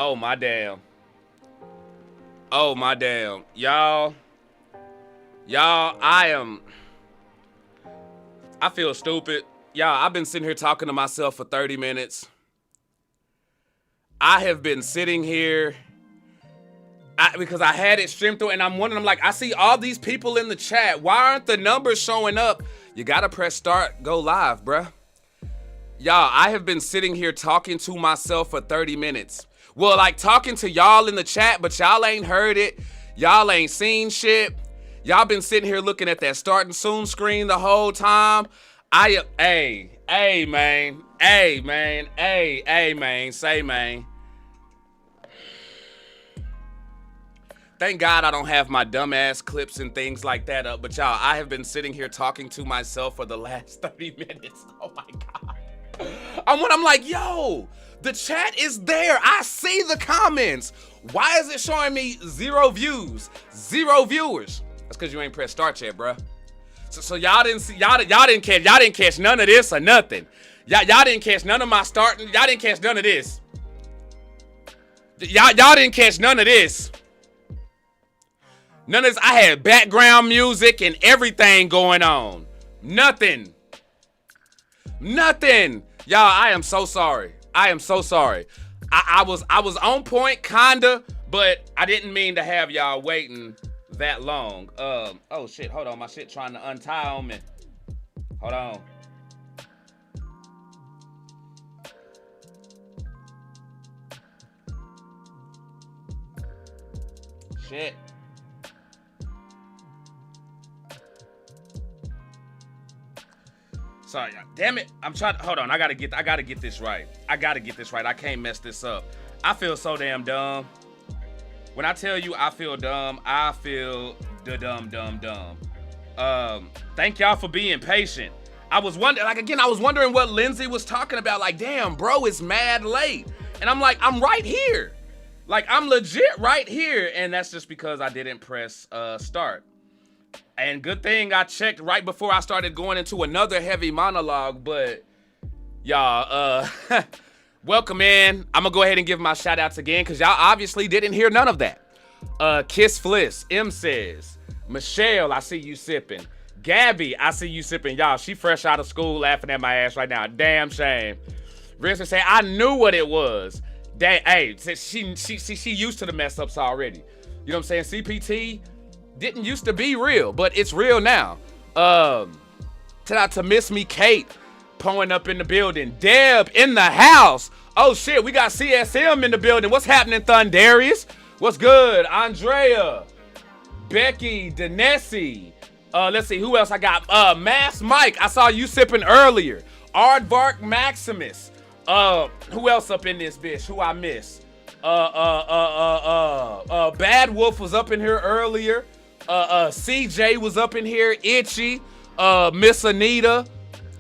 Oh my damn. Oh my damn. Y'all, I feel stupid. Y'all, I've been sitting here talking to myself for 30 minutes. I have been sitting here because I had it streamed through, and I'm wondering, I'm like, I see all these people in the chat. Why aren't the numbers showing up? You gotta press start, go live, bruh. Y'all, I have been sitting here talking to myself for 30 minutes. Well, like talking to y'all in the chat, but y'all ain't heard it. Y'all ain't seen shit. Y'all been sitting here looking at that starting soon screen the whole time. Hey, man, say, man. Thank God I don't have my dumbass clips and things like that up. But y'all, I have been sitting here talking to myself for the last 30 minutes. Oh my God. I'm like, yo, the chat is there. I see the comments. Why is it showing me 0 views, 0 viewers? That's because you ain't pressed start yet, bruh. So y'all didn't see, y'all didn't catch none of this or nothing. Y'all didn't catch none of my starting. Y'all didn't catch none of this. Y'all didn't catch none of this. None of this. I had background music and everything going on. Nothing. Y'all, I am so sorry. I am so sorry. I was on point, kinda, but I didn't mean to have y'all waiting that long. Oh shit, hold on. My shit trying to untie on me. Hold on. Shit. Sorry, damn it. I'm trying to, hold on. I gotta get this right. I can't mess this up. I feel so damn dumb. When I tell you I feel dumb, I feel dumb. Thank y'all for being patient. I was wondering what Lindsay was talking about. Like, damn, bro, it's mad late. And I'm like, I'm right here. Like, I'm legit right here. And that's just because I didn't press start. And good thing I checked right before I started going into another heavy monologue. But y'all, welcome in. I'm gonna go ahead and give my shout outs again because y'all obviously didn't hear none of that. Kiss Fliss, M says, Michelle, I see you sipping. Gabby, I see you sipping. Y'all, she fresh out of school laughing at my ass right now. Damn shame. Rinse say, I knew what it was. Dang, hey, she used to the mess ups already. You know what I'm saying? CPT didn't used to be real, but it's real now. Shout out to Miss Me Kate pulling up in the building. Deb in the house. Oh shit, we got CSM in the building. What's happening, Thundarius? What's good? Andrea, Becky, Denesi. Let's see who else I got. Mass Mike, I saw you sipping earlier. Aardvark Maximus. Who else up in this bitch? Who I miss? Bad Wolf was up in here earlier. CJ was up in here. Itchy. Miss Anita.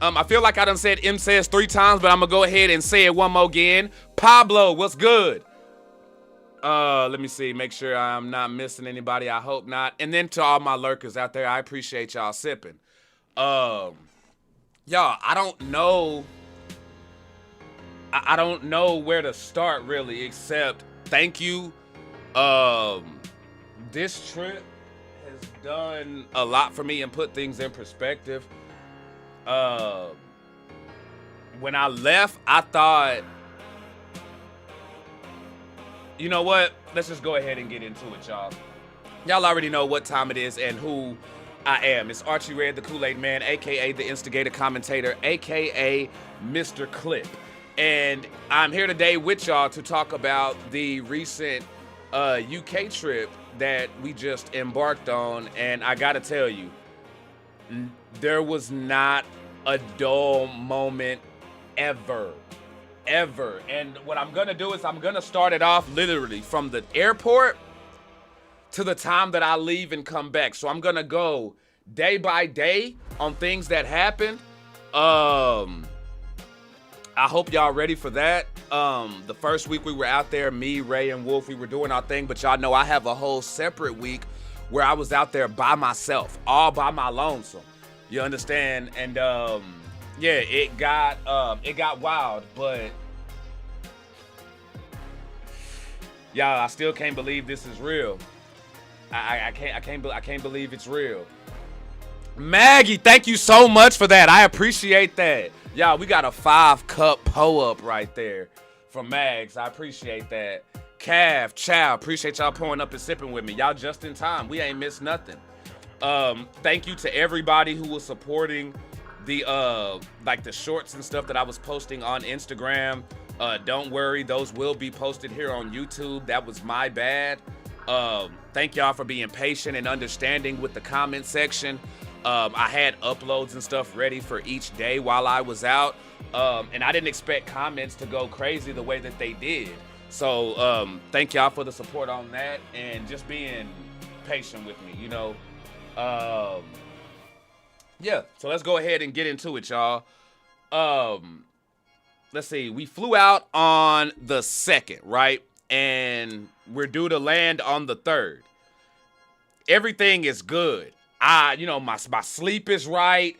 I feel like I done said M says 3 times, but I'm gonna go ahead and say it one more again. Pablo, what's good? Let me see. Make sure I'm not missing anybody. I hope not. And then to all my lurkers out there, I appreciate y'all sipping. Y'all, I don't know. I don't know where to start really, except thank you. This trip has done a lot for me and put things in perspective. When I left, I thought, you know what? Let's just go ahead and get into it, y'all. Y'all already know what time it is and who I am. It's Archie Red, the Kool-Aid Man, a.k.a. the Instigator Commentator, a.k.a. Mr. Clip. And I'm here today with y'all to talk about the recent UK trip that we just embarked on. And I gotta tell you, there was not a dull moment ever. And what I'm gonna do is I'm gonna start it off literally from the airport to the time that I leave and come back. So I'm gonna go day by day on things that happened. I hope y'all ready for that. The first week we were out there, me, Ray, and Wolf, we were doing our thing, but y'all know I have a whole separate week where I was out there by myself, all by my lonesome. You understand? And yeah, it got wild, but Y'all, I still can't believe this is real. I can't believe it's real. Maggie, thank you so much for that. I appreciate that. Y'all, we got a 5-cup pull-up right there from Mags. I appreciate that. Cav, Chow, appreciate y'all pouring up and sipping with me. Y'all just in time. We ain't missed nothing. Thank you to everybody who was supporting the like the shorts and stuff that I was posting on Instagram. Don't worry, those will be posted here on YouTube. That was my bad. Thank y'all for being patient and understanding with the comment section. I had uploads and stuff ready for each day while I was out. And I didn't expect comments to go crazy the way that they did. So thank y'all for the support on that and just being patient with me, you know. Yeah, so let's go ahead and get into it, y'all. Let's see, we flew out on the 2nd, right? And we're due to land on the 3rd. Everything is good. You know, my sleep is right.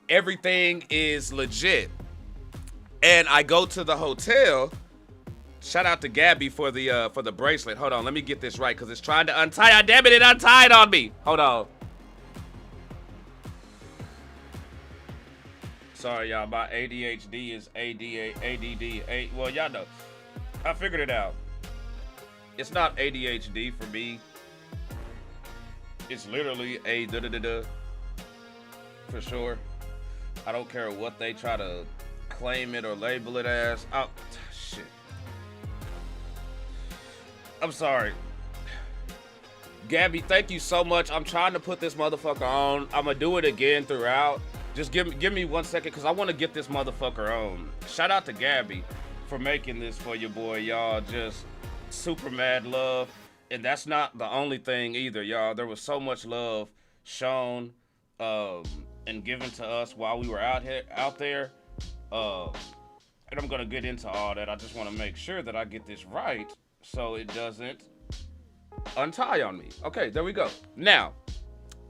Everything is legit. And I go to the hotel. Shout out to Gabby for the bracelet. Hold on, let me get this right because it's trying to untie. Damn it, it untied on me. Hold on. Sorry, y'all. My ADHD is ADD. Well, y'all know. I figured it out. It's not ADHD for me. It's literally a da-da-da-da for sure. I don't care what they try to claim it or label it as. Oh, shit. I'm sorry. Gabby, thank you so much. I'm trying to put this motherfucker on. I'm gonna do it again throughout. Just give me 1 second because I want to get this motherfucker on. Shout out to Gabby for making this for your boy, y'all. Just super mad love. And that's not the only thing either, y'all. There was so much love shown and given to us while we were out there. And I'm gonna get into all that. I just want to make sure that I get this right so it doesn't untie on me. Okay, there we go. Now,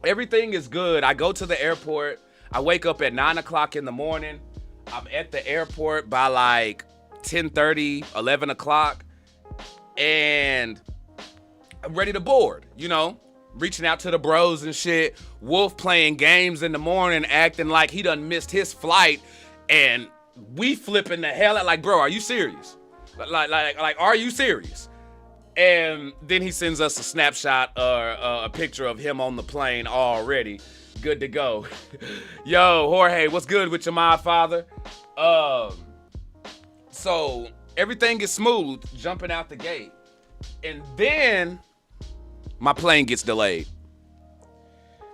everything is good. I go to the airport. I wake up at 9 o'clock in the morning. I'm at the airport by like 10:30, 11 o'clock. And I'm ready to board, you know, reaching out to the bros and shit. Wolf playing games in the morning, acting like he done missed his flight. And we flipping the hell out like, bro, are you serious? Like, are you serious? And then he sends us a snapshot or a picture of him on the plane already. Good to go. Yo, Jorge, what's good with your my father? So everything is smooth, jumping out the gate. And then my plane gets delayed.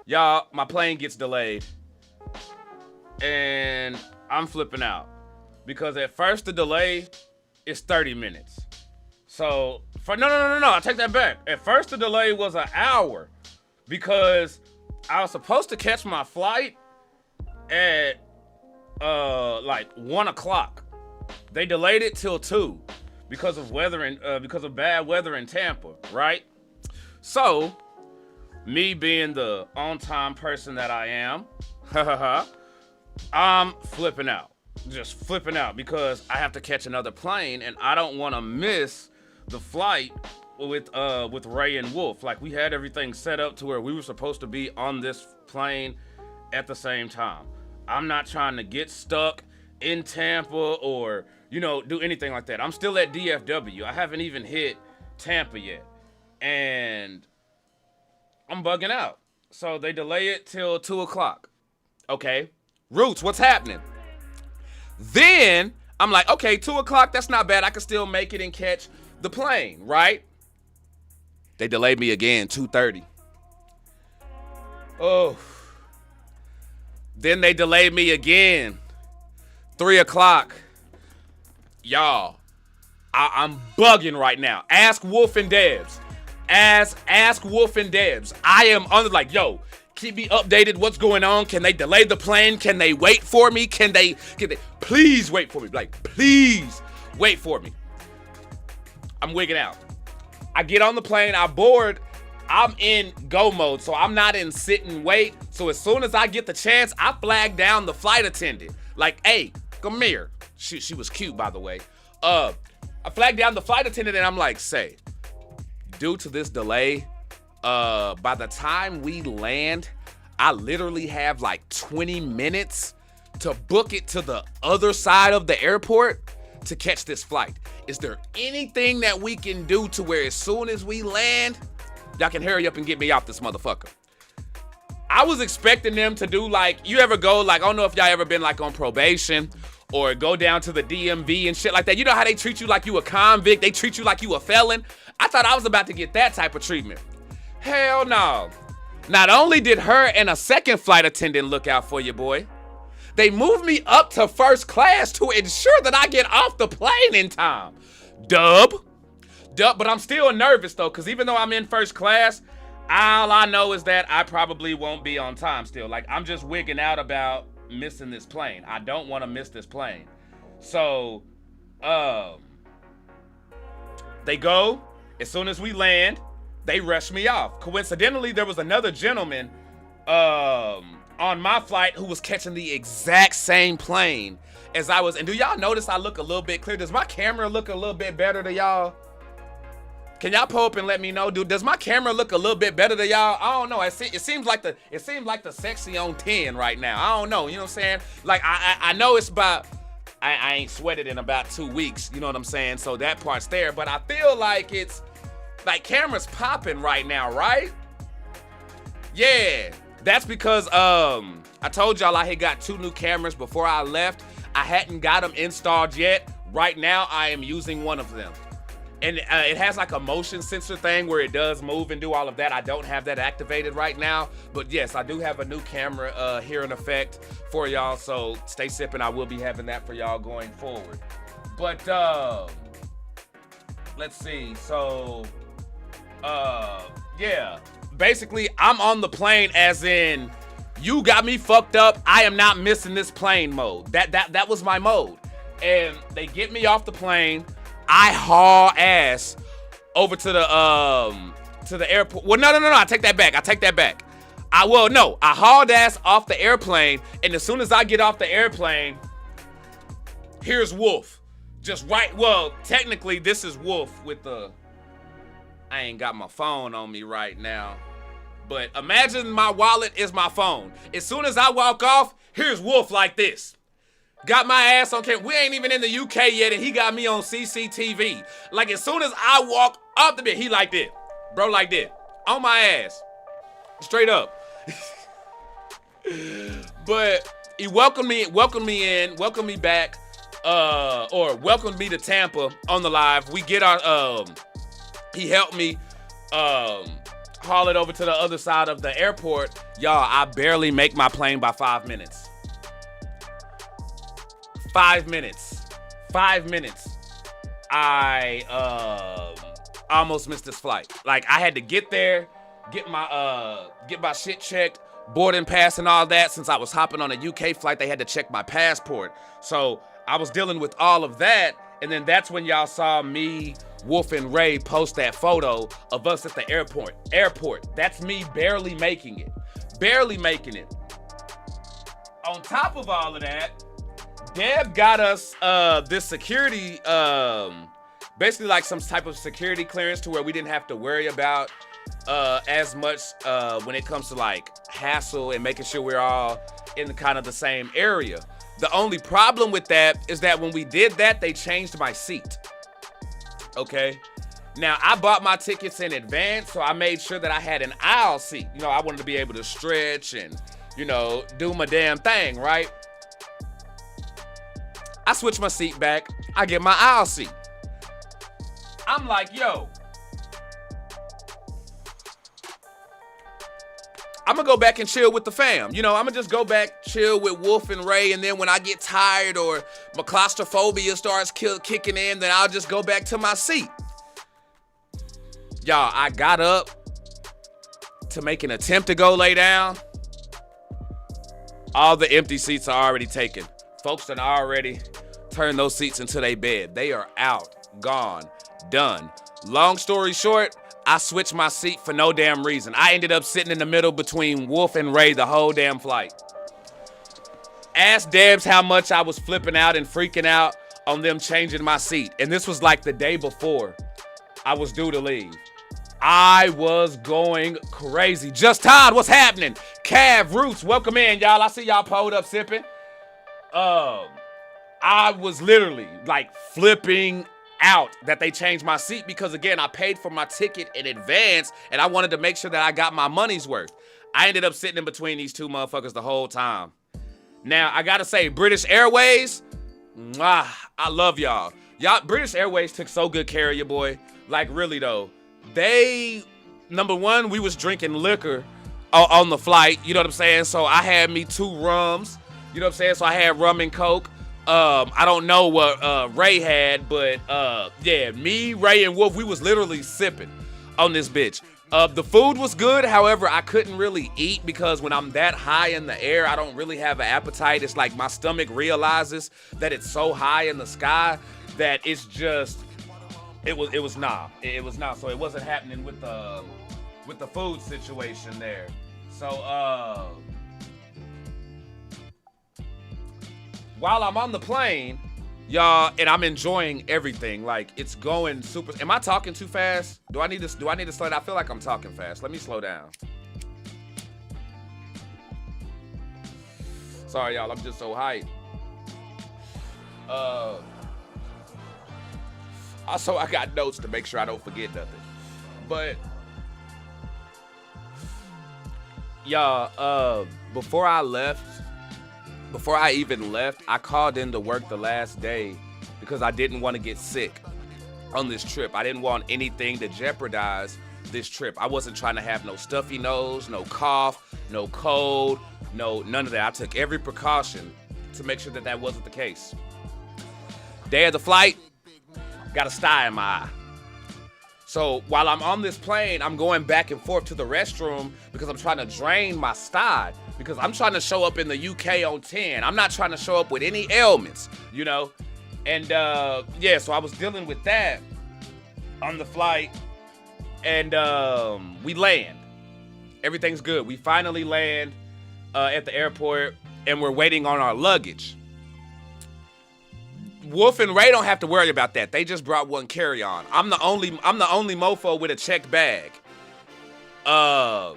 Y'all, my plane gets delayed. And I'm flipping out. Because at first the delay is 30 minutes. So, no, I take that back. At first the delay was an hour. Because I was supposed to catch my flight at like 1 o'clock. They delayed it till 2 because of bad weather in Tampa, right? So, me being the on-time person that I am, I'm flipping out. Just flipping out because I have to catch another plane and I don't want to miss the flight with Ray and Wolf. Like, we had everything set up to where we were supposed to be on this plane at the same time. I'm not trying to get stuck in Tampa or, you know, do anything like that. I'm still at DFW. I haven't even hit Tampa yet. And I'm bugging out. So they delay it till 2 o'clock. Okay. Roots, what's happening? Then I'm like, okay, 2 o'clock, that's not bad. I can still make it and catch the plane, right? They delayed me again, 2:30. Oh. Then they delayed me again, 3 o'clock. Y'all, I'm bugging right now. Ask Wolf and Debs. Ask Wolf and Debs. I am under like, yo, keep me updated. What's going on? Can they delay the plane? Can they wait for me? Can they please wait for me? Like, please wait for me. I'm wigging out. I get on the plane, I board, I'm in go mode, so I'm not in sit and wait. So as soon as I get the chance, I flag down the flight attendant. Like, hey, come here. She was cute, by the way. I flagged down the flight attendant and I'm like, say, due to this delay, by the time we land, I literally have like 20 minutes to book it to the other side of the airport to catch this flight. Is there anything that we can do to where as soon as we land, y'all can hurry up and get me off this motherfucker? I was expecting them to do like, you ever go, like, I don't know if y'all ever been like on probation or go down to the DMV and shit like that. You know how they treat you like you a convict? They treat you like you a felon? I thought I was about to get that type of treatment. Hell no. Not only did her and a second flight attendant look out for you, boy, they moved me up to first class to ensure that I get off the plane in time. Dub, but I'm still nervous though, because even though I'm in first class, all I know is that I probably won't be on time still. Like, I'm just wigging out about missing this plane. I don't want to miss this plane. So, they go, as soon as we land, they rush me off. Coincidentally, there was another gentleman on my flight who was catching the exact same plane as I was. And do y'all notice I look a little bit clear? Does my camera look a little bit better to y'all? Can y'all pull up and let me know, dude? Does my camera look a little bit better to y'all? I don't know. It seems like the sexy on 10 right now. I don't know. You know what I'm saying? Like, I know it's about, I ain't sweated in about 2 weeks. You know what I'm saying? So that part's there. But I feel like it's, like, cameras popping right now, right? Yeah. That's because I told y'all I had got 2 new cameras before I left. I hadn't got them installed yet. Right now, I am using one of them. And it has like a motion sensor thing where it does move and do all of that. I don't have that activated right now. But yes, I do have a new camera here in effect for y'all. So stay sipping. I will be having that for y'all going forward. But let's see. So yeah. Basically, I'm on the plane as in, you got me fucked up. I am not missing this plane mode. That was my mode. And they get me off the plane. I haul ass over to the airport. Well, no. I take that back. I hauled ass off the airplane, and as soon as I get off the airplane, here's Wolf. Just right. Well, technically, this is Wolf with the. I ain't got my phone on me right now, but imagine my wallet is my phone. As soon as I walk off, here's Wolf like this. Got my ass on camera. We ain't even in the UK yet, and he got me on CCTV. Like, as soon as I walk up the bed, he like that. Bro like that. On my ass. Straight up. But he welcomed me back, or welcomed me to Tampa on the live. We get our, he helped me haul it over to the other side of the airport. Y'all, I barely make my plane by 5 minutes. 5 minutes. I almost missed this flight. Like, I had to get there, get my shit checked, boarding pass and all that. Since I was hopping on a UK flight, they had to check my passport. So I was dealing with all of that. And then that's when y'all saw me, Wolf, and Ray post that photo of us at the airport. That's me barely making it. On top of all of that, Deb got us this security, basically like some type of security clearance to where we didn't have to worry about as much when it comes to like hassle and making sure we're all in kind of the same area. The only problem with that is that when we did that, they changed my seat. Okay. Now, I bought my tickets in advance, so I made sure that I had an aisle seat. You know, I wanted to be able to stretch and, you know, do my damn thing, right? I switch my seat back. I get my aisle seat. I'm like, yo, I'm gonna go back and chill with the fam. You know, I'm gonna just go back, chill with Wolf and Ray, and then when I get tired or my claustrophobia starts kicking in, then I'll just go back to my seat. Y'all, I got up to make an attempt to go lay down. All the empty seats are already taken. Folks done already turned those seats into their bed. They are out, gone, done. Long story short, I switched my seat for no damn reason. I ended up sitting in the middle between Wolf and Ray the whole damn flight. Ask Debs how much I was flipping out and freaking out on them changing my seat. And this was like the day before I was due to leave. I was going crazy. Just Todd, what's happening? Cav Roots, welcome in, y'all. I see y'all pulled up sipping. I was literally like flipping out that they changed my seat because, again, I paid for my ticket in advance and I wanted to make sure that I got my money's worth. I ended up sitting in between these two motherfuckers the whole time. Now, I gotta say, British Airways, mwah, I love y'all. British Airways took so good care of you, boy. Like, really, though. They, number one, we was drinking liquor on the flight, you know what I'm saying? So I had me 2 rums, you know what I'm saying? So I had rum and Coke. I don't know what Ray had, but yeah, me, Ray, and Wolf, we was literally sipping on this bitch. The food was good, however, I couldn't really eat because when I'm that high in the air, I don't really have an appetite. It's like my stomach realizes that it's so high in the sky that it's just, it was not. So it wasn't happening with the food situation there. So while I'm on the plane, y'all, and I'm enjoying everything. Like, it's going super. Am I talking too fast? Do I need to slow down? I feel like I'm talking fast. Let me slow down. Sorry, y'all. I'm just so hyped. Also, I got notes to make sure I don't forget nothing. But y'all, before I even left, I called in to work the last day because I didn't want to get sick on this trip. I didn't want anything to jeopardize this trip. I wasn't trying to have no stuffy nose, no cough, no cold, none of that. I took every precaution to make sure that that wasn't the case. Day of the flight, got a sty in my eye. So while I'm on this plane, I'm going back and forth to the restroom because I'm trying to drain my sty because I'm trying to show up in the UK on 10. I'm not trying to show up with any ailments, you know? And yeah, so I was dealing with that on the flight and we land. Everything's good. We finally land at the airport and we're waiting on our luggage. Wolf and Ray don't have to worry about that. They just brought one carry-on. I'm the only mofo with a checked bag. We're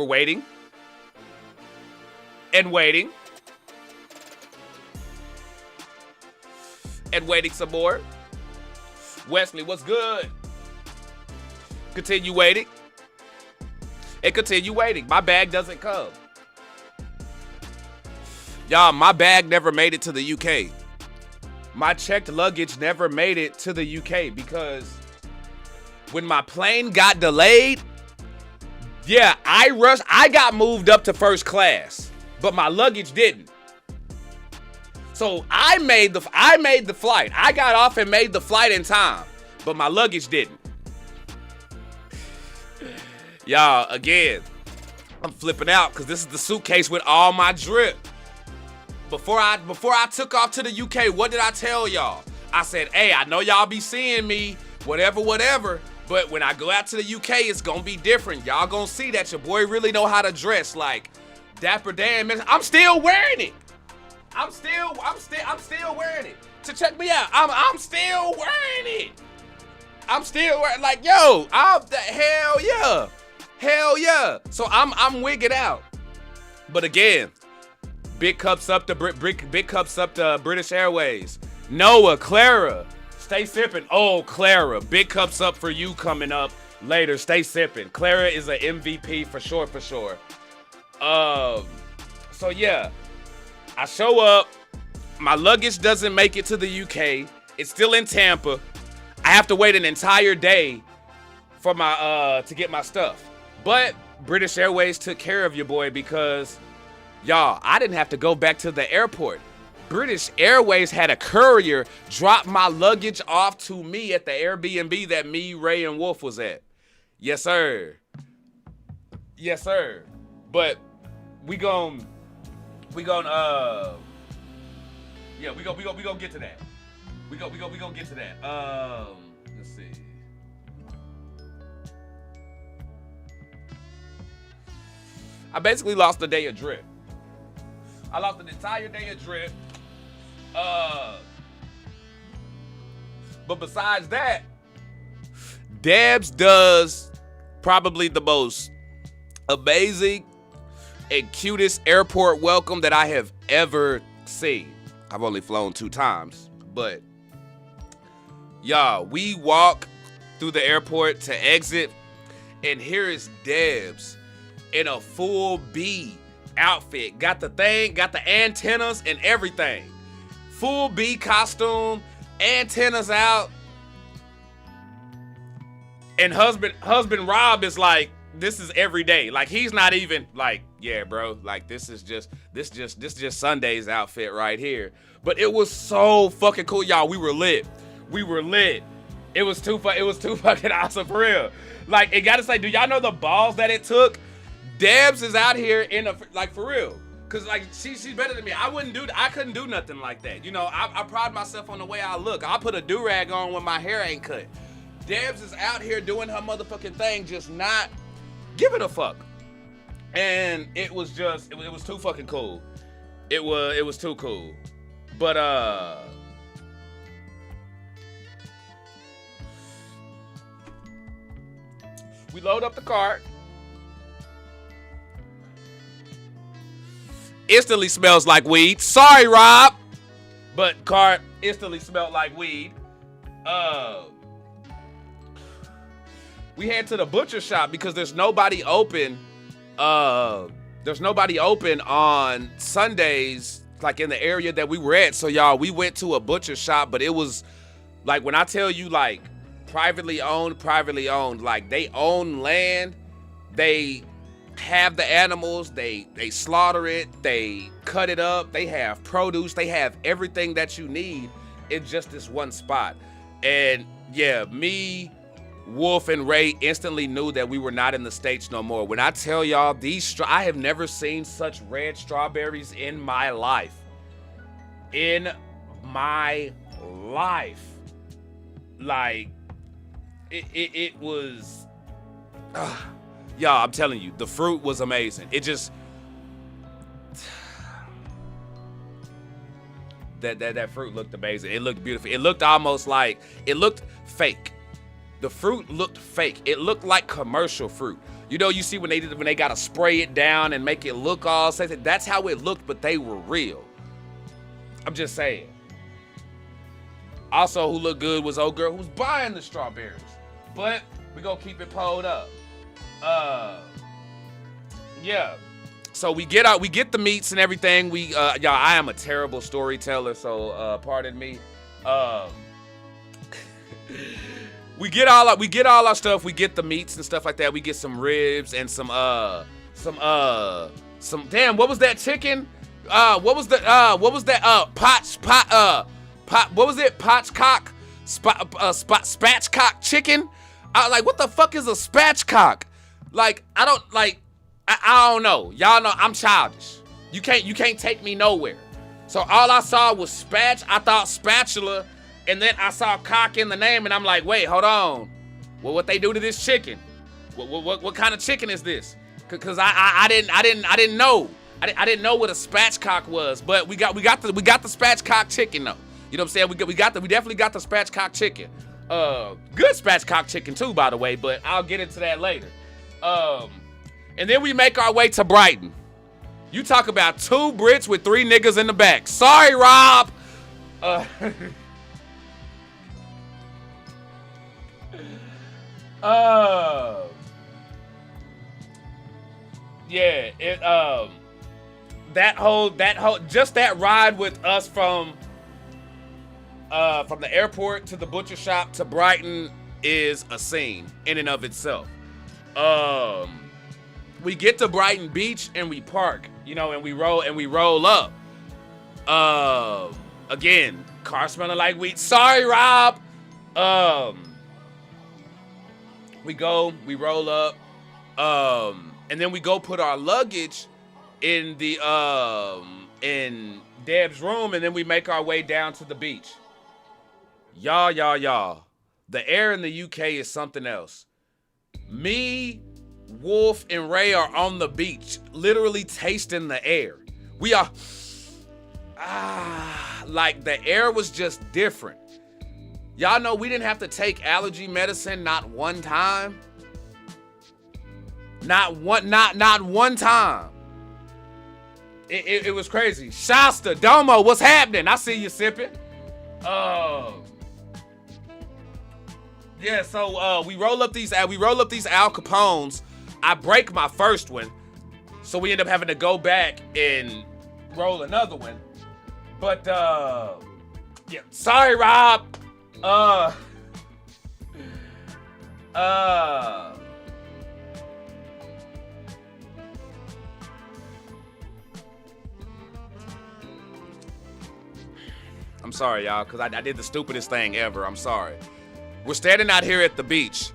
waiting. And waiting. And waiting some more. Wesley, what's good? Continue waiting. And continue waiting. My bag doesn't come. Y'all, my bag never made it to the UK. My checked luggage never made it to the UK because when my plane got delayed, yeah, I got moved up to first class, but my luggage didn't. So I made the flight. I got off and made the flight in time, but my luggage didn't. Y'all, again, I'm flipping out because this is the suitcase with all my drip. Before I took off to the UK, what did I tell y'all? I said, hey, I know y'all be seeing me, whatever, but when I go out to the UK, it's gonna be different. Y'all gonna see that your boy really know how to dress, like Dapper Dan. I'm still wearing it. I'm still wearing it. To check me out, I'm still wearing it. I'm still wearing, like, yo, hell yeah. So I'm wigging out. But again, big cups up to British Airways. Noah, Clara, stay sipping. Oh, Clara, big cups up for you coming up later. Stay sipping. Clara is an MVP for sure. So yeah, I show up. My luggage doesn't make it to the UK. It's still in Tampa. I have to wait an entire day for my to get my stuff. But British Airways took care of your boy because, y'all, I didn't have to go back to the airport. British Airways had a courier drop my luggage off to me at the Airbnb that me, Ray, and Wolf was at. Yes, sir. But we gon' get to that. We gonna get to that. Let's see. I basically lost a day of drip. I lost an entire day of drip. But besides that, Debs does probably the most amazing and cutest airport welcome that I have ever seen. I've only flown 2 times, but y'all, we walk through the airport to exit, and here is Debs in a full bee outfit. Got the thing, got the antennas and everything. Full bee costume, antennas out. And husband Rob is like, this is every day. Like, he's not even like, yeah, bro, like this is just Sunday's outfit right here. But it was so fucking cool, y'all. We were lit. It was too fucking awesome, for real. Like, it gotta say, do y'all know the balls that it took? Debs is out here in a, like, for real. Cause like she's better than me. I couldn't do nothing like that. You know, I pride myself on the way I look. I'll put a do-rag on when my hair ain't cut. Debs is out here doing her motherfucking thing, just not giving a fuck. And it was just, it was too fucking cool. It was too cool. But we load up the cart. Instantly smells like weed. Sorry, Rob. But cart instantly smelled like weed. We head to the butcher shop because there's nobody open. There's nobody open on Sundays, like in the area that we were at. So y'all, we went to a butcher shop, but it was like, when I tell you, like, privately owned, like, they own land, they have the animals, they slaughter it, they cut it up, they have produce, they have everything that you need in just this one spot. And yeah, me, Wolf, and Ray instantly knew that we were not in the States no more. When I tell y'all, I have never seen such red strawberries in my life. In my life. Like, it was, y'all, I'm telling you, the fruit was amazing. It just, that fruit looked amazing. It looked beautiful. It looked almost like, it looked fake. The fruit looked fake. It looked like commercial fruit. You know, you see when they gotta spray it down and make it look all sexy. That's how it looked, but they were real. I'm just saying. Also, who looked good was old girl who was buying the strawberries. But we gonna keep it pulled up. Yeah. So we get the meats and everything. Y'all, I am a terrible storyteller, so pardon me. We get all our stuff. We get the meats and stuff like that. We get some ribs and some damn, what was that chicken? What was that spatchcock chicken? I was like, what the fuck is a spatchcock? Like, I don't know. Y'all know I'm childish. You can't take me nowhere. So all I saw was I thought spatula, and then I saw cock in the name, and I'm like, wait, hold on. Well, what they do to this chicken? What kind of chicken is this? Cause I didn't know. I didn't know what a spatchcock was, but we got the spatchcock chicken though. You know what I'm saying? We definitely got the spatchcock chicken. Good spatchcock chicken too, by the way, but I'll get into that later. And then we make our way to Brighton. You talk about 2 Brits with 3 niggas in the back. Sorry, Rob. Yeah, that whole just that ride with us from the airport to the butcher shop to Brighton is a scene in and of itself. We get to Brighton Beach and we park, you know, and we roll up. Again, car smelling like weed. Sorry, Rob. We roll up, and then we go put our luggage in the in Deb's room, and then we make our way down to the beach. Y'all. The air in the UK is something else. Me, Wolf, and Ray are on the beach, literally tasting the air. We are, like, the air was just different. Y'all know we didn't have to take allergy medicine not one time. Not one time. It was crazy. Shasta, Domo, what's happening? I see you sipping. Yeah, so we roll up these Al Capones. I break my first one, so we end up having to go back and roll another one. But yeah, sorry, Rob. I'm sorry, y'all, because I did the stupidest thing ever. I'm sorry. We're standing out here at the beach.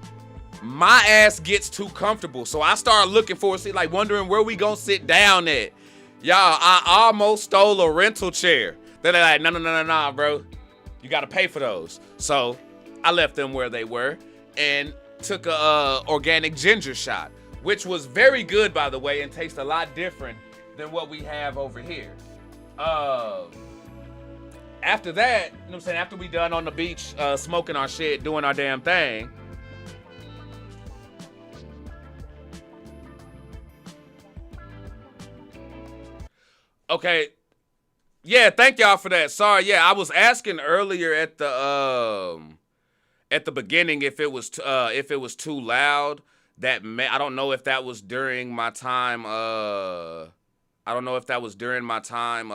My ass gets too comfortable, so I start looking for a seat, like wondering where we gonna sit down at. Y'all, I almost stole a rental chair. They're like, no, bro. You gotta pay for those. So I left them where they were and took a organic ginger shot, which was very good, by the way, and tastes a lot different than what we have over here. After that, you know what I'm saying, after we done on the beach, smoking our shit, doing our damn thing, okay, yeah, thank y'all for that. Sorry, yeah, I was asking earlier at the beginning if it was too loud. I don't know if that was during my time. I don't know if that was during my time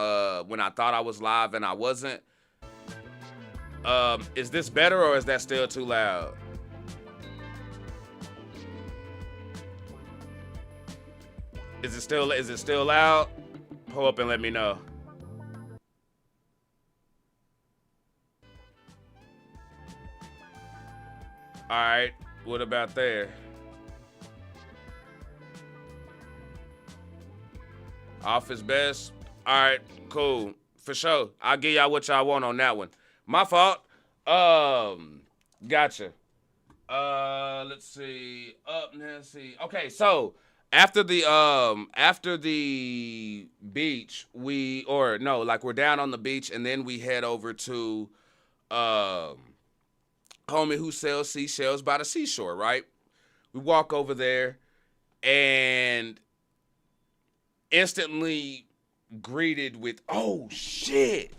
when I thought I was live and I wasn't. Is this better or is that still too loud? Is it still loud? Pull up and let me know. All right, what about there? Office best. All right, cool. For sure. I'll give y'all what y'all want on that one. My fault. Gotcha. Let's see. Let's see. Okay, so after the beach, we're down on the beach and then we head over to homie who sells seashells by the seashore, right? We walk over there and instantly greeted with, oh shit.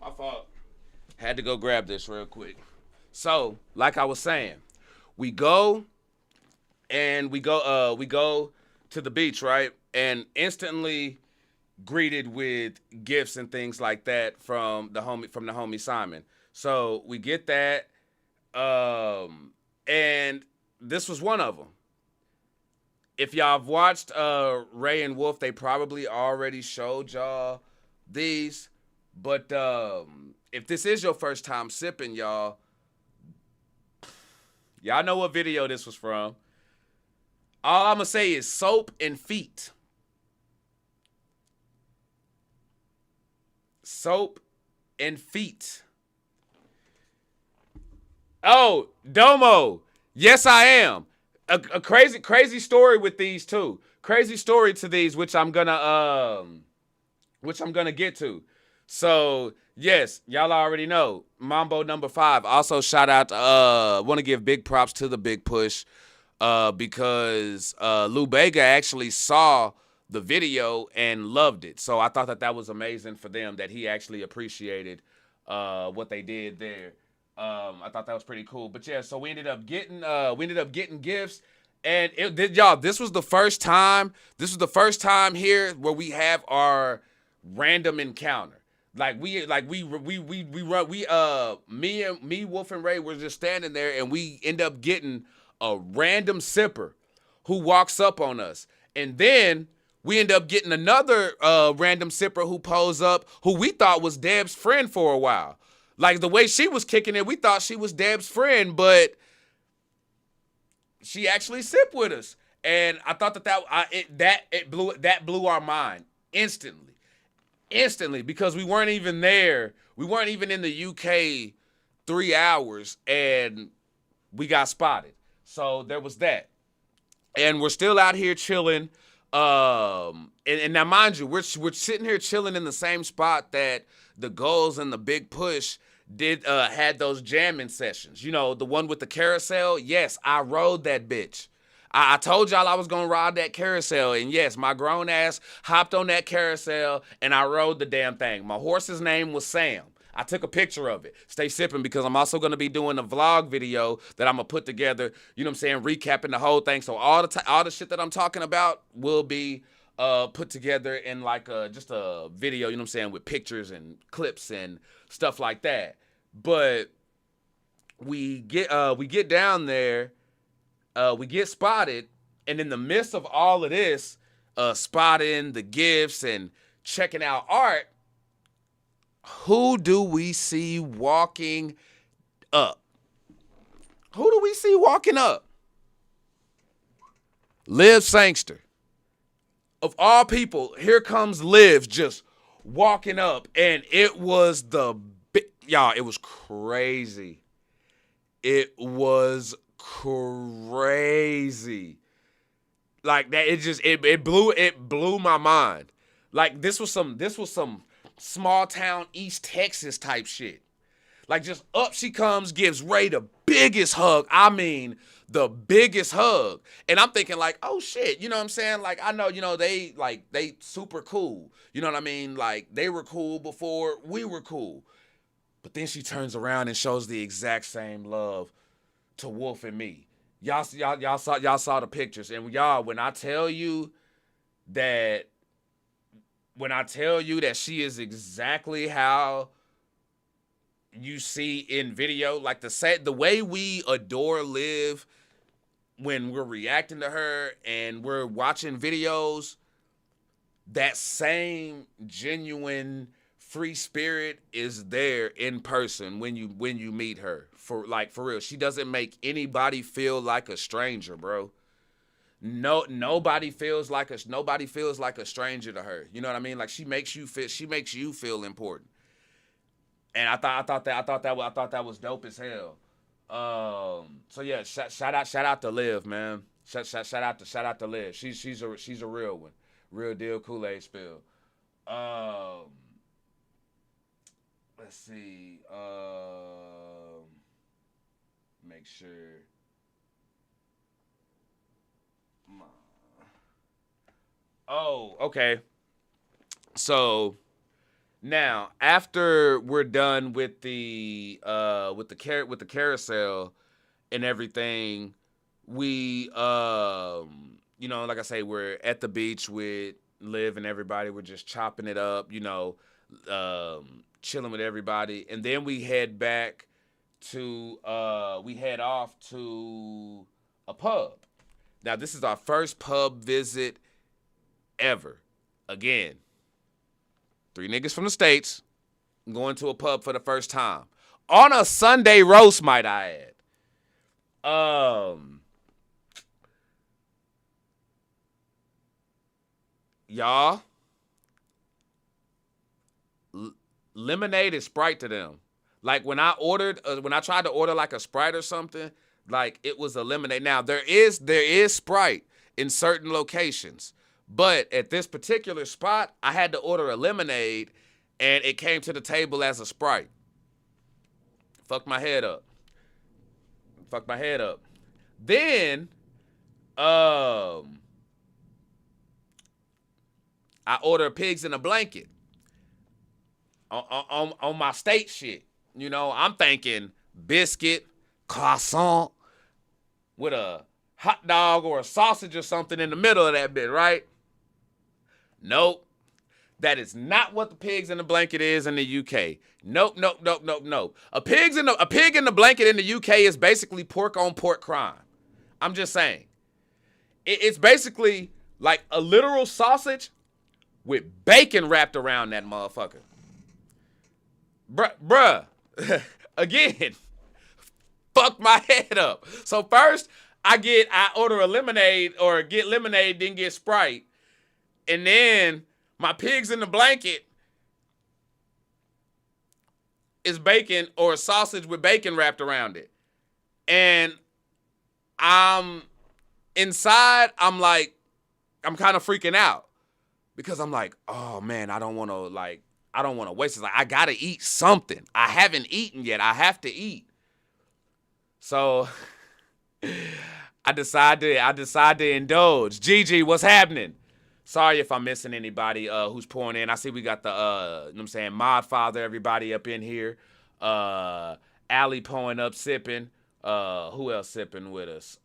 My fault. Had to go grab this real quick. So, like I was saying, we go to the beach, right? And instantly greeted with gifts and things like that from the homie Simon. So we get that, and this was one of them. If y'all have watched Ray and Wolf, they probably already showed y'all these. But if this is your first time sipping, y'all know what video this was from. All I'm going to say is soap and feet. Soap and feet. Oh, Domo. Yes, I am. A crazy story with these too. Crazy story to these, which I'm gonna get to. So, yes, y'all already know. Mambo number 5. Also, shout out to, want to give big props to the Big Push because Lou Bega actually saw the video and loved it. So, I thought that was amazing for them that he actually appreciated what they did there. I thought that was pretty cool. But, yeah, so we ended up getting gifts. And this was the first time here where we have our random encounter. Me, Wolf and Ray were just standing there and we end up getting a random sipper who walks up on us. And then we end up getting another random sipper who pulls up, who we thought was Deb's friend for a while. Like the way she was kicking it, we thought she was Deb's friend, but she actually sipped with us. And I thought that blew our mind instantly, because we weren't even there. We weren't even in the UK 3 hours, and we got spotted. So there was that. And we're still out here chilling. And now, mind you, we're sitting here chilling in the same spot that the Goals and the Big Push had those jamming sessions. You know, the one with the carousel. Yes, I rode that bitch. I told y'all I was going to ride that carousel. And yes, my grown ass hopped on that carousel and I rode the damn thing. My horse's name was Sam. I took a picture of it. Stay sipping, because I'm also going to be doing a vlog video that I'm going to put together, you know what I'm saying, recapping the whole thing. So all the shit that I'm talking about will be put together in like just a video, you know what I'm saying, with pictures and clips and stuff like that. But we get down there, we get spotted, and in the midst of all of this, spotting the gifts and checking out art, who do we see walking up? Who do we see walking up? Liv Sangster. Of all people, here comes Liv just walking up, and it was y'all, it was crazy. It was crazy. Like that, it blew my mind. Like this was some small town East Texas type shit. Like just up she comes, gives Ray the biggest hug. I mean, the biggest hug. And I'm thinking like, oh shit, you know what I'm saying? Like I know, you know, they super cool. You know what I mean? Like they were cool before we were cool. But then she turns around and shows the exact same love to Wolf and me. Y'all saw the pictures. And y'all, when I tell you that she is exactly how you see in video, like the way we adore Liv when we're reacting to her and we're watching videos, that same genuine free spirit is there in person when you meet her. For real. She doesn't make anybody feel like a stranger, bro. Nobody feels like a stranger to her. You know what I mean? Like she makes you feel important. And I thought that was dope as hell. So yeah, shout out to Liv, man. Shout out to Liv. She's a real one. Real deal Kool-Aid spill. Let's see. Make sure. Oh, okay. So now, after we're done with the carousel and everything, we you know, like I say, we're at the beach with Liv and everybody. We're just chopping it up, you know, chilling with everybody, and then we head back to we head off to a pub. Now, this is our first pub visit ever. Again, 3 niggas from the States going to a pub for the first time. On a Sunday roast, might I add. Y'all, lemonade is Sprite to them. Like when I tried to order like a Sprite or something, like it was a lemonade. Now there is Sprite in certain locations, but at this particular spot, I had to order a lemonade, and it came to the table as a Sprite. Fucked my head up. Then, I order pigs in a blanket on my state shit. You know, I'm thinking biscuit, croissant, with a hot dog or a sausage or something in the middle of that bit, right? Nope. That is not what the pigs in the blanket is in the UK. Nope. A pig in the blanket in the UK is basically pork on pork crime. I'm just saying. It's basically like a literal sausage with bacon wrapped around that motherfucker. Bruh. again, fuck my head up. So first, I order a lemonade or get lemonade, then get Sprite. And then my pigs in the blanket is bacon or sausage with bacon wrapped around it. And I'm inside, I'm kind of freaking out because I'm like, oh man, I don't want to waste it. Like, I got to eat something. I haven't eaten yet. I have to eat. So I decide to indulge. Gigi, what's happening? Sorry if I'm missing anybody who's pouring in. I see we got the, you know what I'm saying, Mod Father, everybody up in here. Allie pouring up, sipping. Who else sipping with us?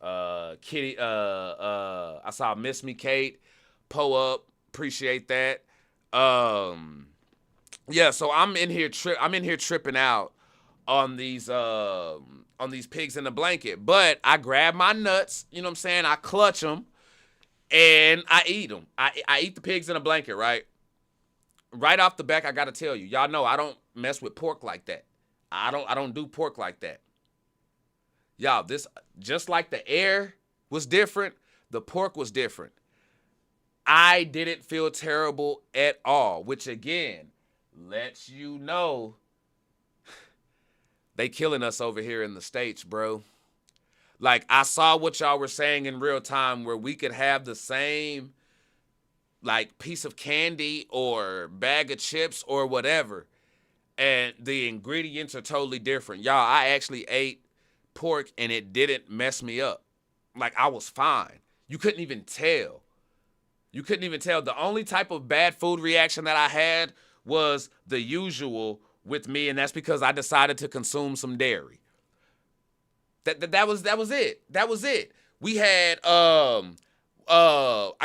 Kitty, I saw Miss Me Kate, Poe up, appreciate that. Yeah, so I'm in here tripping out on these pigs in the blanket. But I grab my nuts, you know what I'm saying? I clutch them and I eat them. I eat the pigs in the blanket, right? Right off the back, I gotta tell you, y'all know I don't mess with pork like that. I don't do pork like that. Y'all, this, just like the air was different, the pork was different. I didn't feel terrible at all, which again lets you know they killing us over here in the States, bro. Like, I saw what y'all were saying in real time where we could have the same, like, piece of candy or bag of chips or whatever, and the ingredients are totally different. Y'all, I actually ate pork and it didn't mess me up. Like, I was fine. You couldn't even tell. The only type of bad food reaction that I had was the usual with me, and that's because I decided to consume some dairy. That was it. We had I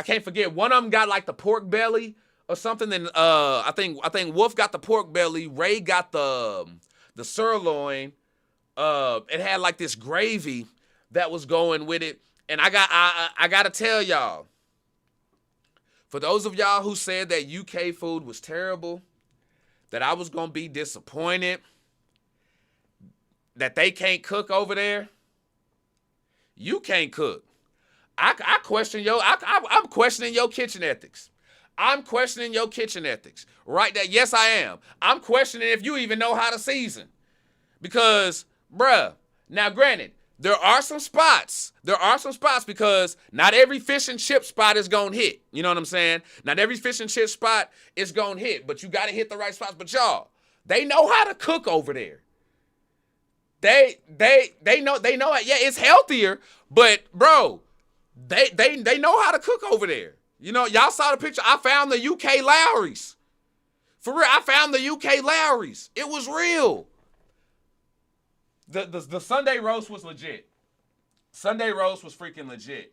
can't forget, one of them got like the pork belly or something, and I think Wolf got the pork belly, Ray got the sirloin. It had like this gravy that was going with it, and I gotta tell y'all, for those of y'all who said that UK food was terrible, that I was gonna be disappointed, that they can't cook over there. You can't cook. I'm questioning your kitchen ethics. I'm questioning your kitchen ethics. Right there. Yes, I am. I'm questioning if you even know how to season. Because, bruh, now granted, there are some spots because not every fish and chip spot is gonna hit. You know what I'm saying? Not every fish and chip spot is gonna hit, but you gotta hit the right spots. But y'all, they know how to cook over there. They know it. Yeah, it's healthier, but bro, they know how to cook over there. You know, y'all saw the picture. I found the UK Lowry's. For real, I found the UK Lowry's. It was real. The Sunday roast was legit. Sunday roast was freaking legit.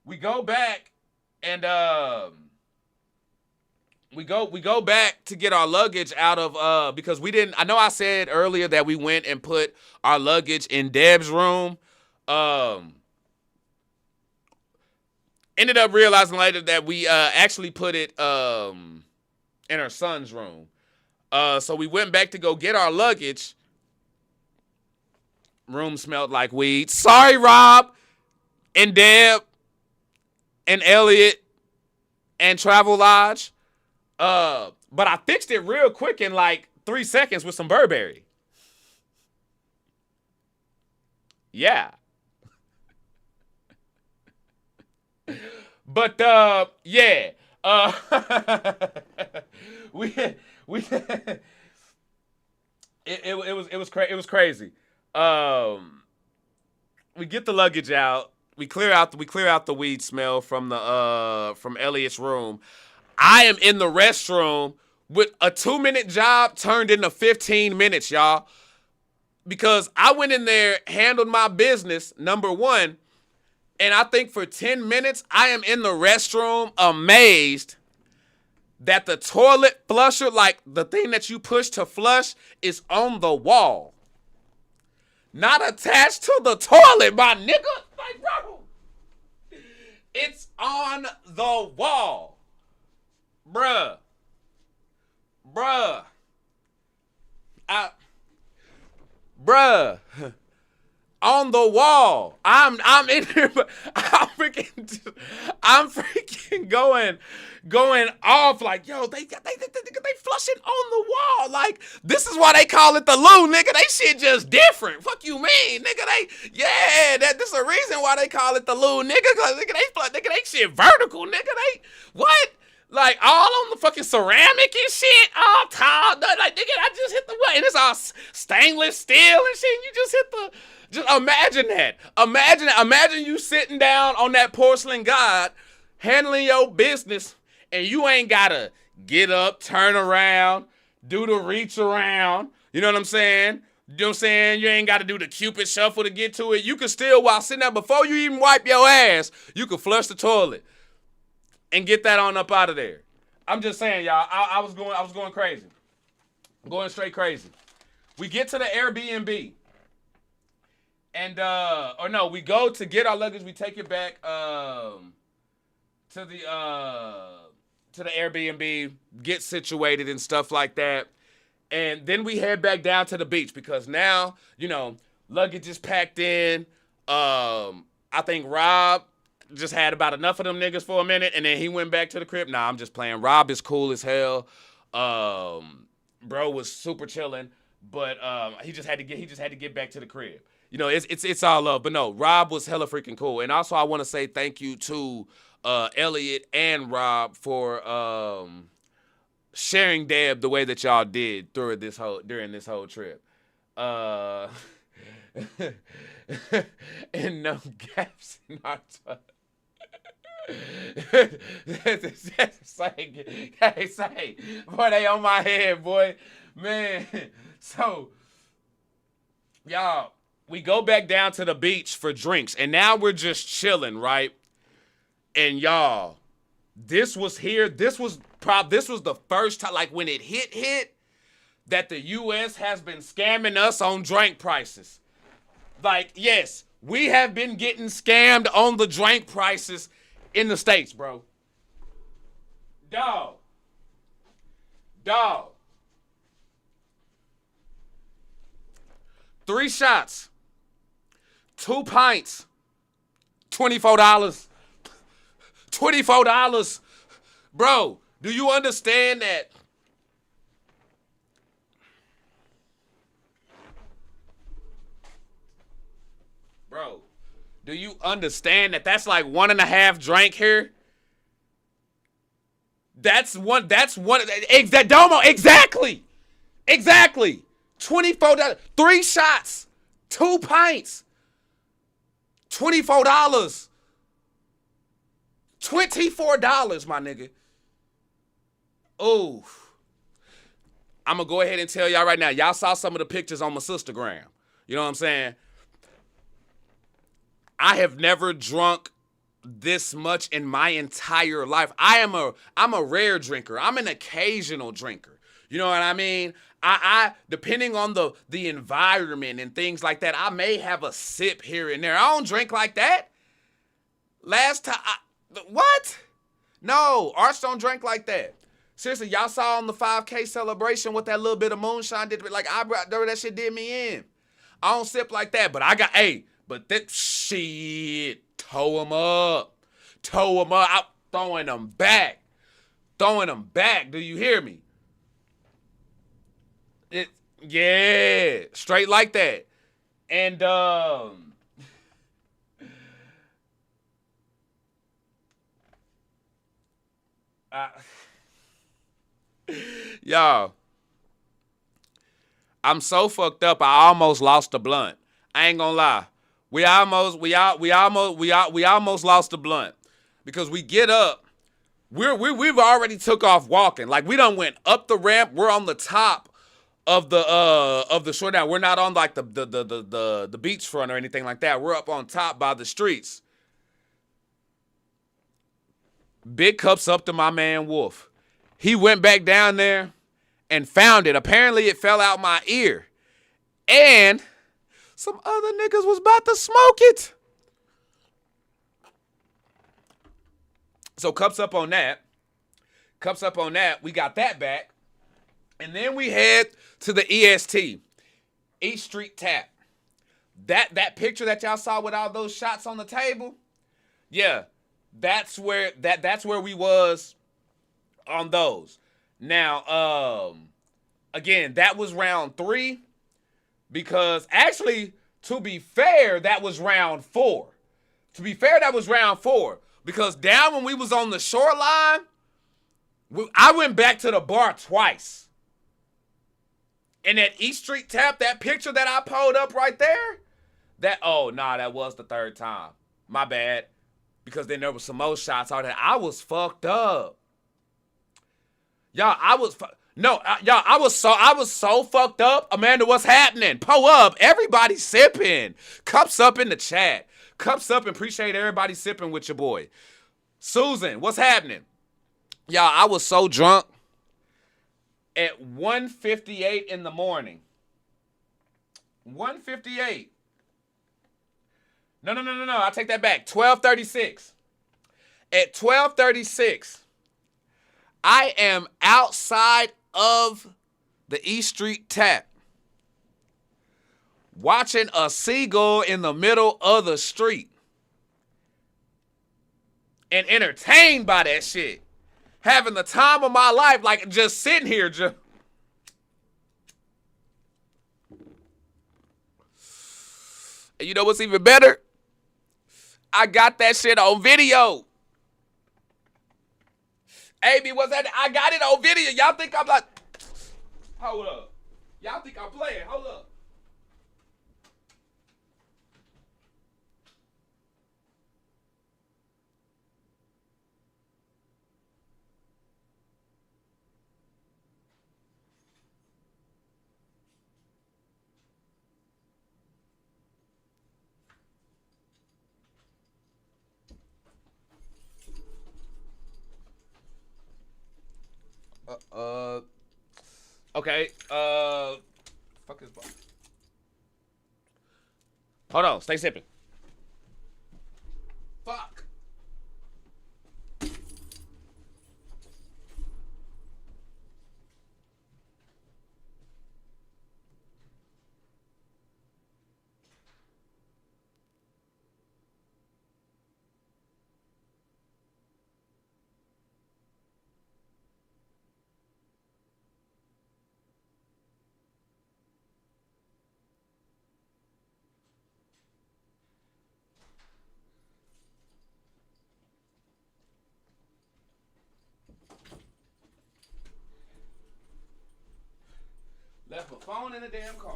We go back and we go back to get our luggage out of because we didn't. I know I said earlier that we went and put our luggage in Deb's room. Ended up realizing later that we actually put it in her son's room. So we went back to go get our luggage. Room smelled like weed. Sorry, Rob and Deb and Elliot and Travel Lodge. But I fixed it real quick in like 3 seconds with some Burberry. Yeah. But yeah. It was crazy. We get the luggage out. We clear out the weed smell from Elliot's room. I am in the restroom with a 2-minute job turned into 15 minutes, y'all. Because I went in there, handled my business, number one, and I think for 10 minutes, I am in the restroom amazed that the toilet flusher, like the thing that you push to flush, is on the wall. Not attached to the toilet, my nigga. Like, bro, it's on the wall. Bruh. bruh, on the wall. I'm in here, but I'm freaking going off like, yo, they flushing on the wall. Like, this is why they call it the loo, nigga. They shit just different. Fuck you mean, nigga? This is a reason why they call it the loo, nigga. Cause nigga, they shit vertical, nigga. They what? Like, all on the fucking ceramic and shit, all tall. Like, nigga, I just hit the what? And it's all stainless steel and shit. And you just hit the. Just imagine that. Imagine you sitting down on that porcelain god, handling your business, and you ain't gotta get up, turn around, do the reach around. You know what I'm saying? You know what I'm saying? You ain't gotta do the Cupid shuffle to get to it. You can still, while sitting there, before you even wipe your ass, you can flush the toilet and get that on up out of there. I'm just saying, y'all. I was going crazy. I'm going straight crazy. We get to the Airbnb. And we go to get our luggage. We take it back to the Airbnb, get situated and stuff like that. And then we head back down to the beach because now, luggage is packed in. I think Rob just had about enough of them niggas for a minute, and then he went back to the crib. Nah, I'm just playing. Rob is cool as hell. Bro was super chilling, but he just had to get back to the crib. It's all love. But no, Rob was hella freaking cool. And also I want to say thank you to Elliot and Rob for sharing Deb the way that y'all did during this whole trip. And no gaps in our say, boy, they on my head, boy. Man. So, y'all, we go back down to the beach for drinks, and now we're just chilling, right? And y'all, this was the first time, like when it hit, that the U.S. has been scamming us on drink prices. Like, yes, we have been getting scammed on the drink prices in the States, bro. Dog. 3 shots, 2 pints, $24. $24. Bro, do you understand that? Bro, do you understand that that's like 1.5 drink here? That's one, exactly. $24, 3 shots, 2 pints, $24. $24, my nigga. Oh, I'm gonna go ahead and tell y'all right now. Y'all saw some of the pictures on my Sistergram. You know what I'm saying? I have never drunk this much in my entire life. I'm a rare drinker. I'm an occasional drinker. You know what I mean? I depending on the environment and things like that, I may have a sip here and there. I don't drink like that. Last time, what? No, Arch don't drink like that. Seriously, y'all saw on the 5K celebration what that little bit of moonshine did. Like, that shit did me in. I don't sip like that, but but that shit, toe them up. I'm throwing them back. Do you hear me? Yeah, straight like that. And y'all, I'm so fucked up. I almost lost the blunt. I ain't gonna lie. We almost lost the blunt because we get up. We've already took off walking. Like, we done went up the ramp. We're on the top of the shore now. We're not on like the beachfront or anything like that. We're up on top by the streets. Big cups up to my man Wolf. He went back down there and found it. Apparently it fell out my ear. And some other niggas was about to smoke it. So cups up on that. We got that back. And then we head to the EST. East Street Tap. That picture that y'all saw with all those shots on the table, yeah, that's where we was on those. Now, again, that was round 3 because actually, to be fair, that was round 4. To be fair, that was round 4 because down when we was on the shoreline, I went back to the bar twice. And that East Street Tap, that picture that I pulled up right there, that was the 3rd time. My bad. Because then there was some more shots out there. I was fucked up. Y'all, I was so fucked up. Amanda, what's happening? Pull up. Everybody sipping. Cups up in the chat. Cups up and appreciate everybody sipping with your boy. Susan, what's happening? Y'all, I was so drunk at 1:58 in the morning. 1:58. No. I take that back. 12:36. At 12:36, I am outside of the East Street Tap, watching a seagull in the middle of the street, and entertained by that shit. Having the time of my life, like just sitting here. And you know what's even better? I got that shit on video. Amy, what's that? I got it on video. Y'all think I'm like, hold up. Y'all think I'm playing. Hold up. Okay. Fuck his ball. Hold on. Stay sipping. Fuck. Left my phone in the damn car.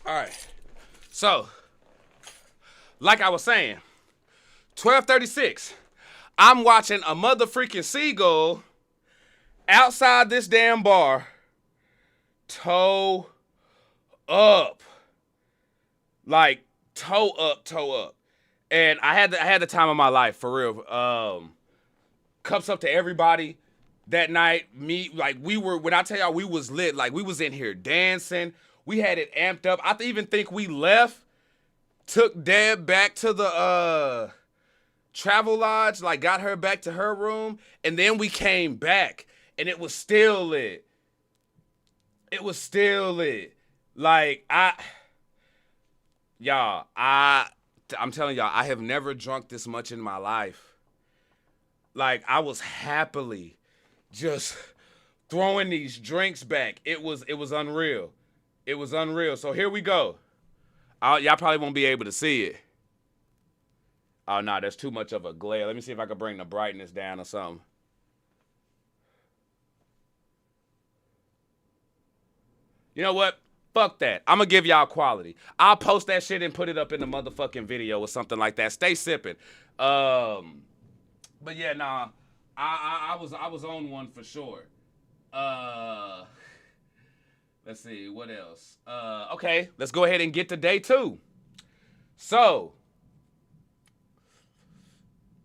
All right. So, like I was saying, 12:36. I'm watching a motherfucking seagull outside this damn bar. Toe up. Like toe up. And I had the time of my life, for real. Cups up to everybody that night. When I tell y'all we was lit, like we was in here dancing. We had it amped up. I even think we left, took Deb back to the travel lodge, like got her back to her room, and then we came back and it was still lit. It was still lit. Like, I'm telling y'all, I have never drunk this much in my life. Like, I was happily just throwing these drinks back. It was unreal. It was unreal. So here we go. Y'all probably won't be able to see it. Oh, no, there's too much of a glare. Let me see if I can bring the brightness down or something. You know what? Fuck that. I'm going to give y'all quality. I'll post that shit and put it up in the motherfucking video or something like that. Stay sipping. But yeah, nah. I was on one for sure. Let's see. What else? Okay. Let's go ahead and get to day 2. So,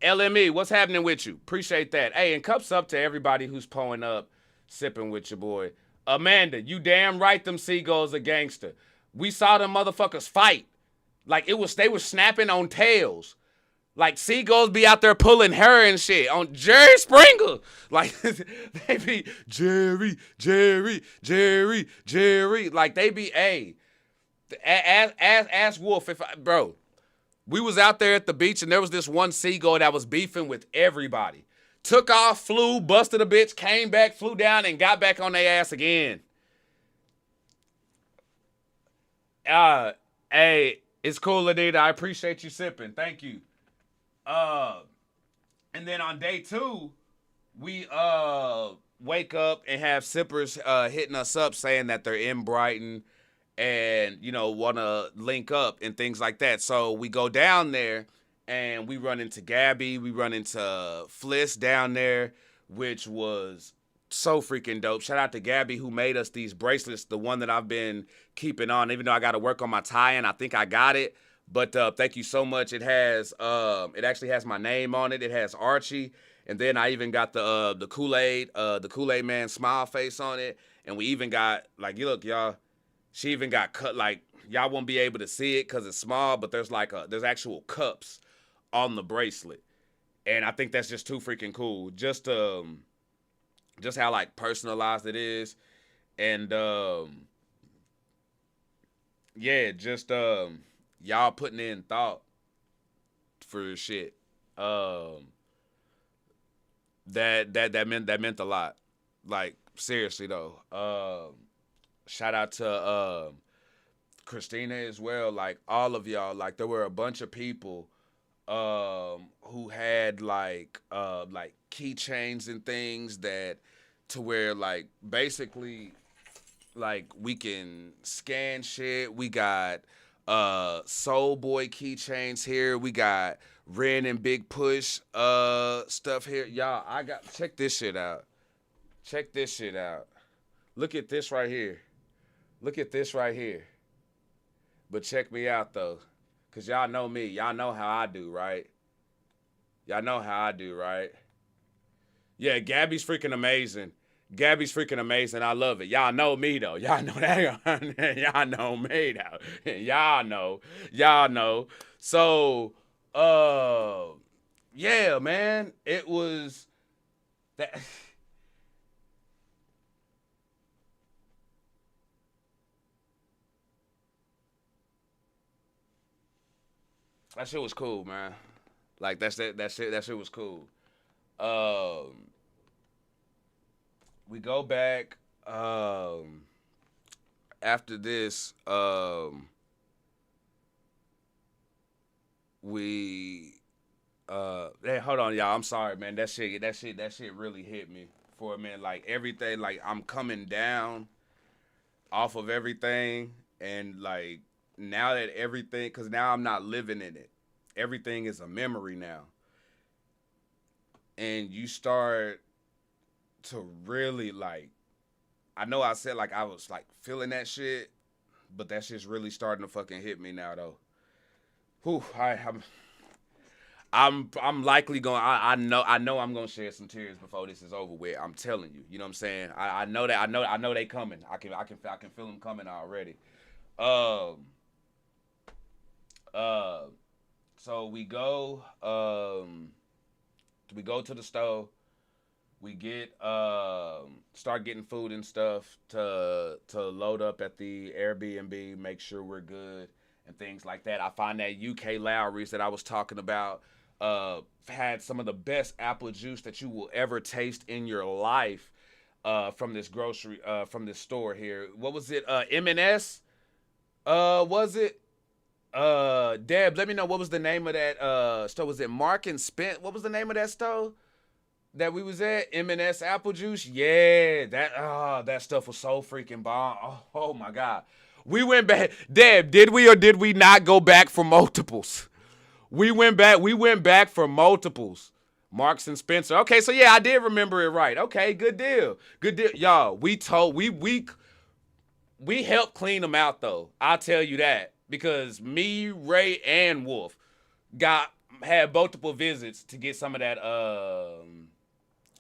LME, what's happening with you? Appreciate that. Hey, and cups up to everybody who's pulling up, sipping with your boy. Amanda, you damn right them seagulls are gangster. We saw them motherfuckers fight. Like they were snapping on tails. Like seagulls be out there pulling her and shit on Jerry Springer. Like they be Jerry. Like they be ask Wolf bro. We was out there at the beach and there was this one seagull that was beefing with everybody. Took off, flew, busted a bitch, came back, flew down, and got back on their ass again. Hey, it's cool, Anita. I appreciate you sipping. Thank you. And then on day 2, we wake up and have sippers hitting us up saying that they're in Brighton and want to link up and things like that. So we go down there and we run into Gabby, we run into Fliss down there, which was so freaking dope. Shout out to Gabby who made us these bracelets, the one that I've been keeping on, even though I got to work on my tie-in. I think I got it. But thank you so much. It actually has my name on it. It has Archie, and then I even got the Kool-Aid Man smile face on it, and we even got look, y'all. She even got cut y'all won't be able to see it because it's small, but there's there's actual cups on the bracelet, and I think that's just too freaking cool. Just how personalized it is, and y'all putting in thought for shit. That meant a lot. Like seriously though. Shout out to Christina as well. Like all of y'all. Like there were a bunch of people who had like keychains and things that to where basically we can scan shit. We got Soul Boy keychains here. We got Ren and Big Push stuff here. Y'all, check this shit out. Check this shit out. Look at this right here. Look at this right here. But check me out though. Cause y'all know me. Y'all know how I do, right? Y'all know how I do, right? Yeah, Gabby's freaking amazing. Gabby's freaking amazing. I love it. Y'all know me though. Y'all know that. Y'all know me though. Y'all know. Y'all know. So, yeah, man. It was that. That shit was cool, man. Like that shit was cool. We go back after this. Hey, hold on, y'all. I'm sorry, man. That shit really hit me for a minute. Like everything, like I'm coming down off of everything, and like now that everything, because now I'm not living in it. Everything is a memory now, and you start to really I know I said I was feeling that shit, but that shit's really starting to fucking hit me now though. Whew, I'm likely going. I know I'm gonna shed some tears before this is over with. I'm telling you. You know what I'm saying? I know that. I know they coming. I can feel them coming already. So we go to the stove. We get start getting food and stuff to load up at the Airbnb, make sure we're good and things like that. I find that UK Lowry's that I was talking about had some of the best apple juice that you will ever taste in your life from this store here. What was it? M&S? Was it? Deb, let me know what was the name of that store. Was it Mark and Spence? What was the name of that store that we was at? M&S apple juice? Yeah, that stuff was so freaking bomb. Oh my God. We went back. Deb, did we or did we not go back for multiples? We went back for multiples. Marks and Spencer. Okay, so yeah, I did remember it right. Okay, good deal. Good deal. Y'all, we helped clean them out though. I'll tell you that. Because me, Ray, and Wolf had multiple visits to get some of that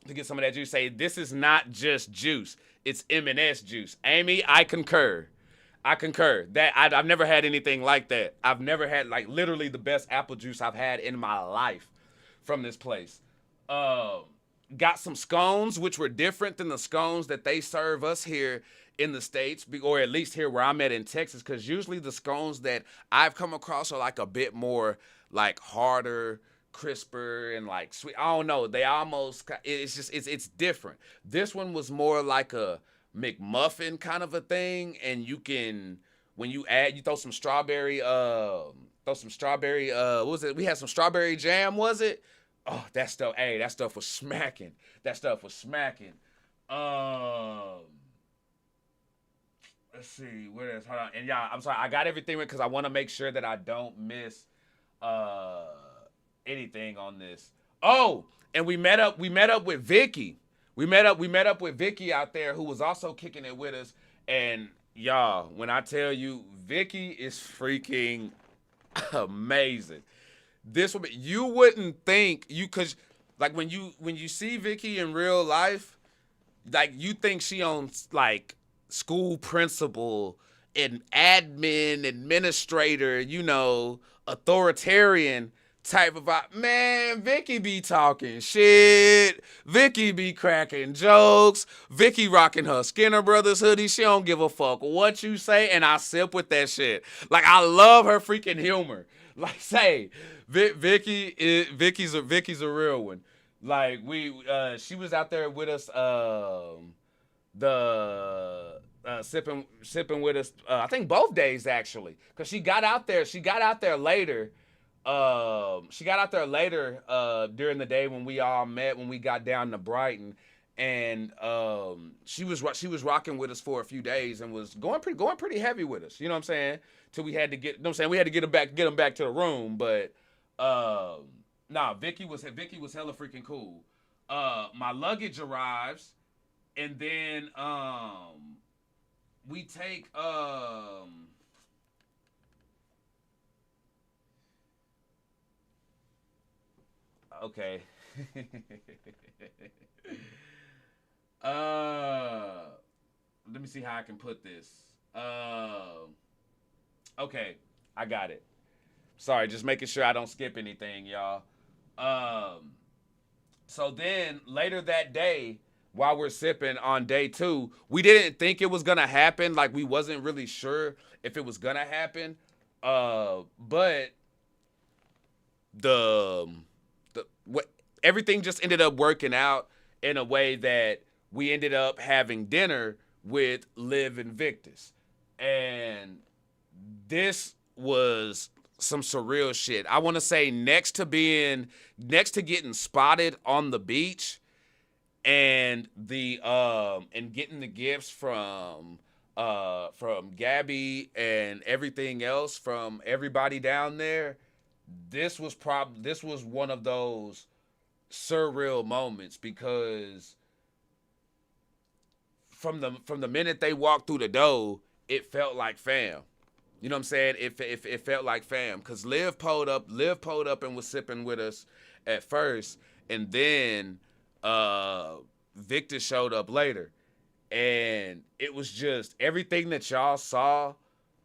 to get some of that juice. Say, this is not just juice. It's M&S juice. Amy, I concur. I concur. That I've never had anything like that. I've never had, like, literally the best apple juice I've had in my life from this place. Got some scones, which were different than the scones that they serve us here in the States, or at least here where I'm at in Texas, because usually the scones that I've come across are like a bit more like harder, crisper, and like sweet. I don't know. They almost, it's different. This one was more like a McMuffin kind of a thing, and you can, when you throw some strawberry, what was it? We had some strawberry jam, was it? Oh, that stuff, hey, that stuff was smacking. That stuff was smacking. Let's see, where is, hold on. And y'all, I'm sorry, I got everything because I want to make sure that I don't miss anything on this. Oh, and we met up with Vicky. We met up with Vicky out there, who was also kicking it with us. And y'all, when I tell you, Vicky is freaking amazing. This woman, you wouldn't think cause like when you see Vicky in real life, like you think she owns like school principal and admin, administrator, authoritarian type of vibe. Man, Vicky be talking shit. Vicky be cracking jokes. Vicky rocking her Skinner Brothers hoodie. She don't give a fuck what you say, and I sip with that shit. Like, I love her freaking humor. Like, say, Vicky's a real one. Like, she was out there with us, sipping with us. I think both days actually, because she got out there later. She got out there later during the day when we all met, when we got down to Brighton, and she was rocking with us for a few days and was going pretty heavy with us. You know what I'm saying? Till we had to get, we had to get them back to the room. But Vicky was hella freaking cool. My luggage arrives, and then we take okay. Let me see how I can put this. Okay, I got it. Sorry, just making sure I don't skip anything, y'all. So then later that day, while we're sipping on day 2, we didn't think it was gonna happen. Like, we wasn't really sure if it was gonna happen. But everything just ended up working out in a way that we ended up having dinner with Liv and Victus. And this was some surreal shit. I want to say next to getting spotted on the beach and getting the gifts from Gabby and everything else from everybody down there, this was one of those surreal moments, because from the minute they walked through the door, it felt like fam. You know what I'm saying? It felt like fam, because Liv pulled up and was sipping with us at first, and then Victor showed up later, and it was just everything that y'all saw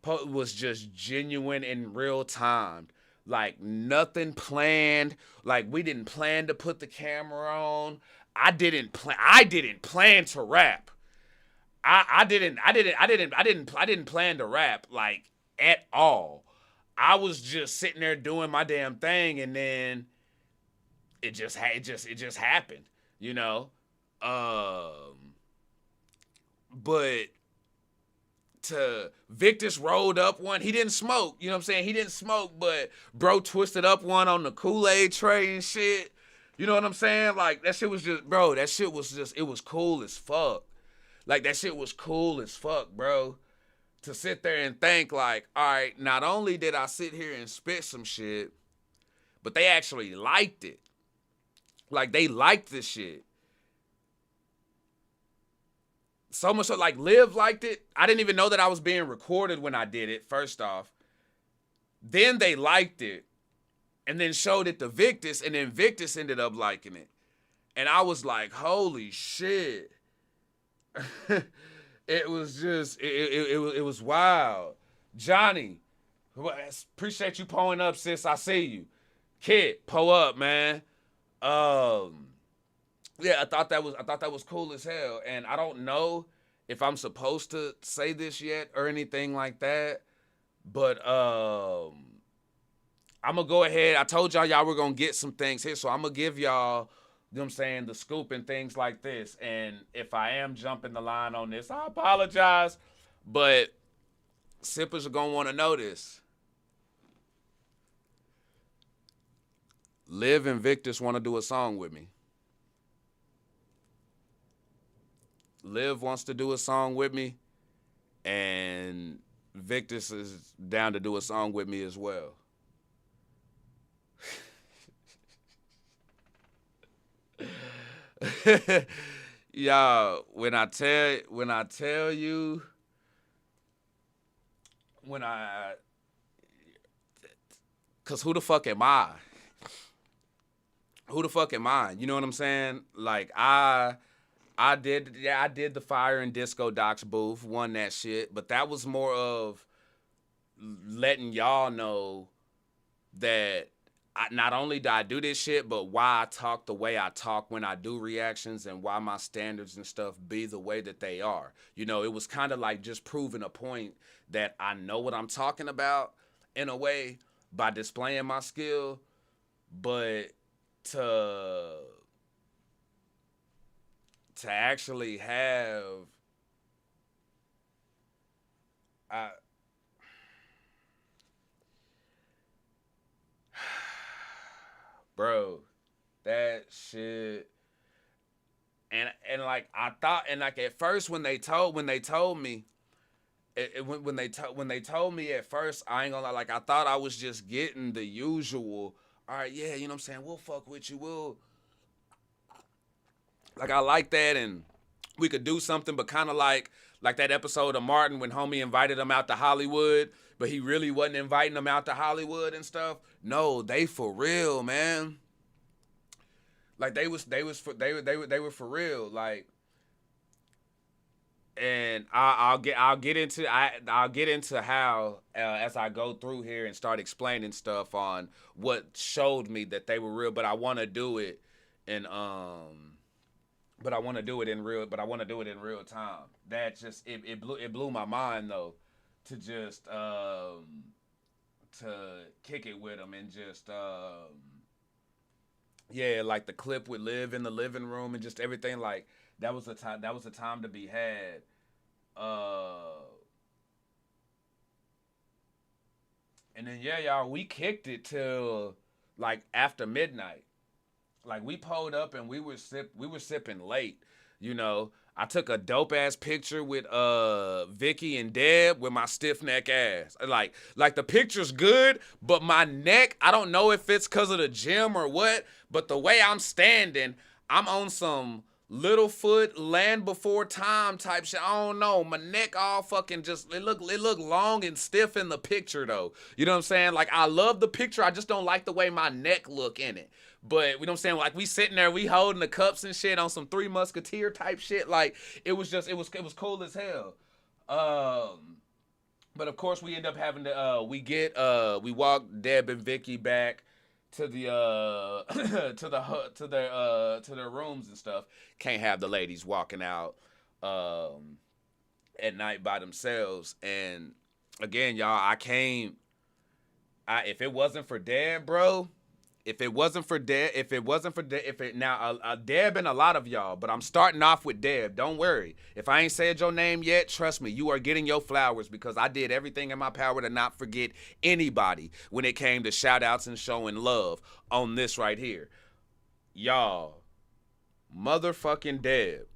was just genuine and real time. Like, nothing planned. Like, we didn't plan to put the camera on. I didn't plan to rap. I didn't plan to rap, like, at all. I was just sitting there doing my damn thing, and then it just happened, you know. But Victus rolled up one. He didn't smoke, you know what I'm saying? He didn't smoke, but bro twisted up one on the Kool-Aid tray and shit. You know what I'm saying? Like, that shit was just, it was cool as fuck. Like, that shit was cool as fuck, bro. To sit there and think, like, all right, not only did I sit here and spit some shit, but they actually liked it. Like, they liked this shit. So much so, like, Liv liked it. I didn't even know that I was being recorded when I did it, first off. Then they liked it, and then showed it to Victus, and then Victus ended up liking it. And I was like, holy shit. It was just, it was wild. Johnny, appreciate you pulling up, sis. I see you. Kid, pull up, man. Yeah, I thought that was cool as hell. And I don't know if I'm supposed to say this yet or anything like that. But I'm gonna go ahead. I told y'all were gonna get some things here, so I'm gonna give y'all, you know what I'm saying, the scoop and things like this. And if I am jumping the line on this, I apologize. But sippers are gonna want to know this. Liv and Victus want to do a song with me. Liv wants to do a song with me, and Victus is down to do a song with me as well. Y'all, when I tell you, cause who the fuck am I? Who the fuck am I? You know what I'm saying? Like I did the Fire and Disco Docs booth, won that shit, but that was more of letting y'all know that not only do I do this shit, but why I talk the way I talk when I do reactions and why my standards and stuff be the way that they are. You know, it was kind of like just proving a point that I know what I'm talking about in a way by displaying my skill, but to actually have bro, that shit. And like I thought, and like at first when they told me, when they told me at first, I ain't gonna lie, like I thought I was just getting the usual. All right, yeah, you know what I'm saying. We'll fuck with you. We'll, like, I like that, and we could do something, but kind of like that episode of Martin when homie invited him out to Hollywood, but he really wasn't inviting them out to Hollywood and stuff. No, they for real, man. Like they were for real. Like, and I'll get into how as I go through here and start explaining stuff on what showed me that they were real. But I want to do it in But I want to do it in real time. That just it blew my mind though, to just to kick it with them and just yeah, like the clip with Liv in the living room and just everything. Like that was a time to be had. And then yeah, y'all, we kicked it till like after midnight. Like we pulled up and we were sipping late, you know. I took a dope ass picture with Vicky and Deb with my stiff neck ass. Like the picture's good, but my neck, I don't know if it's cause of the gym or what, but the way I'm standing, I'm on some Littlefoot Land Before Time type shit. I don't know. My neck all fucking just, it look long and stiff in the picture though. You know what I'm saying? Like I love the picture, I just don't like the way my neck look in it. But you know what I'm saying? Like we sitting there, we holding the cups and shit on some Three Musketeer type shit. Like it was cool as hell. But of course we end up having to we walk Deb and Vicky back to the to their rooms and stuff. Can't have the ladies walking out at night by themselves. And again, y'all, if it wasn't for Deb, bro. Deb and a lot of y'all, but I'm starting off with Deb. Don't worry. If I ain't said your name yet, trust me, you are getting your flowers because I did everything in my power to not forget anybody when it came to shout outs and showing love on this right here. Y'all, motherfucking Deb.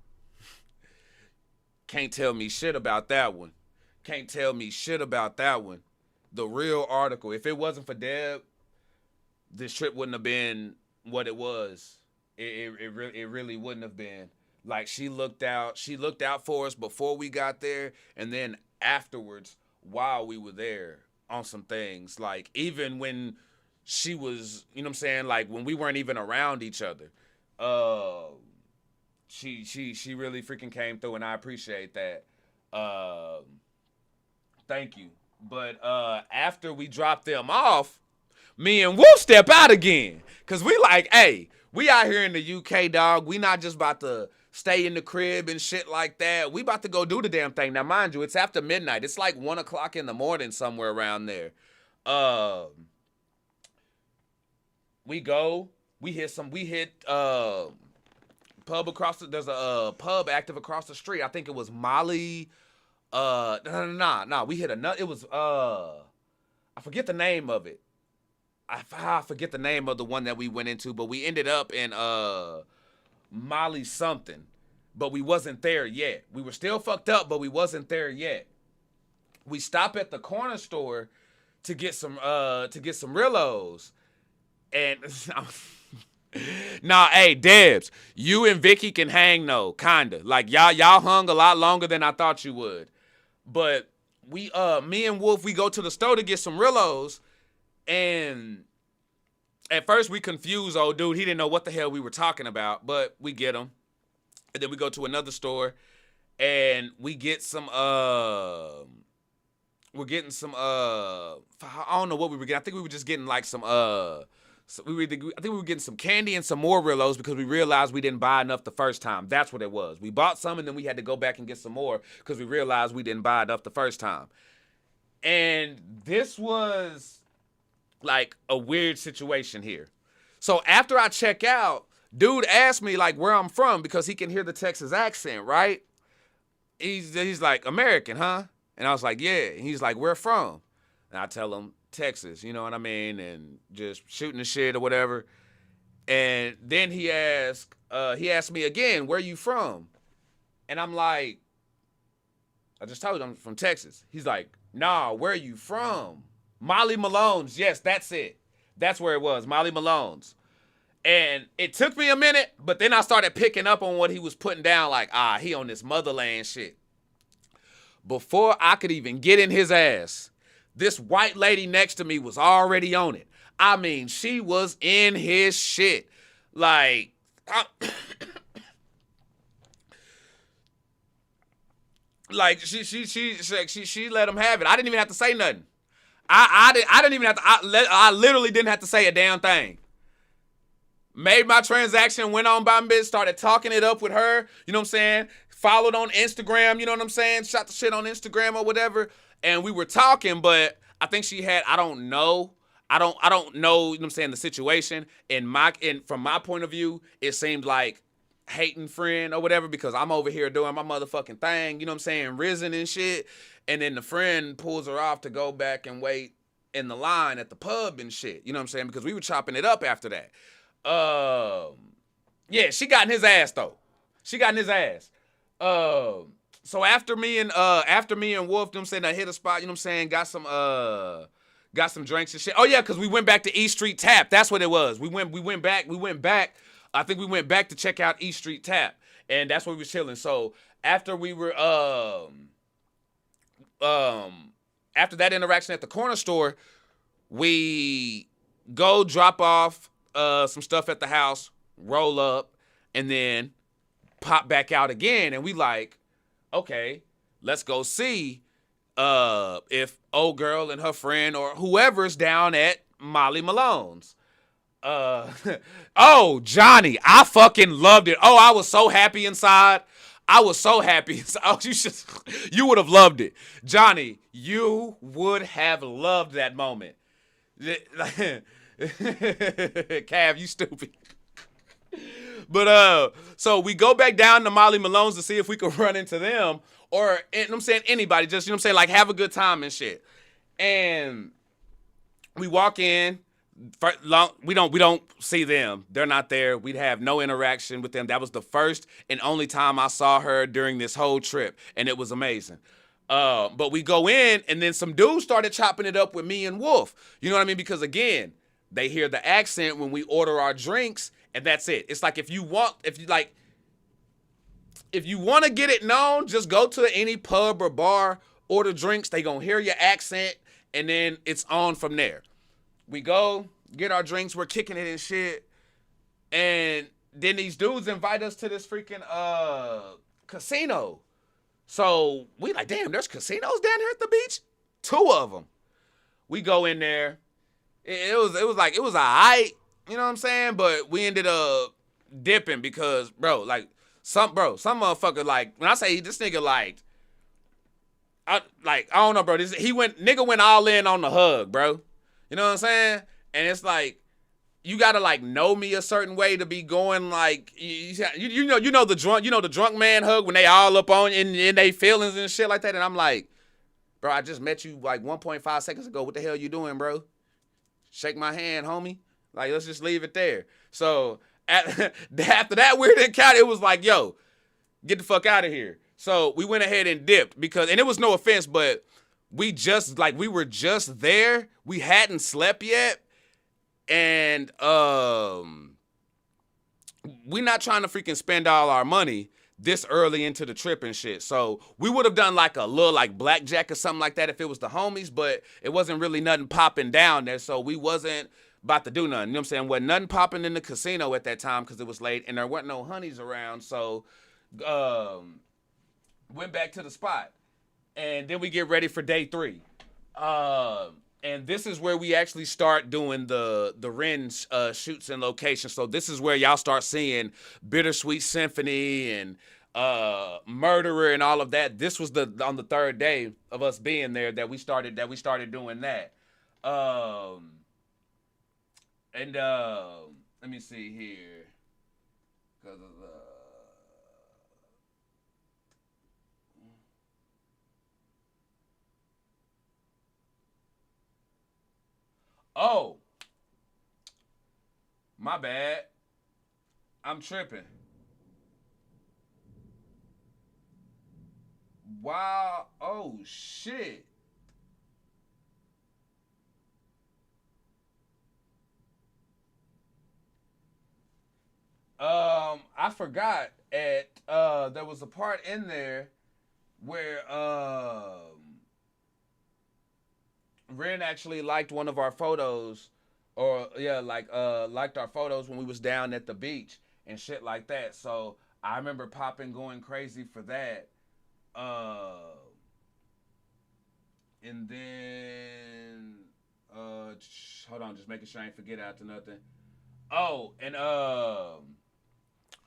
Can't tell me shit about that one. The real article. If it wasn't for Deb, this trip wouldn't have been what it was. It really wouldn't have been. Like she looked out for us before we got there, and then afterwards while we were there on some things. Like even when she was, you know what I'm saying, like when we weren't even around each other. Uh, she really freaking came through, and I appreciate that. Thank you. But after we dropped them off, me and Wolf step out again. Cause we like, hey, we out here in the UK, dog. We not just about to stay in the crib and shit like that. We about to go do the damn thing. Now, mind you, it's after midnight. It's like 1 o'clock in the morning, somewhere around there. Uh, we go. We hit pub across the, there's a pub active across the street. I think it was Molly. Nah. We hit another. It was I forget the name of it. I forget the name of the one that we went into, but we ended up in Molly something, but we wasn't there yet. We were still fucked up, but we wasn't there yet. We stop at the corner store to get some Rillos, and nah, hey Debs, you and Vicky can hang though, kinda. Like y'all hung a lot longer than I thought you would. But me and Wolf, we go to the store to get some Rillos, and at first we confused old dude. He didn't know what the hell we were talking about, but we get him. And then we go to another store and we get some we're getting some I don't know what we were getting. I think we were just getting like some I think we were getting some candy and some more Rillos because we realized we didn't buy enough the first time. That's what it was. We bought some and then we had to go back and get some more because we realized we didn't buy enough the first time. And this was like a weird situation here. So after I check out, dude asked me like where I'm from because he can hear the Texas accent, right? He's like, American, huh? And I was like, yeah. And he's like, where from? And I tell him, Texas, you know what I mean? And just shooting the shit or whatever. And then he asked me again, where you from? And I'm like, I just told him I'm from Texas. He's like, nah, where are you from? Molly Malone's. Yes, that's it. That's where it was, Molly Malone's. And it took me a minute, but then I started picking up on what he was putting down, like, he on this motherland shit. Before I could even get in his ass, this white lady next to me was already on it. I mean, she was in his shit. Like, like she let him have it. I didn't even have to say nothing. I didn't even have to. I literally didn't have to say a damn thing. Made my transaction, went on by mid, started talking it up with her. You know what I'm saying? Followed on Instagram. You know what I'm saying? Shot the shit on Instagram or whatever. And we were talking, but I think she had. I don't know. I don't know. You know what I'm saying? The situation. From my point of view, it seemed like hating friend or whatever because I'm over here doing my motherfucking thing. You know what I'm saying? Risen and shit. And then the friend pulls her off to go back and wait in the line at the pub and shit. You know what I'm saying? Because we were chopping it up after that. Yeah, she got in his ass though. She got in his ass. So after me and Wolf, you know what I'm saying, I hit a spot, you know what I'm saying, got some drinks and shit. Oh yeah, because we went back to East Street Tap. That's what it was. We went back. I think we went back to check out East Street Tap. And that's where we were chilling. So after we were after that interaction at the corner store, we go drop off some stuff at the house, roll up, and then pop back out again. And we like, okay, let's go see if old girl and her friend or whoever's down at Molly Malone's. Oh, Johnny, I fucking loved it. Oh, I was so happy inside. I was so happy. Oh, you would have loved it. Johnny, you would have loved that moment. Cav, you stupid. But so we go back down to Molly Malone's to see if we could run into them or, you know I'm saying, anybody, just, you know I'm saying, like have a good time and shit. And we walk in, we don't see them. They're not there. We'd have no interaction with them. That was the first and only time I saw her during this whole trip, and it was amazing. But we go in, and then some dudes started chopping it up with me and Wolf. You know what I mean? Because again, they hear the accent when we order our drinks, and that's it. It's like if you want to get it known, just go to any pub or bar, order drinks. They gonna hear your accent, and then it's on from there. We go get our drinks. We're kicking it and shit, and then these dudes invite us to this freaking casino. So we like, damn, there's casinos down here at the beach. 2 of them. We go in there. It was alright, you know what I'm saying? But we ended up dipping because, bro, some motherfucker, like, when I say this nigga, I don't know, bro. Nigga went all in on the hug, bro. You know what I'm saying? And it's like, you gotta like know me a certain way to be going like you know the drunk man hug when they all up on in their feelings and shit like that. And I'm like, bro, I just met you like 1.5 seconds ago. What the hell you doing, bro? Shake my hand, homie. Like, let's just leave it there. So after that weird encounter, it was like, yo, get the fuck out of here. So we went ahead and dipped and it was no offense, but we were just there. We hadn't slept yet. And we not trying to freaking spend all our money this early into the trip and shit. So we would have done like a little like blackjack or something like that if it was the homies, but it wasn't really nothing popping down there. So we wasn't about to do nothing. You know what I'm saying? Wasn't nothing popping in the casino at that time because it was late and there weren't no honeys around. So went back to the spot. And then we get ready for day 3. And this is where we actually start doing the Ren shoots and locations. So this is where y'all start seeing Bittersweet Symphony and Murderer and all of that. This was on the 3rd day of us being there that we started doing that. Let me see here. Because of oh, my bad. I'm tripping. Wow. Oh, shit. I forgot there was a part in there where Ren actually liked one of our photos, or liked our photos when we was down at the beach and shit like that. So I remember popping going crazy for that. And then hold on, just making sure I ain't forget after nothing. Oh, and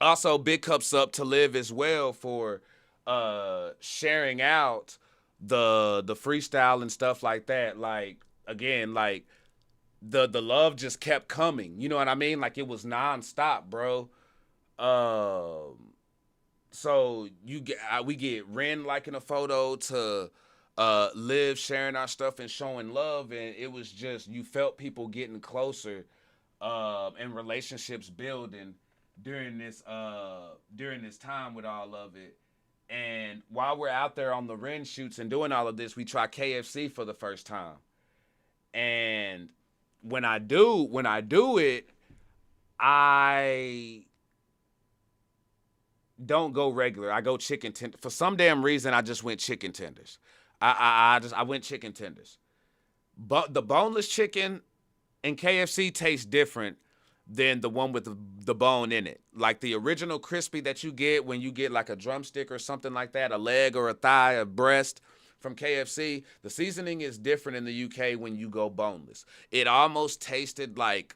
also big cups up to Live as well for sharing out the freestyle and stuff like that. Like, again, like the love just kept coming. You know what I mean? Like, it was nonstop, bro. So we get Ren liking a photo to Liv sharing our stuff and showing love, and it was just, you felt people getting closer and relationships building during this time with all of it. And while we're out there on the Ren shoots and doing all of this, we try KFC for the first time. And when I do it, I don't go regular. I go chicken tender. For some damn reason, I just went chicken tenders. I went chicken tenders. But the boneless chicken in KFC tastes different than the one with the bone in it. Like the original crispy that you get when you get like a drumstick or something like that, a leg or a thigh, a breast from KFC, the seasoning is different in the UK when you go boneless. It almost tasted like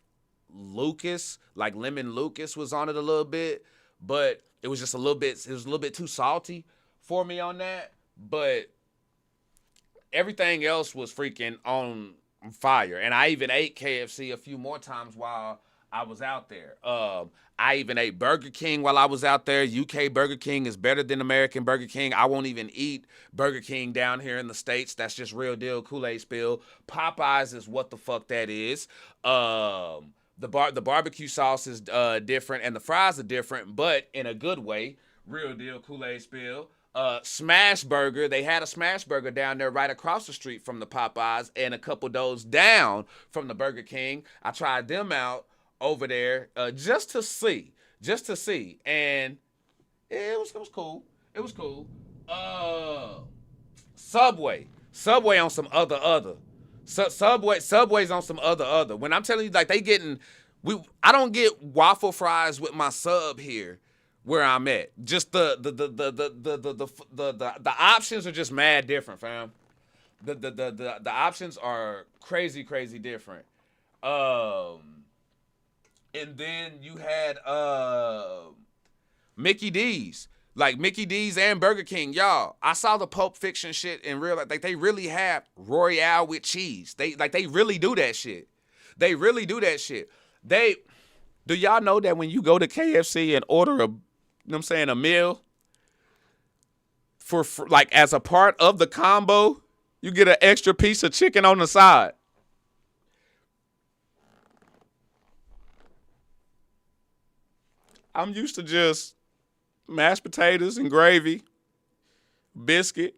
Lucas, like lemon Lucas was on it a little bit, but it was just a little bit too salty for me on that. But everything else was freaking on fire. And I even ate KFC a few more times while I was out there. I even ate Burger King while I was out there. UK Burger King is better than American Burger King. I won't even eat Burger King down here in the States. That's just real deal Kool-Aid spill. Popeyes is what the fuck that is. The barbecue sauce is different and the fries are different, but in a good way. Real deal Kool-Aid spill. Smash Burger, they had a Smash Burger down there right across the street from the Popeyes and a couple doors down from the Burger King. I tried them out over there just to see, and it was cool. It was cool. Subway on some other. Subway's on some other. When I'm telling you, like, they getting I don't get waffle fries with my sub here where I'm at. Just the options are just mad different, fam. The options are crazy different. And then you had Mickey D's. Like Mickey D's and Burger King, y'all. I saw the Pulp Fiction shit and realized like they really have Royale with cheese. They really do that shit. They really do that shit. Do y'all know that when you go to KFC and order a, you know what I'm saying, a meal for like as a part of the combo, you get an extra piece of chicken on the side. I'm used to just mashed potatoes and gravy, biscuit.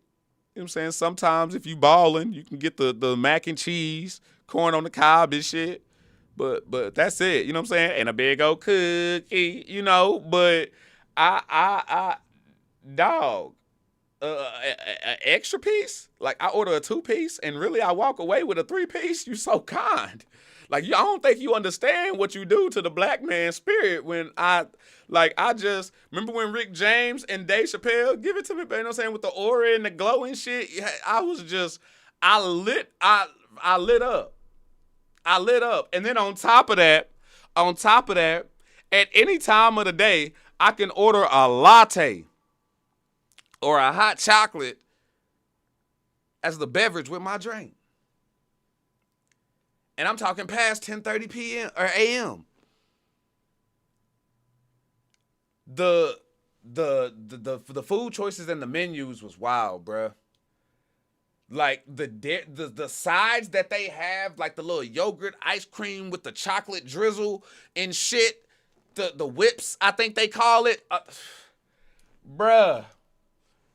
You know what I'm saying? Sometimes if you ballin', you can get the mac and cheese, corn on the cob and shit. But that's it. You know what I'm saying? And a big old cookie, you know. But I dog, an extra piece? Like I order a 2-piece and really I walk away with a 3-piece? You so kind. Like I don't think you understand what you do to the black man's spirit when I just remember when Rick James and Dave Chappelle give it to me, you know what I'm saying, with the aura and the glow and shit. I was just I lit up. I lit up. And then on top of that, at any time of the day, I can order a latte or a hot chocolate as the beverage with my drink. And I'm talking past 10:30 p.m. or a.m. The food choices and the menus was wild, bruh. Like the sides that they have, like the little yogurt ice cream with the chocolate drizzle and shit, the whips, I think they call it, bruh.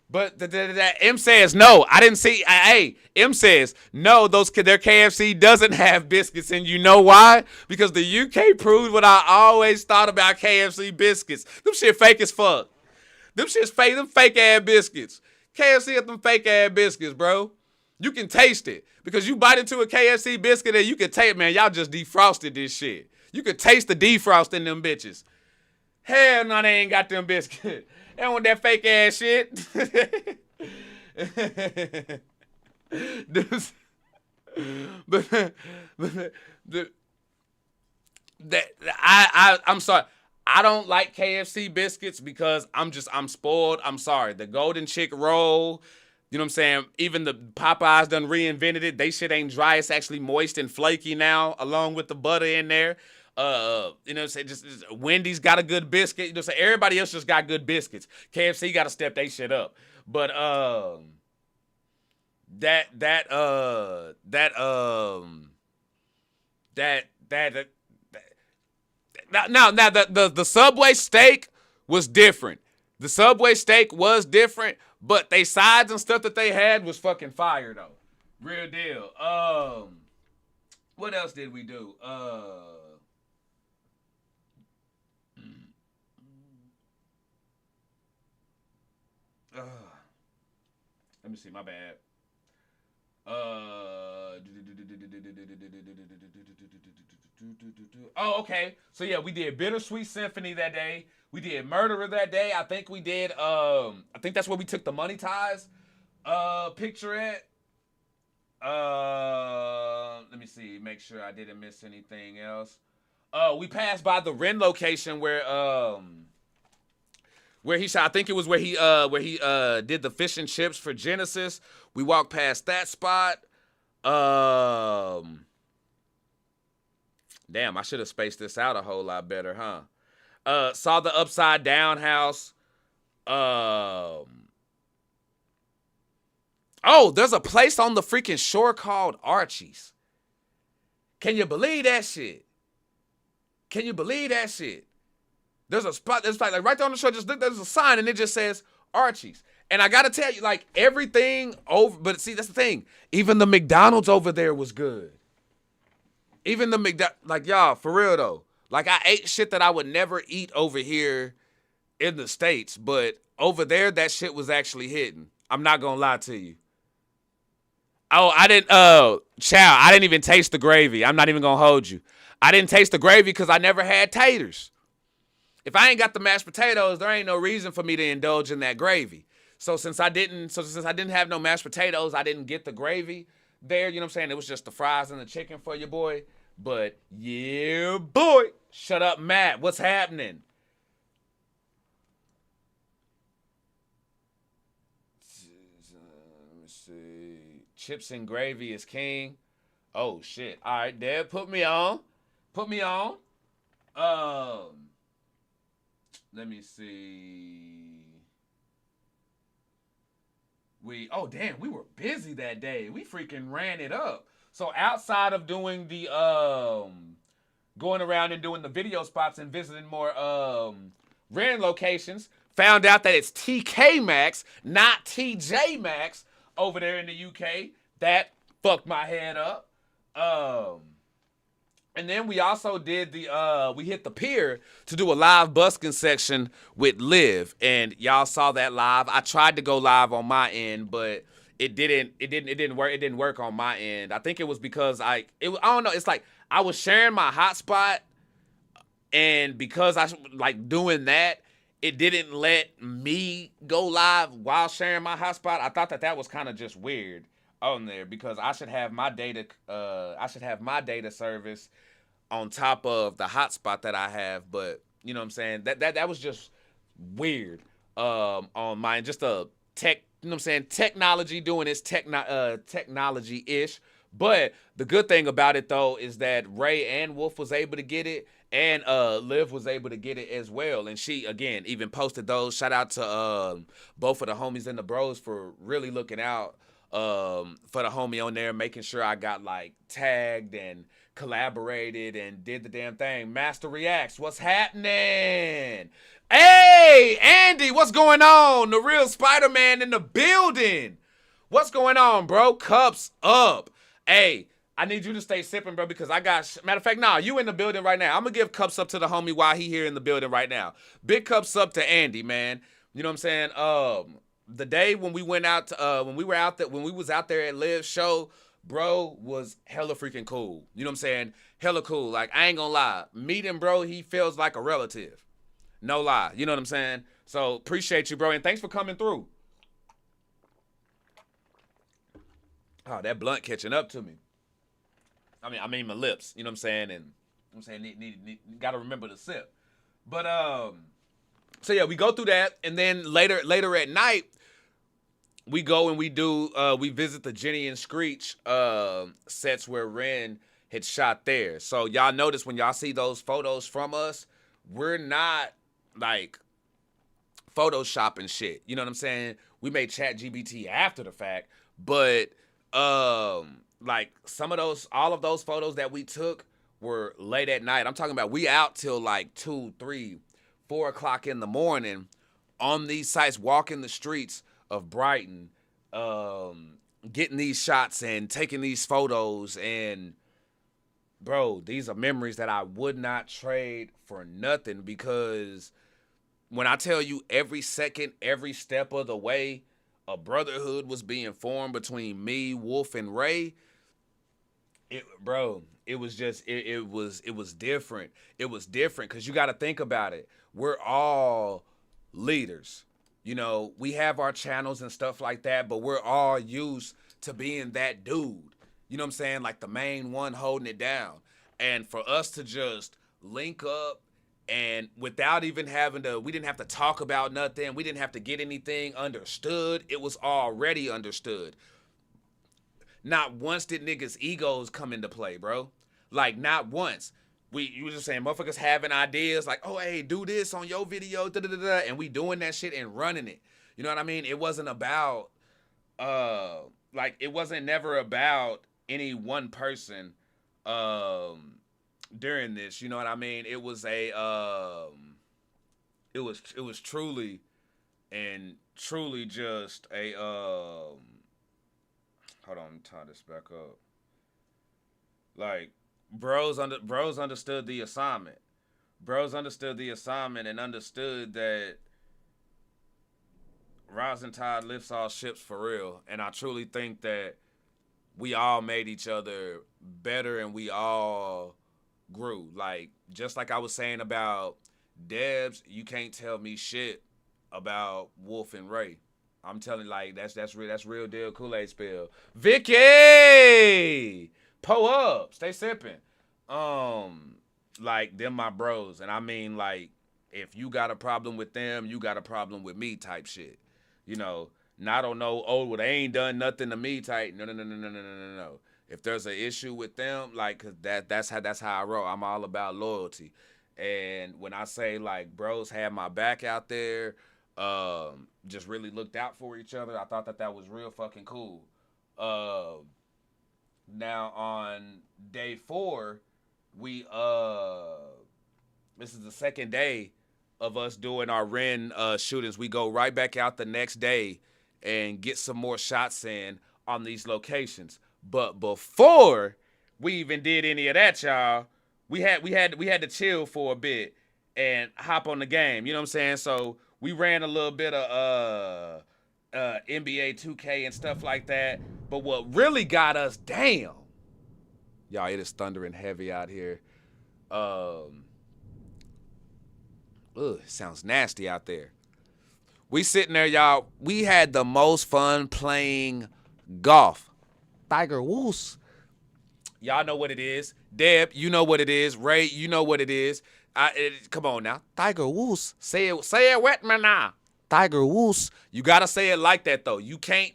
But that M says no. I didn't see. Hey, M says no. Their KFC doesn't have biscuits, and you know why? Because the UK proved what I always thought about KFC biscuits. Them shit fake as fuck. Them shit's fake. Them fake ass biscuits. KFC got them fake ass biscuits, bro. You can taste it because you bite into a KFC biscuit and you can taste, man. Y'all just defrosted this shit. You can taste the defrost in them bitches. Hell no, they ain't got them biscuits. They don't want that fake ass shit. I'm sorry. I don't like KFC biscuits because I'm spoiled. I'm sorry. The Golden Chick roll, you know what I'm saying? Even the Popeyes done reinvented it. They shit ain't dry. It's actually moist and flaky now, along with the butter in there. You know what I'm saying? Just Wendy's got a good biscuit. You know what I'm saying? Everybody else just got good biscuits. KFC got to step they shit up. But now the Subway steak was different. The Subway steak was different, but they sides and stuff that they had was fucking fire though. Real deal. What else did we do? Let me see, my bad. Oh, okay. So yeah, we did Bittersweet Symphony that day. We did Murderer that day. I think we did I think that's where we took the Money Ties picture at. Let me see, make sure I didn't miss anything else. We passed by the Ren location where he shot. I think it was where he did the fish and chips for Genesis. We walked past that spot. Damn, I should have spaced this out a whole lot better, huh? Saw the Upside Down house. Oh, there's a place on the freaking shore called Archie's. Can you believe that shit? Can you believe that shit? There's a spot, there's like right there on the shore, just look, there's a sign and it just says Archie's. And I gotta tell you, like everything over, but see, that's the thing. Even the McDonald's over there was good. Even the like y'all, for real though. Like I ate shit that I would never eat over here in the States, but over there, that shit was actually hitting. I'm not gonna lie to you. Oh, I didn't even taste the gravy. I'm not even gonna hold you. I didn't taste the gravy because I never had taters. If I ain't got the mashed potatoes, there ain't no reason for me to indulge in that gravy. Since I didn't have no mashed potatoes, I didn't get the gravy there. You know what I'm saying? It was just the fries and the chicken for your boy. But yeah, boy. Shut up, Matt. What's happening? Let me see. Chips and gravy is king. Oh shit. All right, Dad, put me on. Put me on. Let me see. We were busy that day. We freaking ran it up. So outside of doing the going around and doing the video spots and visiting more rent locations, found out that it's TK Maxx, not TJ Maxx over there in the UK. That fucked my head up. And then we also did we hit the pier to do a live busking section with Liv, and y'all saw that live. I tried to go live on my end, but it didn't work on my end. I think it was because I don't know. It's like I was sharing my hotspot, and because I like doing that, it didn't let me go live while sharing my hotspot. I thought that was kind of just weird on there because I should have my data service on top of the hotspot that I have, but you know what I'm saying? That was just weird on mine. Just a tech, you know what I'm saying? Technology doing its technology-ish. But the good thing about it though is that Ray and Wolf was able to get it, and Liv was able to get it as well. And she again even posted those. Shout out to both of the homies and the bros for really looking out for the homie on there, making sure I got like tagged and collaborated and did the damn thing. Master Reacts, what's happening? Hey, Andy, what's going on? The real Spider-Man in the building. What's going on, bro? Cups up. Hey, I need you to stay sipping, bro, because I got... Matter of fact, you in the building right now. I'm going to give cups up to the homie while he here in the building right now. Big cups up to Andy, man. You know what I'm saying? The day when we went out to, when we was out there at Liv's show, bro was hella freaking cool. You know what I'm saying? Hella cool. Like, I ain't gonna lie. Meeting bro, he feels like a relative. No lie. You know what I'm saying? So, appreciate you, bro. And thanks for coming through. Oh, that blunt catching up to me. I mean my lips. You know what I'm saying? And I'm saying, gotta remember to sip. But, so yeah, we go through that. And then later at night, we go and we visit the Jenny and Screech sets where Ren had shot there. So y'all notice when y'all see those photos from us, we're not like photoshopping shit. You know what I'm saying? We made ChatGPT after the fact, but like all of those photos that we took were late at night. I'm talking about we out till like 2, 3, 4 o'clock in the morning on these sites, walking the streets of Brighton, getting these shots and taking these photos. And bro, these are memories that I would not trade for nothing, because when I tell you every second, every step of the way, a brotherhood was being formed between me, Wolf, and Ray. It was different. It was different because you got to think about it. We're all leaders. You know, we have our channels and stuff like that, but we're all used to being that dude. You know what I'm saying? Like the main one holding it down. And for us to just link up and without even we didn't have to talk about nothing. We didn't have to get anything understood. It was already understood. Not once did niggas' egos come into play, bro. Like, not once. You were just saying, motherfuckers having ideas like, oh, hey, do this on your video, da-da-da-da, and we doing that shit and running it. You know what I mean? It wasn't about, it wasn't never about any one person during this. You know what I mean? It was it was truly just a, hold on, let me tie this back up. Like, Bros understood the assignment. Bros understood the assignment and understood that rising tide lifts all ships for real. And I truly think that we all made each other better, and we all grew. Like, just like I was saying about Debs, you can't tell me shit about Wolf and Ray. I'm telling you, like, that's real deal Kool-Aid spill. Vicky! Pull up. Stay sipping. Like, them my bros. And I mean, like, if you got a problem with them, you got a problem with me type shit. You know, not on no, oh, well, they ain't done nothing to me type. No, no, no, no, no, no, no, no, no. If there's an issue with them, like, cause that's how I roll. I'm all about loyalty. And when I say, like, bros had my back out there, just really looked out for each other, I thought that was real fucking cool. Now on day 4, we this is the second day of us doing our Ren shootings. We go right back out the next day and get some more shots in on these locations. But before we even did any of that, y'all, we had to chill for a bit and hop on the game. You know what I'm saying? So we ran a little bit of NBA 2K and stuff like that. But what really got us, damn, y'all, it is thundering heavy out here. It sounds nasty out there. We sitting there, y'all. We had the most fun playing golf. Tiger Woods. Y'all know what it is. Deb, you know what it is. Ray, you know what it is. Come on now. Tiger Woods. Say it with me now. Tiger Woods. You gotta say it like that though. You can't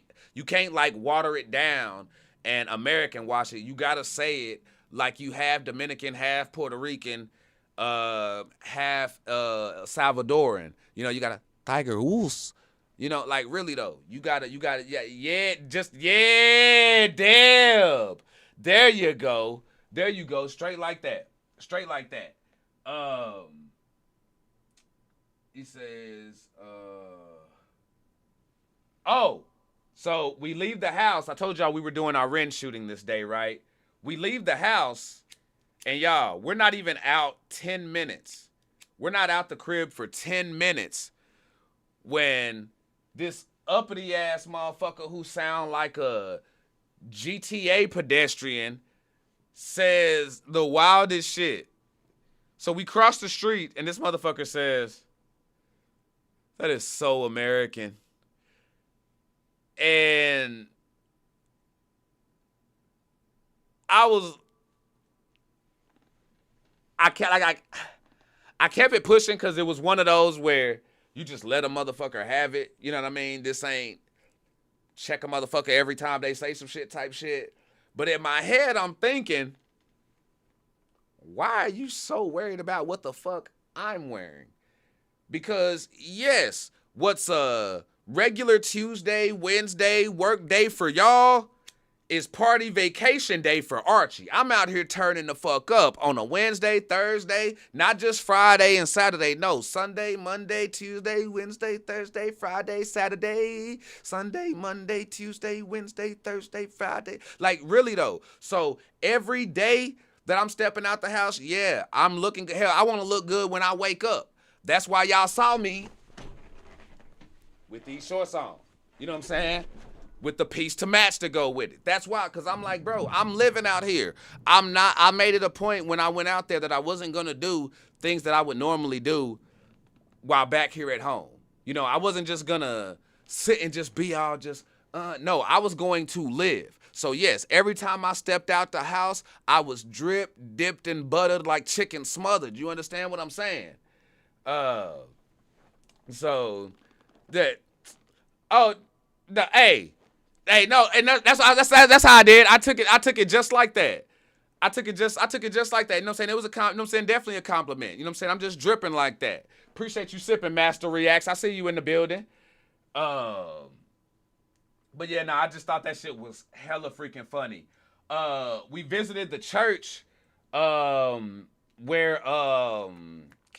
like water it down and American wash it. You gotta say it like you have Dominican, half Puerto Rican, half Salvadoran. You know, you gotta Tiger Woods. You know, like really though. You gotta, yeah, Deb. There you go. Straight like that. He says, so we leave the house. I told y'all we were doing our Ren shooting this day, right? We leave the house, and y'all, we're not even out 10 minutes. We're not out the crib for 10 minutes when this uppity ass motherfucker who sound like a GTA pedestrian says the wildest shit. So we cross the street and this motherfucker says, that is so American. And I kept it pushing because it was one of those where you just let a motherfucker have it. You know what I mean? This ain't check a motherfucker every time they say some shit type shit. But in my head, I'm thinking, why are you so worried about what the fuck I'm wearing? Because yes, what's a regular Tuesday, Wednesday work day for y'all is party vacation day for Archie. I'm out here turning the fuck up on a Wednesday, Thursday, not just Friday and Saturday. No, Sunday, Monday, Tuesday, Wednesday, Thursday, Friday, Saturday, Sunday, Monday, Tuesday, Wednesday, Thursday, Friday. Like really though. So every day that I'm stepping out the house, yeah, I'm looking, hell, I want to look good when I wake up. That's why y'all saw me with these shorts on. You know what I'm saying? With the piece to match to go with it. That's why, because I'm like, bro, I'm living out here. I made it a point when I went out there that I wasn't going to do things that I would normally do while back here at home. You know, I wasn't just going to sit and just be all just, no, I was going to live. So yes, every time I stepped out the house, I was dripped, dipped, and buttered like chicken smothered. You understand what I'm saying? So that, oh, no, hey, no, and that's how I did. I took it just like that. I took it just like that. You know what I'm saying? It was you know what I'm saying? Definitely a compliment. You know what I'm saying? I'm just dripping like that. Appreciate you sipping, Master Reacts. I see you in the building. But yeah, no, I just thought that shit was hella freaking funny. We visited the church, where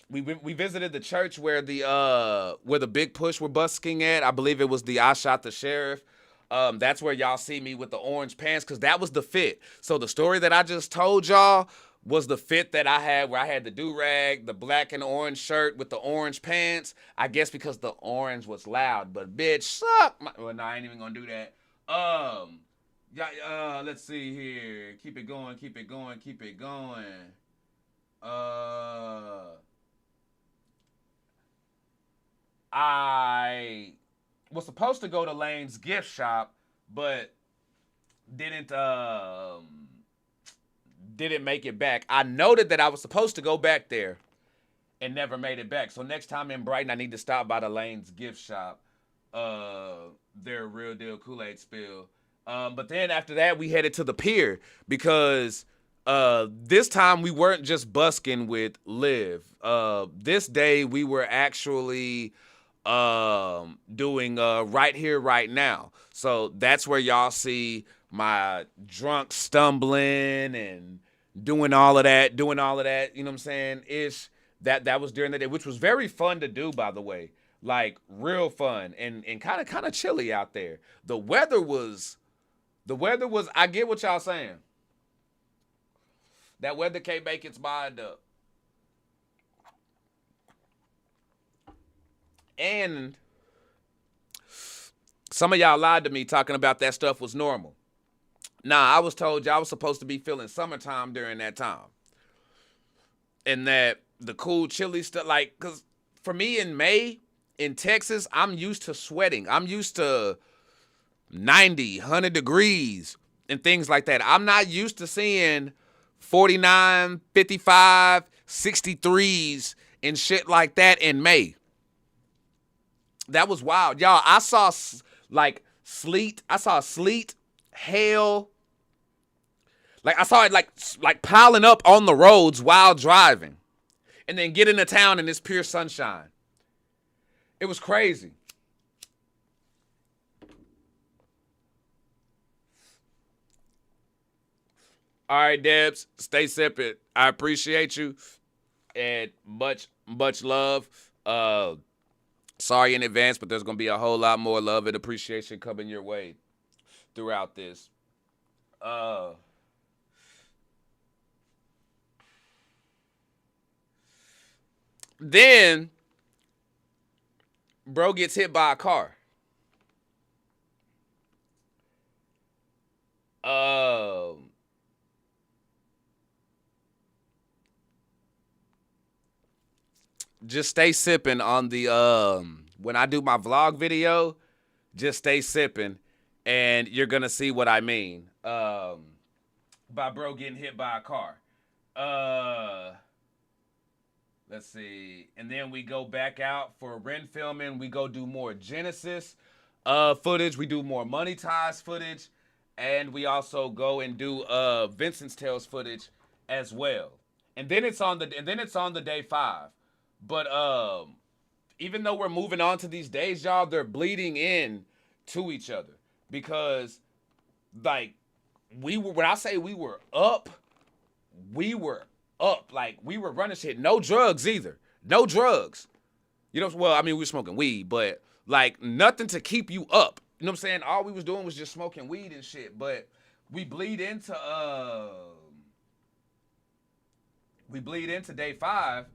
we visited the church where the Big Push were busking at. I believe it was the I Shot the Sheriff. That's where y'all see me with the orange pants, because that was the fit. So the story that I just told y'all was the fit that I had, where I had the do-rag, the black and orange shirt with the orange pants. I guess because the orange was loud, but bitch, suck my... Well, no, I ain't even gonna do that. Let's see here. Keep it going. I was supposed to go to Lane's gift shop, but didn't didn't make it back. I noted that I was supposed to go back there and never made it back. So next time in Brighton, I need to stop by the Lane's gift shop. Their real deal Kool-Aid spill. But then after that, we headed to the pier because this time we weren't just busking with Liv. This day we were actually doing right here, right now. So that's where y'all see my drunk stumbling and doing all of that. You know what I'm saying? That was during the day, which was very fun to do, by the way. Like real fun and kind of chilly out there. The weather was I get what y'all saying. That weather can't make its mind up. And some of y'all lied to me talking about that stuff was normal. Nah, I was told y'all was supposed to be feeling summertime during that time. And that the cool, chilly stuff, like, because for me in May in Texas, I'm used to sweating. I'm used to 90, 100 degrees and things like that. I'm not used to seeing 49, 55, 63s and shit like that in May. That was wild. Y'all, I saw like sleet. I saw sleet, hail. Like I saw it like piling up on the roads while driving. And then get into town and it's pure sunshine. It was crazy. All right, Debs, stay sipping. I appreciate you and much love. Sorry in advance, but there's gonna be a whole lot more love and appreciation coming your way throughout this. Then, bro gets hit by a car. Just stay sipping on the when I do my vlog video, just stay sipping and you're gonna see what I mean. By bro getting hit by a car. Let's see. And then we go back out for Ren filming. We go do more Genesis footage. We do more Money Ties footage. And we also go and do Vincent's Tales footage as well. And then it's on the day 5. But even though we're moving on to these days, y'all, they're bleeding in to each other. Because like when I say we were up. Like we were running shit. No drugs either. No drugs. You know, well, I mean, we were smoking weed, but like nothing to keep you up. You know what I'm saying? All we was doing was just smoking weed and shit. But we bleed into day 5.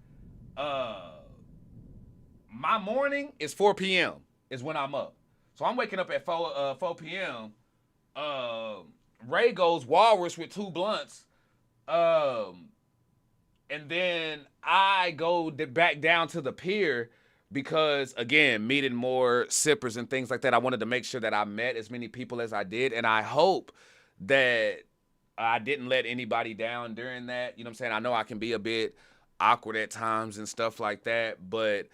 My morning is 4 p.m. is when I'm up. So I'm waking up at 4 p.m. Ray goes walrus with 2 blunts. And then I go back down to the pier because, again, meeting more sippers and things like that, I wanted to make sure that I met as many people as I did. And I hope that I didn't let anybody down during that. You know what I'm saying? I know I can be a bit awkward at times and stuff like that, but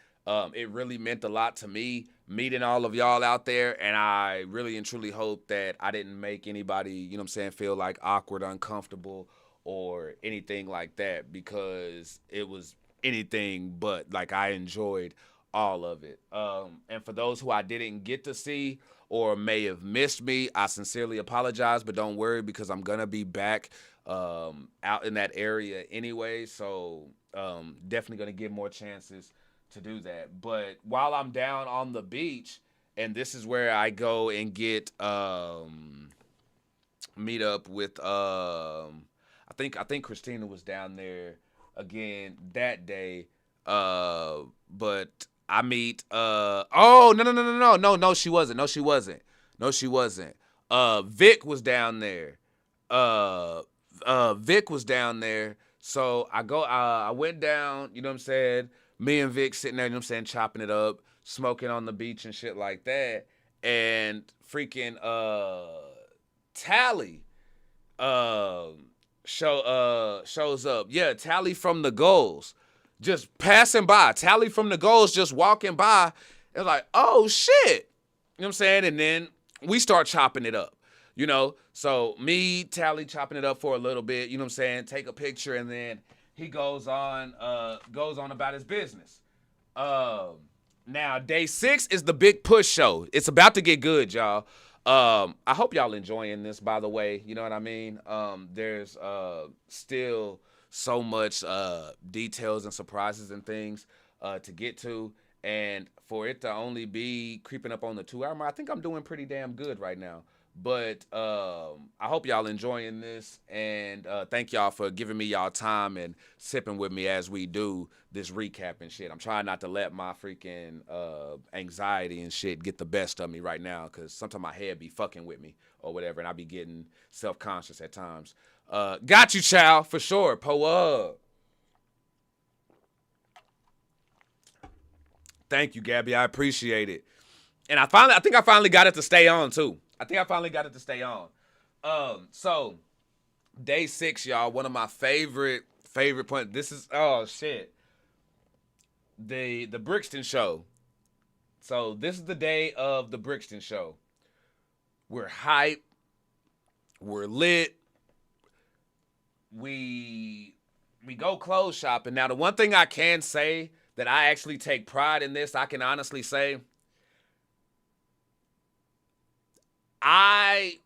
it really meant a lot to me meeting all of y'all out there. And I really and truly hope that I didn't make anybody, you know what I'm saying, feel like awkward, uncomfortable, or anything like that, because it was anything but. Like, I enjoyed all of it. And for those who I didn't get to see or may have missed me, I sincerely apologize, but don't worry, because I'm gonna be back out in that area anyway, so definitely gonna get more chances to do that. But while I'm down on the beach, and this is where I go and get meet up with I think Christina was down there again that day. But I meet no, she wasn't. Vic was down there. Vic was down there. So I went down, you know what I'm saying? Me and Vic sitting there, you know what I'm saying, chopping it up, smoking on the beach and shit like that. And freaking Tally shows up. Yeah, Tally from the Goals. Just passing by. Tally from the Goals just walking by. It's like, oh shit. You know what I'm saying? And then we start chopping it up. You know, so me, Tally chopping it up for a little bit, you know what I'm saying? Take a picture, and then he goes on about his business. Now day 6 is the big push show. It's about to get good, y'all. I hope y'all enjoying this, by the way. You know what I mean? There's still so much details and surprises and things to get to. And for it to only be creeping up on the 2-hour mark, I think I'm doing pretty damn good right now. But I hope y'all enjoying this, and thank y'all for giving me y'all time and sipping with me as we do this recap and shit. I'm trying not to let my freaking anxiety and shit get the best of me right now, because sometimes my head be fucking with me or whatever, and I be getting self-conscious at times. Got you, child, for sure. Po up. Thank you, Gabby. I appreciate it. And I think I finally got it to stay on too. So day 6, y'all, one of my favorite points. This is, oh shit. The Brixton show. So this is the day of the Brixton show. We're hype. We're lit. We go clothes shopping. Now, the one thing I can say that I actually take pride in this, I can honestly say, I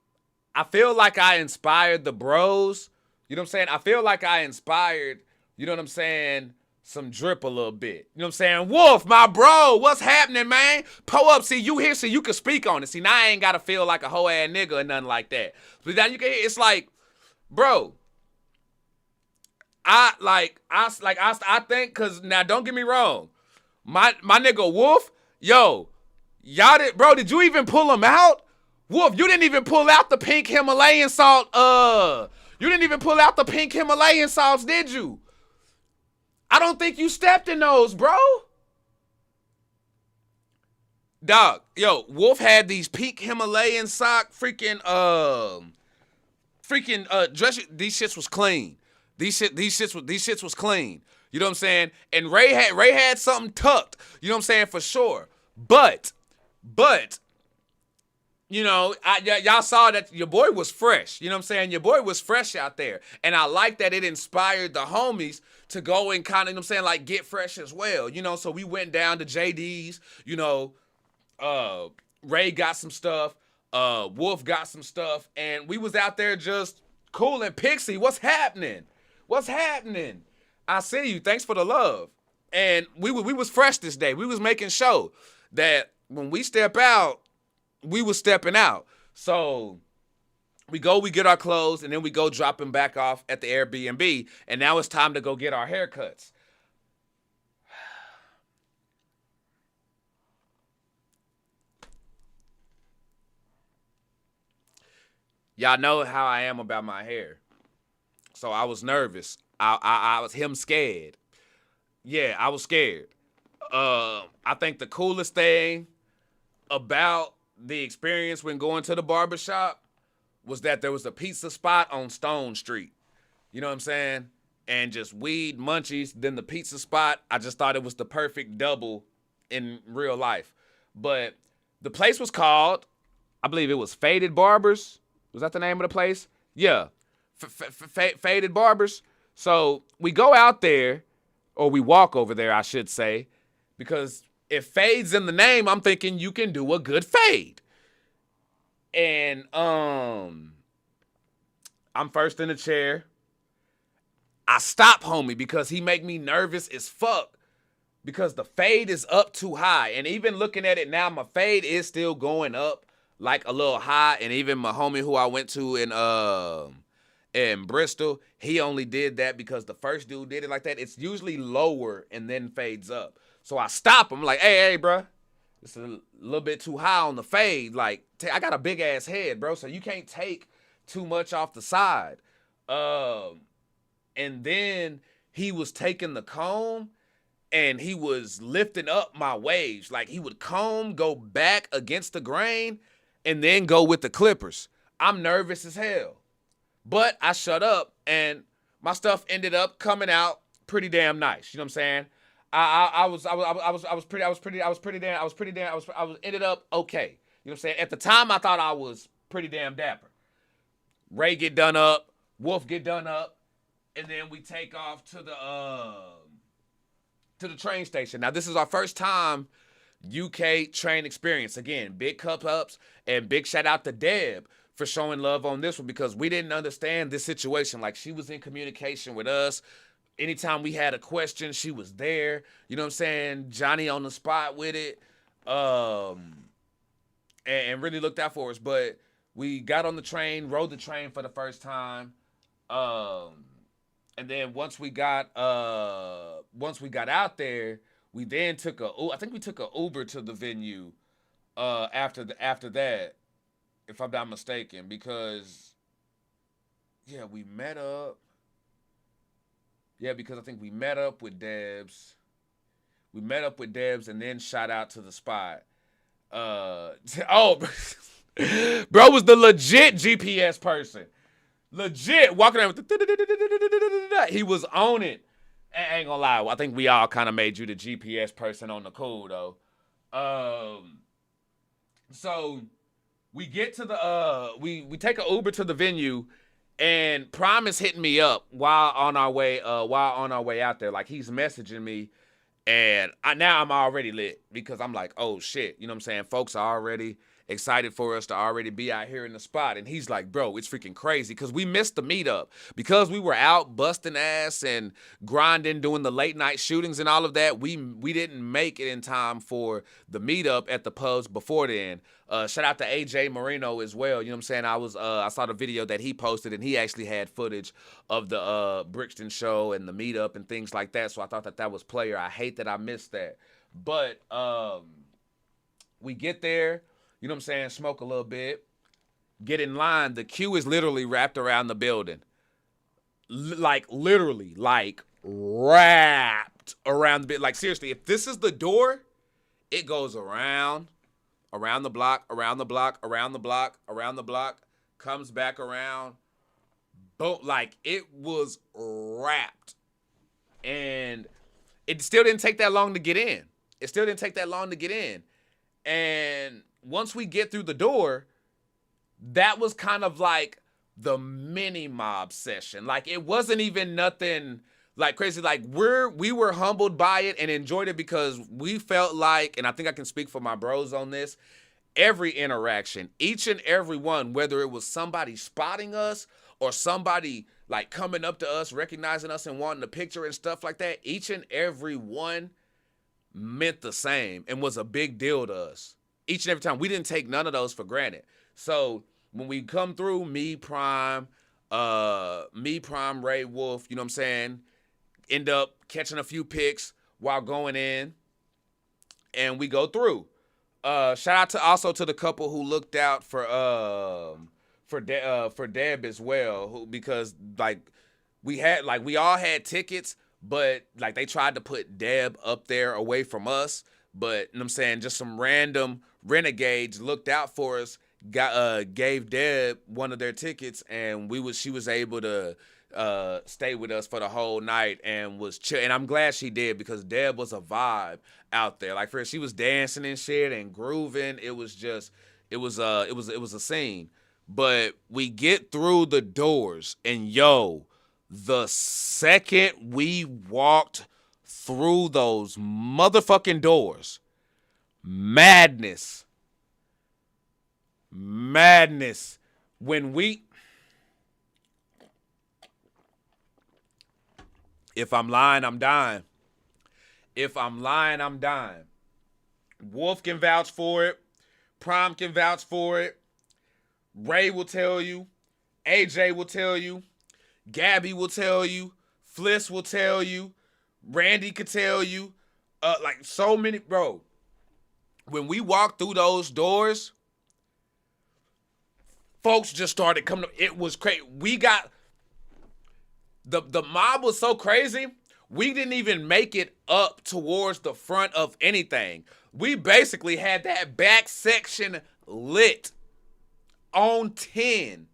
feel like I inspired the bros. You know what I'm saying? I feel like I inspired, you know what I'm saying, some drip a little bit. You know what I'm saying? Wolf, my bro, what's happening, man? Po up, see, you here so you can speak on it. See, now I ain't got to feel like a hoe ass nigga or nothing like that. But now you can hear, it's like, bro, I think, because now don't get me wrong. My nigga Wolf, yo, y'all did you even pull him out? Wolf, you didn't even pull out the pink Himalayan salt. You didn't even pull out the pink Himalayan salts, did you? I don't think you stepped in those, bro. Dog, yo, Wolf had these pink Himalayan sock freaking dress. These shits was clean. These shits was clean. You know what I'm saying? And Ray had something tucked. You know what I'm saying, for sure. But you know, y'all saw that your boy was fresh. You know what I'm saying? Your boy was fresh out there. And I like that it inspired the homies to go and kind of, you know what I'm saying, like get fresh as well. You know, so we went down to JD's, you know, Ray got some stuff, Wolf got some stuff, and we was out there just cooling. Pixie, what's happening? I see you. Thanks for the love. And we was fresh this day. We was making sure that when we step out, we was stepping out. So we get our clothes, and then we go drop them back off at the Airbnb. And now it's time to go get our haircuts. Y'all know how I am about my hair. So I was nervous. I was scared. Yeah, I was scared. I think the coolest thing about the experience when going to the barbershop was that there was a pizza spot on Stone Street. You know what I'm saying? And just weed, munchies, then the pizza spot. I just thought it was the perfect double in real life. But the place was called, I believe it was Faded Barbers. Was that the name of the place? Yeah. Faded Barbers. So we go out there, or we walk over there, I should say, because if fade's in the name, I'm thinking you can do a good fade. And I'm first in the chair. I stop homie because he make me nervous as fuck because the fade is up too high. And even looking at it now, my fade is still going up like a little high. And even my homie who I went to in Bristol, he only did that because the first dude did it like that. It's usually lower and then fades up. So I stop him like, hey, bro, it's a little bit too high on the fade. Like, I got a big ass head, bro, so you can't take too much off the side. and then he was taking the comb and he was lifting up my waves. Like he would comb, go back against the grain, and then go with the clippers. I'm nervous as hell. But I shut up and my stuff ended up coming out pretty damn nice. You know what I'm saying? I ended up okay. You know what I'm saying? At the time I thought I was pretty damn dapper. Ray get done up, Wolf get done up, and then we take off to the train station. Now this is our first time UK train experience. Again, big cup ups and big shout out to Deb for showing love on this one because we didn't understand this situation. Like she was in communication with us. Anytime we had a question, she was there. You know what I'm saying? Johnny on the spot with it. And really looked out for us. But we got on the train, rode the train for the first time. And then once we got out there, we then took I think we took a Uber to the venue after that, if I'm not mistaken, because we met up. Yeah, because I think we met up with Debs. We met up with Debs and then shot out to the spot. Bro was the legit GPS person. Legit walking around with he was on it. I ain't gonna lie, I think we all kind of made you the GPS person on the cool though. So we get to the we take an Uber to the venue, and Prime is hitting me up while on our way out there. Like he's messaging me, and now I'm already lit because I'm like, oh shit, you know what I'm saying? Folks are already excited for us to already be out here in the spot. And he's like, bro, it's freaking crazy because we missed the meetup because we were out busting ass and grinding, doing the late night shootings and all of that. We didn't make it in time for the meetup at the pubs before then. Shout out to AJ Marino as well. You know what I'm saying? I saw the video that he posted, and he actually had footage of the Brixton show and the meetup and things like that. So I thought that was player. I hate that I missed that. But we get there, you know what I'm saying, smoke a little bit, get in line. The queue is literally wrapped around the building. Literally wrapped around the bit. Like, seriously, if this is the door, it goes around the block, around the block, around the block, around the block, comes back around. Boom. Like, it was wrapped. And it still didn't take that long to get in. And once we get through the door, that was kind of like the mini mob session. Like, it wasn't even nothing like crazy. Like, we were humbled by it and enjoyed it because we felt like, and I think I can speak for my bros on this, every interaction, each and every one, whether it was somebody spotting us or somebody like coming up to us, recognizing us and wanting a picture and stuff like that, each and every one meant the same and was a big deal to us. Each and every time. We didn't take none of those for granted. So when we come through, me, Prime, Ray, Wolf, you know what I'm saying, end up catching a few pics while going in, and we go through. Shout out to the couple who looked out for Deb as well, because we all had tickets, but like they tried to put Deb up there away from us. But you know what I'm saying, just some random renegades looked out for us, gave Deb one of their tickets, and she was able to stay with us for the whole night and was chill. And I'm glad she did because Deb was a vibe out there. Like, she was dancing and shit and grooving. It was a scene. But we get through the doors, and the second we walked through those motherfucking doors, madness. If I'm lying, I'm dying. Wolf can vouch for it. Prime can vouch for it. Ray will tell you. AJ will tell you. Gabby will tell you. Fliss will tell you. Randy could tell you. Like, so many, bro. When we walked through those doors, folks just started coming up. It was crazy. The mob was so crazy, we didn't even make it up towards the front of anything. We basically had that back section lit on 10.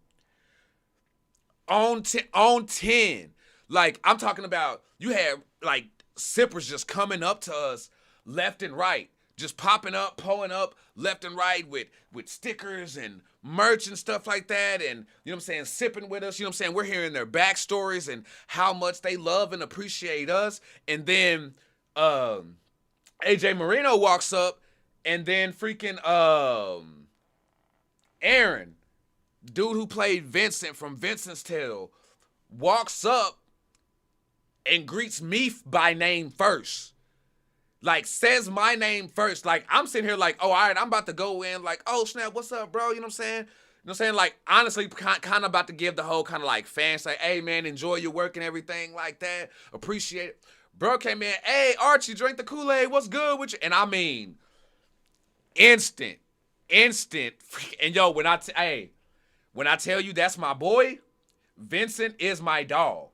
On 10. Like, I'm talking about, you had, like, sippers just coming up to us left and right. Just popping up, pulling up left and right with stickers and merch and stuff like that. And, you know what I'm saying, sipping with us. You know what I'm saying? We're hearing their backstories and how much they love and appreciate us. And then AJ Marino walks up, and then freaking Aaron, dude who played Vincent from Vincent's Tale, walks up and greets me by name first. Like, says my name first. Like, I'm sitting here like, oh, all right, I'm about to go in. Like, oh, snap, what's up, bro? You know what I'm saying? You know what I'm saying? Like, honestly, kind of about to give the whole kind of like fans, like, hey, man, enjoy your work and everything like that. Appreciate it. Bro came in, hey, Archie, drink the Kool-Aid. What's good with you? And I mean, instant. And yo, when I tell you that's my boy, Vincent is my dog.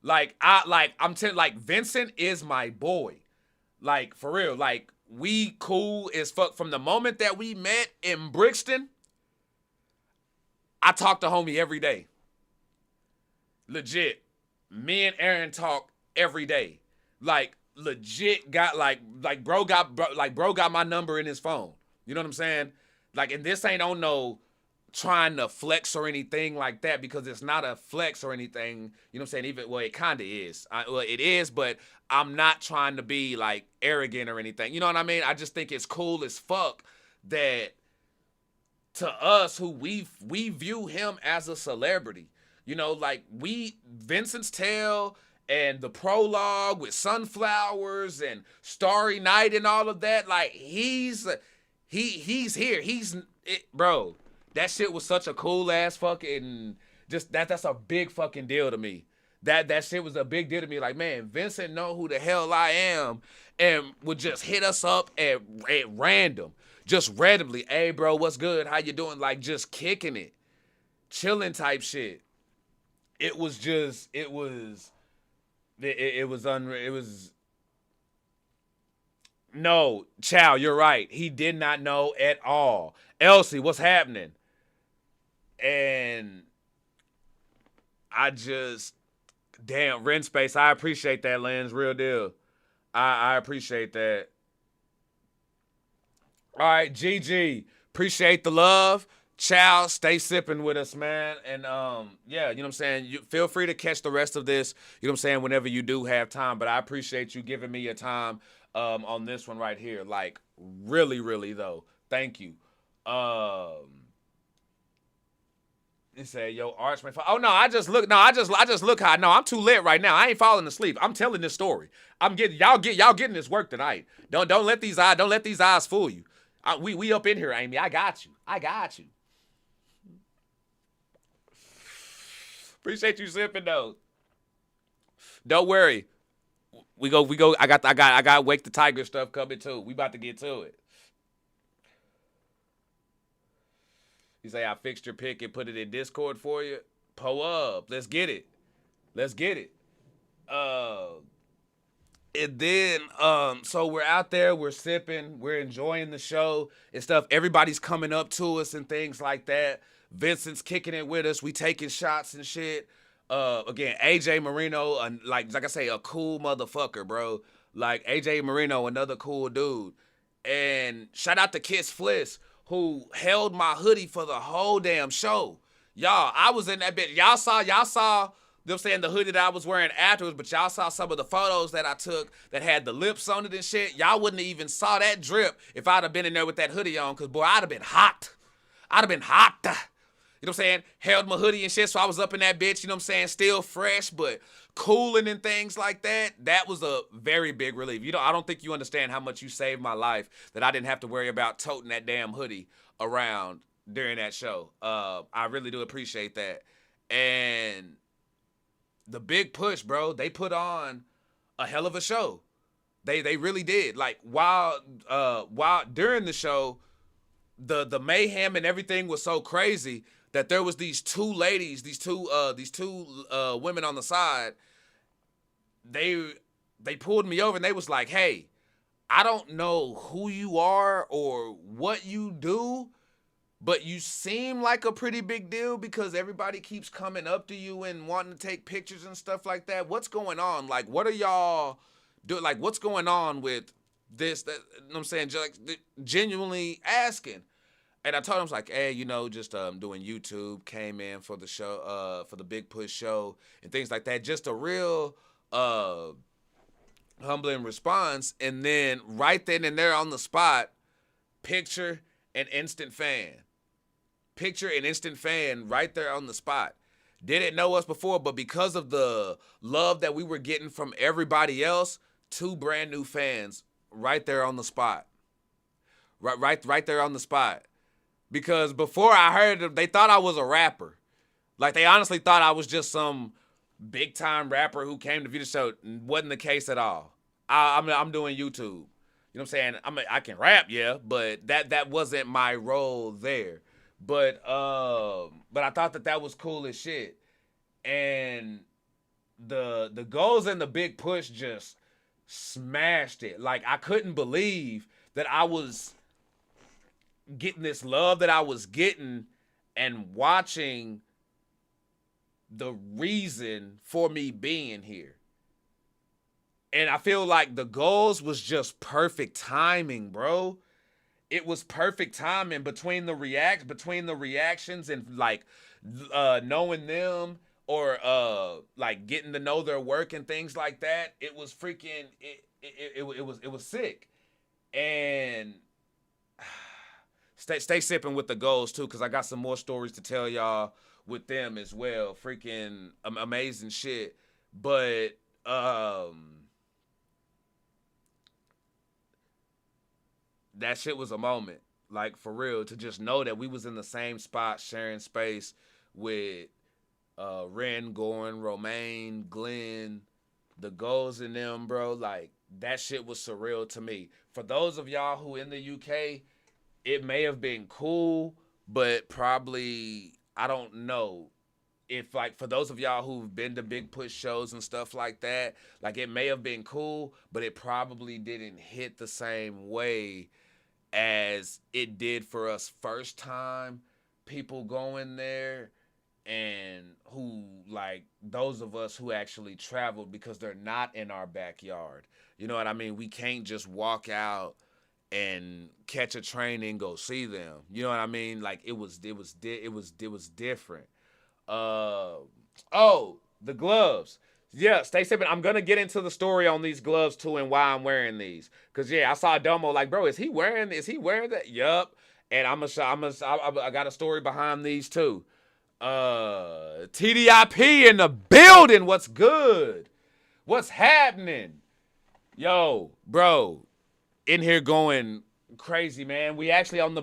I'm telling, like, Vincent is my boy. Like, for real, like, we cool as fuck. From the moment that we met in Brixton, I talk to homie every day. Legit. Me and Aaron talk every day. Like, legit got, bro got my number in his phone. You know what I'm saying? Like, and this ain't on no trying to flex or anything like that, because it's not a flex or anything. You know what I'm saying? Even, well, it kind of is. It is, but I'm not trying to be like arrogant or anything. You know what I mean? I just think it's cool as fuck that to us, who we view him as a celebrity. You know, like, Vincent's Tale and the prologue with Sunflowers and Starry Night and all of that, like, he's here. Bro, that shit was such a cool ass fucking, just that's a big fucking deal to me. That shit was a big deal to me. Like, man, Vincent know who the hell I am and would just hit us up at random. Just randomly. Hey, bro, what's good? How you doing? Like, just kicking it. Chilling type shit. It was unreal. No, Chow, you're right. He did not know at all. Elsie, what's happening? And damn, Ren Space, I appreciate that, Lens, real deal. I appreciate that. All right, GG, appreciate the love. Chow, stay sipping with us, man. And yeah, you know what I'm saying? You feel free to catch the rest of this, you know what I'm saying, whenever you do have time. But I appreciate you giving me your time on this one right here. Like, really, really though. Thank you. He said, yo, Arch, man. Oh no, I just look high. No, I'm too lit right now. I ain't falling asleep. I'm telling this story. Y'all getting this work tonight. Don't let these eyes fool you. We up in here, Amy. I got you. Appreciate you sipping though. Don't worry. We go. I got Wake the Tiger stuff coming too. We about to get to it. You say, I fixed your pick and put it in Discord for you. Pull up. Let's get it. And then, so we're out there, we're sipping, we're enjoying the show and stuff. Everybody's coming up to us and things like that. Vincent's kicking it with us. We taking shots and shit. Again, AJ Marino, like I say, a cool motherfucker, bro. Like, AJ Marino, another cool dude. And shout out to Kiss Fliss, who held my hoodie for the whole damn show. Y'all, I was in that bitch. Y'all saw them saying the hoodie that I was wearing afterwards, but y'all saw some of the photos that I took that had the lips on it and shit. Y'all wouldn't have even saw that drip if I'd have been in there with that hoodie on, because, boy, I'd have been hot. You know what I'm saying? Held my hoodie and shit, so I was up in that bitch, you know what I'm saying? Still fresh, but cooling and things like that. That was a very big relief. I don't think you understand how much you saved my life, that I didn't have to worry about toting that damn hoodie around during that show. I really do appreciate that. And the big push, bro, they put on a hell of a show. They really did. Like, while during the show, the mayhem and everything was so crazy. that there was these two ladies, these two women on the side. They pulled me over and they was like, "Hey, I don't know who you are or what you do, but you seem like a pretty big deal because everybody keeps coming up to you and wanting to take pictures and stuff like that. What's going on? Like, what are y'all doing? Like, what's going on with this?" That, you know what I'm saying? Just genuinely asking. And I told him, I was like, "Hey, just doing YouTube, came in for the show, for the Big Push show and things like that. Just a real humbling response." And then right then and there on the spot, picture an instant fan. Picture an instant fan right there on the spot. Didn't know us before, but because of the love that we were getting from everybody else, 2 brand new fans right there on the spot. Right there on the spot. Because before I heard them, they thought I was a rapper. Like, they honestly thought I was just some big time rapper who came to view the show. Wasn't the case at all. I'm doing YouTube. You know what I'm saying? I can rap, yeah, but that wasn't my role there. But I thought that was cool as shit. And the goals and the Big Push just smashed it. Like, I couldn't believe that I was getting this love that I was getting and watching the reason for me being here. And I feel like the goals was just perfect timing, bro. It was perfect timing between the reactions and like knowing them or like getting to know their work and things like that. It was freaking it was sick. And stay sipping with the goals too, because I got some more stories to tell y'all with them as well. Freaking amazing shit. But that shit was a moment. Like, for real, to just know that we was in the same spot sharing space with Ren, Gorin, Romaine, Glenn, the goals in them, bro. Like, that shit was surreal to me. For those of y'all who in the UK, it may have been cool, but probably, I don't know. If, like, for those of y'all who've been to Big Push shows and stuff like that, like, it may have been cool, but it probably didn't hit the same way as it did for us first time people going there, and who, like, those of us who actually traveled, because they're not in our backyard. You know what I mean? We can't just walk out and catch a train and go see them. You know what I mean? Like, it was different. The gloves. Yeah, stay sipping. I'm gonna get into the story on these gloves too and why I'm wearing these. Cause yeah, I saw Domo like, bro, is he wearing that? Yup. And I got a story behind these too. TDIP in the building. What's good? What's happening? Yo, bro, in here going crazy, man. I'm actually on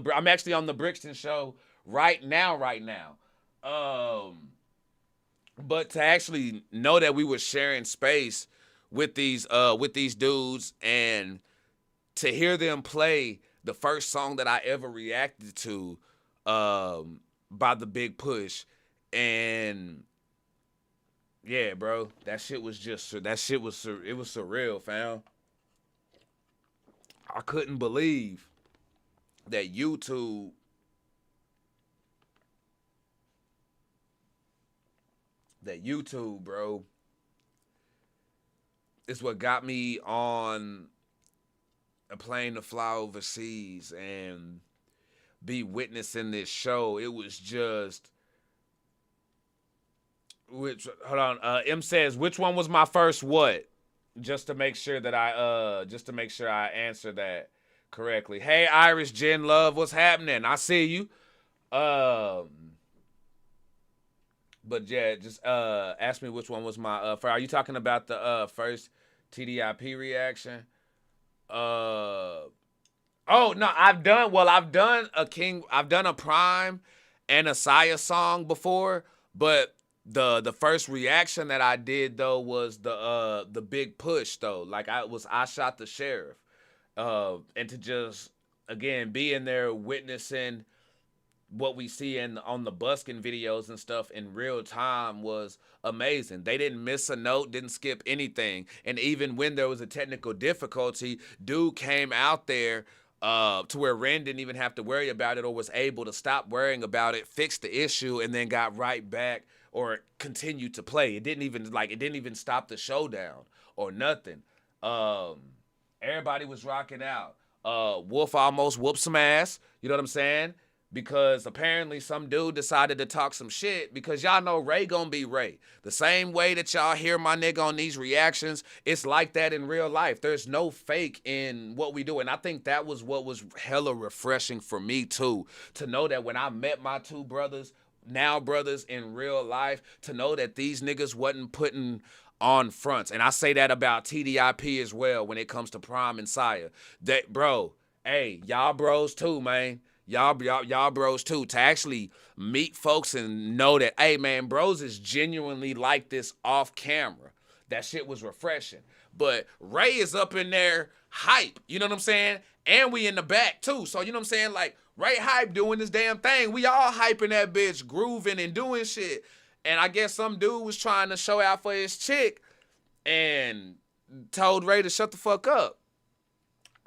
the Brixton show right now. But to actually know that we were sharing space with these dudes, and to hear them play the first song that I ever reacted to by the Big Push, and yeah, bro, it was surreal, fam. I couldn't believe that YouTube bro, is what got me on a plane to fly overseas and be witnessing this show. It was just, M says, which one was my first what? Just to make sure that I answer that correctly. Hey, Irish Jen Love, what's happening? I see you. But yeah, just ask me which one was my are you talking about the first TDIP reaction? Oh no, I've done a Prime and a Saya song before, but the first reaction that I did though was the Big Push though. Like, I Shot the Sheriff. And to just again be in there witnessing what we see on the busking videos and stuff in real time was amazing. They didn't miss a note, didn't skip anything. And even when there was a technical difficulty, dude came out there to where Ren didn't even have to worry about it, or was able to stop worrying about it, fix the issue, and then got right back or continued to play. It didn't even stop the showdown or nothing. Everybody was rocking out. Wolf almost whooped some ass. You know what I'm saying? Because apparently some dude decided to talk some shit, because y'all know Ray gonna be Ray. The same way that y'all hear my nigga on these reactions, it's like that in real life. There's no fake in what we do. And I think that was what was hella refreshing for me too, to know that when I met my two brothers, now brothers in real life, to know that these niggas wasn't putting on fronts. And I say that about TDIP as well when it comes to Prime and Saya. That, bro, hey, y'all bros too, man. Y'all bros too, to actually meet folks and know that, hey man, bros is genuinely like this off camera. That shit was refreshing. But Ray is up in there hype, you know what I'm saying? And we in the back too. So you know what I'm saying? Like, Ray hype doing this damn thing. We all hyping that bitch, grooving and doing shit. And I guess some dude was trying to show out for his chick and told Ray to shut the fuck up.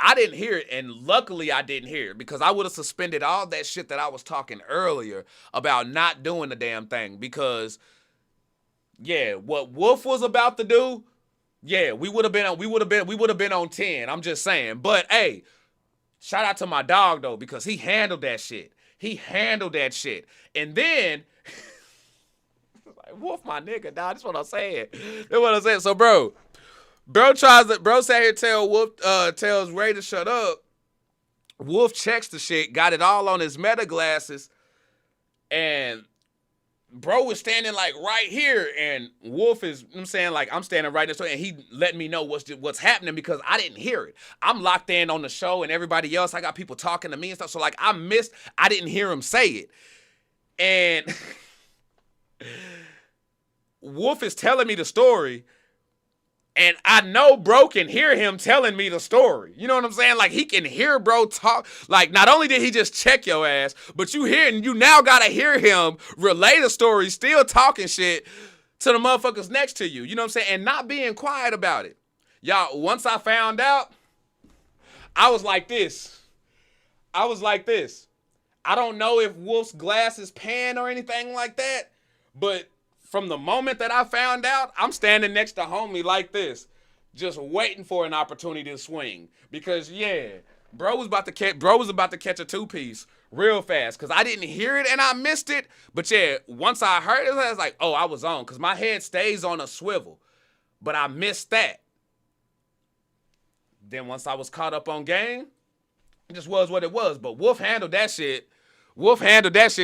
I didn't hear it, and luckily I didn't hear it, because I would have suspended all that shit that I was talking earlier about not doing the damn thing. Because, yeah, what Wolf was about to do, yeah, we would have been on 10. I'm just saying. But hey, shout out to my dog though, because he handled that shit. And then like, Wolf, my nigga, dog. That's what I'm saying. So, bro sat here tells Ray to shut up. Wolf checks the shit, got it all on his meta glasses, and bro was standing like right here, and Wolf is, I'm saying, like, I'm standing right next to him, and he let me know what's happening, because I didn't hear it. I'm locked in on the show, and everybody else, I got people talking to me and stuff, so like I didn't hear him say it. And Wolf is telling me the story, and I know bro can hear him telling me the story. You know what I'm saying? Like, he can hear bro talk. Like, not only did he just check your ass, but you now gotta hear him relay the story, still talking shit to the motherfuckers next to you. You know what I'm saying? And not being quiet about it. Y'all, once I found out, I was like this. I don't know if Wolf's glasses pan or anything like that, but from the moment that I found out, I'm standing next to homie like this, just waiting for an opportunity to swing. Because yeah, bro was about to catch a two-piece real fast, because I didn't hear it and I missed it. But yeah, once I heard it, I was like, oh, I was on, because my head stays on a swivel. But I missed that. Then once I was caught up on game, it just was what it was. But Wolf handled that shit,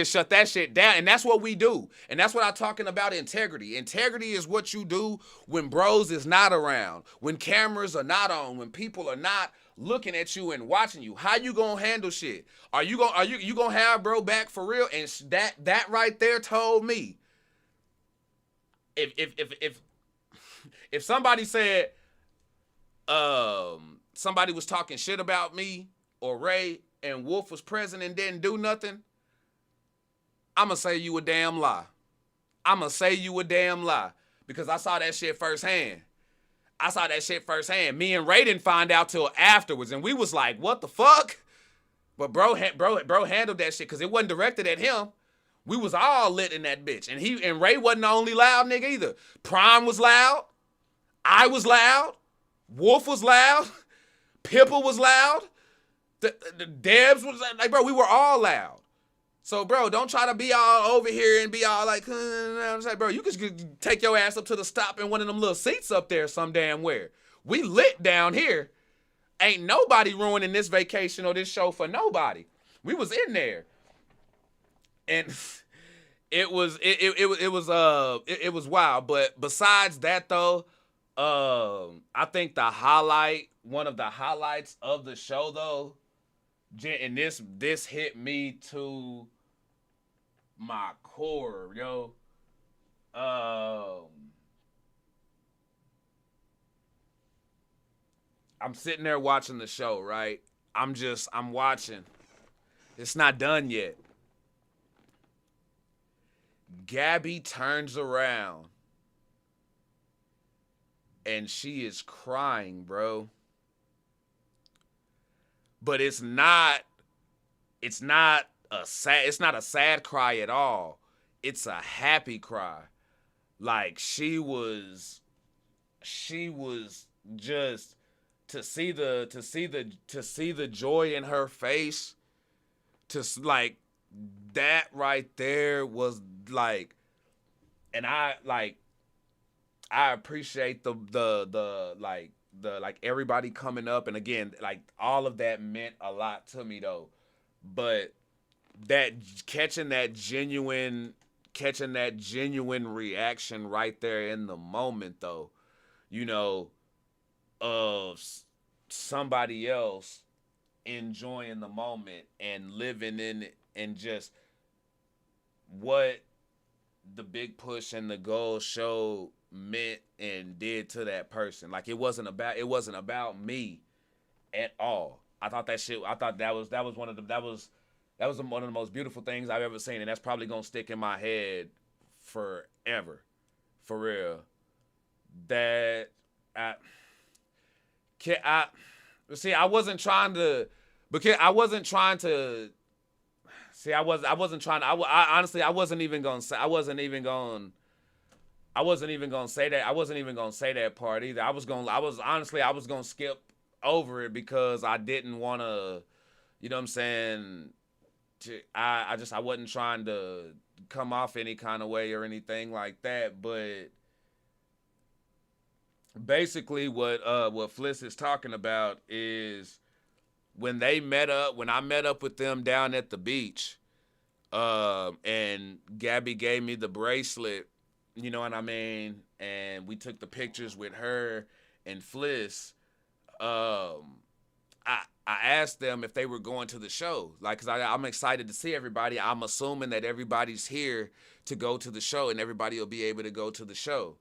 shut that shit down. And that's what we do. And that's what I'm talking about, integrity. Integrity is what you do when bros is not around, when cameras are not on, when people are not looking at you and watching you. How you gonna handle shit? Are you gonna have bro back for real? And that right there told me, if somebody said somebody was talking shit about me or Ray, and Wolf was present and didn't do nothing, I'ma say you a damn lie. Because I saw that shit firsthand. Me and Ray didn't find out till afterwards, and we was like, what the fuck? But bro handled that shit, because it wasn't directed at him. We was all lit in that bitch. And Ray wasn't the only loud nigga either. Prime was loud. I was loud. Wolf was loud. Pippa was loud. The Debs was like, bro, we were all loud. So, bro, don't try to be all over here and be all like, I'm like, bro, you could take your ass up to the stop in one of them little seats up there some damn where. We lit down here. Ain't nobody ruining this vacation or this show for nobody. We was in there. And it was wild. But besides that though, I think one of the highlights of the show though, and this hit me to my core, yo. I'm sitting there watching the show, right? I'm watching. It's not done yet. Gabby turns around and she is crying, bro. But it's not a sad cry at all. It's a happy cry. Like she was just to see the joy in her face, like that right there was like, and I appreciate the everybody coming up, and again, like all of that meant a lot to me though. But that catching that genuine reaction right there in the moment though, you know, of somebody else enjoying the moment and living in it, and just what the big push and the goal show meant and did to that person. Like it wasn't about me at all. I thought that was one of the most beautiful things I've ever seen, and that's probably gonna stick in my head forever, for real. That I can I see. I wasn't trying to, because I wasn't trying to. See, I wasn't trying to. Honestly, I wasn't even gonna say. I wasn't even gonna say that. I wasn't even gonna say that part either. I was gonna skip over it because I didn't want to. You know what I'm saying? I wasn't trying to come off any kind of way or anything like that. But basically, what Fliss is talking about is when I met up with them down at the beach, and Gabby gave me the bracelet, you know what I mean, and we took the pictures with her and Fliss. I asked them if they were going to the show, like, cause I'm excited to see everybody. I'm assuming that everybody's here to go to the show, and everybody will be able to go to the show.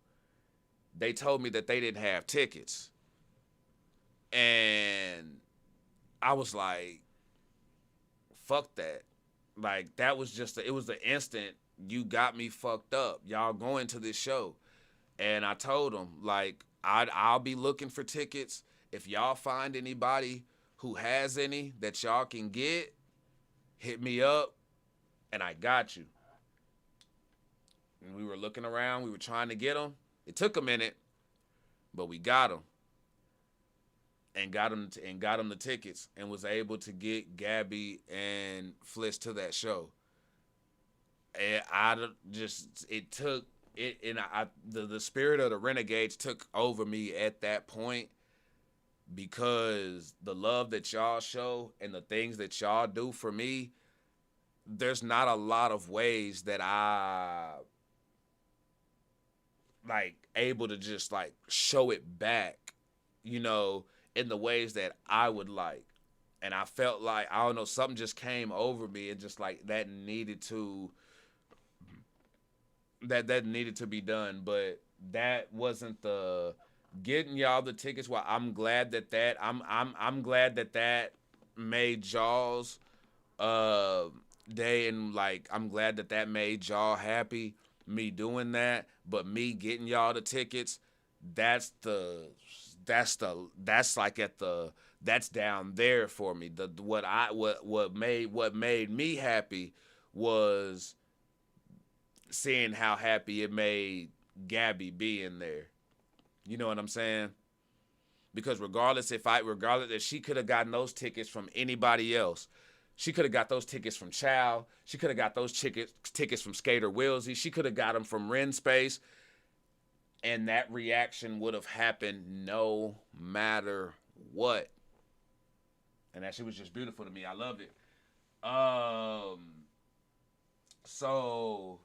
They told me that they didn't have tickets, and I was like, fuck that. Like, that was it was the instant you got me fucked up. Y'all going to this show. And I told them, like, I'll be looking for tickets. If y'all find anybody who has any that y'all can get, hit me up, and I got you. And we were looking around. We were trying to get them. It took a minute, but we got them. And got him the tickets, and was able to get Gabby and Fliss to that show. And it took it, and the spirit of the Renegades took over me at that point, because the love that y'all show and the things that y'all do for me, there's not a lot of ways that I like able to just like show it back, you know, in the ways that I would like. And I felt like, I don't know, something just came over me, and just like that needed to be done. But that wasn't the getting y'all the tickets. Well, I'm glad I'm glad that made y'all's day, and like I'm glad that made y'all happy, me doing that. But me getting y'all the tickets, that's the that's like at the that's down there for me. What made me happy was seeing how happy it made Gabby being there. You know what I'm saying? Because regardless if she could have gotten those tickets from anybody else. She could have got those tickets from Chow. She could have got those tickets from Skater Willsy. She could have got them from Ren Space. And that reaction would have happened no matter what. And that shit was just beautiful to me. I loved it. So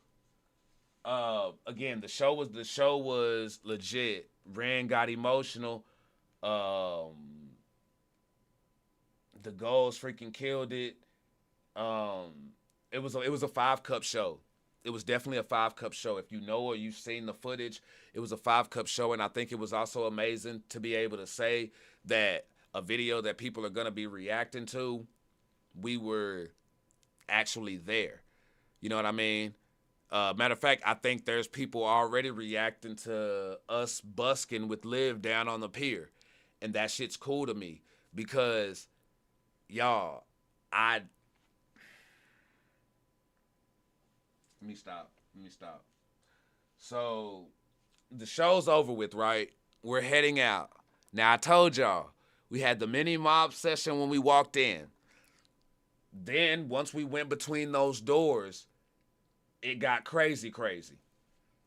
again, the show was legit. Ren got emotional. The goals freaking killed it. It was a 5 cup show. It was definitely a 5 cup show. If you know or you've seen the footage, it was a 5 cup show, and I think it was also amazing to be able to say that a video that people are gonna be reacting to, we were actually there. You know what I mean? Matter of fact, I think there's people already reacting to us busking with Liv down on the pier. And that shit's cool to me because, y'all, Let me stop. So, the show's over with, right? We're heading out. Now, I told y'all, we had the mini mob session when we walked in. Then, once we went between those doors, it got crazy.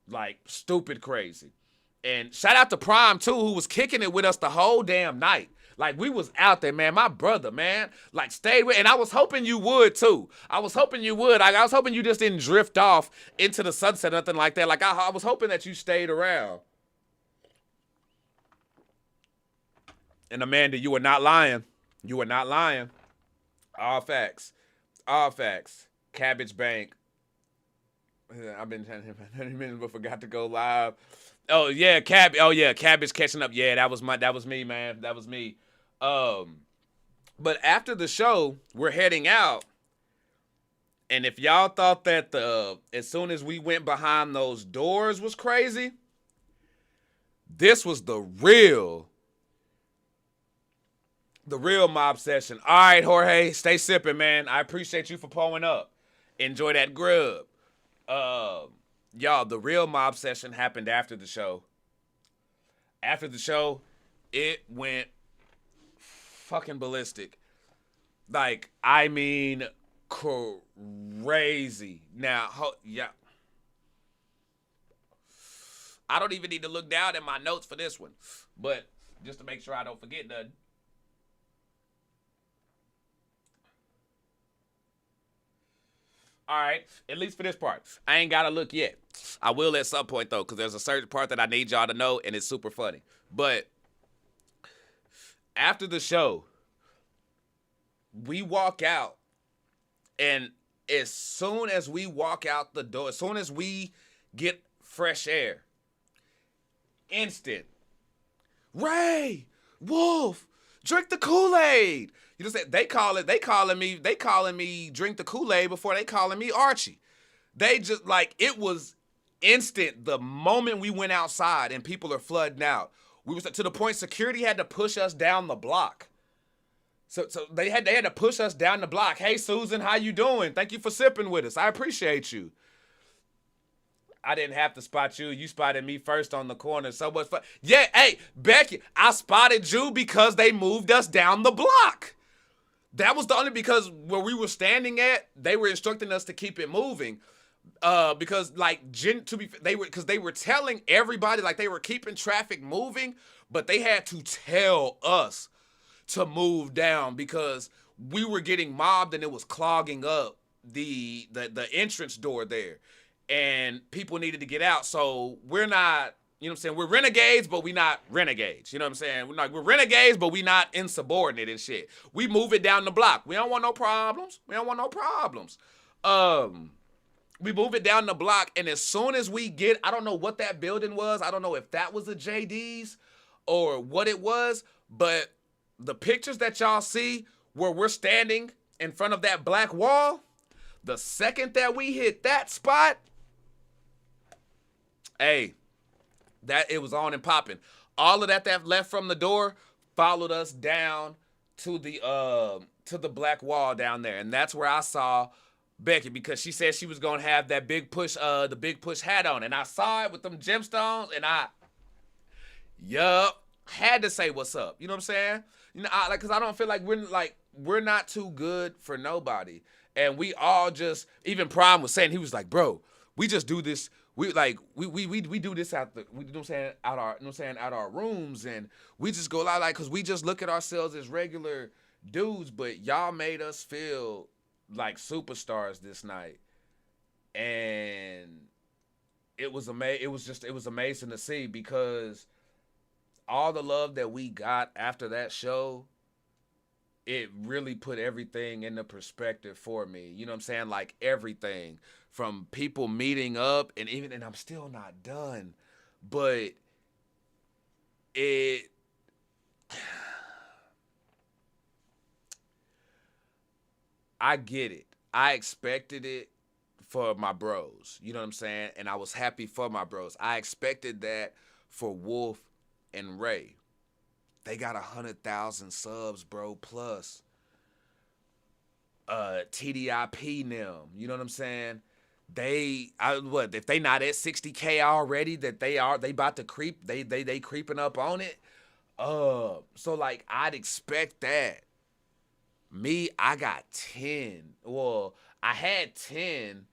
Like, stupid crazy. And shout out to Prime, too, who was kicking it with us the whole damn night. Like, we was out there, man. My brother, man. Like, stayed with, and I was hoping you would, too. I was hoping you was hoping you just didn't drift off into the sunset or nothing like that. Like, I was hoping that you stayed around. And Amanda, you were not lying. All facts. Cabbage Bank. I've been 30 minutes but forgot to go live. Oh yeah, Cabbage catching up. Yeah, that was me, man. That was me. But after the show, we're heading out. And if y'all thought that as soon as we went behind those doors was crazy, this was the real mob session. All right, Jorge, stay sipping, man. I appreciate you for pulling up. Enjoy that grub. Y'all, the real mob session happened after the show. After the show, it went fucking ballistic. Like, I mean, crazy. Now, yeah. I don't even need to look down at my notes for this one. But just to make sure I don't forget nothing. All right, at least for this part. I ain't got to look yet. I will at some point, though, because there's a certain part that I need y'all to know, and it's super funny. But after the show, we walk out, and as soon as we walk out the door, as soon as we get fresh air, instant, Ray, Wolf, drink the Kool-Aid. You just said they calling me drink the Kool-Aid before they calling me Archie. They just like it was instant the moment we went outside and people are flooding out. We was to the point security had to push us down the block. So they had to push us down the block. Hey Susan, how you doing? Thank you for sipping with us. I appreciate you. I didn't have to spot you. You spotted me first on the corner. So much fun. Yeah, hey, Becky, I spotted you because they moved us down the block. That was the only because where we were standing at, they were instructing us to keep it moving. Because like they were telling everybody like they were keeping traffic moving, but they had to tell us to move down because we were getting mobbed and it was clogging up the entrance door there. And people needed to get out. So we're not, you know what I'm saying? We're renegades, but we not renegades. You know what I'm saying? We're renegades, but we not insubordinate and shit. We move it down the block. We don't want no problems. We move it down the block, and as soon as we get, I don't know what that building was. I don't know if that was a JD's or what it was, but the pictures that y'all see where we're standing in front of that black wall, the second that we hit that spot, hey, that it was on and popping. All of that left from the door followed us down to the black wall down there, and that's where I saw Becky because she said she was gonna have that big push, the big push hat on, and I saw it with them gemstones, and had to say what's up. You know what I'm saying? You know, because I don't feel like we're not too good for nobody, and we all just even Prime was saying he was like, bro, we just do this. We do this out our rooms, and we just go out like because we just look at ourselves as regular dudes, but y'all made us feel like superstars this night, and it was amazing to see because all the love that we got after that show, it really put everything into perspective for me. You know what I'm saying? Like everything from people meeting up and I'm still not done, but I get it. I expected it for my bros. You know what I'm saying? And I was happy for my bros. I expected that for Wolf and Ray. They got 100,000 subs, bro. Plus, TDIP them. You know what I'm saying? If they not at 60K already, that they about to creep. They creeping up on it. So like I'd expect that. Me, I got 10. Well, I had 10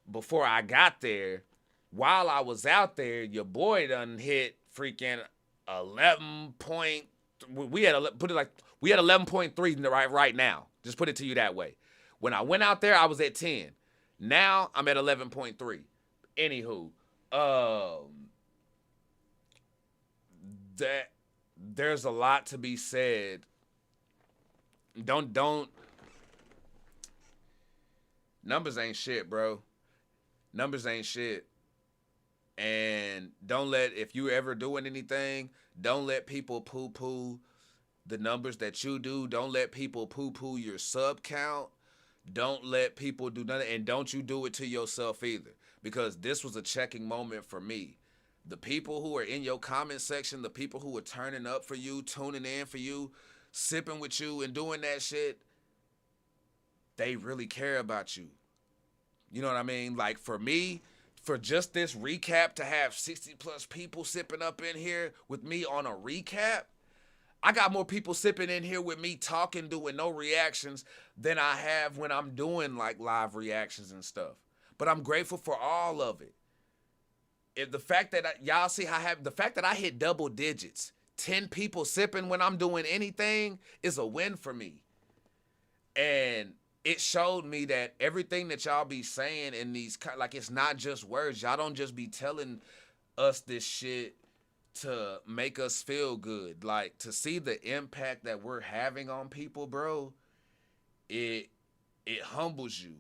before I got there. While I was out there, your boy done hit freaking 11 point. We had we had 11.3 right now. Just put it to you that way. When I went out there, I was at 10. Now I'm at 11.3. Anywho, that there's a lot to be said. Don't numbers ain't shit, bro. Numbers ain't shit. And if you ever doing anything, don't let people poo-poo the numbers that you do. Don't let people poo-poo your sub count. Don't let people do nothing. And don't you do it to yourself either. Because this was a checking moment for me. The people who are in your comment section, the people who are turning up for you, tuning in for you, sipping with you and doing that shit, they really care about you. You know what I mean? Like for me, for just this recap to have 60 plus people sipping up in here with me on a recap, I got more people sipping in here with me talking, doing no reactions than I have when I'm doing like live reactions and stuff. But I'm grateful for all of it. If the fact that y'all see the fact that I hit double digits, 10 people sipping when I'm doing anything is a win for me. And it showed me that everything that y'all be saying in these, like, it's not just words. Y'all don't just be telling us this shit to make us feel good. Like, to see the impact that we're having on people, bro, it humbles you.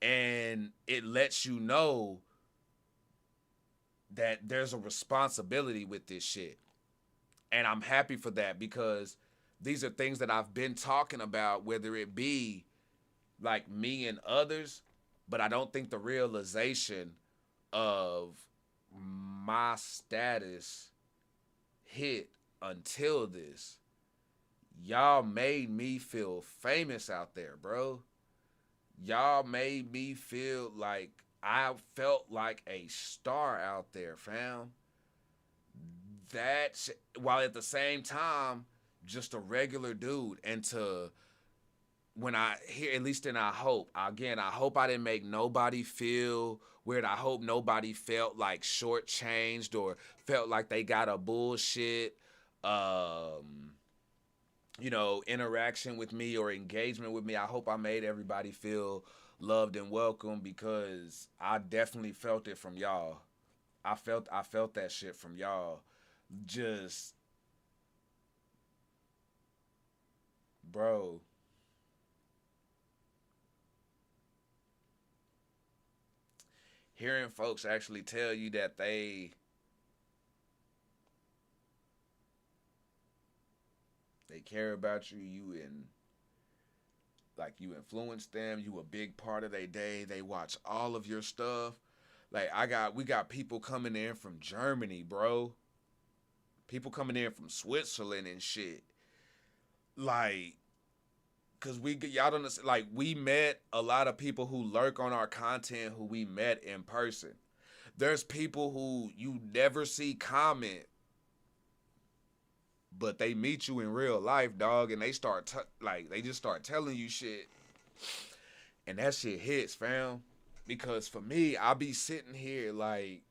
And it lets you know that there's a responsibility with this shit. And I'm happy for that because these are things that I've been talking about, whether it be like me and others, but I don't think the realization of my status hit until this. Y'all made me feel famous out there, bro. Y'all made me feel like I felt like a star out there, fam. That's while at the same time, just a regular dude. And when I hear, at least in I hope I didn't make nobody feel weird. I hope nobody felt like shortchanged or felt like they got a bullshit, interaction with me or engagement with me. I hope I made everybody feel loved and welcome because I definitely felt it from y'all. I felt that shit from y'all. Just, bro. Hearing folks actually tell you that they care about you and like you influence them, you a big part of their day, they watch all of your stuff. Like we got people coming in from Germany, bro. People coming in from Switzerland and shit. Like, cause y'all don't understand, like we met a lot of people who lurk on our content who we met in person. There's people who you never see comment, but they meet you in real life, dog, and they start they just start telling you shit, and that shit hits, fam. Because for me, I be sitting here like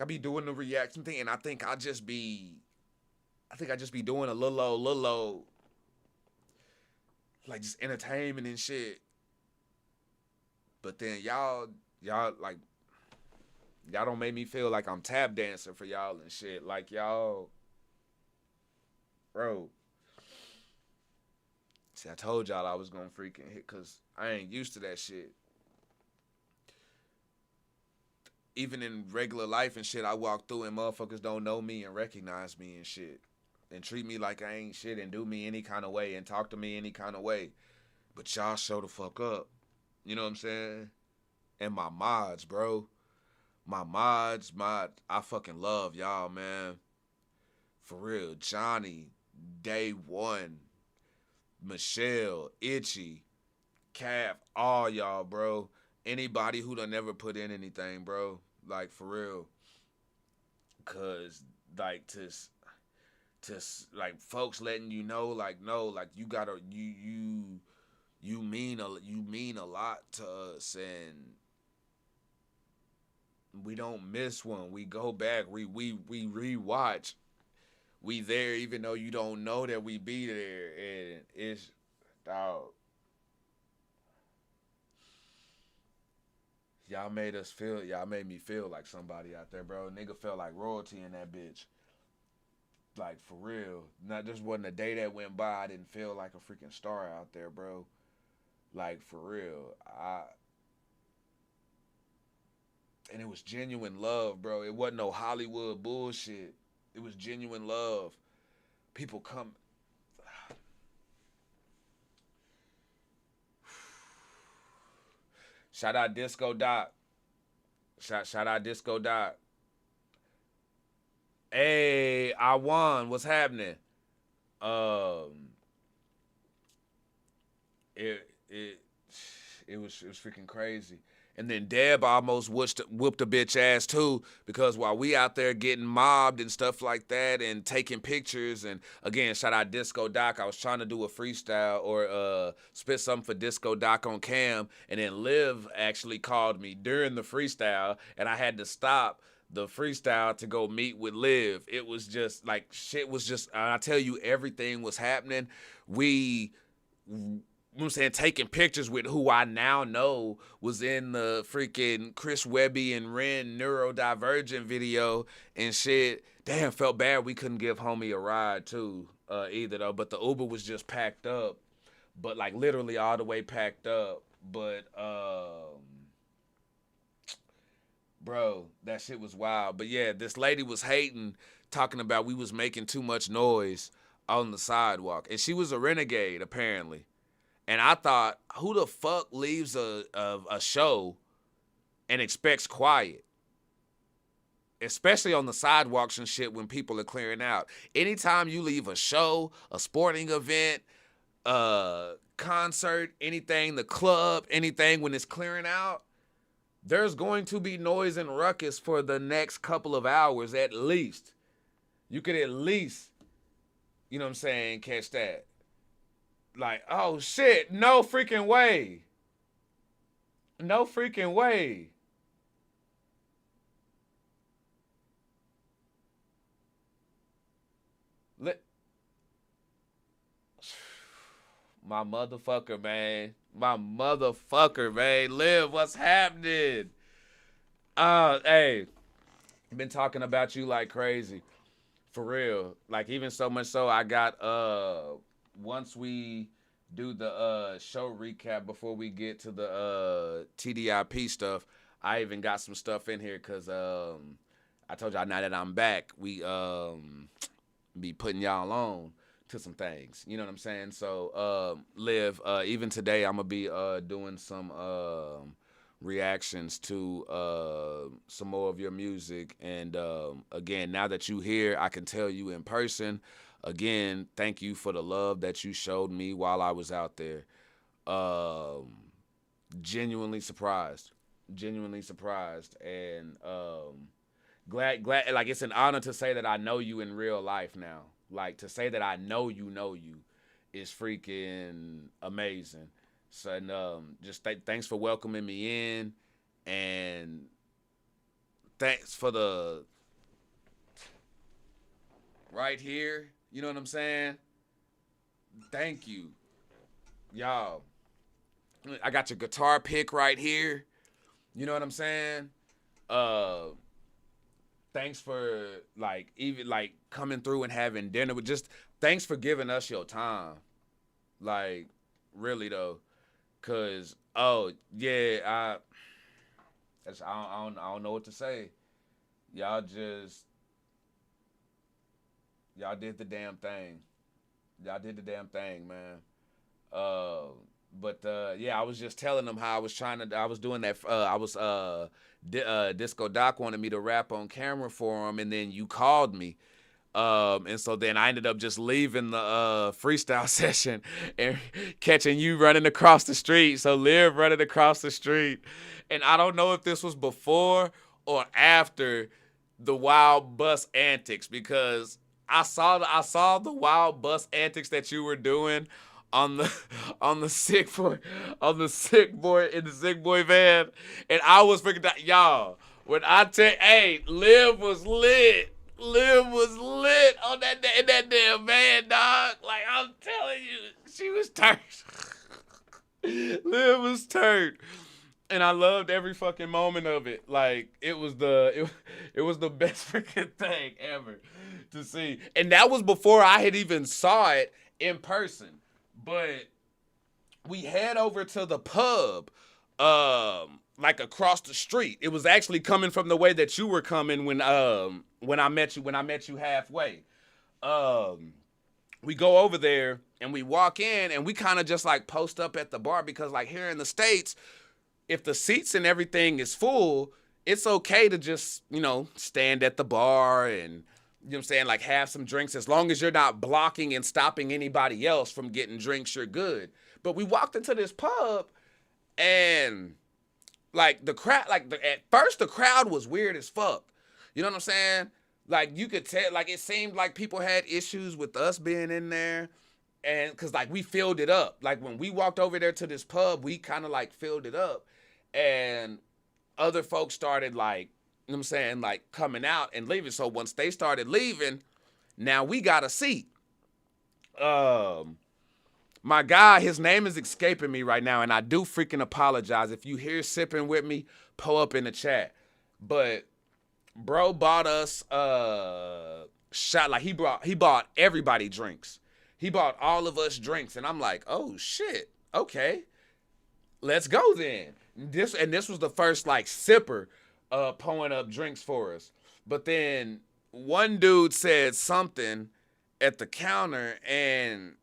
I be doing the reaction thing, and I think I just be doing a little old, like just entertainment and shit. But then y'all like y'all don't make me feel like I'm tap dancing for y'all and shit. Like y'all, bro. See, I told y'all I was gonna freaking hit because I ain't used to that shit. Even in regular life and shit, I walk through and motherfuckers don't know me and recognize me and shit. And treat me like I ain't shit and do me any kind of way and talk to me any kind of way. But y'all show the fuck up. You know what I'm saying? And my mods, bro. My mods, I fucking love y'all, man. For real. Johnny, Day One, Michelle, Itchy, Cap, all y'all, bro. Anybody who done never put in anything, bro. Like, for real. Cause like to like folks letting you know, like, no, like you gotta you mean a lot to us, and we don't miss one. We go back, we rewatch. We there even though you don't know that we be there, and it's dog. Y'all made me feel like somebody out there, bro. Nigga felt like royalty in that bitch. Like, for real. Not just wasn't a day that went by I didn't feel like a freaking star out there, bro. Like, for real. And it was genuine love, bro. It wasn't no Hollywood bullshit. It was genuine love. People come. Shout out Disco Doc. Shout out Disco Doc. Hey, I won. What's happening? Um, it it was freaking crazy. And then Deb almost whooped a bitch ass too, because while we out there getting mobbed and stuff like that and taking pictures, and again, shout out Disco Doc. I was trying to do a freestyle or spit something for Disco Doc on cam, and then Liv actually called me during the freestyle, and I had to stop the freestyle to go meet with Liv. It was just like shit was just, I tell you, everything was happening. We, you know what I'm saying, taking pictures with who I now know was in the freaking Chris Webby and Ren Neurodivergent video and shit. Damn, felt bad we couldn't give homie a ride too, either though. But the Uber was just packed up, but like literally all the way packed up. But bro, that shit was wild. But yeah, this lady was hating, talking about we was making too much noise on the sidewalk, and she was a renegade apparently. And I thought, who the fuck leaves a show and expects quiet? Especially on the sidewalks and shit when people are clearing out. Anytime you leave a show, a sporting event, a concert, anything, the club, anything, when it's clearing out, there's going to be noise and ruckus for the next couple of hours at least. You could at least, you know what I'm saying, catch that. Like, oh shit, no freaking way. No freaking way. My motherfucker, man. My motherfucker, man. Liv, what's happening? Hey, been talking about you like crazy. For real. Like, even so much so, I got, once we do the show recap before we get to the TDIP stuff, I even got some stuff in here because I told y'all now that I'm back, we be putting y'all on to some things. You know what I'm saying? So, Liv, even today I'm going to be doing some reactions to some more of your music. And again, now that you here, I can tell you in person. Again, thank you for the love that you showed me while I was out there. Genuinely surprised. Genuinely surprised. And glad, like, it's an honor to say that I know you in real life now. Like, to say that I know you is freaking amazing. So, and, just thanks for welcoming me in. And thanks for the right here. You know what I'm saying? Thank you. Y'all. I got your guitar pick right here. You know what I'm saying? Thanks for like even like coming through and having dinner with, just thanks for giving us your time. Like, really though. Cause oh yeah, I don't know what to say. Y'all just y'all did the damn thing. Y'all did the damn thing, man. Yeah, I was just telling them how I was doing that. Disco Doc wanted me to rap on camera for him, and then you called me. And so then I ended up just leaving the freestyle session and catching you running across the street. So Liv running across the street. And I don't know if this was before or after the wild bus antics, because I saw the wild bus antics that you were doing on the sick boy in the sick boy van, and I was freaking out, y'all. When I tell, hey, Liv was lit. Liv was lit on in that damn van, dog. Like, I'm telling you, she was turned. Liv was turned. And I loved every fucking moment of it. Like, it was the best freaking thing ever to see. And that was before I had even saw it in person. But we head over to the pub, like across the street. It was actually coming from the way that you were coming when I met you halfway. We go over there and we walk in and we kind of just like post up at the bar, because like here in the States, if the seats and everything is full, it's okay to just, stand at the bar and, what I'm saying, like have some drinks. As long as you're not blocking and stopping anybody else from getting drinks, you're good. But we walked into this pub and like the crowd, at first the crowd was weird as fuck. You know what I'm saying? Like you could tell, like it seemed like people had issues with us being in there. And cause like we filled it up. Like when we walked over there to this pub, we kind of like filled it up. And other folks started like, you know what I'm saying, like coming out and leaving. So once they started leaving, now we got a seat. My guy, his name is escaping me right now, and I do freaking apologize. If you hear sipping with me, pull up in the chat. But bro bought us shot, like he bought everybody drinks. He bought all of us drinks, and I'm like, oh shit, okay, let's go then. This was the first like sipper pouring up drinks for us. But then one dude said something at the counter, and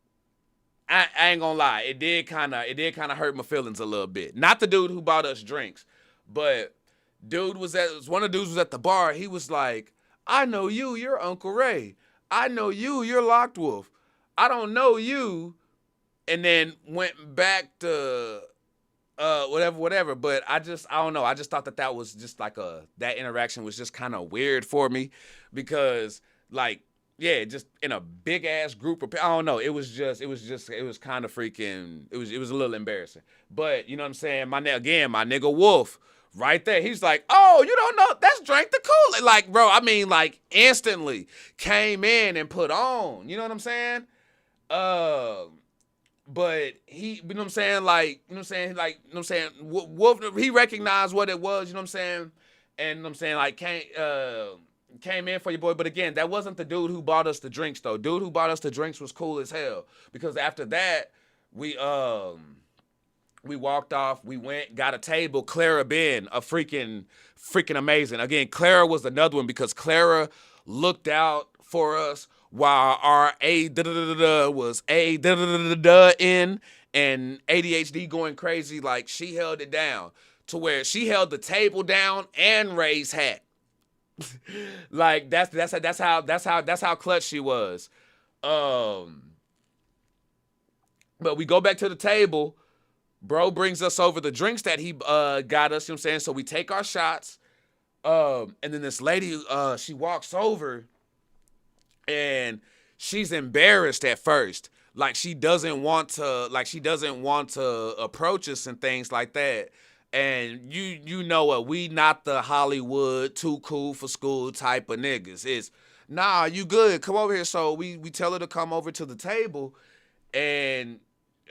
I ain't gonna lie, it did kind of hurt my feelings a little bit. Not the dude who bought us drinks, but one of the dudes was at the bar. He was like, I know you, you're Uncle Ray. I know you, you're Locked Wolf. I don't know you. And then went back to whatever. But I don't know. I just thought that was just like that interaction was just kind of weird for me, because like, yeah, just in a big ass group of people. I don't know. It was kind of freaking, it was a little embarrassing. But you know what I'm saying? My nigga Wolf right there. He's like, oh, you don't know, that's Drink the Kool-Aid. Like, bro, I mean, like instantly came in and put on. You know what I'm saying? But he, you know what I'm saying? Like, you know what I'm saying? Like, you know what I'm saying? Wolf, he recognized what it was, you know what I'm saying? And you know what I'm saying? Like, came in for your boy. But again, that wasn't the dude who bought us the drinks, though. Dude who bought us the drinks was cool as hell. Because after that, we walked off. We went, got a table. Clara been a freaking amazing. Again, Clara was another one, because Clara looked out for us while our was in and ADHD going crazy. Like, she held it down to where she held the table down and raised hat. Like that's how clutch she was. But we go back to the table. Bro brings us over the drinks that he got us, you know what I'm saying? So we take our shots. And then this lady, she walks over and she's embarrassed at first. Like she doesn't want to approach us and things like that. And you know what? We not the Hollywood too cool for school type of niggas. It's, nah, you good, come over here. So we tell her to come over to the table, and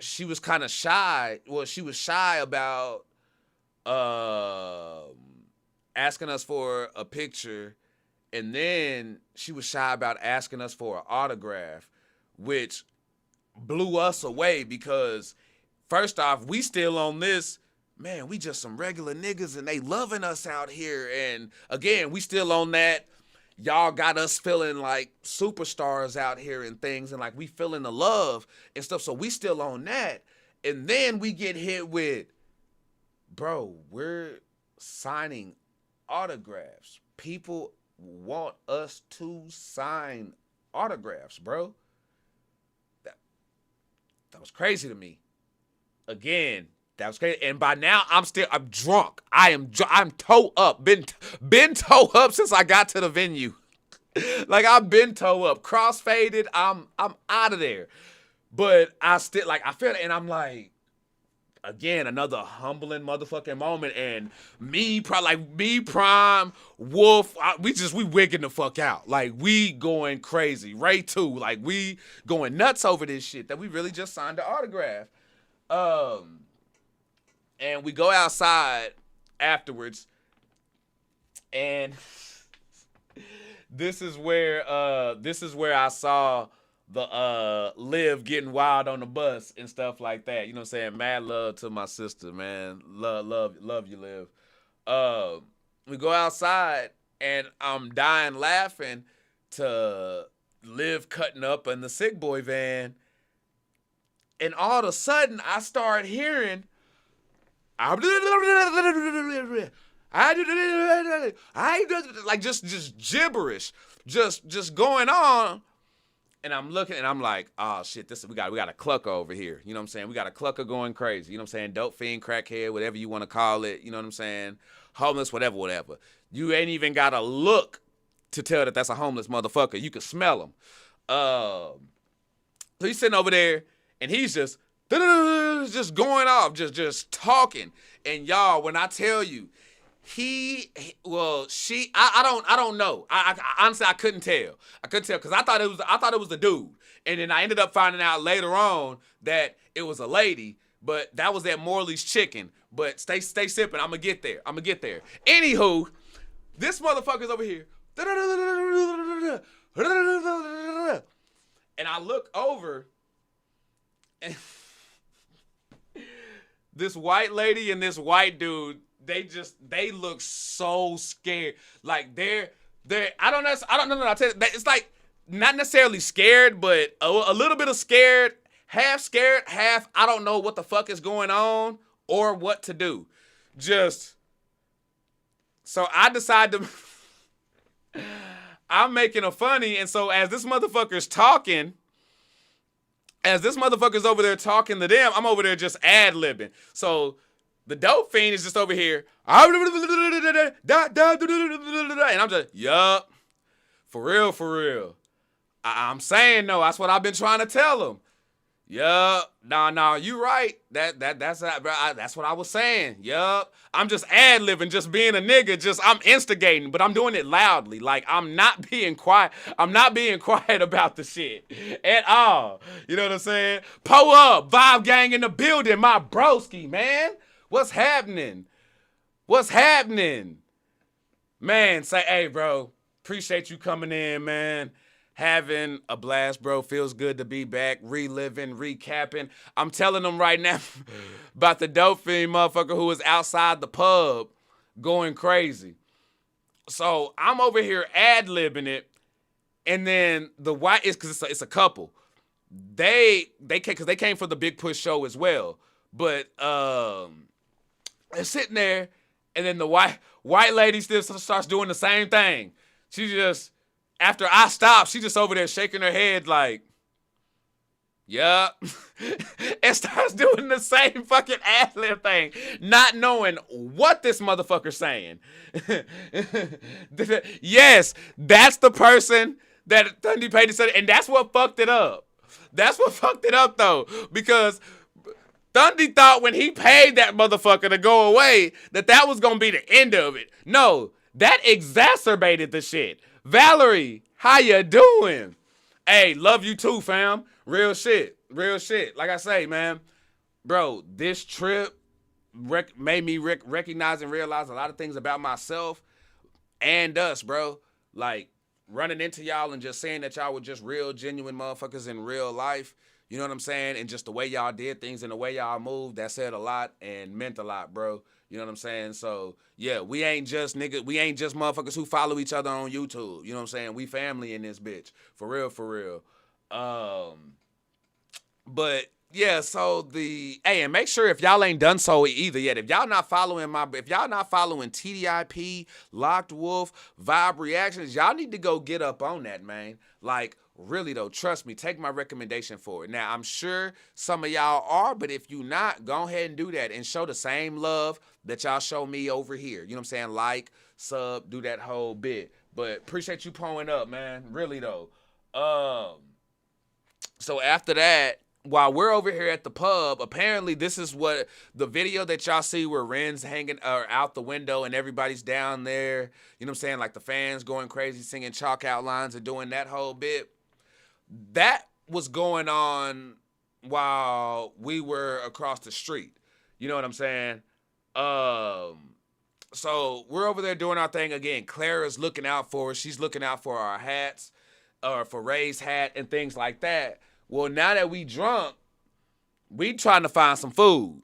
she was kind of shy. Well, she was shy about asking us for a picture, and then she was shy about asking us for an autograph, which blew us away, because first off, we still on this, man, we just some regular niggas and they loving us out here. And again, we still on that, y'all got us feeling like superstars out here and things, and like we feeling the love and stuff. So we still on that. And then we get hit with, bro, we're signing autographs. People want us to sign autographs, bro. That was crazy to me. Again, that was crazy. And by now, I'm drunk. I'm toe up. Been toe up since I got to the venue. Like, I've been toe up, cross-faded. I'm out of there. But I still, like, I feel it, and I'm like, again, another humbling motherfucking moment. And me, Prime, Wolf, we wigging the fuck out. Like, we going crazy. Ray too. Like, we going nuts over this shit that we really just signed the autograph. And we go outside afterwards, and this is where I saw the Liv getting wild on the bus and stuff like that. You know what I'm saying? Mad love to my sister, man. Love you, Liv. We go outside, and I'm dying laughing to Liv cutting up in the sick boy van. And all of a sudden, I start hearing, like just gibberish, just going on. And I'm looking, and I'm like, oh shit, we got a clucker over here. You know what I'm saying? We got a clucker going crazy. You know what I'm saying? Dope fiend, crackhead, whatever you want to call it. You know what I'm saying? Homeless, whatever. You ain't even got to look to tell that that's a homeless motherfucker. You can smell him. So he's sitting over there, and he's just going off, just talking. And y'all, when I tell you, I don't know. I honestly, I couldn't tell because I thought it was a dude, and then I ended up finding out later on that it was a lady. But that was at Morley's Chicken. But stay sipping. I'm gonna get there. Anywho, this motherfucker's over here, and I look over, and this white lady and this white dude, they look so scared. Like they're I don't know. I tell you, it's like not necessarily scared, but a little bit of scared, half I don't know what the fuck is going on or what to do. Just so I decide to I'm making a funny, and so as this motherfucker's over there talking to them, I'm over there just ad-libbing. So the dope fiend is just over here, and I'm just, yup, for real. I'm saying, no, that's what I've been trying to tell him. Yup, nah, you right. That's what I was saying. Yup, I'm just ad-libbing, just being a nigga, I'm instigating, but I'm doing it loudly. Like, I'm not being quiet. I'm not being quiet about the shit at all. You know what I'm saying? Pull up, Vibe Gang in the building, my broski, man. What's happening? Man, say, hey, bro, appreciate you coming in, man. Having a blast, bro. Feels good to be back, reliving, recapping. I'm telling them right now about the dope fiend motherfucker who was outside the pub going crazy. So I'm over here ad-libbing it, and then the white is because it's a couple. They came for the Big Push show as well, but they're sitting there, and then the white lady still starts doing the same thing. She just, after I stop, she just over there shaking her head like, yup, and starts doing the same fucking ad-lib thing, not knowing what this motherfucker's saying. Yes, that's the person that Thundy Payton said, and that's what fucked it up. That's what fucked it up, though, because Thundy thought when he paid that motherfucker to go away that was going to be the end of it. No, that exacerbated the shit. Valerie, how you doing? Hey, love you too, fam. Real shit. Like I say, man, bro, this trip made me recognize and realize a lot of things about myself and us, bro. Like, running into y'all and just saying that y'all were just real, genuine motherfuckers in real life. You know what I'm saying? And just the way y'all did things and the way y'all moved, that said a lot and meant a lot, bro. You know what I'm saying? So, yeah, we ain't just motherfuckers who follow each other on YouTube. You know what I'm saying? We family in this bitch. For real. But Yeah, so and make sure if y'all ain't done so either yet, if y'all not following TDIP, Locked Wolf, Vibe Reactions, y'all need to go get up on that, man. Like, really though, trust me, take my recommendation for it. Now, I'm sure some of y'all are, but if you not, go ahead and do that and show the same love that y'all show me over here. You know what I'm saying? Like, sub, do that whole bit. But appreciate you pulling up, man. Really though. So after that, while we're over here at the pub, apparently this is what the video that y'all see where Ren's hanging out the window and everybody's down there. You know what I'm saying? Like the fans going crazy, singing chalk outlines and doing that whole bit. That was going on while we were across the street. You know what I'm saying? So we're over there doing our thing again. Clara's looking out for us. She's looking out for our hats, or for Ray's hat and things like that. Well, now that we drunk, we trying to find some food.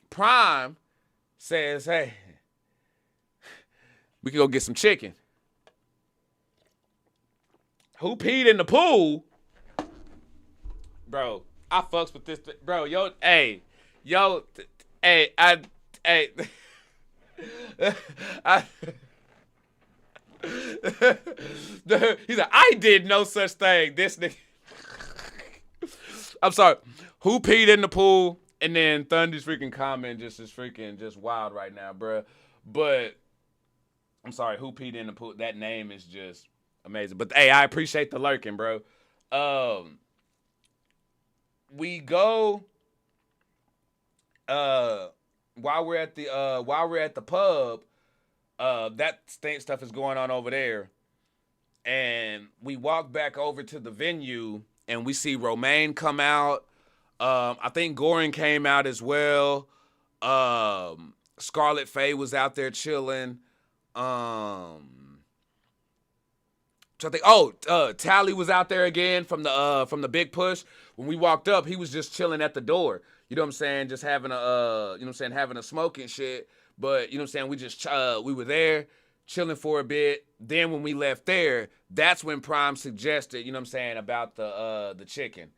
Prime says, hey, we can go get some chicken. Who peed in the pool? Bro, I fucks with this. Bro, hey. He's like, I did no such thing. This nigga. I'm sorry. Who peed in the pool? And then Thunder's freaking comment just wild right now, bro. But I'm sorry, who peed in the pool? That name is just amazing. But hey, I appreciate the lurking, bro. We go while we're at the pub, that stuff is going on over there. And we walk back over to the venue and we see Romaine come out. I think Goran came out as well. Scarlet Faye was out there chilling. Tally was out there again from the Big Push. When we walked up, he was just chilling at the door. You know what I'm saying? Just having having a smoke and shit. But you know what I'm saying? We were there chilling for a bit. Then when we left there, that's when Prime suggested, you know what I'm saying, about the chicken.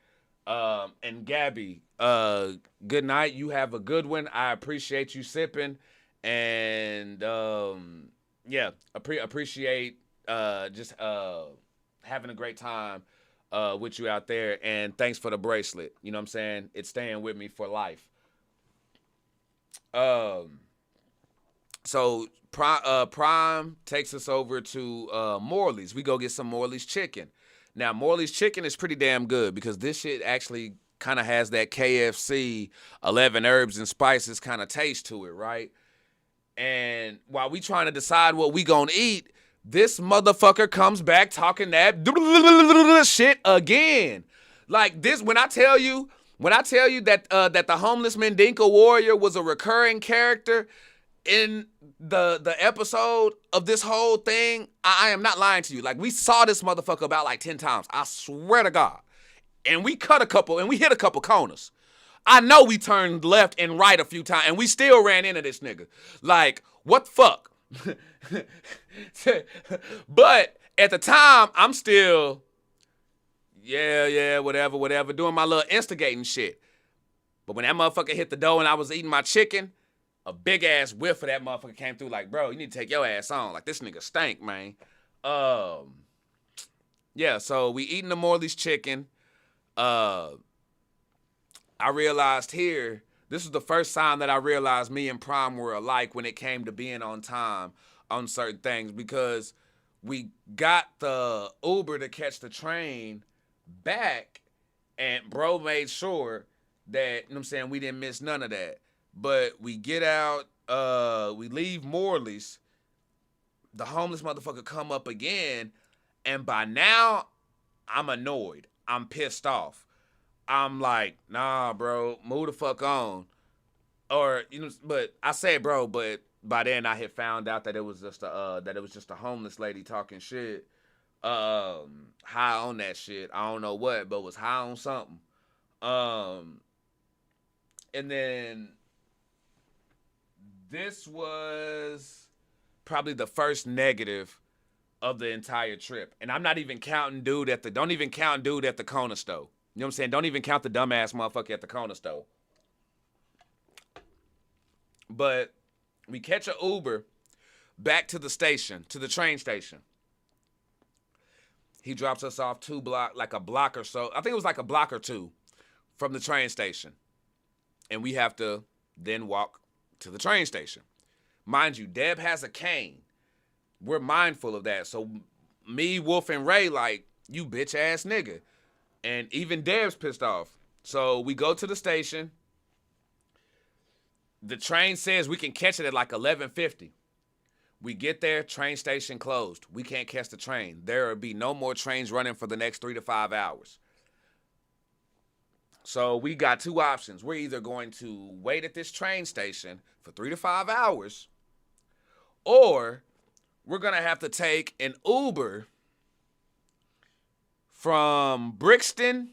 And Gabby, good night. You have a good one. I appreciate you sipping. And appreciate just having a great time with you out there. And thanks for the bracelet. You know what I'm saying? It's staying with me for life. So Prime takes us over to Morley's. We go get some Morley's chicken. Now, Morley's chicken is pretty damn good because this shit actually kind of has that KFC 11 herbs and spices kind of taste to it, right? And while we trying to decide what we gonna eat, this motherfucker comes back talking that shit again. Like this, when I tell you that that the homeless Mandinka warrior was a recurring character in the episode of this whole thing, I am not lying to you. Like, we saw this motherfucker about like 10 times. I swear to God. And we hit a couple corners. I know we turned left and right a few times, and we still ran into this nigga. Like, what the fuck? But at the time, I'm still, whatever, doing my little instigating shit. But when that motherfucker hit the door and I was eating my chicken, a big ass whiff of that motherfucker came through like, bro, you need to take your ass on. Like, this nigga stank, man. Yeah, so we eating the Morley's chicken. I realized here, this was the first time that I realized me and Prime were alike when it came to being on time on certain things, because we got the Uber to catch the train back, and bro made sure that, you know what I'm saying, we didn't miss none of that. But we get out, we leave Morley's, the homeless motherfucker come up again, and by now, I'm annoyed. I'm pissed off. I'm like, nah, bro, move the fuck on. Or, you know, but I say, bro, but by then I had found out that it was just a homeless lady talking shit, high on that shit. I don't know what, but was high on something. And then this was probably the first negative of the entire trip. And I'm not even counting don't even count dude at the corner store. You know what I'm saying? Don't even count the dumbass motherfucker at the corner store. But we catch an Uber back to the station, to the train station. He drops us off like a block or so. I think it was like a block or two from the train station. And we have to then walk to the train station. Mind you, Deb has a cane. We're mindful of that. So me, Wolf, and Ray like, you bitch ass nigga. And even Deb's pissed off. So we go to the station. The train says we can catch it at like 11:50. We get there, train station closed. We can't catch the train. There will be no more trains running for the next 3 to 5 hours. So we got two options. We're either going to wait at this train station for 3 to 5 hours, or we're going to have to take an Uber from Brixton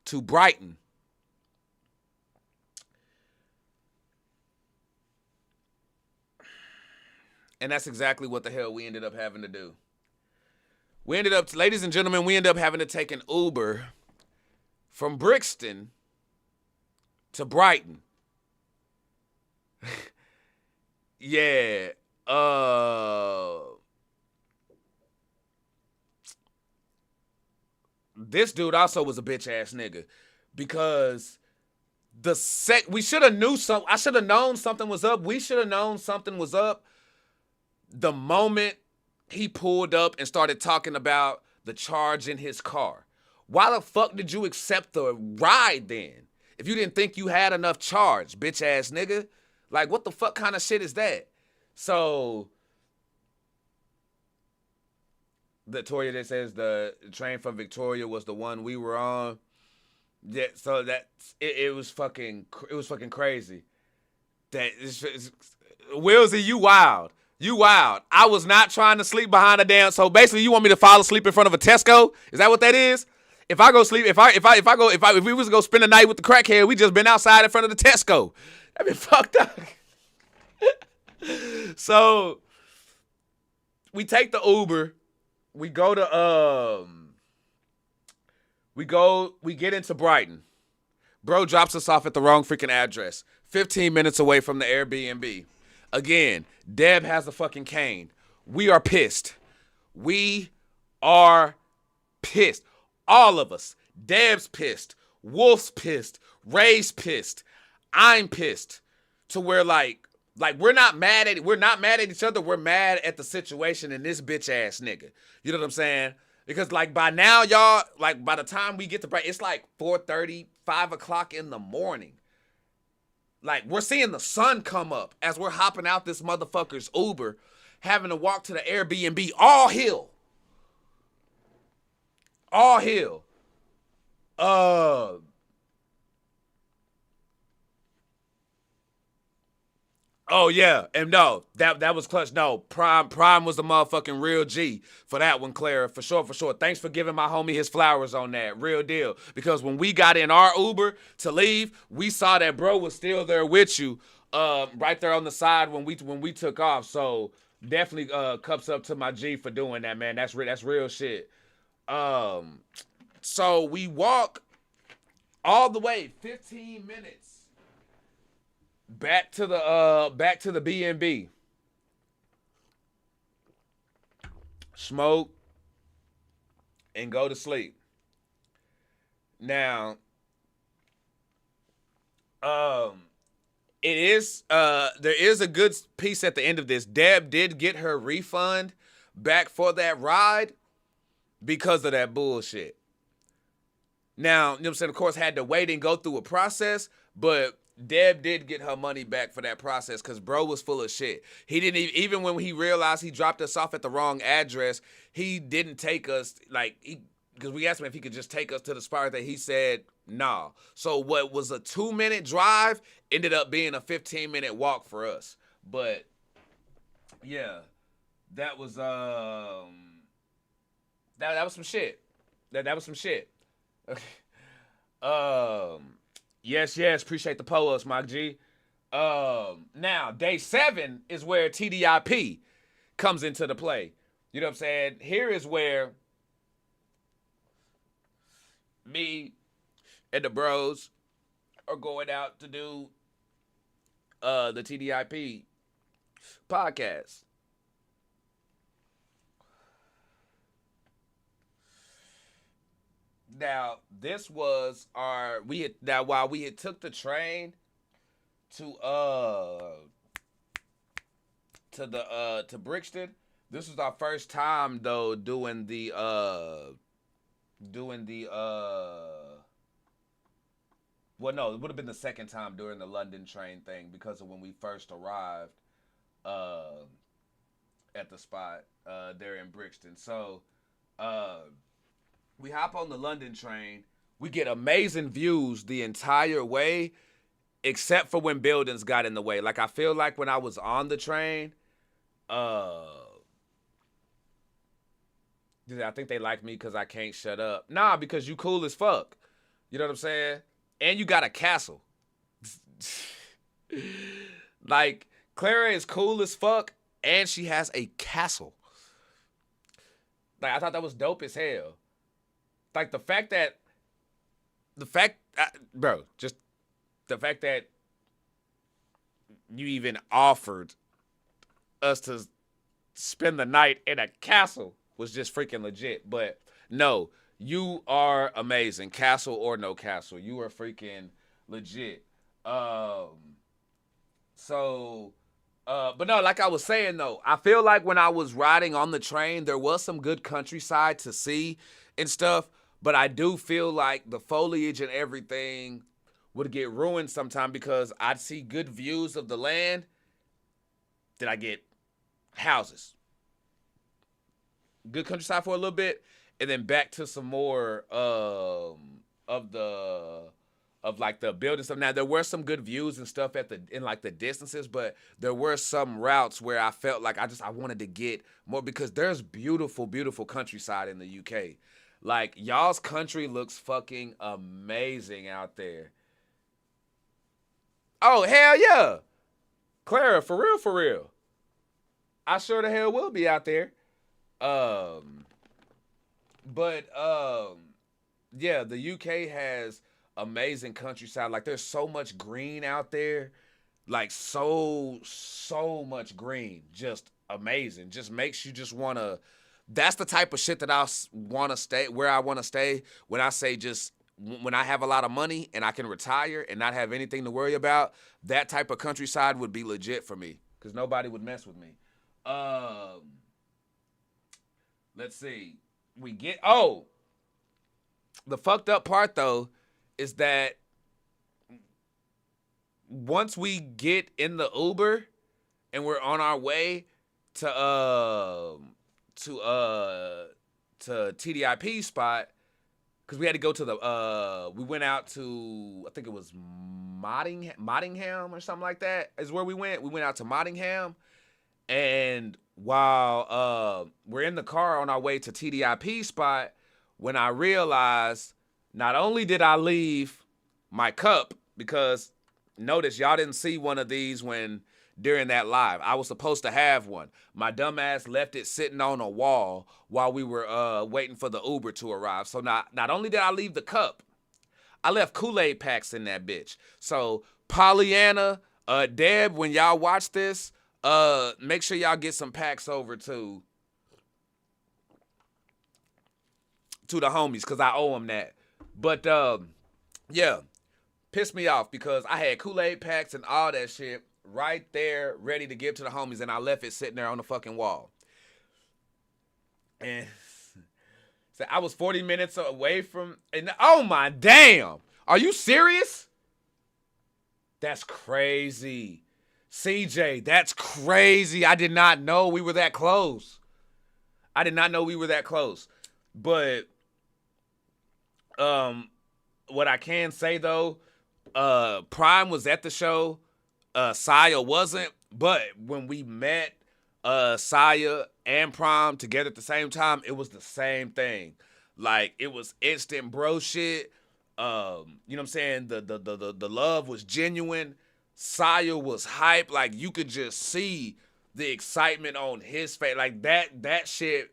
to Brighton. And that's exactly what the hell we ended up having to do. Ladies and gentlemen, we ended up having to take an Uber from Brixton to Brighton. Yeah. This dude also was a bitch ass nigga because we should have knew something. I should have known something was up. We should have known something was up the moment he pulled up and started talking about the charge in his car. Why the fuck did you accept the ride then? If you didn't think you had enough charge, bitch ass nigga. Like, what the fuck kind of shit is that? So, Victoria that says the train from Victoria was the one we were on. Yeah, so it was fucking crazy. Willsy, you wild. You wild. I was not trying to sleep behind a damn. So basically, you want me to fall asleep in front of a Tesco? Is that what that is? If I go sleep, if we was to go spend the night with the crackhead, we just been outside in front of the Tesco. That'd be fucked up. So we take the Uber. We go to we get into Brighton. Bro drops us off at the wrong freaking address. 15 minutes away from the Airbnb. Again, Deb has a fucking cane. We are pissed. We are pissed. All of us. Deb's pissed. Wolf's pissed. Ray's pissed. I'm pissed. To where like we're not mad at each other. We're mad at the situation and this bitch ass nigga. You know what I'm saying? Because like by now, y'all, like by the time we get to break, it's like 4:30, 5 o'clock in the morning. Like, we're seeing the sun come up as we're hopping out this motherfucker's Uber, having to walk to the Airbnb, all hill. All hill. Oh, yeah. And no, that was clutch. No, Prime was the motherfucking real G for that one, Clara. For sure, for sure. Thanks for giving my homie his flowers on that. Real deal. Because when we got in our Uber to leave, we saw that bro was still there with you, right there on the side when we took off. So definitely cups up to my G for doing that, man. That's real shit. So we walk all the way 15 minutes. Back to the B&B. Smoke and go to sleep. Now, there is a good piece at the end of this. Deb did get her refund back for that ride because of that bullshit. Now, you know what I'm saying, of course, had to wait and go through a process, but Deb did get her money back for that process because bro was full of shit. He didn't even when he realized he dropped us off at the wrong address, he didn't take us, because we asked him if he could just take us to the spot that he said, nah. So what was a 2-minute drive ended up being a 15-minute walk for us. But, yeah, that was, that was some shit. That was some shit. Yes, appreciate the po-ups, my G. Now, day 7 is where TDIP comes into the play. You know what I'm saying? Here is where me and the bros are going out to do the TDIP podcast. Now, this was our we had now while we had took the train to Brixton, this was our first time though doing the well, no, it would have been the second time during the London train thing because of when we first arrived uh, at the spot there in Brixton. So we hop on the London train. We get amazing views the entire way, except for when buildings got in the way. Like, I feel like when I was on the train, I think they like me because I can't shut up. Nah, because you cool as fuck. You know what I'm saying? And you got a castle. Like, Clara is cool as fuck, and she has a castle. Like, I thought that was dope as hell. Like, bro, just the fact that you even offered us to spend the night in a castle was just freaking legit. But no, you are amazing. Castle or no castle, you are freaking legit. But no, like I was saying though, I feel like when I was riding on the train, there was some good countryside to see and stuff. But I do feel like the foliage and everything would get ruined sometime because I'd see good views of the land. Then I get houses. Good countryside for a little bit, and then back to some more of the building stuff. Now there were some good views and stuff in the distances, but there were some routes where I felt like I wanted to get more because there's beautiful, beautiful countryside in the UK. Like, y'all's country looks fucking amazing out there. Oh, hell yeah. Clara, for real, for real. I sure the hell will be out there. Yeah, the UK has amazing countryside. Like, there's so much green out there. Like, so much green. Just amazing. Just makes you just want to... That's the type of shit that I want to stay, where I want to stay when I say just, when I have a lot of money and I can retire and not have anything to worry about, that type of countryside would be legit for me because nobody would mess with me. Let's see. The fucked up part though is that once we get in the Uber and we're on our way to TDIP spot, because we had to go to we went out to, I think it was Mottingham or something like that is where we went. We went out to Mottingham, and while we're in the car on our way to TDIP spot, when I realized not only did I leave my cup, because notice y'all didn't see one of these during that live. I was supposed to have one. My dumb ass left it sitting on a wall while we were waiting for the Uber to arrive. So not only did I leave the cup, I left Kool-Aid packs in that bitch. So Pollyanna, Deb, when y'all watch this, make sure y'all get some packs over to the homies, because I owe them that. But yeah, pissed me off because I had Kool-Aid packs and all that shit right there, ready to give to the homies, and I left it sitting there on the fucking wall. And so I was 40 minutes away from, and oh my damn, are you serious? That's crazy. CJ, that's crazy. I did not know we were that close. But what I can say though, Prime was at the show. Saya wasn't, but when we met Saya and Prime together at the same time, it was the same thing. Like, it was instant bro shit. You know what I'm saying? The love was genuine. Saya was hype. Like, you could just see the excitement on his face. Like, that shit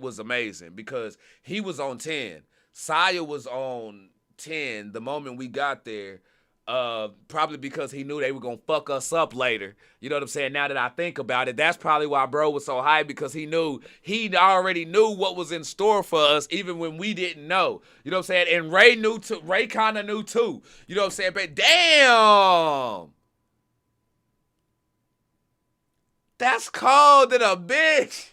was amazing because he was on 10. Saya was on 10 the moment we got there. Probably because he knew they were gonna fuck us up later. You know what I'm saying? Now that I think about it, that's probably why bro was so high, because he already knew what was in store for us, even when we didn't know. You know what I'm saying? And Ray knew too. Ray kind of knew too. You know what I'm saying? But damn, that's cold than a bitch.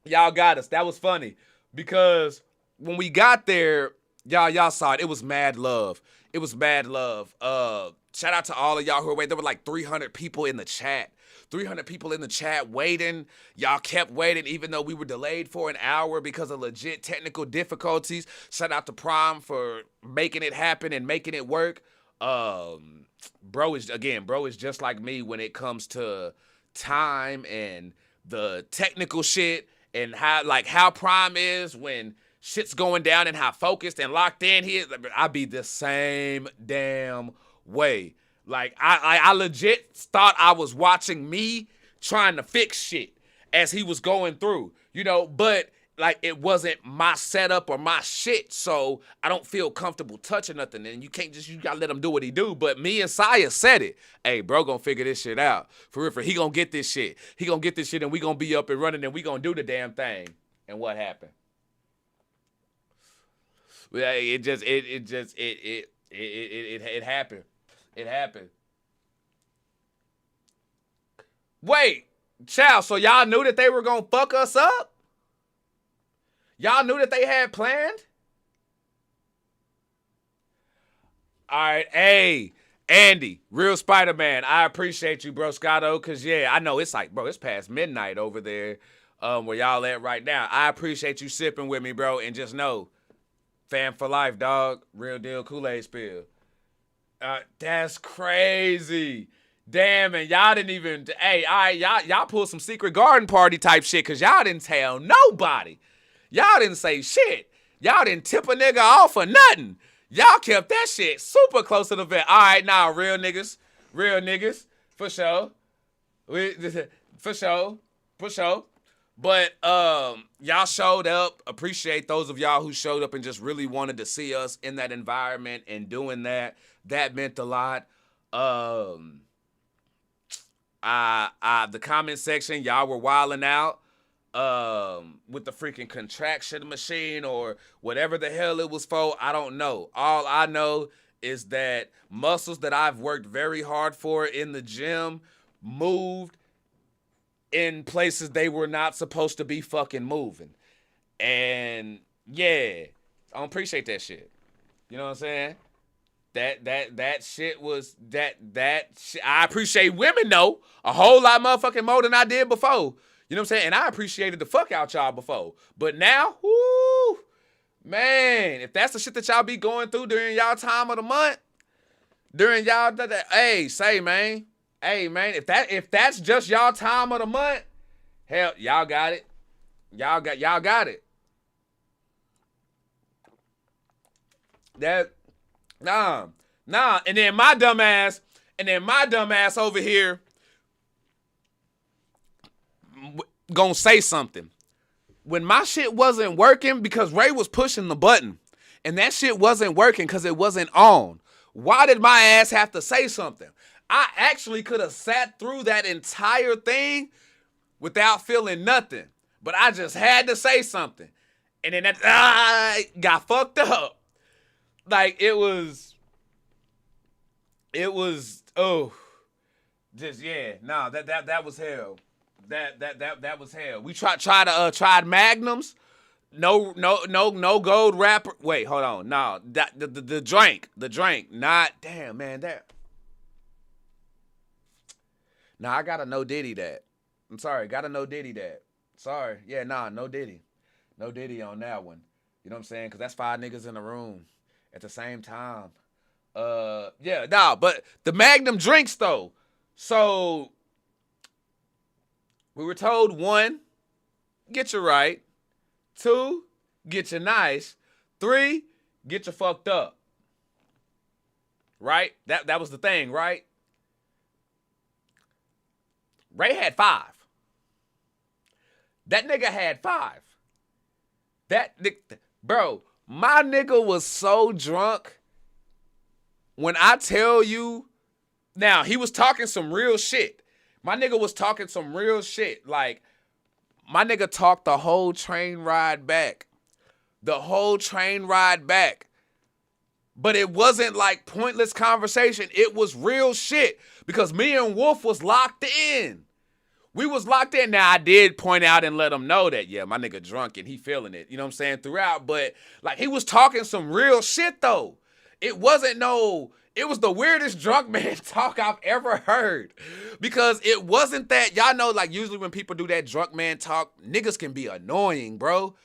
Y'all got us. That was funny because when we got there, y'all saw it. It was mad love. It was mad love. Shout out to all of y'all who were waiting. There were like 300 people in the chat. 300 people in the chat waiting. Y'all kept waiting even though we were delayed for an hour because of legit technical difficulties. Shout out to Prime for making it happen and making it work. Bro is just like me when it comes to time and the technical shit, and how Prime is when shit's going down and how focused and locked in he is. I be the same damn way. Like I legit thought I was watching me trying to fix shit as he was going through, you know, but like it wasn't my setup or my shit, so I don't feel comfortable touching nothing. And you gotta let him do what he do. But me and Saya said it. Hey, bro gonna figure this shit out. For real, he gonna get this shit. He gonna get this shit and we gonna be up and running and we gonna do the damn thing. And what happened? It happened. It happened. Wait, child, so y'all knew that they were gonna fuck us up? Y'all knew that they had planned? All right, hey, Andy, real Spider-Man, I appreciate you, bro, Scotto, because, yeah, I know it's like, bro, it's past midnight over there where y'all at right now. I appreciate you sipping with me, bro, and just know, fam for life, dog. Real deal Kool-Aid spill. That's crazy. Damn, and y'all didn't even, hey, all right, y'all pulled some secret garden party type shit because y'all didn't tell nobody. Y'all didn't say shit. Y'all didn't tip a nigga off or nothing. Y'all kept that shit super close to the vet. All right, now, real niggas, for sure. For sure. But y'all showed up. Appreciate those of y'all who showed up and just really wanted to see us in that environment and doing that. That meant a lot. The comment section, y'all were wilding out with the freaking contraction machine or whatever the hell it was for. I don't know. All I know is that muscles that I've worked very hard for in the gym moved in places they were not supposed to be fucking moving. And yeah, I don't appreciate that shit. You know what I'm saying? That shit was that shit. I appreciate women though a whole lot motherfucking more than I did before. You know what I'm saying? And I appreciated the fuck out y'all before. But now, whoo, man, if that's the shit that y'all be going through during y'all time of the month, during y'all, hey, man, if that's just y'all time of the month, hell, y'all got it. Y'all got it. Nah. And then my dumb ass over here gonna say something. When my shit wasn't working because Ray was pushing the button and that shit wasn't working because it wasn't on, why did my ass have to say something? I actually could have sat through that entire thing without feeling nothing, but I just had to say something. And then that got fucked up. Like it was that was hell. That was hell. We tried Magnums. No gold wrapper. Wait, hold on. No, the drink. Not damn man that. Nah, I gotta no Diddy that. I'm sorry, gotta no Diddy that. Sorry, yeah, no Diddy on that one. You know what I'm saying? Cause that's 5 niggas in the room at the same time. But the Magnum drinks though. So we were told 1, get you right. 2, get you nice. 3, get you fucked up. Right? That was the thing, right? Ray had 5. That nigga had 5. Bro, my nigga was so drunk. When I tell you, now he was talking some real shit. My nigga was talking some real shit. Like, my nigga talked the whole train ride back. The whole train ride back. But it wasn't like pointless conversation. It was real shit. Because me and Wolf was locked in. We was locked in. Now, I did point out and let him know that, yeah, my nigga drunk and he feeling it. You know what I'm saying? Throughout. But, like, he was talking some real shit, though. It wasn't it was the weirdest drunk man talk I've ever heard. Because it wasn't that, y'all know, like, usually when people do that drunk man talk, niggas can be annoying, bro.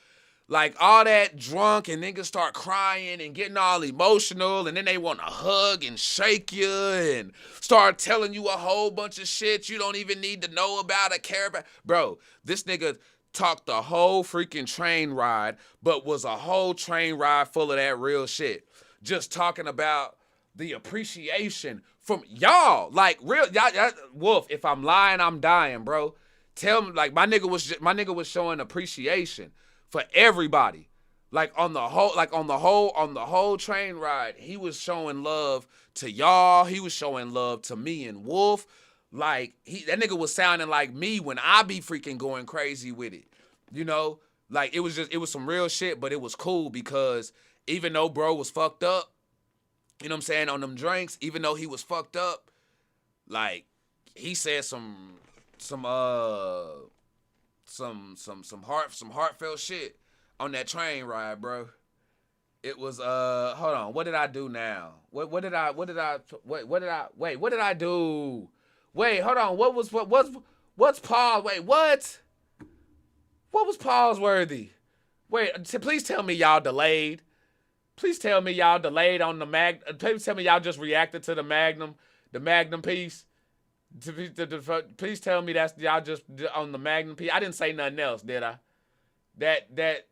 Like, all that drunk and niggas start crying and getting all emotional, and then they want to hug and shake you and start telling you a whole bunch of shit you don't even need to know about or care about. Bro, this nigga talked the whole freaking train ride, but was a whole train ride full of that real shit. Just talking about the appreciation from y'all. Like, real, y'all, Wolf, if I'm lying, I'm dying, bro. Tell me, like, my nigga was showing appreciation for everybody. Like, on the whole train ride, he was showing love to y'all. He was showing love to me and Wolf. Like, that nigga was sounding like me when I be freaking going crazy with it. You know? Like, it was some real shit, but it was cool because even though bro was fucked up, you know what I'm saying, on them drinks, even though he was fucked up, like, he said some heartfelt shit on that train ride, bro. It was hold on, what did I do now? What did I do? Wait, hold on. What's pause? Wait, what? What was pause worthy? Wait, please tell me y'all delayed. Please tell me y'all delayed on the please tell me y'all just reacted to the Magnum piece. Please tell me that's y'all just on the Magnum piece. I didn't say nothing else, did I? That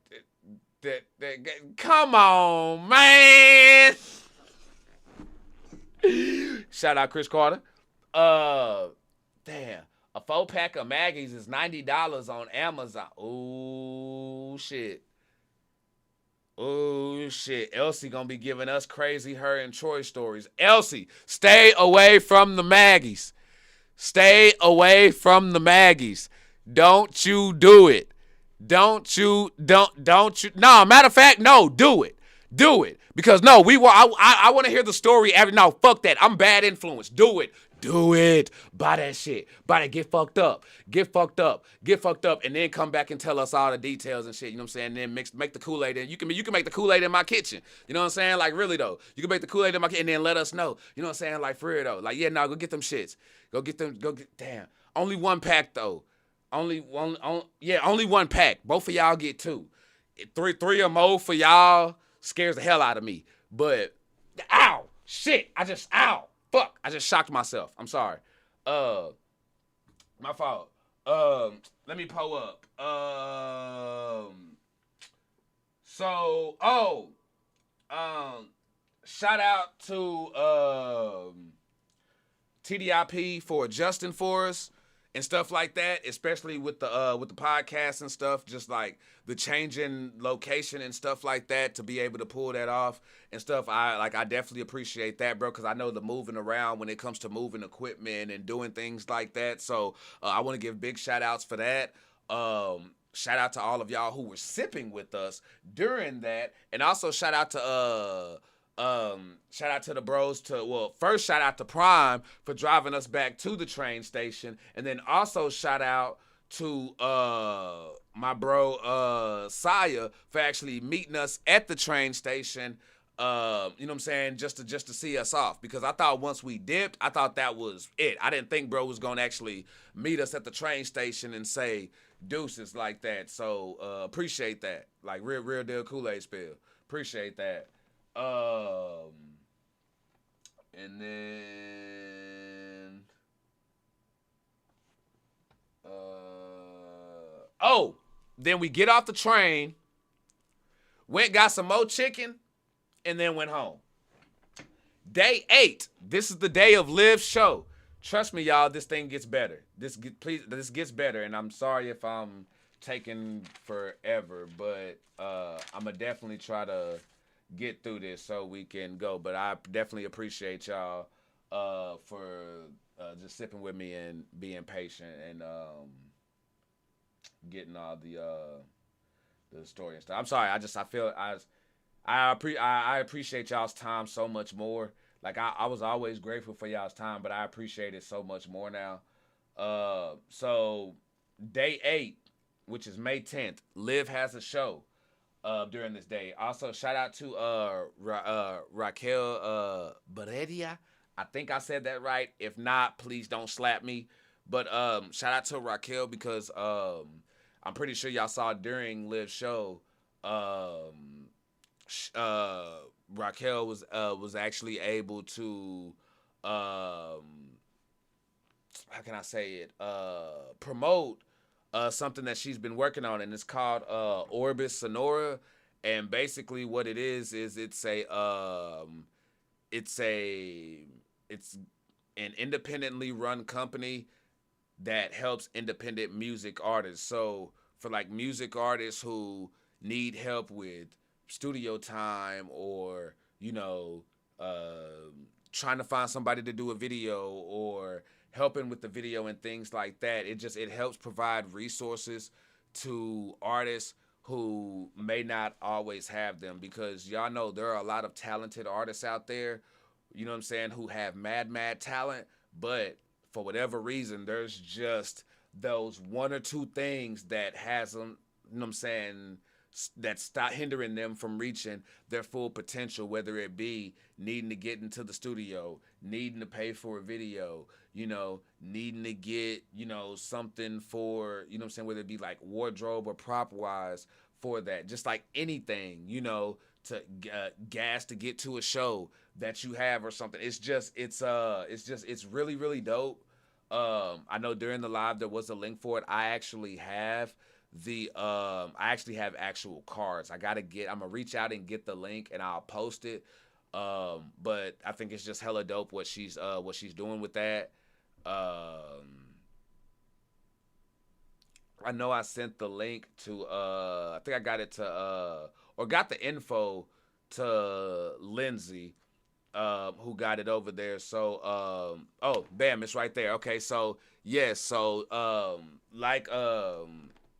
come on, man. Shout out Chris Carter. Damn. A 4-pack of Maggie's is $90 on Amazon. Oh shit. Oh shit. Elsie gonna be giving us crazy her and Troy stories. Elsie, stay away from the Maggies. Stay away from the Maggies. Don't you do it. Don't you. No, matter of fact, no, do it. Do it. Because no, I want to hear the story. No, fuck that. I'm bad influence. Do it. Do it. Buy that shit. Buy that. Get fucked up. Get fucked up. Get fucked up. And then come back and tell us all the details and shit. You know what I'm saying? And then make the Kool-Aid. And you can make the Kool-Aid in my kitchen. You know what I'm saying? Like, really, though. You can make the Kool-Aid in my kitchen and then let us know. You know what I'm saying? Like, for real, though. Like, yeah, no, go get them shits. Damn. Only one pack, though. Only one pack. Both of y'all get 2. Three or more for y'all scares the hell out of me. But, ow. Shit. Ow. Fuck, I just shocked myself. I'm sorry. My fault. Let me pull up. Shout out to TDIP for adjusting for us and stuff like that, especially with the podcast and stuff, just like the changing location and stuff like that, to be able to pull that off and stuff. I definitely appreciate that, bro, because I know the moving around when it comes to moving equipment and doing things like that. So I want to give big shout outs for that. Shout out to all of y'all who were sipping with us during that, and also shout out to the bros first shout out to Prime for driving us back to the train station, and then also shout out to my bro Saya for actually meeting us at the train station. You know what I'm saying? Just to see us off, because I thought once we dipped, I thought that was it. I didn't think bro was gonna actually meet us at the train station and say deuces like that. So appreciate that. Like real deal Kool-Aid spill. Appreciate that. And then then we get off the train, got some more chicken, and then went home. Day 8. This is the day of Liv's show. Trust me, y'all, this thing gets better. This gets better, and I'm sorry if I'm taking forever, but I'ma definitely try to get through this so we can go. But I definitely appreciate y'all for just sipping with me and being patient and getting all the story and stuff. I'm sorry. I feel I appreciate y'all's time so much more. Like I was always grateful for y'all's time, but I appreciate it so much more now. So day 8, which is May 10th, Liv has a show during this day. Also, shout out to Raquel Beredia. I think I said that right. If not, please don't slap me. But shout out to Raquel because I'm pretty sure y'all saw during Liv's show. Raquel was actually able to how can I say it promote something that she's been working on, and it's called Orbis Sonora. And basically, what it is it's an independently run company that helps independent music artists. So for like music artists who need help with studio time, or trying to find somebody to do a video, or helping with the video and things like that, it helps provide resources to artists who may not always have them, because y'all know there are a lot of talented artists out there, you know what I'm saying, who have mad talent, but for whatever reason there's just those one or two things that has them, you know what I'm saying, that stop hindering them from reaching their full potential, whether it be needing to get into the studio, needing to pay for a video, needing to get, something for, you know what I'm saying, whether it be like wardrobe or prop wise for that, just like anything, to gas to get to a show that you have or something. It's really dope. I know during the live there was a link for it. I actually have actual cards. I'm gonna reach out and get the link and I'll post it. But I think it's just hella dope what she's doing with that. I know I sent the link to I think I got it to or got the info to Lindsay, who got it over there. So oh bam, it's right there. Okay, so yes, so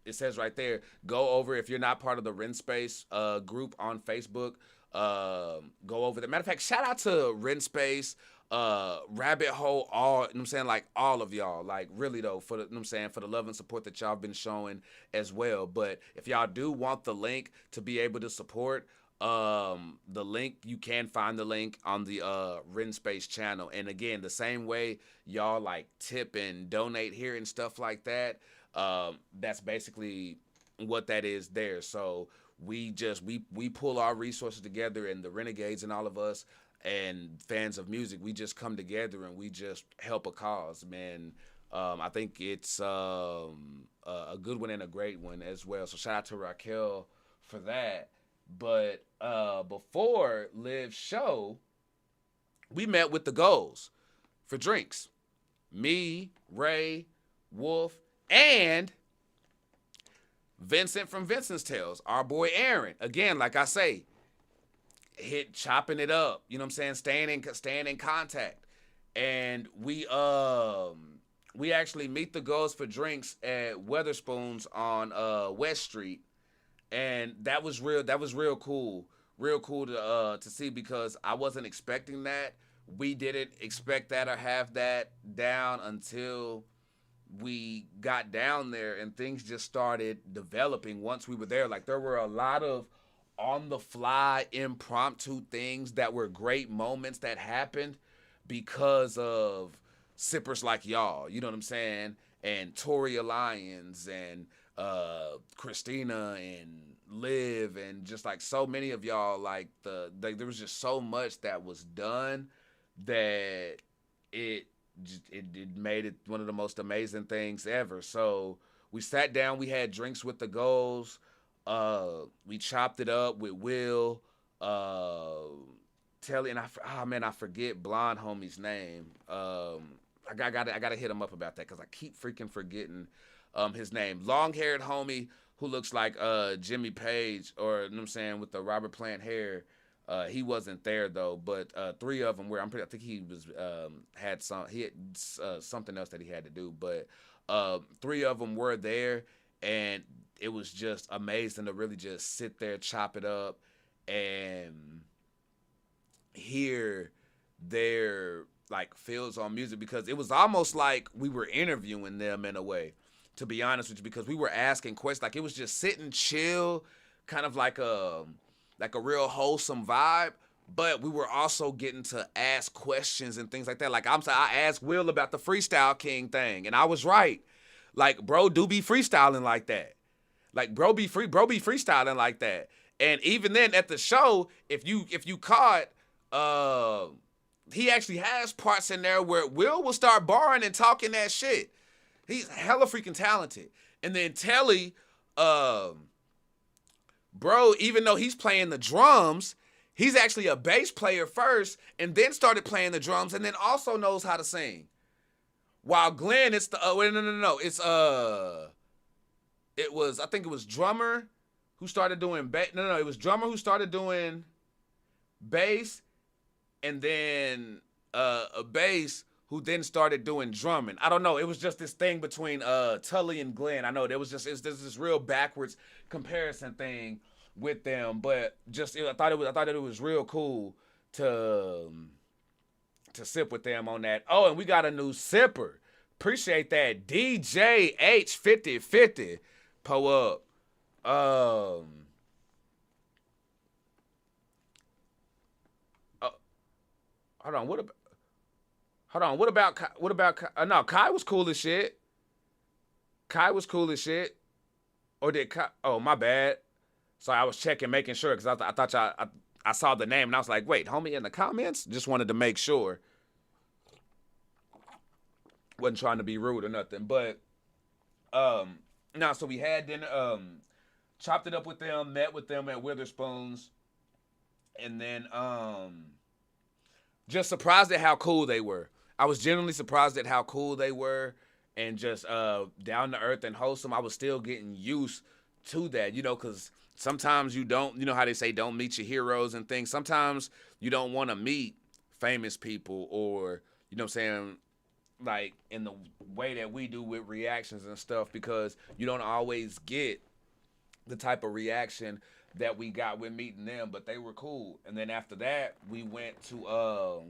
it says right there, go over, if you're not part of the Ren Space group on Facebook, go over there. Matter of fact, shout out to Ren Space, Rabbit Hole, all, you know what I'm saying, like all of y'all, like really though, for the, you know what I'm saying, for the love and support that y'all been showing as well. But if y'all do want the link to be able to support, the link, you can find the link on the Ren Space channel. And again, the same way y'all like tip and donate here and stuff like that, that's basically what that is there. So we pull our resources together, and the renegades and all of us and fans of music, we just come together and we just help a cause, man. I think it's a good one and a great one as well. So shout out to Raquel for that. But before Liv's show, we met with the Goals for drinks. Me, Ray, Wolf, and Vincent from Vincent's Tales, our boy Aaron. Again, like I say, chopping it up, you know what I'm saying, staying in contact. And we actually meet the Goals for drinks at Weatherspoons on West Street. And that was real cool to see, because I wasn't expecting that. We didn't expect that or have that down until we got down there, and things just started developing once we were there. Like, there were a lot of on the fly impromptu things that were great moments that happened because of sippers like y'all, you know what I'm saying, and Tori Lyons and Christina and Liv, and just like so many of y'all, like there was just so much that was done that it made it one of the most amazing things ever. So we sat down, we had drinks with the Goals, we chopped it up with Will, Telly, and I forget blonde homie's name. I gotta hit him up about that, because I keep freaking forgetting his name. Long-haired homie who looks like Jimmy Page, or you know what I'm saying, with the Robert Plant hair. He wasn't there though, but three of them were. I think he was had something else that he had to do, but three of them were there, and it was just amazing to really just sit there, chop it up, and hear their like feels on music, because it was almost like we were interviewing them in a way, to be honest with you, because we were asking questions. Like, it was just sitting chill, kind of like a real wholesome vibe, but we were also getting to ask questions and things like that. Like, I asked Will about the Freestyle King thing, and I was right. Like, bro do be freestyling like that. Like, bro be freestyling like that. And even then at the show, if you caught, he actually has parts in there where Will start barring and talking that shit. He's hella freaking talented. And then Telly, bro, even though he's playing the drums, he's actually a bass player first, and then started playing the drums, and then also knows how to sing. While Glenn, it's the no. It's I think it was drummer who started doing bass. No, it was drummer who started doing bass, and then a bass who then started doing drumming. I don't know. It was just this thing between Tully and Glenn. I know there's this real backwards comparison thing with them, but just I thought it was real cool to sip with them on that. Oh, and we got a new sipper. Appreciate that. DJ H5050. Po up. Hold on. What about no, Kai was cool as shit. Kai was cool as shit. Or did Kai? Oh, my bad. So I was checking, making sure, because I thought I saw the name and I was like, wait, homie, in the comments? Just wanted to make sure. Wasn't trying to be rude or nothing, but no. So we had dinner, chopped it up with them, met with them at Witherspoon's, and then just surprised at how cool they were. I was genuinely surprised at how cool they were, and just down to earth and wholesome. I was still getting used to that, because sometimes you don't, how they say, don't meet your heroes and things. Sometimes you don't want to meet famous people, or, what I'm saying, like in the way that we do with reactions and stuff, because you don't always get the type of reaction that we got with meeting them, but they were cool. And then after that, we went to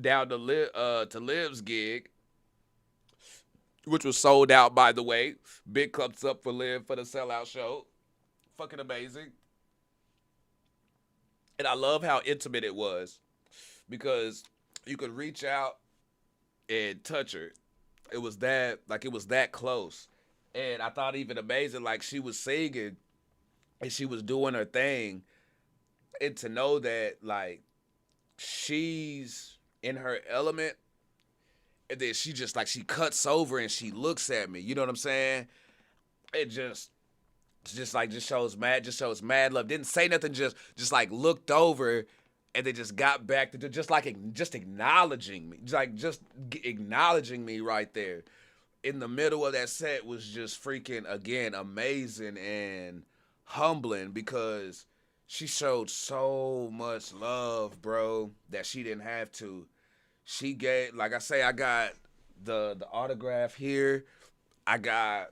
down to Liv's gig, which was sold out, by the way. Big cups up for Liv for the sellout show. Fucking amazing. And I love how intimate it was, because you could reach out and touch her. It was that close. And I thought even amazing, like, she was singing and she was doing her thing, and to know that, like, she's in her element, and then she just, like, she cuts over and she looks at me. You know what I'm saying? It just shows mad love. Didn't say nothing, just like looked over, and they just got back to just acknowledging me. Just acknowledging me right there. In the middle of that set was just freaking, again, amazing and humbling, because she showed so much love, bro, that she didn't have to. She gave, like I say, I got the autograph here. I got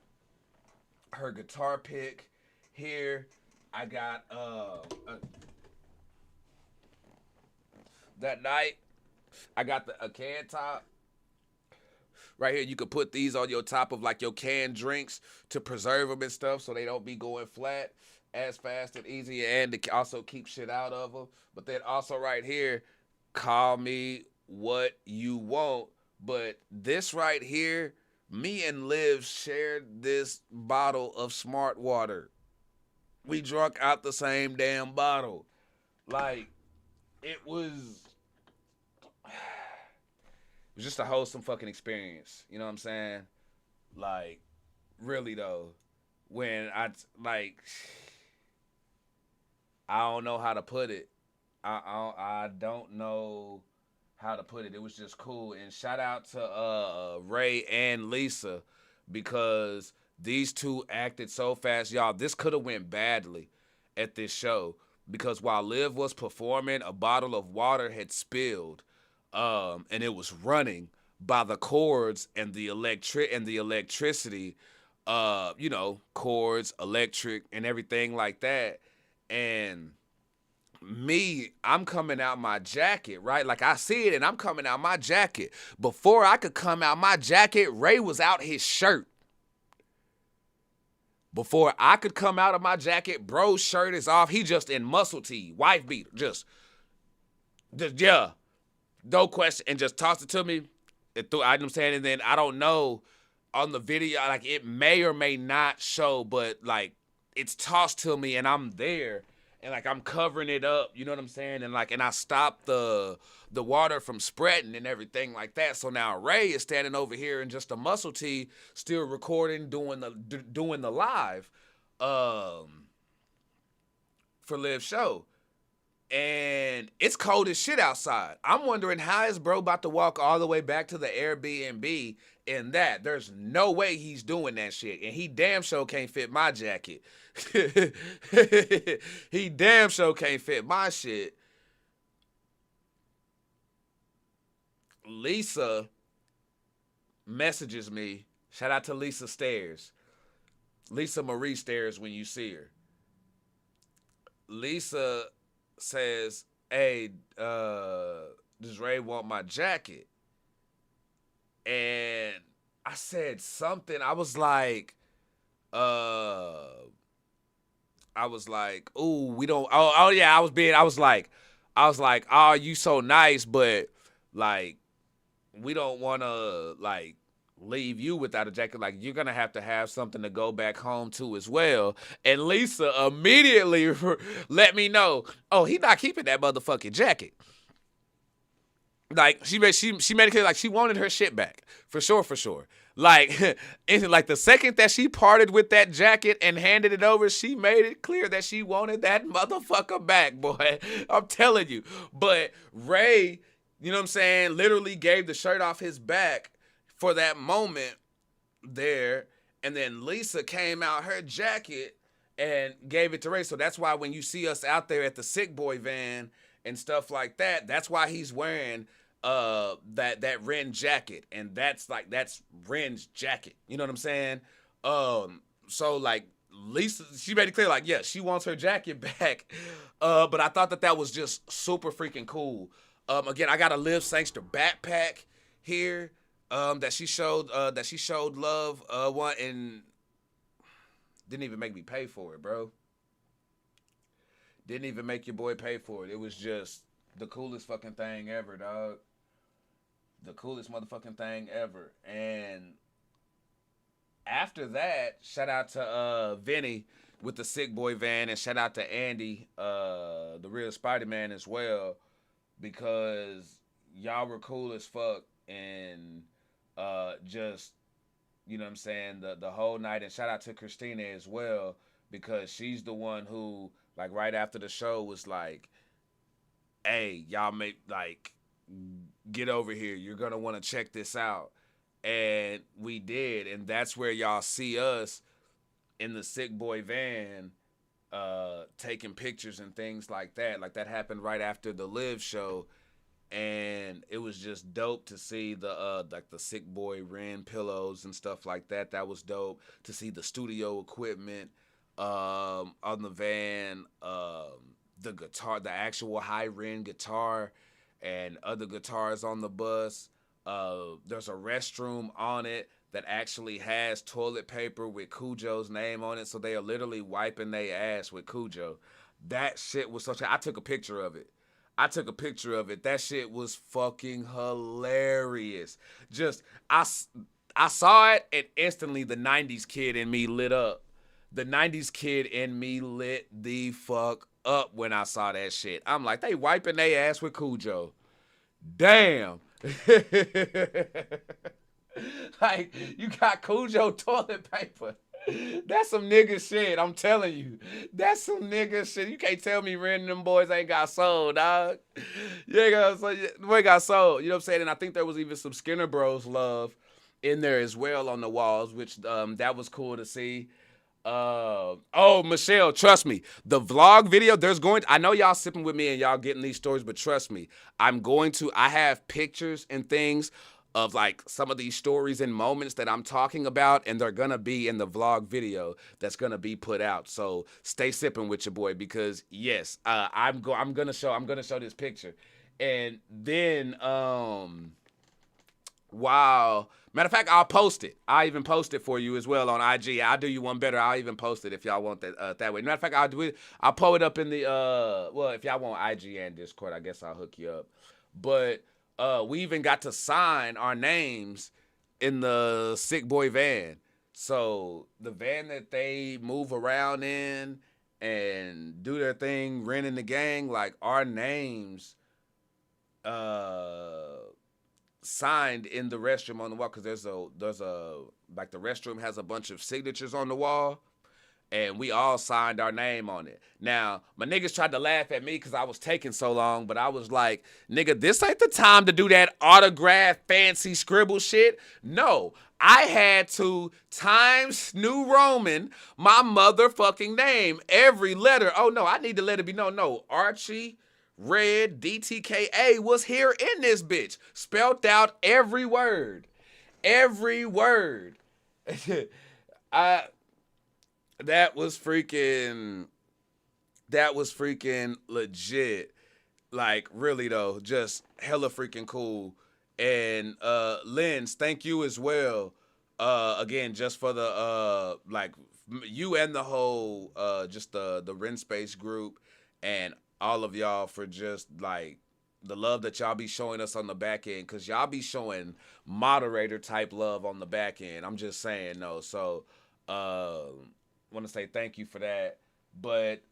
her guitar pick here. I got that night, I got a can top. Right here, you could put these on your top of, like, your canned drinks to preserve them and stuff, so they don't be going flat as fast and easy, and to also keep shit out of them. But then also right here, call me what you want. But this right here, me and Liv shared this bottle of Smart Water. We drunk out the same damn bottle. Like, it was just a wholesome fucking experience. You know what I'm saying? Like, really though, when I don't know how to put it. I don't know how to put it. It was just cool. And shout out to Ray and Lisa because these two acted so fast. Y'all, this could have went badly at this show because while Liv was performing, a bottle of water had spilled, and it was running by the cords and the electricity, cords, electric, and everything like that. And I'm coming out my jacket, right? Like I see it and I'm coming out my jacket. Before I could come out my jacket, Ray was out his shirt. Before I could come out of my jacket, bro's shirt is off. He just in muscle tee, wife beater, just yeah, no question, and just tossed it to me. I know what I'm saying, and then I don't know on the video, like it may or may not show, but like it's tossed to me and I'm there. And like I'm covering it up, you know what I'm saying? And like, and I stopped the water from spreading and everything like that. So now Ray is standing over here in just a muscle tee, still recording, doing the live, for Liv's show. And it's cold as shit outside. I'm wondering how is bro about to walk all the way back to the Airbnb in that. There's no way he's doing that shit. And he damn sure can't fit my jacket. He damn sure can't fit my shit. Lisa messages me. Shout out to Lisa Stairs. Lisa Marie Stairs when you see her. Lisa says, hey, does Ray want my jacket? And I said something. I was like, ooh, we don't. Oh yeah, I was like, oh, you so nice, but like, we don't want to like leave you without a jacket. Like, you're gonna have to have something to go back home to as well. And Lisa immediately let me know, oh, he not keeping that motherfucking jacket. Like she made it clear like she wanted her shit back for sure. Like, like the second that she parted with that jacket and handed it over, she made it clear that she wanted that motherfucker back, boy. I'm telling you. But Ray, you know what I'm saying, literally gave the shirt off his back for that moment there. And then Lisa came out her jacket and gave it to Ray. So that's why when you see us out there at the Sick Boy van and stuff like that, that's why he's wearing that Ren jacket, and that's Ren's jacket. You know what I'm saying? So like Lisa, she made it clear like, yeah, she wants her jacket back. But I thought that was just super freaking cool. Again, I got a Liv Sangster backpack here that she showed love one, and didn't even make me pay for it, bro. Didn't even make your boy pay for it. It was just the coolest fucking thing ever, dog. The coolest motherfucking thing ever. And after that, shout out to Vinny with the Sick Boy van, and shout out to Andy, the real Spider-Man as well, because y'all were cool as fuck, and just, you know what I'm saying, the whole night. And shout out to Christina as well, because she's the one who, like, right after the show was like, hey, y'all get over here. You're going to want to check this out. And we did. And that's where y'all see us in the Sick Boy van taking pictures and things like that. Like, that happened right after the Live show. And it was just dope to see the Sick Boy Ren pillows and stuff like that. That was dope. To see the studio equipment on the van, the guitar, the actual high Ren guitar, and other guitars on the bus. There's a restroom on it that actually has toilet paper with Cujo's name on it, so they are literally wiping their ass with Cujo. That shit was I took a picture of it. That shit was fucking hilarious. Just, I saw it, and instantly the 90s kid in me lit up. The 90s kid in me lit the fuck up when I saw that shit. I'm like, they wiping their ass with Cujo. Damn. Like, you got Cujo toilet paper. That's some nigga shit. I'm telling you. That's some nigga shit. You can't tell me Ren and them boys ain't got soul, dog. You ain't got soul. Boy got soul. You know what I'm saying? And I think there was even some Skinner Bros love in there as well on the walls, which that was cool to see. Oh, Michelle, trust me. The vlog video, I know y'all sipping with me and y'all getting these stories, but trust me, I have pictures and things of like some of these stories and moments that I'm talking about, and they're gonna be in the vlog video that's gonna be put out. So stay sipping with your boy, because yes, I'm gonna show this picture, and then wow. Matter of fact, I'll post it. I'll even post it for you as well on IG. I'll do you one better. I'll even post it if y'all want that way. Matter of fact, I'll do it. I'll pull it up in the well, if y'all want IG and Discord, I guess I'll hook you up. But we even got to sign our names in the Sick Boy van. So the van that they move around in and do their thing, renting the gang, like our names signed in the restroom on the wall, because there's a like the restroom has a bunch of signatures on the wall, and we all signed our name on it. Now my niggas tried to laugh at me because I was taking so long, but I was like, nigga, this ain't the time to do that autograph fancy scribble shit. No, I had to Times New Roman my motherfucking name, every letter. Oh no, I need to let it be known. No, Archie Red DTKA was here in this bitch. Spelled out every word. Every word. That was freaking legit. Like, really though, just hella freaking cool. And Lens, thank you as well. Again, just for the like you and the whole just the Ren Space group, and all of y'all for just like the love that y'all be showing us on the back end, because y'all be showing moderator type love on the back end. I'm just saying, no. So want to say thank you for that. But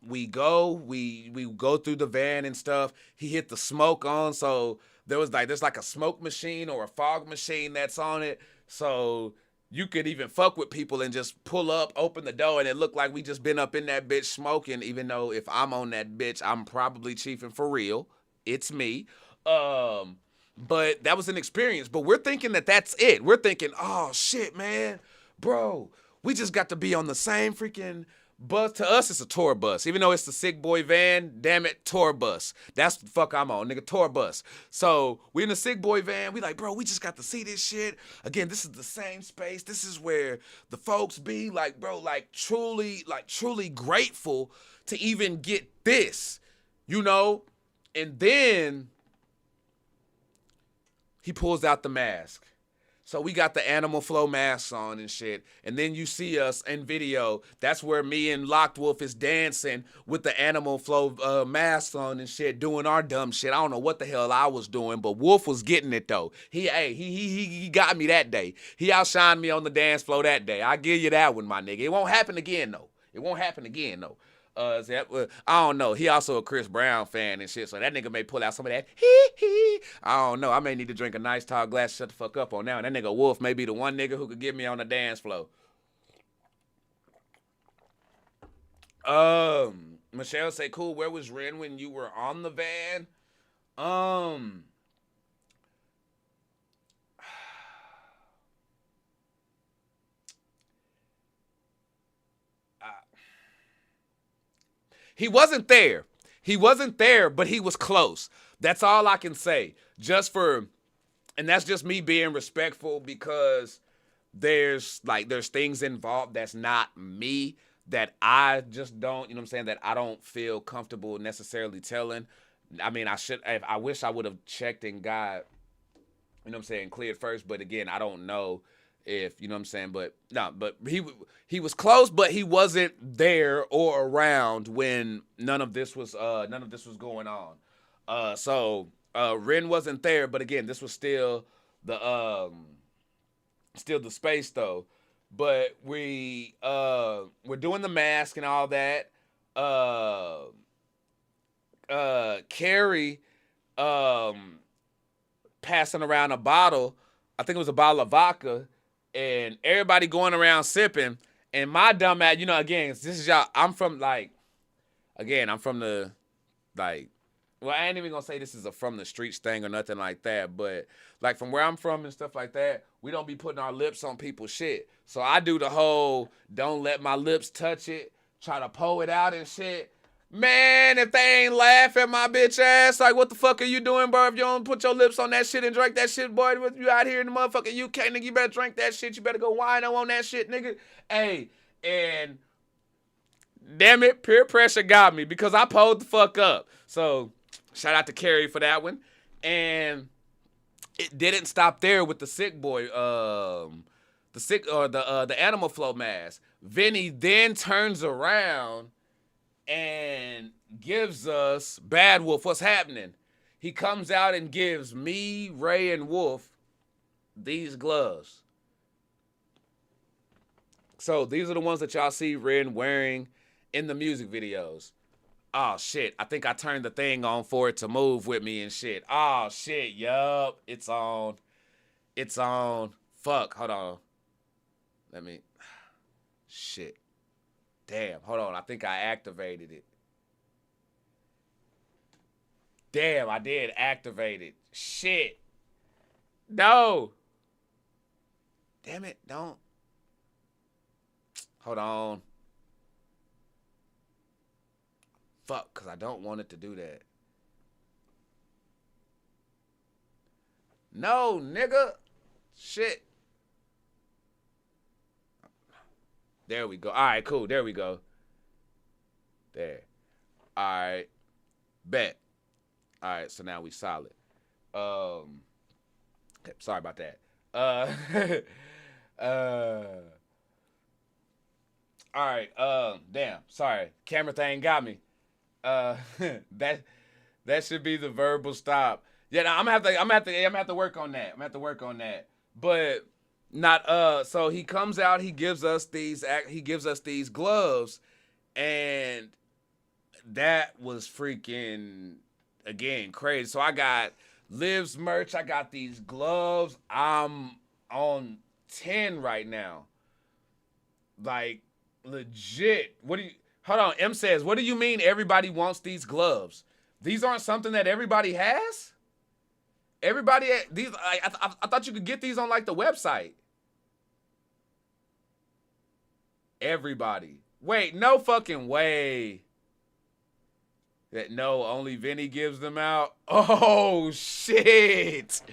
we go through the van and stuff. He hit the smoke on, so there's like a smoke machine or a fog machine that's on it. So you could even fuck with people and just pull up, open the door, and it looked like we just been up in that bitch smoking, even though if I'm on that bitch, I'm probably chiefing for real. It's me. But that was an experience. But we're thinking that that's it. We're thinking, oh, shit, man. Bro, we just got to be on the same freaking bus. To us, it's a tour bus. Even though it's the Sick Boy van, damn it, tour bus. That's the fuck I'm on, nigga, tour bus. So we in the Sick Boy van. We like, bro, we just got to see this shit. Again, this is the same space. This is where the folks be. Like, bro, like truly grateful to even get this, you know? And then he pulls out the mask. So we got the Animal Flow masks on and shit. And then you see us in video. That's where me and Locked Wolf is dancing with the Animal Flow masks on and shit, doing our dumb shit. I don't know what the hell I was doing, but Wolf was getting it though. He got me that day. He outshined me on the dance floor that day. I give you that one, my nigga. It won't happen again though. I don't know. He also a Chris Brown fan and shit, so that nigga may pull out some of that. I don't know. I may need to drink a nice tall glass, shut the fuck up on now. And that nigga Wolf may be the one nigga who could get me on the dance floor. Michelle say, cool, where was Ren when you were on the van? He wasn't there. He wasn't there, but he was close. That's all I can say. And that's just me being respectful, because there's things involved that's not me, that I just don't, you know what I'm saying, that I don't feel comfortable necessarily telling. I mean, I wish I would have checked and got, you know what I'm saying, cleared first, but again, I don't know if, you know what I'm saying, but no, but he was close, but he wasn't there or around when none of this was going on. So Ren wasn't there, but again, this was still the space though. But we're doing the mask and all that. Carrie passing around a bottle. I think it was a bottle of vodka. and everybody going around sipping, and my dumb ass, again, this is y'all. I'm from I'm from the well, I ain't even gonna say this is a from the streets thing or nothing like that, but like from where I'm from and stuff like that, we don't be putting our lips on people's shit. So I do the whole don't let my lips touch it, try to pull it out and shit. Man, if they ain't laughing my bitch ass, like what the fuck are you doing, bro? If you don't put your lips on that shit and drink that shit, boy, you out here in the motherfucking UK, nigga, you better drink that shit. You better go wine on that shit, nigga. Hey, and damn it, peer pressure got me because I pulled the fuck up. So shout out to Carrie for that one. And it didn't stop there with the sick boy, the Animal Flow mask. Vinny then turns around and gives us Bad Wolf. What's happening? He comes out and gives me, Ray, and Wolf these gloves. So these are the ones that y'all see Ren wearing in the music videos. Oh, shit. I think I turned the thing on for it to move with me and shit. Oh, shit. Yup. It's on. It's on. Fuck. Hold on. Let me. Shit. Damn. Hold on. I think I activated it. Damn. I did activate it. Shit. No. Damn it. Don't. Hold on. Fuck, because I don't want it to do that. No, nigga. Shit. There we go. All right, cool. There we go. There. All right. Bet. All right, so now we solid. Okay, sorry about that. All right. Damn. Sorry. Camera thing got me. That should be the verbal stop. Yeah, I'm gonna have to work on that. But not so he comes out, he gives us these gloves, and that was freaking again crazy. So I got Liv's merch, I got these gloves. I'm on 10 right now. Like legit. Hold on, M says, what do you mean everybody wants these gloves? These aren't something that everybody has? I thought you could get these on like the website. Everybody. Wait, no fucking way. No, only Vinny gives them out? Oh, shit.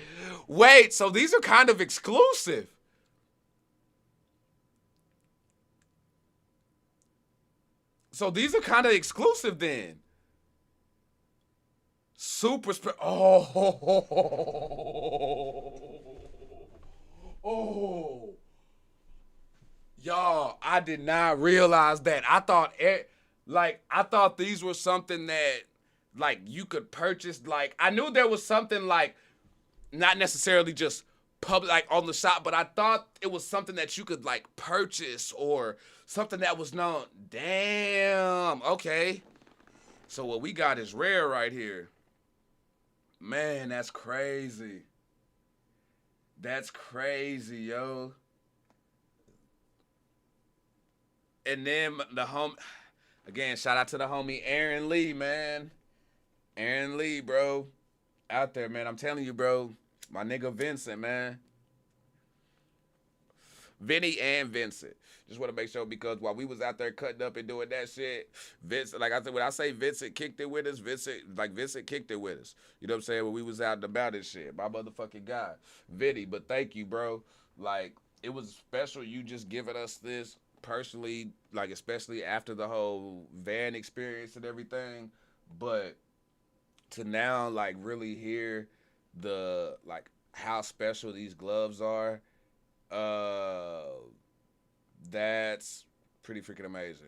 Wait, so these are kind of exclusive. So these are kind of exclusive then. Oh. Y'all, I did not realize that. I thought these were something that like you could purchase. Like I knew there was something like not necessarily just public like on the shop, but I thought it was something that you could like purchase or something that was known. Damn. Okay. So what we got is rare right here. Man, that's crazy. That's crazy, yo. And then again, shout out to the homie Aaron Lee, man. Aaron Lee, bro. Out there, man. I'm telling you, bro. My nigga Vincent, man. Vinny and Vincent. Just want to make sure because while we was out there cutting up and doing that shit, Vincent, like I said, when I say Vincent kicked it with us, Vincent kicked it with us. You know what I'm saying? When we was out and about and shit. My motherfucking guy. Vinny, but thank you, bro. Like, it was special you just giving us this personally, like especially after the whole van experience and everything. But to now, like, really hear the, like, how special these gloves are, that's pretty freaking amazing.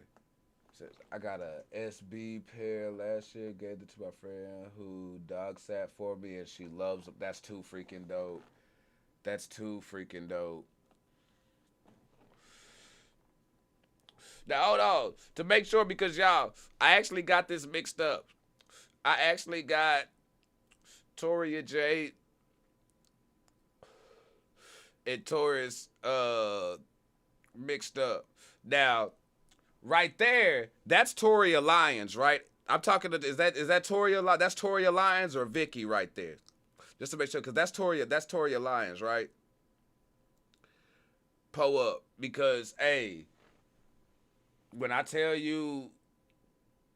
Says, I got a SB pair last year, gave it to my friend who dog sat for me and she loves them. That's too freaking dope. That's too freaking dope. Now, hold on. To make sure, because y'all, I actually got this mixed up. I actually got Toria J and Taurus mixed up. Now, right there, that's Toria Lyons, right? I'm talking to is that Toria? That's Toria Lyons or Vicky right there, just to make sure, because that's Toria Lyons, right? Pull up, because hey, when I tell you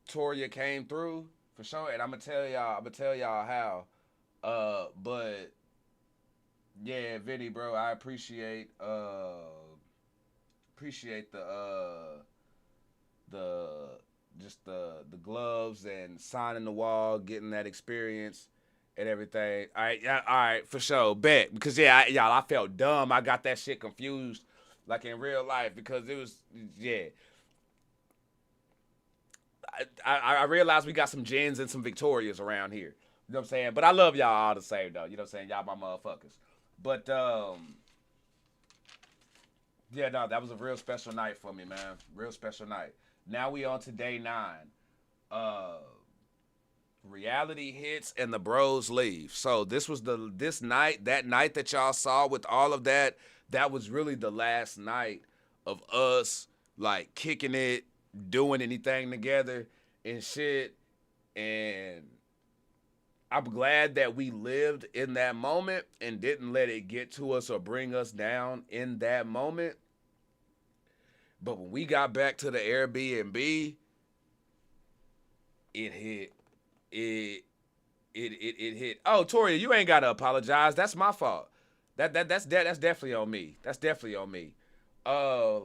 Toria came through for sure, and I'm gonna tell y'all how. But yeah, Vinny, bro, I appreciate the just the gloves and signing the wall, getting that experience and everything. All right, yeah, all right, for sure, bet. Because yeah, y'all, I felt dumb. I got that shit confused, like in real life, because it was yeah. I realized we got some Jens and some Victorias around here. You know what I'm saying? But I love y'all all the same though. You know what I'm saying? Y'all my motherfuckers. But yeah, no, that was a real special night for me, man. Real special night. Now we on to day 9. Uh Reality hits and the bros leave. So this was this night, that night that y'all saw with all of that, that was really the last night of us like kicking it, doing anything together and shit. And I'm glad that we lived in that moment and didn't let it get to us or bring us down in that moment. But when we got back to the Airbnb, it hit. It hit. Oh, Toria, you ain't gotta apologize. That's my fault. That's definitely on me. That's definitely on me. But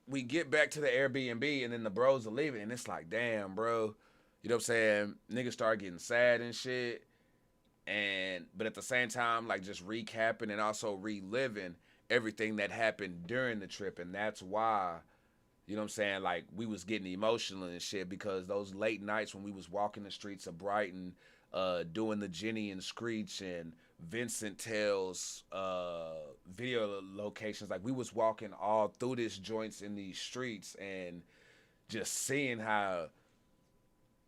we get back to the Airbnb and then the bros are leaving and it's like, damn, bro. You know what I'm saying? Niggas start getting sad and shit. But at the same time, like just recapping and also reliving everything that happened during the trip. And that's why, you know what I'm saying, like we was getting emotional and shit, because those late nights when we was walking the streets of Brighton, doing the Jenny and Screech and Vincent Tales video locations, like we was walking all through these joints in these streets and just seeing how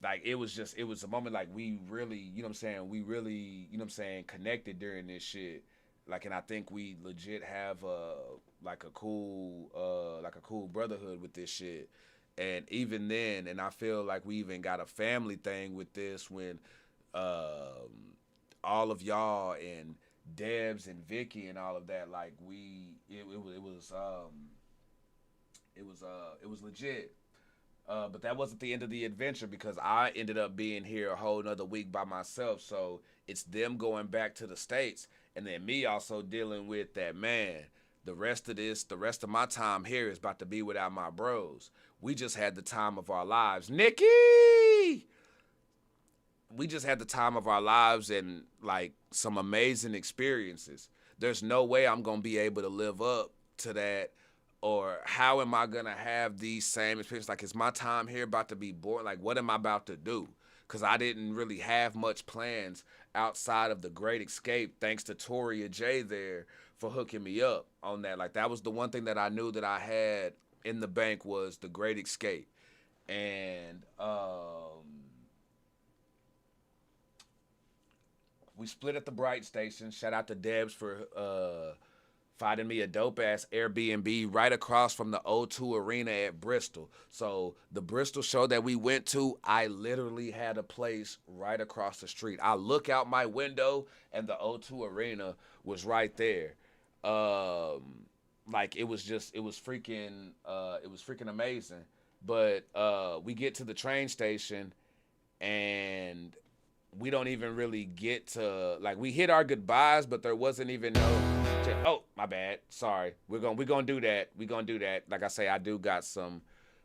like it was a moment like we really, you know what I'm saying, we really, you know what I'm saying, connected during this shit. Like, and I think we legit have like a cool brotherhood with this shit. And even then, and I feel like we even got a family thing with this when all of y'all and Debs and Vicky and all of that, like it was legit. But that wasn't the end of the adventure, because I ended up being here a whole nother week by myself. So it's them going back to the States and then me also dealing with that, man. The rest of my time here is about to be without my bros. We just had the time of our lives. Nikki! We just had the time of our lives and like some amazing experiences. There's no way I'm going to be able to live up to that, or how am I going to have these same experiences? Like, is my time here about to be boring? Like, what am I about to do? Because I didn't really have much plans outside of the Great Escape, thanks to Toria J there for hooking me up on that. Like, that was the one thing that I knew that I had in the bank was the Great Escape. And we split at the Bright Station. Shout out to Debs for finding me a dope-ass Airbnb right across from the O2 Arena at Bristol. So the Bristol show that we went to, I literally had a place right across the street. I look out my window and the O2 Arena was right there. Like it was freaking amazing. But we get to the train station and we don't even really get to, like, we hit our goodbyes, but there wasn't even no, oh, my bad, sorry. We're gonna do that. Like I say, I do got some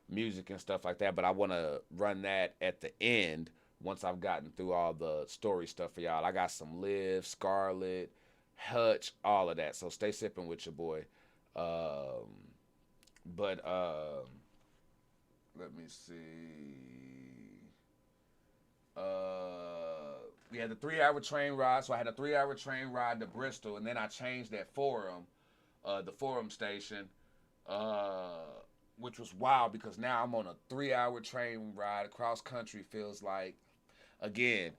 music and stuff like that, but I want to run that at the end once I've gotten through all the story stuff for y'all. I got some Liv, Scarlett, Hutch, all of that. So stay sipping with your boy. But let me see. We had the 3-hour train ride, so I had a 3-hour train ride to Bristol, and then I changed that the Forum station, which was wild because now I'm on a 3-hour train ride across country. Feels like, again,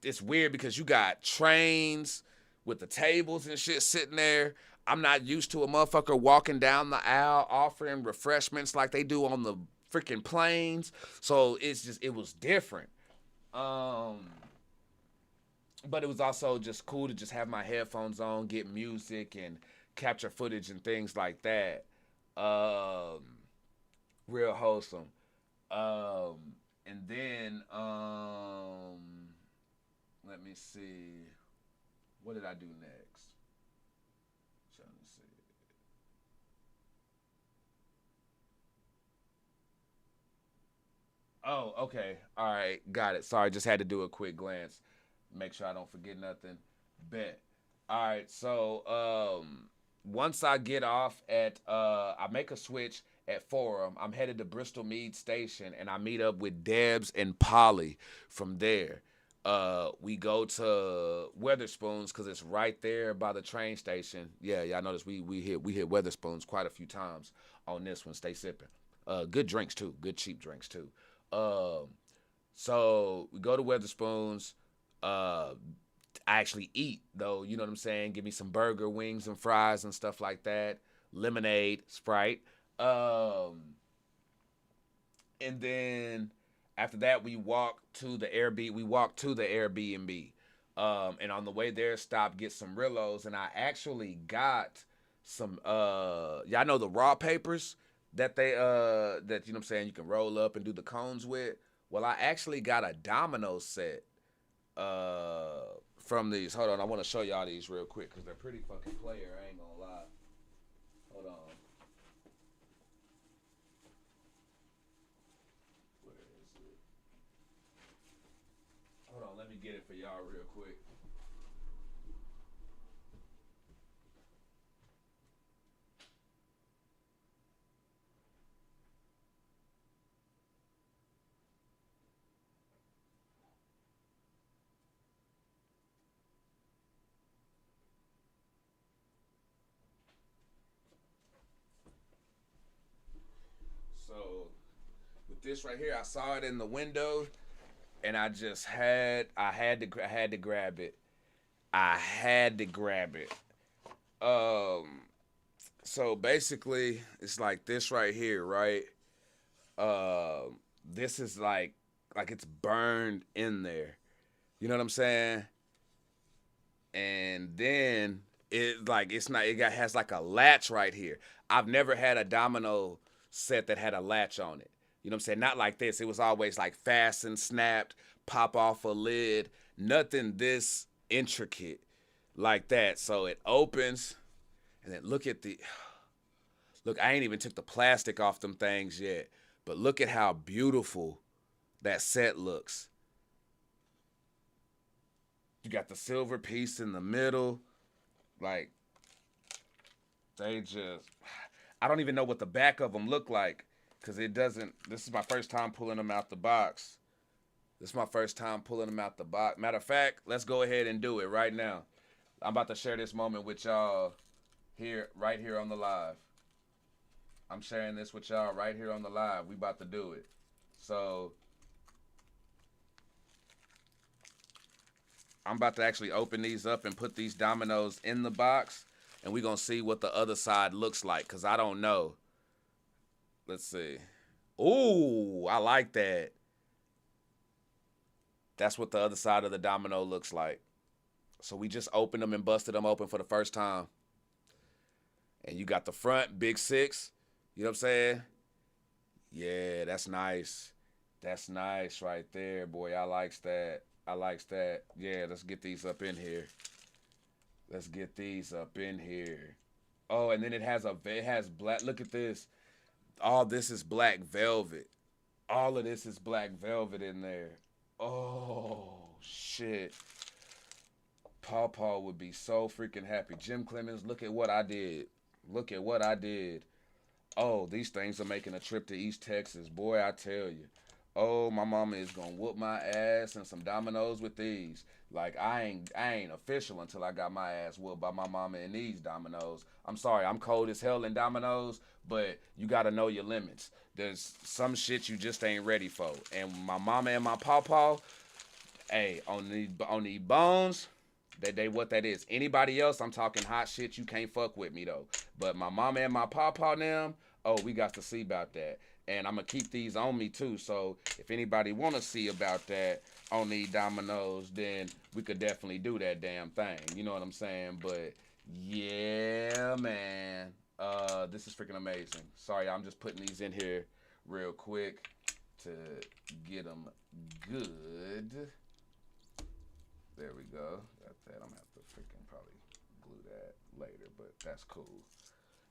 it's weird because you got trains with the tables and shit sitting there. I'm not used to a motherfucker walking down the aisle offering refreshments like they do on the freaking planes. So it was different. But it was also just cool to just have my headphones on, get music and capture footage and things like that. Real wholesome. And then let me see. What did I do next? Trying to see. Oh, okay. All right. Got it. Sorry, just had to do a quick glance. Make sure I don't forget nothing. Bet. All right. So, once I get off at I make a switch at Forum. I'm headed to Bristol Mead Station and I meet up with Debs and Polly from there. We go to Weatherspoons because it's right there by the train station. Yeah, y'all notice we hit Weatherspoons quite a few times on this one. Stay sipping. Good drinks too. Good cheap drinks too. Um, so we go to Weatherspoons. I actually eat though. You know what I'm saying? Give me some burger, wings, and fries and stuff like that. Lemonade, Sprite. And then after that, we walk to the Airbnb. And on the way there, stop get some Rillos, and I actually got some. Y'all know the raw papers that that you know what I'm saying you can roll up and do the cones with. Well, I actually got a domino set from these. Hold on, I want to show y'all these real quick because they're pretty fucking player. I ain't gonna lie. Hold on. Where is it? Hold on, let me get it for y'all real quick. So with this right here, I saw it in the window, and I had to grab it. I had to grab it. Um, so basically, it's like this right here, right? This is like it's burned in there. You know what I'm saying? And then it's not it got has like a latch right here. I've never had a domino set that had a latch on it. You know what I'm saying? Not like this. It was always like fastened, snapped, pop off a lid. Nothing this intricate like that. So it opens, and then look. I ain't even took the plastic off them things yet, but look at how beautiful that set looks. You got the silver piece in the middle. Like, they just. I don't even know what the back of them look like because it doesn't. This is my first time pulling them out the box. This is my first time pulling them out the box. Matter of fact, let's go ahead and do it right now. I'm about to share this moment with y'all right here on the live. I'm sharing this with y'all right here on the live. We about to do it. So I'm about to actually open these up and put these dominoes in the box, and we're going to see what the other side looks like, because I don't know. Let's see. Ooh, I like that. That's what the other side of the domino looks like. So we just opened them and busted them open for the first time. And you got the front, big six. You know what I'm saying? Yeah, that's nice. That's nice right there, boy. I likes that. I likes that. Yeah, let's get these up in here. Let's get these up in here. Oh, and then it has black. Look at this. All this is black velvet. All of this is black velvet in there. Oh, shit. Paw Paw would be so freaking happy. Jim Clemens, look at what I did. Look at what I did. Oh, these things are making a trip to East Texas. Boy, I tell you. Oh, my mama is gonna whoop my ass and some dominoes with these. Like I ain't official until I got my ass whooped by my mama in these dominoes. I'm sorry, I'm cold as hell in dominoes, but you gotta know your limits. There's some shit you just ain't ready for. And my mama and my pawpaw, hey, on the bones, They what that is. Anybody else, I'm talking hot shit. You can't fuck with me though. But my mama and my papa and them, oh, we got to see about that. And I'm gonna keep these on me too. So if anybody wanna see about that on these dominoes, then we could definitely do that damn thing. You know what I'm saying? But yeah, man. This is freaking amazing. Sorry, I'm just putting these in here real quick to get them good. There we go. Got that. I'm gonna have to freaking probably glue that later, but that's cool.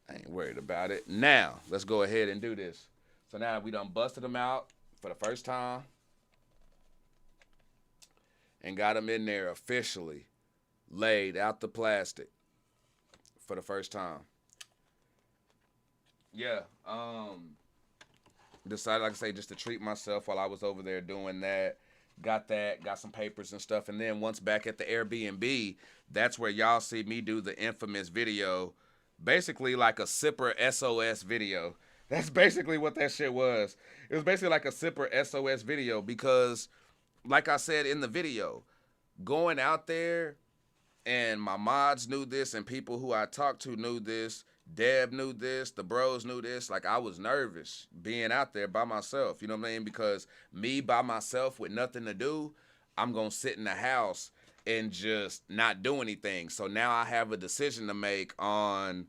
I ain't worried about it. Now, let's go ahead and do this. So now we done busted them out for the first time and got them in there officially laid out the plastic for the first time. Yeah, decided, like I say, just to treat myself while I was over there doing that. Got some papers and stuff. And then once back at the Airbnb, that's where y'all see me do the infamous video, basically like a Sipper SOS video. That's basically what that shit was. It was basically like a Sipper SOS video because, like I said in the video, going out there, and my mods knew this, and people who I talked to knew this, Deb knew this, the bros knew this. Like, I was nervous being out there by myself, you know what I mean? Because me by myself with nothing to do, I'm going to sit in the house and just not do anything. So now I have a decision to make on,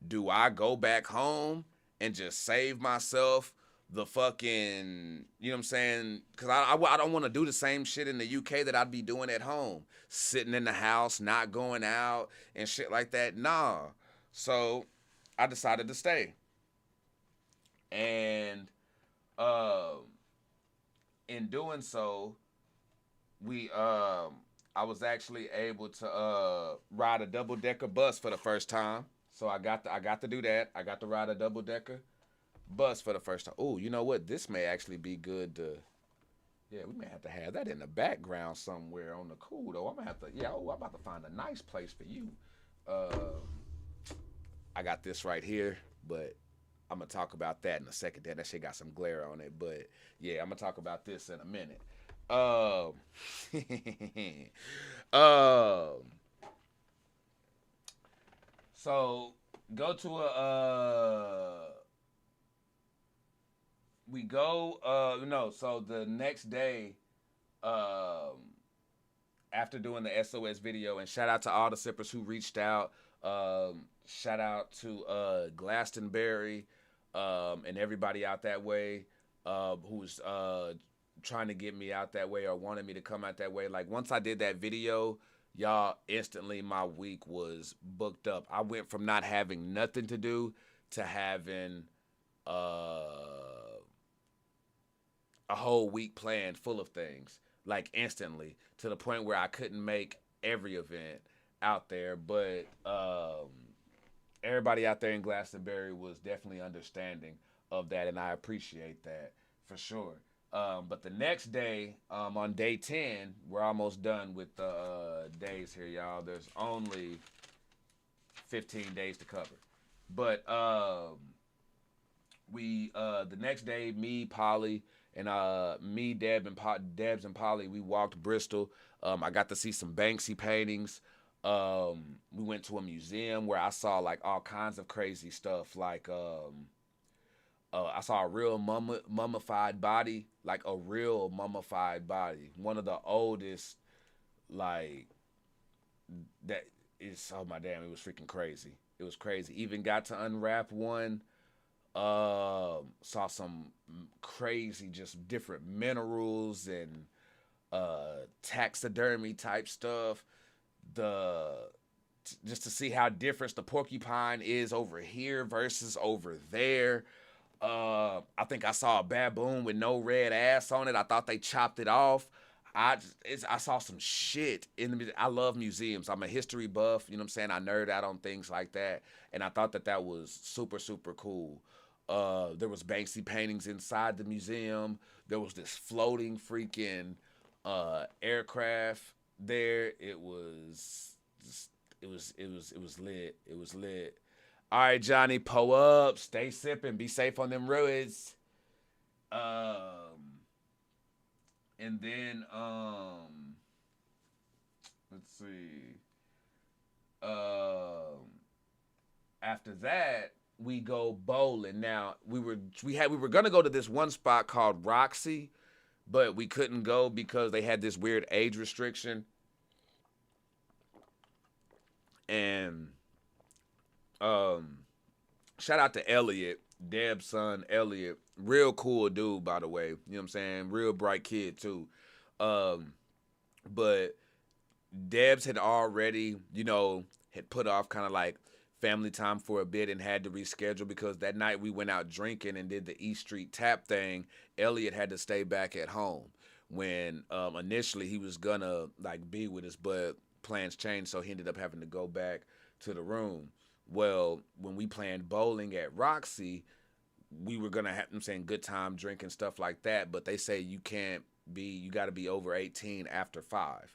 do I go back home and just save myself the fucking, you know what I'm saying? Because I don't want to do the same shit in the UK that I'd be doing at home. Sitting in the house, not going out and shit like that. Nah. So I decided to stay. And in doing so, I was actually able to ride a double-decker bus for the first time. So I got to do that. I got to ride a double-decker bus for the first time. Oh, you know what? This may actually be good to... Yeah, we may have to have that in the background somewhere on the cool, though. I'm going to have to... Yeah, I'm about to find a nice place for you. I got this right here, but I'm going to talk about that in a second. That shit got some glare on it, but yeah, I'm going to talk about this in a minute. So, go to a... We go, so the next day, after doing the SOS video, and shout out to all the sippers who reached out, shout out to Glastonbury, and everybody out that way, who's trying to get me out that way or wanted me to come out that way. Like, once I did that video, y'all, instantly my week was booked up. I went from not having nothing to do to having a whole week planned full of things, like instantly, to the point where I couldn't make every event out there. But everybody out there in Glastonbury was definitely understanding of that, and I appreciate that for sure. But the next day, on day 10, we're almost done with the days here, y'all. There's only 15 days to cover. But the next day, me, Polly, and me, Debs and Polly, we walked Bristol. I got to see some Banksy paintings. We went to a museum where I saw like all kinds of crazy stuff. Like I saw a real mummified body, like a real mummified body. One of the oldest, like, that is, oh my damn, it was freaking crazy. It was crazy. Even got to unwrap one. Saw some crazy, just different minerals and taxidermy type stuff. Just to see how different the porcupine is over here versus over there. I think I saw a baboon with no red ass on it. I thought they chopped it off. I saw some shit I love museums. I'm a history buff, you know what I'm saying? I nerd out on things like that, and I thought that was super, super cool. There was Banksy paintings inside the museum. There was this floating freaking aircraft there. It was lit. It was lit. All right, Johnny, pull up, stay sipping, be safe on them roads. And then let's see. After that, we go bowling. Now we were gonna go to this one spot called Roxy, but we couldn't go because they had this weird age restriction. And um, shout out to Elliot, Deb's son, Elliot. Real cool dude, by the way. You know what I'm saying? Real bright kid too. Um, but Debs had already, had put off kind of like family time for a bit and had to reschedule because that night we went out drinking and did the East Street tap thing. Elliot had to stay back at home when initially he was gonna like be with us, but plans changed, so he ended up having to go back to the room. Well, when we planned bowling at Roxy, we were gonna have, I'm saying, good time drinking stuff like that, but they say you got to be over 18 after 5.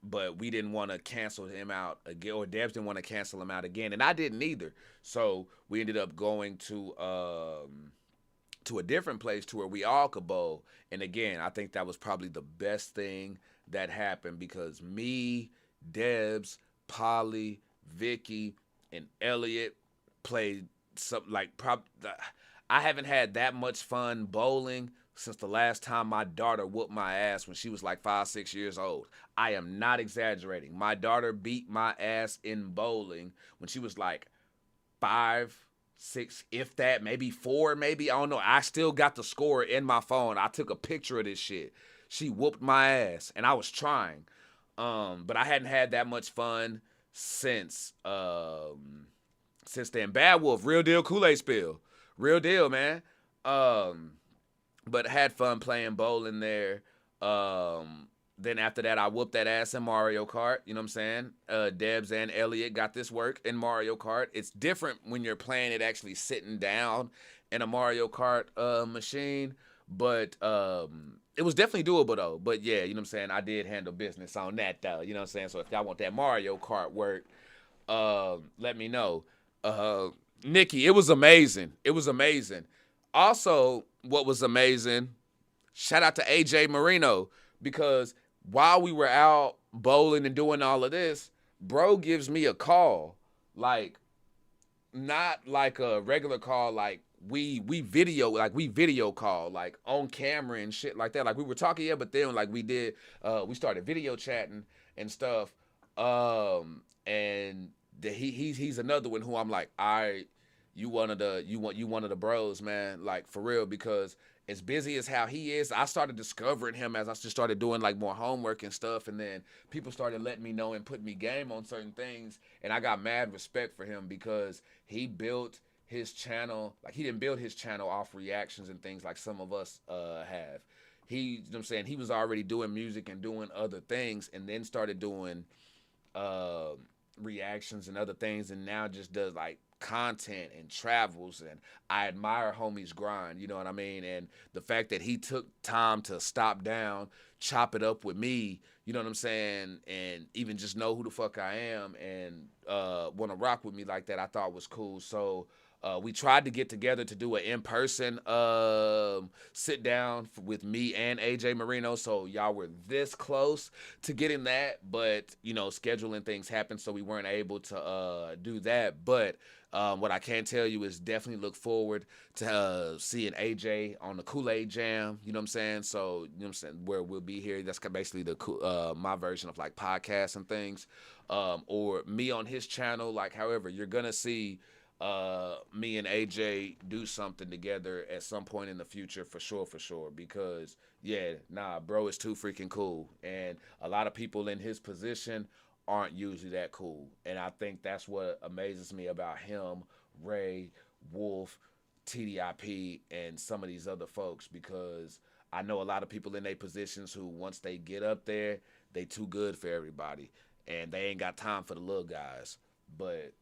But we didn't want to cancel him out again, or Debs didn't want to cancel him out again, and I didn't either. So we ended up going to a different place to where we all could bowl. And again, I think that was probably the best thing that happened because me, Debs, Polly, Vicky, and Elliot played something like I haven't had that much fun bowling since the last time my daughter whooped my ass when she was like 5, 6 years old. I am not exaggerating. My daughter beat my ass in bowling when she was like 5, 6, if that, maybe 4, maybe. I don't know. I still got the score in my phone. I took a picture of this shit. She whooped my ass, and I was trying. But I hadn't had that much fun since then. Bad Wolf, real deal Kool-Aid spill. Real deal, man. But had fun playing bowling there. Then after that, I whooped that ass in Mario Kart. You know what I'm saying? Debs and Elliot got this work in Mario Kart. It's different when you're playing it actually sitting down in a Mario Kart machine. But it was definitely doable, though. But yeah, you know what I'm saying? I did handle business on that, though. You know what I'm saying? So if y'all want that Mario Kart work, let me know. Nikki, it was amazing. It was amazing. Also, what was amazing, shout out to AJ Marino, because while we were out bowling and doing all of this, bro gives me a call. Like, not like a regular call, like we video call, like on camera and shit like that. Like we were talking, yeah, but then like we started video chatting and stuff. And he's another one who I'm like, you one of the bros, man, like for real, because as busy as how he is, I started discovering him as I just started doing like more homework and stuff, and then people started letting me know and putting me game on certain things, and I got mad respect for him because he built his channel, like he didn't build his channel off reactions and things like some of us have. You know what I'm saying, he was already doing music and doing other things, and then started doing reactions and other things, and now just does like content and travels, and I admire homie's grind, you know what I mean? And the fact that he took time to stop down, chop it up with me, you know what I'm saying, and even just know who the fuck I am and want to rock with me like that, I thought was cool. So we tried to get together to do an in-person sit down with me and AJ Marino, so y'all were this close to getting that, but scheduling things happened, so we weren't able to do that. But what I can tell you is definitely look forward to seeing AJ on the Kool-Aid Jam, you know what I'm saying? So, you know what I'm saying, where we'll be here. That's basically my version of like podcasts and things, or me on his channel. Like, however, you're gonna see me and AJ do something together at some point in the future, for sure, because bro is too freaking cool, and a lot of people in his position aren't usually that cool, and I think that's what amazes me about him, Ray, Wolf, TDIP, and some of these other folks, because I know a lot of people in their positions who, once they get up there, they too good for everybody, and they ain't got time for the little guys. But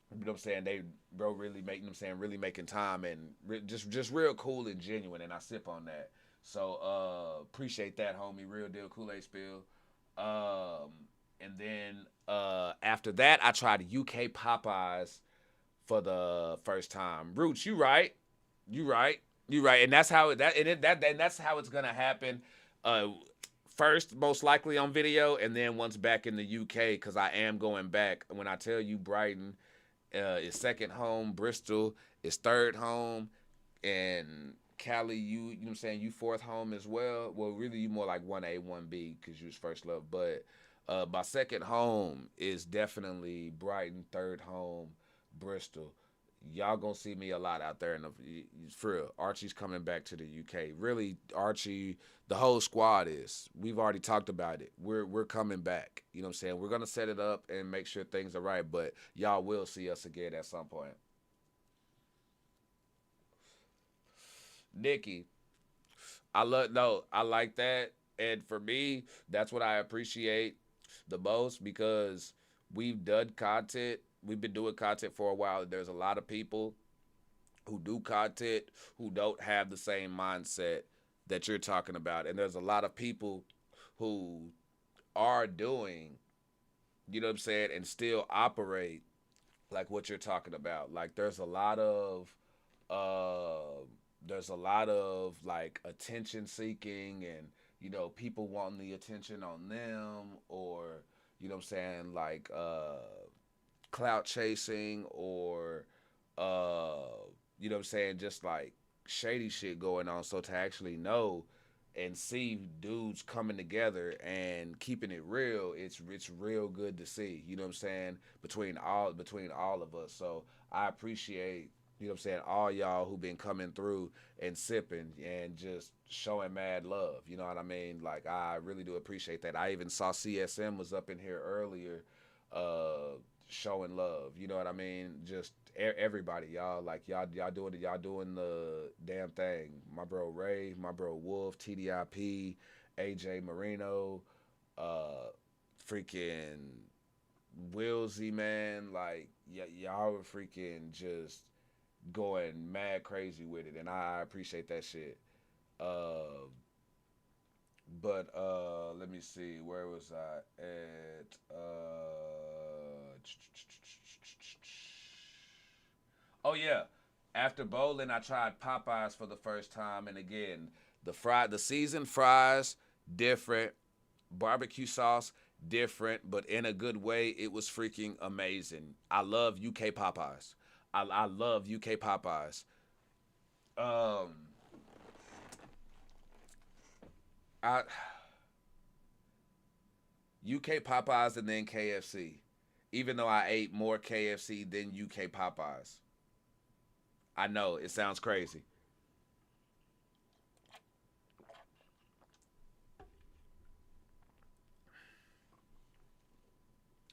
you know what I'm saying, bro really really making time, and just real cool and genuine, and I sip on that. So appreciate that, homie. Real deal Kool-Aid spill. And then after that, I tried UK Popeyes for the first time. Roots, you right, and that's how that's how it's gonna happen. first, most likely on video, and then once back in the UK, because I am going back. When I tell you Brighton is second home, Bristol is third home, and Cali, you know what I'm saying, you fourth home as well. Well, really, you more like 1A, 1B because you was first love. But my second home is definitely Brighton, third home, Bristol. Y'all gonna see me a lot out there in the for real. Archie's coming back to the UK. Really, Archie, the whole squad is. We've already talked about it. We're coming back. You know what I'm saying? We're gonna set it up and make sure things are right. But y'all will see us again at some point. Nikki, I like that. And for me, that's what I appreciate the most because we've done content. We've been doing content for a while. There's a lot of people who do content who don't have the same mindset that you're talking about. And there's a lot of people who are doing, you know what I'm saying, and still operate like what you're talking about. Like there's a lot of like attention seeking and people wanting the attention on them or what I'm saying like clout chasing or what I'm saying just like shady shit going on. So to actually know and see dudes coming together and keeping it real, it's real good to see. You know what I'm saying? Between all of us. So I appreciate what I'm saying, all y'all who been coming through and sipping and just showing mad love. You know what I mean? Like I really do appreciate that. I even saw CSM was up in here earlier showing love. You know what I mean? Just everybody, y'all like y'all doing it. Y'all doing the damn thing. My bro Ray, my bro Wolf, TDIP, AJ Marino, freaking Willsy, man. Like y'all were freaking just going mad crazy with it, and I appreciate that shit. But let me see, where was I at? Oh yeah, after bowling, I tried Popeyes for the first time, and again, the seasoned fries different, barbecue sauce different, but in a good way. It was freaking amazing. I love UK Popeyes. I love UK Popeyes. Um, I UK Popeyes and then KFC. Even though I ate more KFC than UK Popeyes. I know it sounds crazy.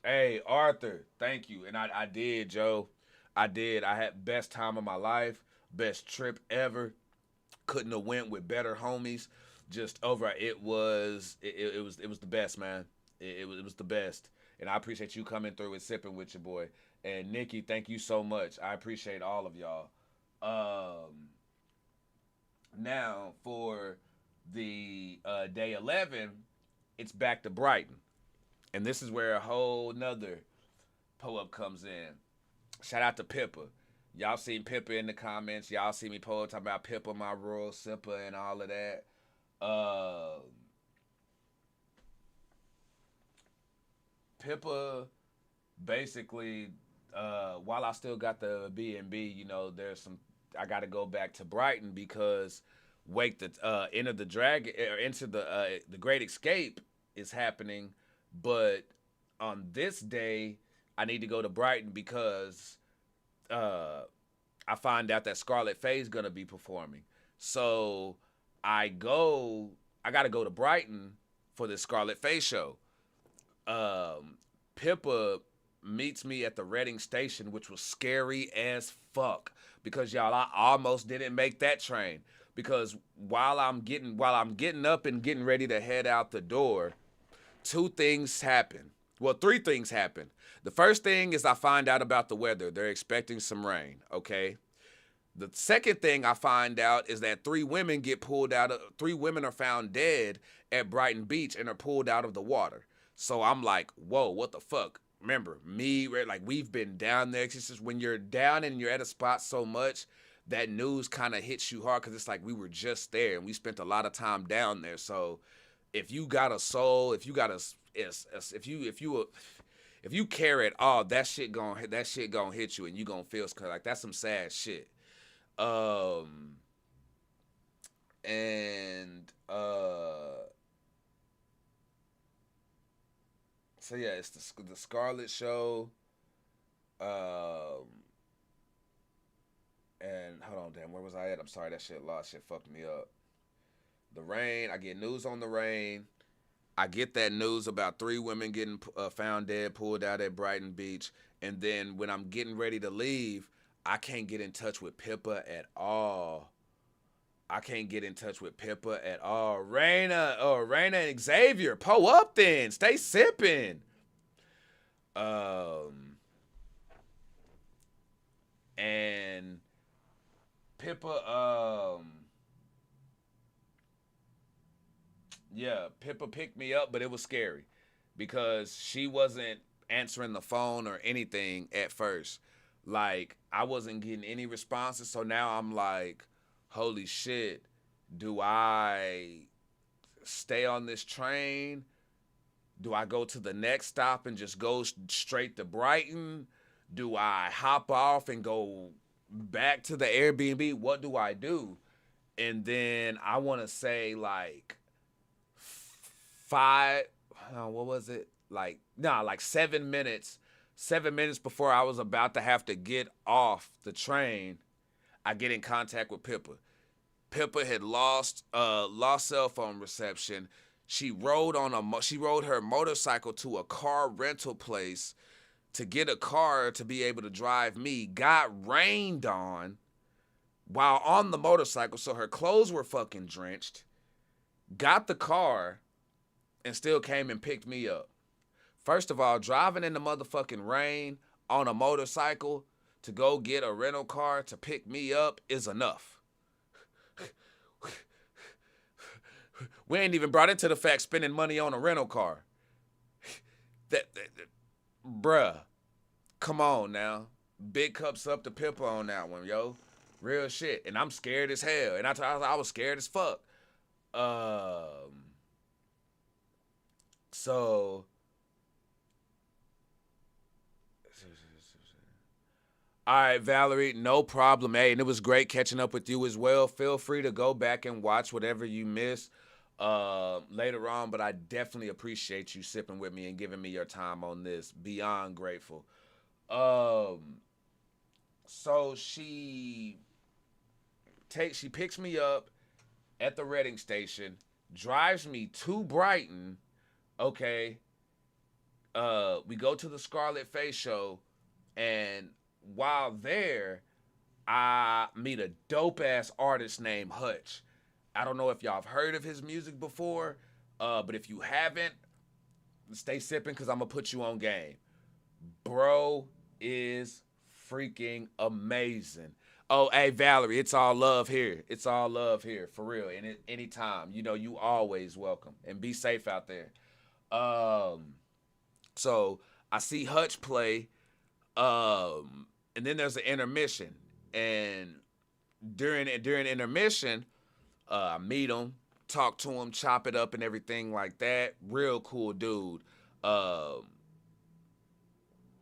Hey Arthur, thank you. And I did, Joe. I did. I had best time of my life, best trip ever. Couldn't have went with better homies. Just over it was the best, man. It was the best. And I appreciate you coming through and sipping with your boy. And Nikki, thank you so much. I appreciate all of y'all. Now for the day 11, it's back to Brighton. And this is where a whole nother pull-up comes in. Shout out to Pippa. Y'all seen Pippa in the comments. Y'all see me talking about Pippa, my royal sipper, and all of that. Pippa, basically, while I still got the B&B, there's some. I got to go back to Brighton because wait, the Enter the Dragon or Into the Great Escape is happening, but on this day I need to go to Brighton because I find out that Scarlet Faye's gonna be performing. So I gotta go to Brighton for the Scarlet Faye show. Pippa meets me at the Reading station, which was scary as fuck because y'all, I almost didn't make that train because while I'm getting up and getting ready to head out the door, two things happen. Well, three things happen. The first thing is I find out about the weather. They're expecting some rain, okay? The second thing I find out is that three women are found dead at Brighton Beach and are pulled out of the water. So I'm like, whoa, what the fuck? Remember, like we've been down there. It's just when you're down and you're at a spot so much, that news kind of hits you hard because it's like we were just there and we spent a lot of time down there. So if you got a soul, if you got if you care at all, that shit gonna hit you, and you gonna feel like that's some sad shit. And so yeah, it's the Scarlet Show. And hold on, damn, where was I at? I'm sorry, that shit fucked me up. The Rain, I get news on the Rain. I get that news about 3 women getting found dead, pulled out at Brighton Beach. And then when I'm getting ready to leave, I can't get in touch with Pippa at all. Raina and Xavier, pull up then. Stay sipping. And Pippa, Pippa picked me up, but it was scary because she wasn't answering the phone or anything at first. Like, I wasn't getting any responses, so now I'm like, holy shit, do I stay on this train? Do I go to the next stop and just go straight to Brighton? Do I hop off and go back to the Airbnb? What do I do? And then I want to say like 7 minutes. 7 minutes before I was about to have to get off the train, I get in contact with Pippa. Pippa had lost cell phone reception. She rode her motorcycle to a car rental place to get a car to be able to drive me. Got rained on while on the motorcycle, so her clothes were fucking drenched. Got the car and still came and picked me up. First of all, driving in the motherfucking rain on a motorcycle to go get a rental car to pick me up is enough. We ain't even brought into the fact spending money on a rental car. Bruh, come on now. Big cups up to Pippa on that one, yo. Real shit. And I'm scared as hell. And I was scared as fuck. So... All right, Valerie, no problem. Hey, and it was great catching up with you as well. Feel free to go back and watch whatever you missed later on, but I definitely appreciate you sipping with me and giving me your time on this. Beyond grateful. So she picks me up at the Reading station, drives me to Brighton. Okay. We go to the Scarlet Face show, and while there, I meet a dope-ass artist named Hutch. I don't know if y'all have heard of his music before, but if you haven't, stay sipping because I'm going to put you on game. Bro is freaking amazing. Oh, hey, Valerie, it's all love here. It's all love here, for real. And anytime, you always welcome. And be safe out there. So I see Hutch play, and then there's an intermission. And during intermission, I meet him, talk to him, chop it up and everything like that. Real cool dude. Bro's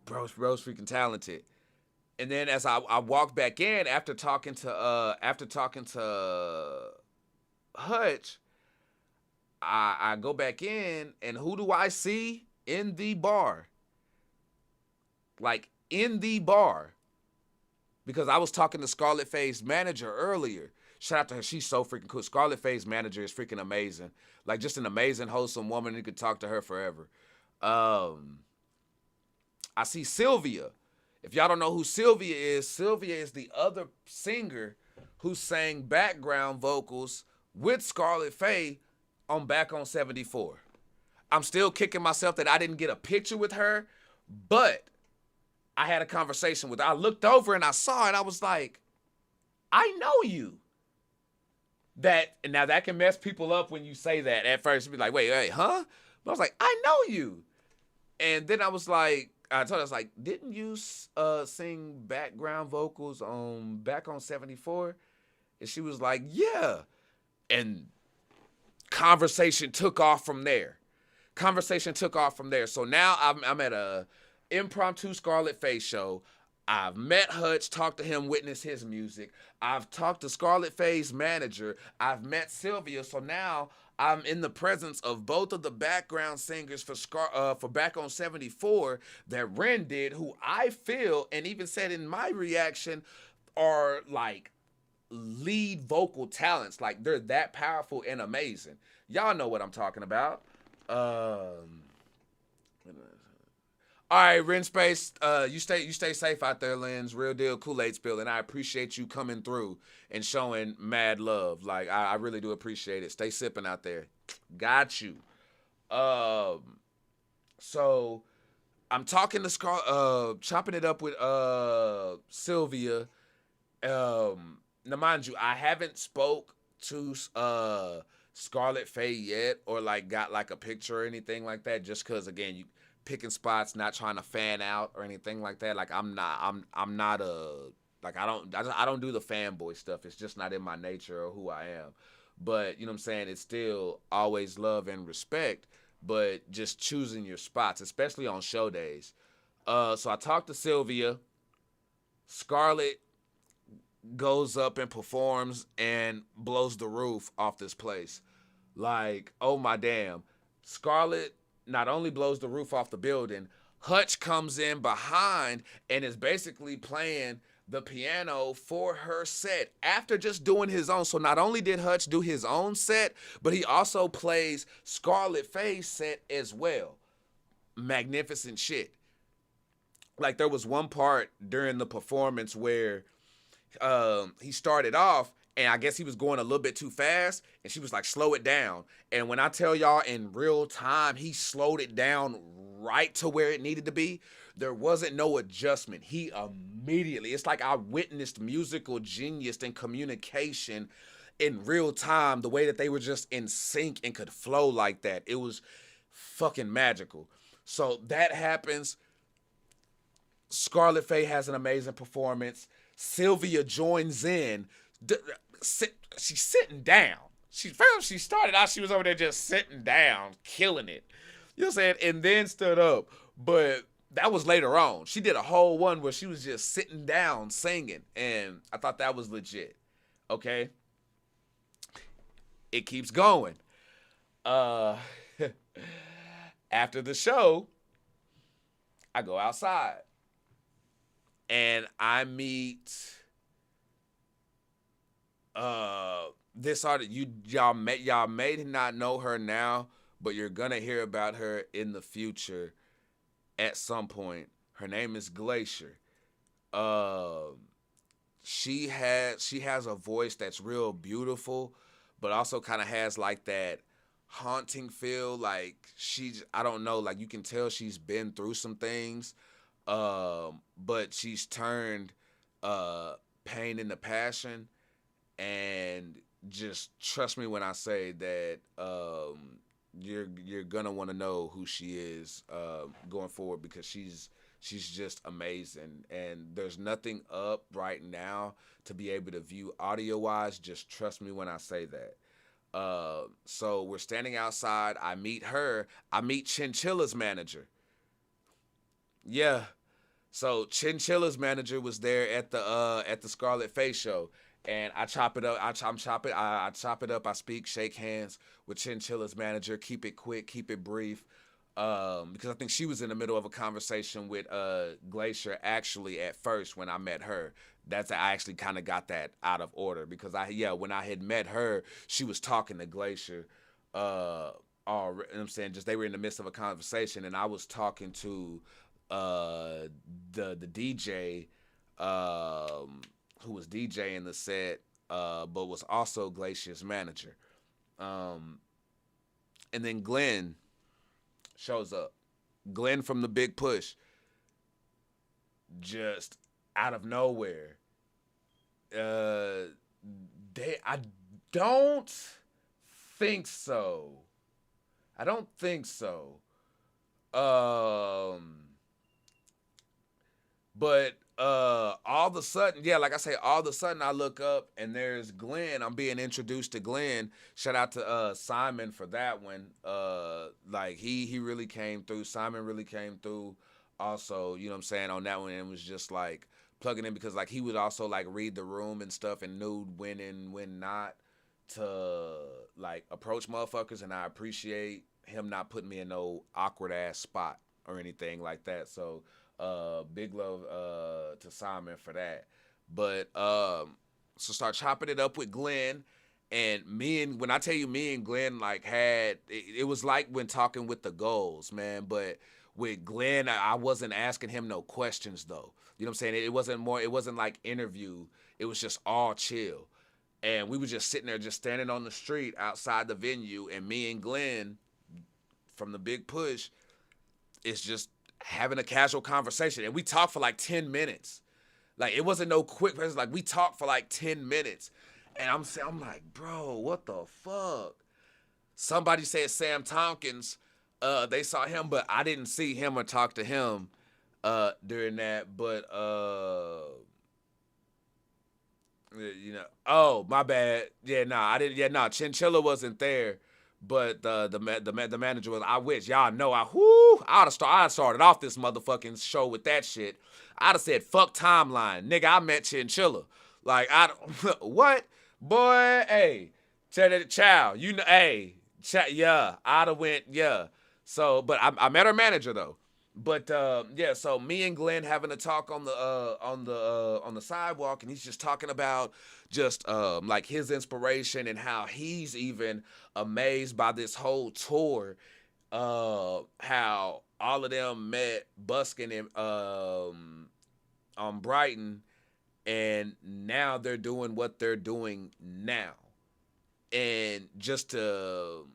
freaking talented. And then as I walk back in after talking to Hutch, I go back in, and who do I see in the bar? Like, in the bar. Because I was talking to Scarlet Faye's manager earlier. Shout out to her. She's so freaking cool. Scarlet Faye's manager is freaking amazing. Like, just an amazing, wholesome woman. You could talk to her forever. I see Sylvia. If y'all don't know who Sylvia is the other singer who sang background vocals with Scarlet Faye on Back on 74. I'm still kicking myself that I didn't get a picture with her, but I had a conversation with her. I looked over and I saw it. I was like, I know you. And now that can mess people up when you say that at first. Be like, wait, huh? But I was like, I know you. And then I was like, I told her, I was like, didn't you sing background vocals on Back on 74? And she was like, yeah. And conversation took off from there. So now I'm at a impromptu Scarlet Face show. I've met Hutch, talked to him, witnessed his music. I've talked to Scarlet Faye's manager. I've met Sylvia. So now I'm in the presence of both of the background singers for Back on 74 that Ren did, who I feel, and even said in my reaction, are like lead vocal talents. Like, they're that powerful and amazing. Y'all know what I'm talking about. All right, Ren Space, you stay safe out there, Lens. Real deal, Kool-Aid spill, and I appreciate you coming through and showing mad love. Like, I really do appreciate it. Stay sipping out there. Got you. So I'm talking to chopping it up with Sylvia. Now, mind you, I haven't spoke to Scarlet Faye yet, or like got like a picture or anything like that, just because, again, you picking spots, not trying to fan out or anything like that. Like, I'm not a, like, I don't do the fanboy stuff. It's just not in my nature or who I am. But, you know what I'm saying, it's still always love and respect, but just choosing your spots, especially on show days. So I talked to Sylvia. Scarlet goes up and performs and blows the roof off this place. Like, oh my damn. Scarlet not only blows the roof off the building, Hutch comes in behind and is basically playing the piano for her set after just doing his own. So not only did Hutch do his own set, but he also plays Scarlet Faye's set as well. Magnificent shit. Like, there was one part during the performance where he started off, and I guess he was going a little bit too fast, and she was like, slow it down. And when I tell y'all in real time, he slowed it down right to where it needed to be. There wasn't no adjustment. He immediately, it's like I witnessed musical genius and communication in real time, the way that they were just in sync and could flow like that. It was fucking magical. So that happens. Scarlet Faye has an amazing performance. Sylvia joins in. She's sitting down. She started out, she was over there just sitting down, killing it. You know what I'm saying? And then stood up. But that was later on. She did a whole one where she was just sitting down singing. And I thought that was legit. Okay? It keeps going. After the show, I go outside. And I meet this artist. Y'all may not know her now, but you're gonna hear about her in the future at some point. Her name is Glacier. She has a voice that's real beautiful, but also kind of has like that haunting feel. Like, I don't know, like you can tell she's been through some things. But she's turned pain into passion, and just trust me when I say that you're gonna want to know who she is going forward, because she's just amazing, and there's nothing up right now to be able to view audio wise. Just trust me when I say that. So we're standing outside. I meet her. I meet Chinchilla's manager. Yeah. So Chinchilla's manager was there at the Scarlet Face show, and I chop it up. I chop it up. I speak, shake hands with Chinchilla's manager. Keep it quick, keep it brief, because I think she was in the middle of a conversation with Glacier actually at first when I met her. I actually kind of got that out of order, because when I had met her, she was talking to Glacier. You know what I'm saying? Just they were in the midst of a conversation, and I was talking to the DJ who was DJing the set, but was also Glacier's manager. And then Glenn shows up. Glenn from the Big Push, just out of nowhere. I don't think so. But all of a sudden, yeah, like I say, all of a sudden I look up and there's Glenn. I'm being introduced to Glenn. Shout out to Simon for that one. Like he really came through. Simon really came through. Also, you know what I'm saying, on that one, and it was just like plugging in because like he would also like read the room and stuff and knew when and when not to like approach motherfuckers, and I appreciate him not putting me in no awkward ass spot or anything like that. So big love to Simon for that. But so start chopping it up with Glenn. And when I tell you me and Glenn like had it was like when talking with the goals, man. But with Glenn, I wasn't asking him no questions though. You know what I'm saying? It wasn't like interview. It was just all chill. And we were just sitting there, just standing on the street outside the venue, and me and Glenn from the Big Push is just having a casual conversation. And we talked for like 10 minutes. Like, it wasn't no quick, like, we talked for like 10 minutes. And I'm like, bro, what the fuck? Somebody said Sam Tompkins, they saw him, but I didn't see him or talk to him during that. But, you know, oh, my bad. Yeah, nah, I didn't. Yeah, nah, Chinchilla wasn't there, but the manager was. I wish y'all know. I'd have started off this motherfucking show with that shit. I'd have said fuck timeline, nigga. I met Chinchilla. Like what, boy? Hey, child, you know, hey, yeah, I'd have went, yeah. So, but I met her manager though. But yeah, so me and Glenn having a talk on the sidewalk, and he's just talking about just like his inspiration and how he's even amazed by this whole tour. How all of them met busking in on Brighton, and now they're doing what they're doing now, and just to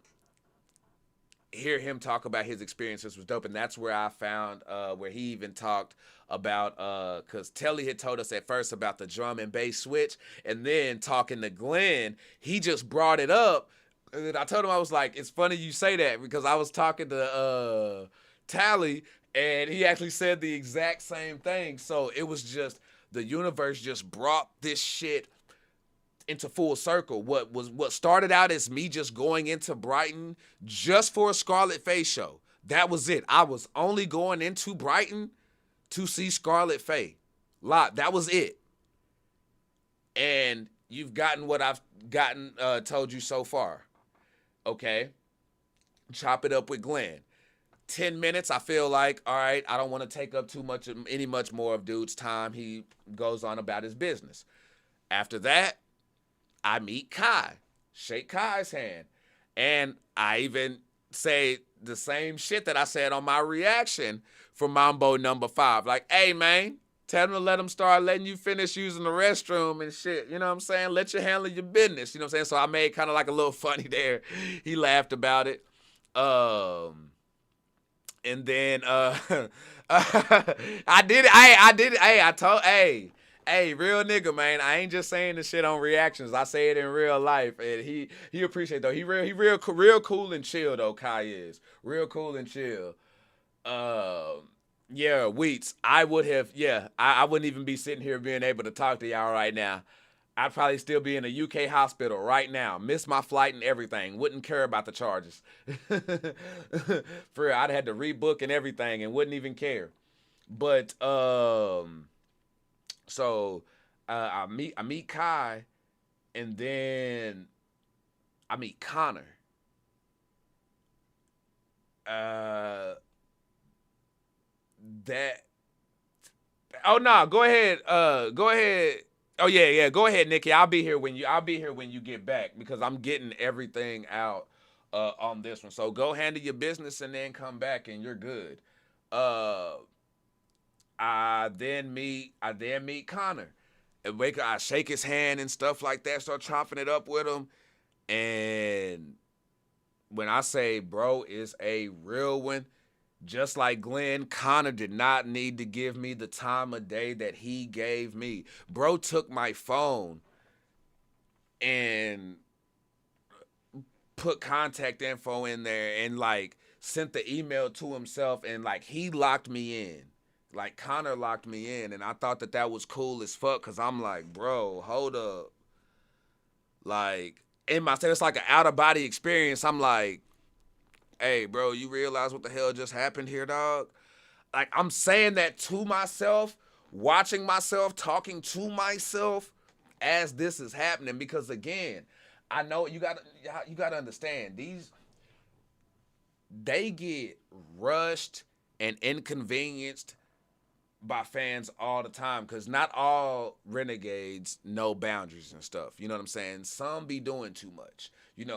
hear him talk about his experiences was dope. And that's where I found where he even talked about because Telly had told us at first about the drum and bass switch, and then talking to Glenn, he just brought it up. And I told him, I was like, it's funny you say that, because I was talking to Tally, and he actually said the exact same thing. So it was just the universe just brought this shit into full circle. What started out as me just going into Brighton just for a Scarlet Faye show. That was it. I was only going into Brighton to see Scarlet Faye. That was it. And you've gotten what I've told you so far. Okay? Chop it up with Glenn. 10 minutes, I feel like, all right, I don't want to take up much more of dude's time. He goes on about his business. After that, I meet Kai, shake Kai's hand, and I even say the same shit that I said on my reaction for Mambo number 5. Like, hey, man, tell them to let them start letting you finish using the restroom and shit. You know what I'm saying? Let you handle your business. You know what I'm saying? So I made kind of like a little funny there. He laughed about it. And then I did it. I told, hey, real nigga, man. I ain't just saying this shit on reactions. I say it in real life, and he appreciate though. He real cool and chill though. Kai is real cool and chill. Yeah, Wheats. I wouldn't even be sitting here being able to talk to y'all right now. I'd probably still be in a UK hospital right now. Miss my flight and everything. Wouldn't care about the charges. For real, I'd had to rebook and everything and wouldn't even care. But so I meet Kai, and then I meet Connor. Oh no, go ahead. Go ahead. Oh yeah. Go ahead, Nikki. I'll be here when you get back, because I'm getting everything out on this one. So go handle your business and then come back, and you're good. I then meet Connor. And I shake his hand and stuff like that, start chopping it up with him. And when I say bro is a real one, just like Glenn, Connor did not need to give me the time of day that he gave me. Bro took my phone and put contact info in there and like sent the email to himself, and like he locked me in. Like Connor locked me in, and I thought that was cool as fuck. Cause I'm like, bro, hold up. Like in my, it's like an out of body experience. I'm like, hey, bro, you realize what the hell just happened here, dog? Like I'm saying that to myself, watching myself, talking to myself as this is happening. Because again, I know you gotta understand these. They get rushed and inconvenienced by fans all the time, because not all renegades know boundaries and stuff. You know what I'm saying? Some be doing too much.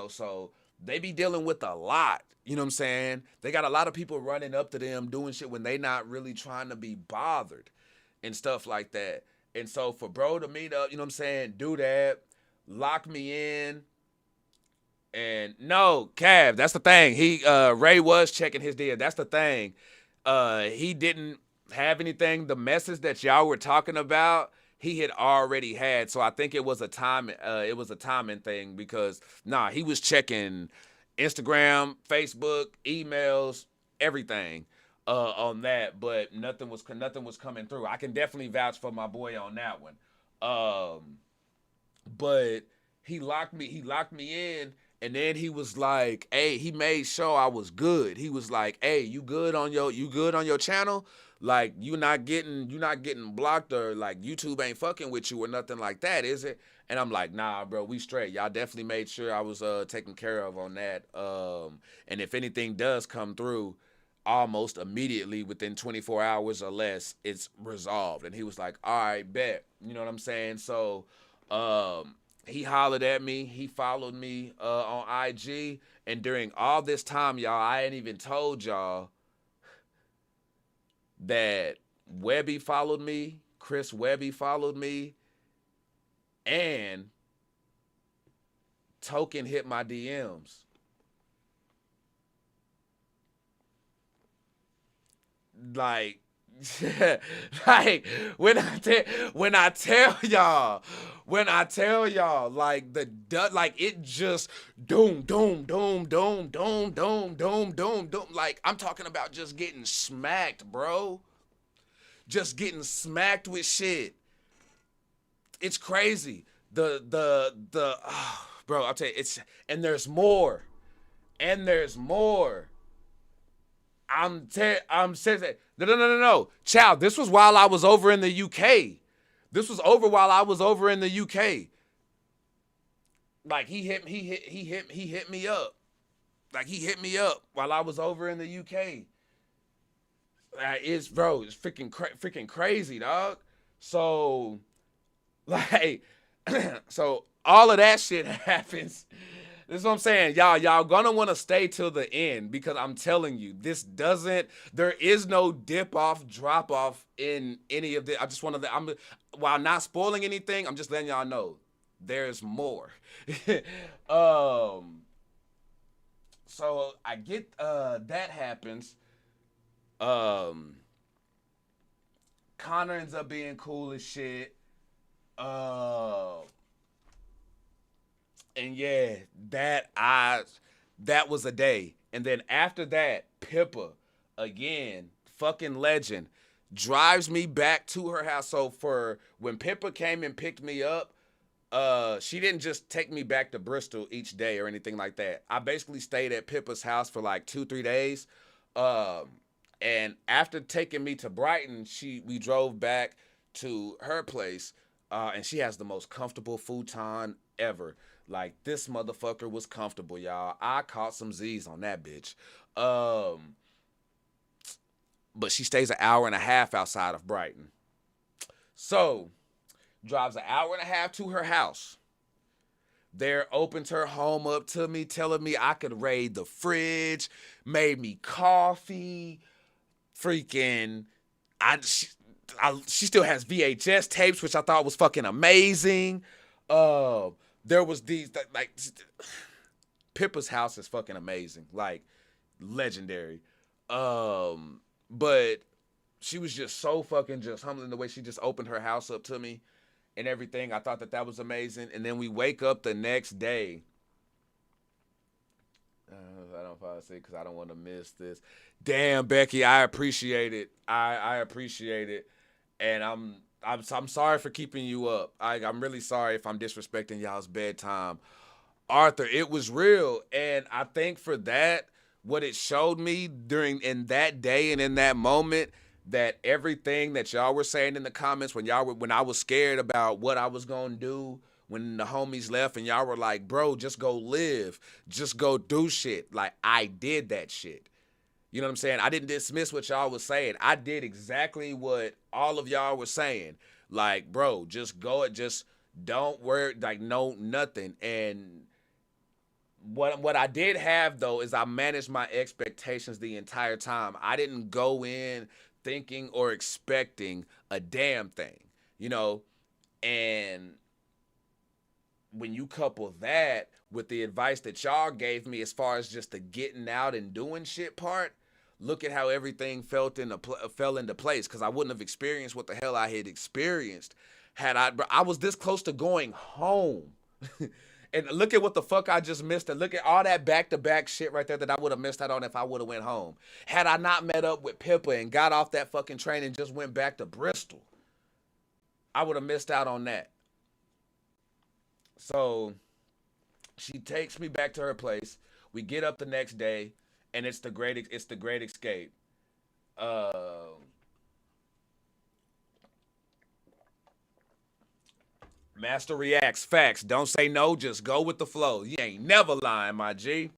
So they be dealing with a lot. You know what I'm saying? They got a lot of people running up to them doing shit when they not really trying to be bothered and stuff like that. And so for bro to meet up, you know what I'm saying, do that, lock me in. And no, Cav, that's the thing. Ray was checking his deal. That's the thing. He didn't have anything. The message that y'all were talking about, he had already had. So I think it was a timing thing, because he was checking Instagram, Facebook, emails, everything on that, but nothing was coming through. I can definitely vouch for my boy on that one. But he locked me in. And then he was like, hey, he made sure I was good. He was like, hey, you good on your channel? Like, you not getting blocked, or like YouTube ain't fucking with you or nothing like that, is it? And I'm like, nah, bro, we straight. Y'all definitely made sure I was taken care of on that. And if anything does come through, almost immediately within 24 hours or less, it's resolved. And he was like, all right, bet. You know what I'm saying? So, he hollered at me. He followed me on IG. And during all this time, y'all, I ain't even told y'all that Webby followed me. Chris Webby followed me. And Token hit my DMs. Like, like when I tell y'all, like like it just doom, like I'm talking about just getting smacked, bro. Just getting smacked with shit. It's crazy. Bro, I'll tell you, and there's more. I'm saying no. Child, this was while I was over in the UK. While I was over in the UK. Like he hit me up. Like he hit me up while I was over in the UK. It's freaking crazy, dog. So like so all of that shit happens. This is what I'm saying. Y'all gonna want to stay till the end, because I'm telling you, there is no dip off, drop off in any of this. I just want to, while not spoiling anything, I'm just letting y'all know there's more. So I get, that happens. Connor ends up being cool as shit. And yeah, that was a day. And then after that, Pippa, again, fucking legend, drives me back to her house. So for when Pippa came and picked me up, she didn't just take me back to Bristol each day or anything like that. I basically stayed at Pippa's house for like 2-3 days. And after taking me to Brighton, we drove back to her place. And she has the most comfortable futon ever. Like, this motherfucker was comfortable, y'all. I caught some Z's on that bitch. But she stays an hour and a half outside of Brighton. So, drives an hour and a half to her house. There, opens her home up to me, telling me I could raid the fridge, made me coffee, freaking, she still has VHS tapes, which I thought was fucking amazing. There was these, like, Pippa's house is fucking amazing, like, legendary. But she was just so fucking just humbling the way she just opened her house up to me and everything. I thought that was amazing. And then we wake up the next day I don't fall asleep because I don't want to miss this. Damn, Becky, I appreciate it. I appreciate it, and I'm sorry for keeping you up. I'm really sorry if I'm disrespecting y'all's bedtime. Arthur, it was real, and I think for that, what it showed me during in that day and in that moment, that everything that y'all were saying in the comments when I was scared about what I was gonna do when the homies left and y'all were like, bro, just go live, just go do shit. Like, I did that shit. You know what I'm saying? I didn't dismiss what y'all was saying. I did exactly what all of y'all were saying. Like, bro, just go, just don't worry, like, no, nothing. And what I did have though is I managed my expectations the entire time. I didn't go in thinking or expecting a damn thing, you know? And when you couple that with the advice that y'all gave me as far as just the getting out and doing shit part, look at how everything fell into place, because I wouldn't have experienced what the hell I had experienced had I was this close to going home. And look at what the fuck I just missed. And look at all that back-to-back shit right there that I would have missed out on if I would have went home. Had I not met up with Pippa and got off that fucking train and just went back to Bristol, I would have missed out on that. So she takes me back to her place. We get up the next day, and it's the great escape. Master reacts, facts. Don't say no, just go with the flow. You ain't never lying, my G.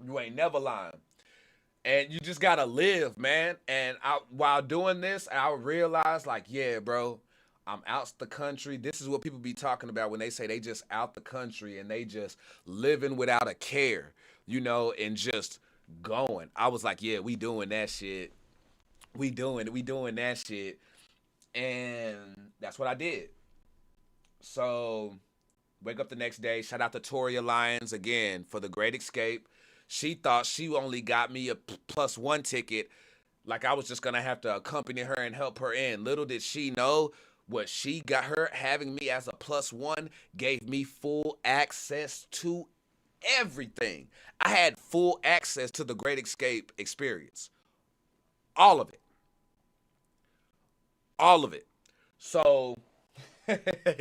You ain't never lying. And you just gotta live, man. And while doing this, I realized, like, yeah, bro, I'm out the country. This is what people be talking about when they say they just out the country and they just living without a care, you know, and just going. I was like, yeah, we doing that shit. We doing that shit. And that's what I did. So, wake up the next day. Shout out to Toria Lyons again for the great escape. She thought she only got me a +1 ticket. Like I was just going to have to accompany her and help her in. Little did she know what she got, her having me as a +1 gave me full access to everything. I had full access to the great escape experience. All of it. All of it. So...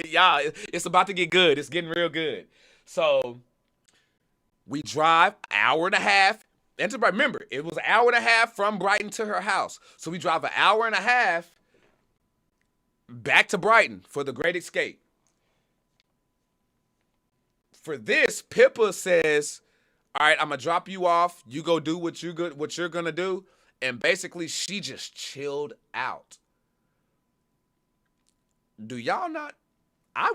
y'all, it's about to get good. It's getting real good. So we drive an hour and a half. And to remember, it was an hour and a half from Brighton to her house. So we drive an hour and a half back to Brighton for the great escape. For this, Pippa says, all right, I'm going to drop you off. You go do what you're going to do. And basically, she just chilled out. Do y'all not? I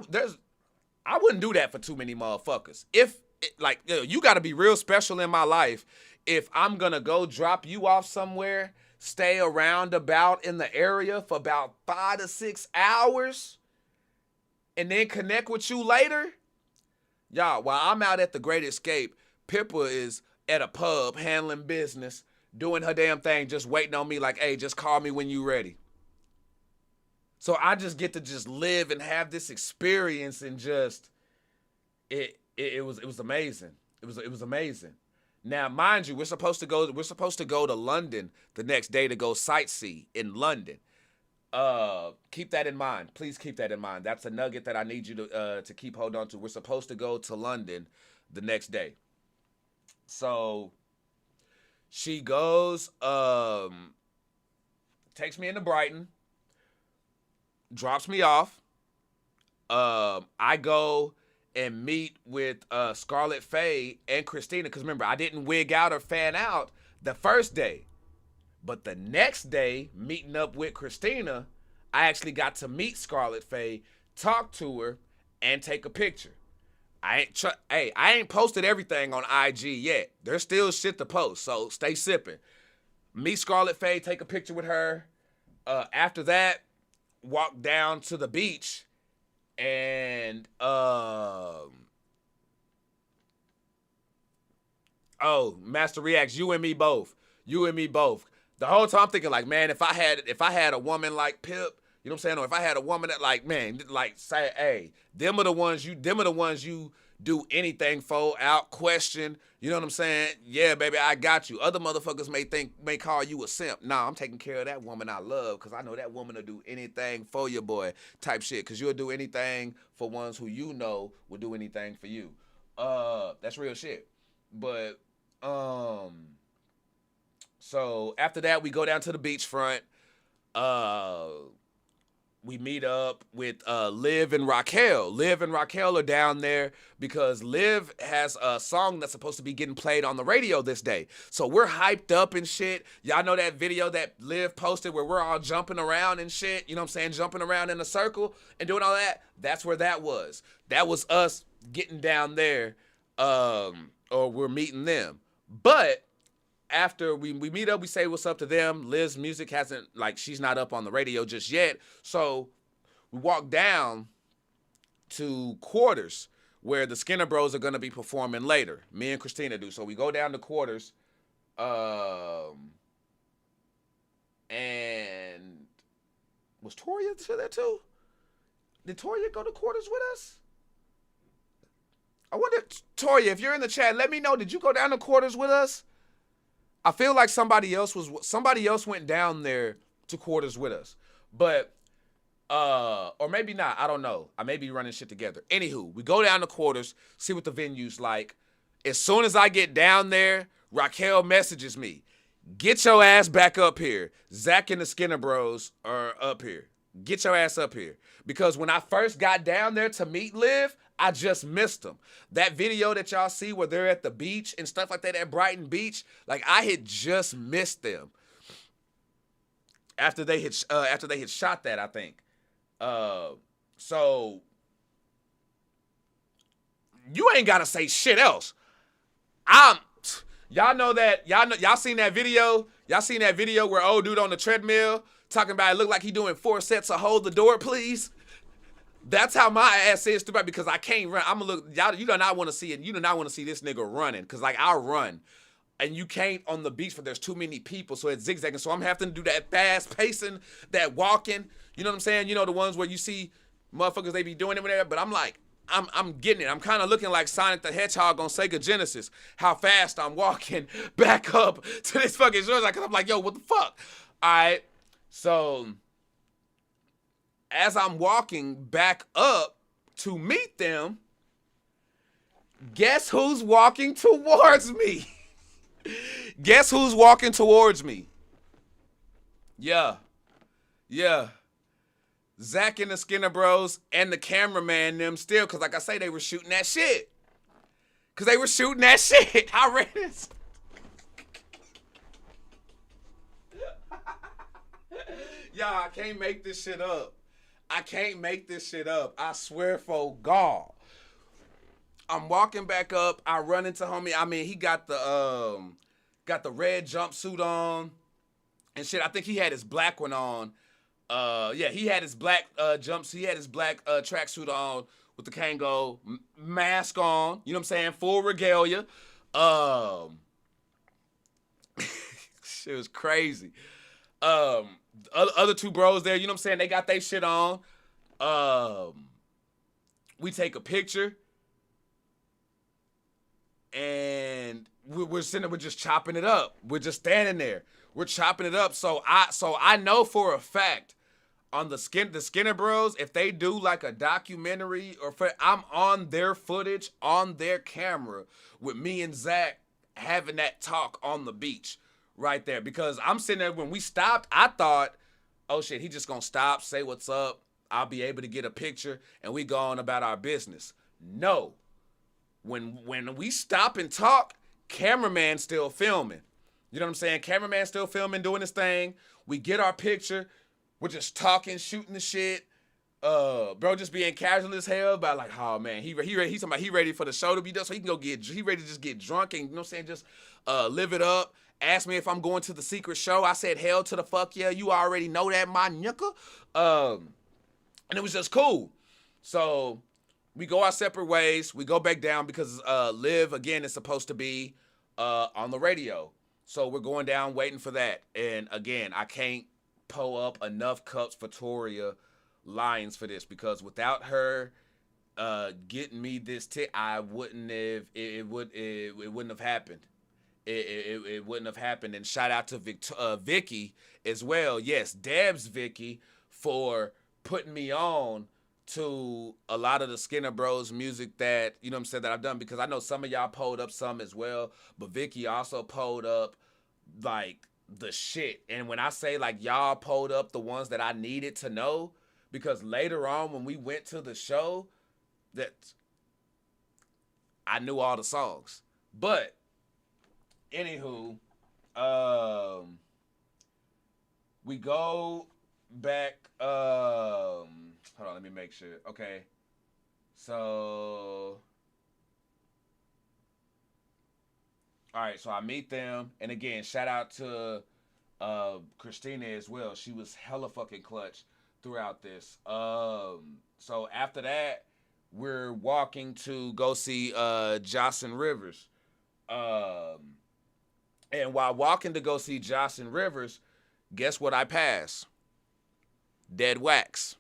wouldn't do that for too many motherfuckers. You got to be real special in my life if I'm gonna go drop you off somewhere, stay around about in the area for about 5 to 6 hours, and then connect with you later. Y'all, while I'm out at the Great Escape, Pippa is at a pub handling business, doing her damn thing, just waiting on me like, hey, just call me when you ready. So I just get to just live and have this experience, and just it was amazing. It was amazing. Now, mind you, we're supposed to go to London the next day to go sightsee in London. Keep that in mind. Please keep that in mind. That's a nugget that I need you to keep hold on to. We're supposed to go to London the next day. So she goes, takes me into Brighton, drops me off. I go and meet with Scarlett Faye and Christina, because remember, I didn't wig out or fan out the first day. But the next day, meeting up with Christina, I actually got to meet Scarlett Faye, talk to her, and take a picture. I ain't posted everything on IG yet. There's still shit to post, so stay sipping. Meet Scarlett Faye, take a picture with her. After that, walk down to the beach, and Master Reacts, you and me both. The whole time I'm thinking, like, man, if I had a woman like Pip, you know what I'm saying? Or if I had a woman that, like, man, like, say, hey, them are the ones you do anything for, out, question. You know what I'm saying? Yeah, baby, I got you. Other motherfuckers may call you a simp. Nah, I'm taking care of that woman I love because I know that woman will do anything for your boy type shit. Because you'll do anything for ones who you know will do anything for you. That's real shit. But so after that, we go down to the beachfront. We meet up with Liv and Raquel. Liv and Raquel are down there because Liv has a song that's supposed to be getting played on the radio this day. So we're hyped up and shit. Y'all know that video that Liv posted where we're all jumping around and shit? You know what I'm saying? Jumping around in a circle and doing all that. That's where that was. That was us getting down there, or we're meeting them. But after we meet up, we say what's up to them. Liv's music hasn't, like, she's not up on the radio just yet. So we walk down to Quarters where the Skinner Bros are going to be performing later. Me and Christina do. So we go down to Quarters. And was Toria there too? Did Toria go to Quarters with us? I wonder, Toria, if you're in the chat, let me know. Did you go down to Quarters with us? I feel like somebody else went down there to Quarters with us. But, or maybe not. I don't know. I may be running shit together. Anywho, we go down to Quarters, see what the venue's like. As soon as I get down there, Raquel messages me. Get your ass back up here. Zach and the Skinner Bros are up here. Get your ass up here. Because when I first got down there to meet Liv, I just missed them. That video that y'all see where they're at the beach and stuff like that at Brighton Beach, like I had just missed them. After they had shot that, I think. So you ain't gotta say shit else. Y'all seen that video? Y'all seen that video where old dude on the treadmill talking about it look like he doing 4 sets of hold the door, please? That's how my ass is throughout because I can't run. I'm gonna look, y'all, you do not want to see it. You do not want to see this nigga running because like I'll run. And you can't on the beach for there's too many people, so it's zigzagging. So I'm having to do that fast pacing, that walking. You know what I'm saying? You know the ones where you see motherfuckers they be doing it there, but I'm like, I'm getting it. I'm kind of looking like Sonic the Hedgehog on Sega Genesis. How fast I'm walking back up to this fucking shore. Like, I'm like, yo, what the fuck? All right, so as I'm walking back up to meet them, guess who's walking towards me? Guess who's walking towards me? Yeah. Zach and the Skinner Bros and the cameraman them still, because like I say, they were shooting that shit. I read this. Y'all, I can't make this shit up. I swear for God. I'm walking back up. I run into homie. I mean, he got the red jumpsuit on and shit. I think he had his black one on. Yeah, he had his black jumpsuit. He had his black tracksuit on with the Kango mask on. You know what I'm saying? Full regalia. Shit was crazy. Other two bros there, you know what I'm saying? They got their shit on. We take a picture. And we're sitting there, we're just chopping it up. We're just standing there. We're chopping it up. So I know for a fact on the Skinner Bros, if they do like a documentary I'm on their footage, on their camera with me and Zach having that talk on the beach right there. Because I'm sitting there, when we stopped, I thought, oh shit, he just gonna stop, say what's up. I'll be able to get a picture and we go on about our business. No. When we stop and talk, cameraman still filming. You know what I'm saying? Cameraman still filming, doing his thing. We get our picture. We're just talking, shooting the shit. Bro just being casual as hell about like, oh man, he's talking about he ready for the show to be done so he can he ready to just get drunk and, you know what I'm saying, just live it up. Asked me if I'm going to the secret show. I said, hell to the fuck yeah, you already know that, my nigga. And it was just cool. So we go our separate ways. We go back down because Liv, again, is supposed to be on the radio. So we're going down waiting for that. And again, I can't pull up enough cups for Toria Lyons for this because without her getting me this tick, I wouldn't have. It wouldn't have happened. It wouldn't have happened. And shout out to Vicky as well. Yes, Deb's Vicky for putting me on to a lot of the Skinner Bros music that, you know what I'm saying, that I've done, because I know some of y'all pulled up some as well, but Vicky also pulled up like the shit. And when I say like y'all pulled up the ones that I needed to know, because later on when we went to the show, that I knew all the songs. But anywho, we go back. Hold on, let me make sure. Okay, so all right, so I meet them, and again, shout out to Christina as well. She was hella fucking clutch throughout this. So after that, we're walking to go see Jocelyn Rivers. And while walking to go see Jocelyn Rivers, guess what I pass? Dead Wax.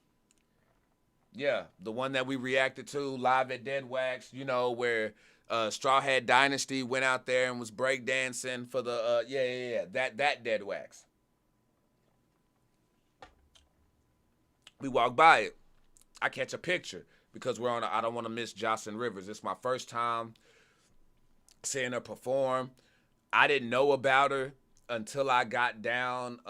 Yeah, the one that we reacted to live at Dead Wax, you know, where Straw Hat Dynasty went out there and was breakdancing for the, that Dead Wax. We walk by it. I catch a picture because we're on I don't want to miss Jocelyn Rivers. It's my first time seeing her perform. I didn't know about her until I got down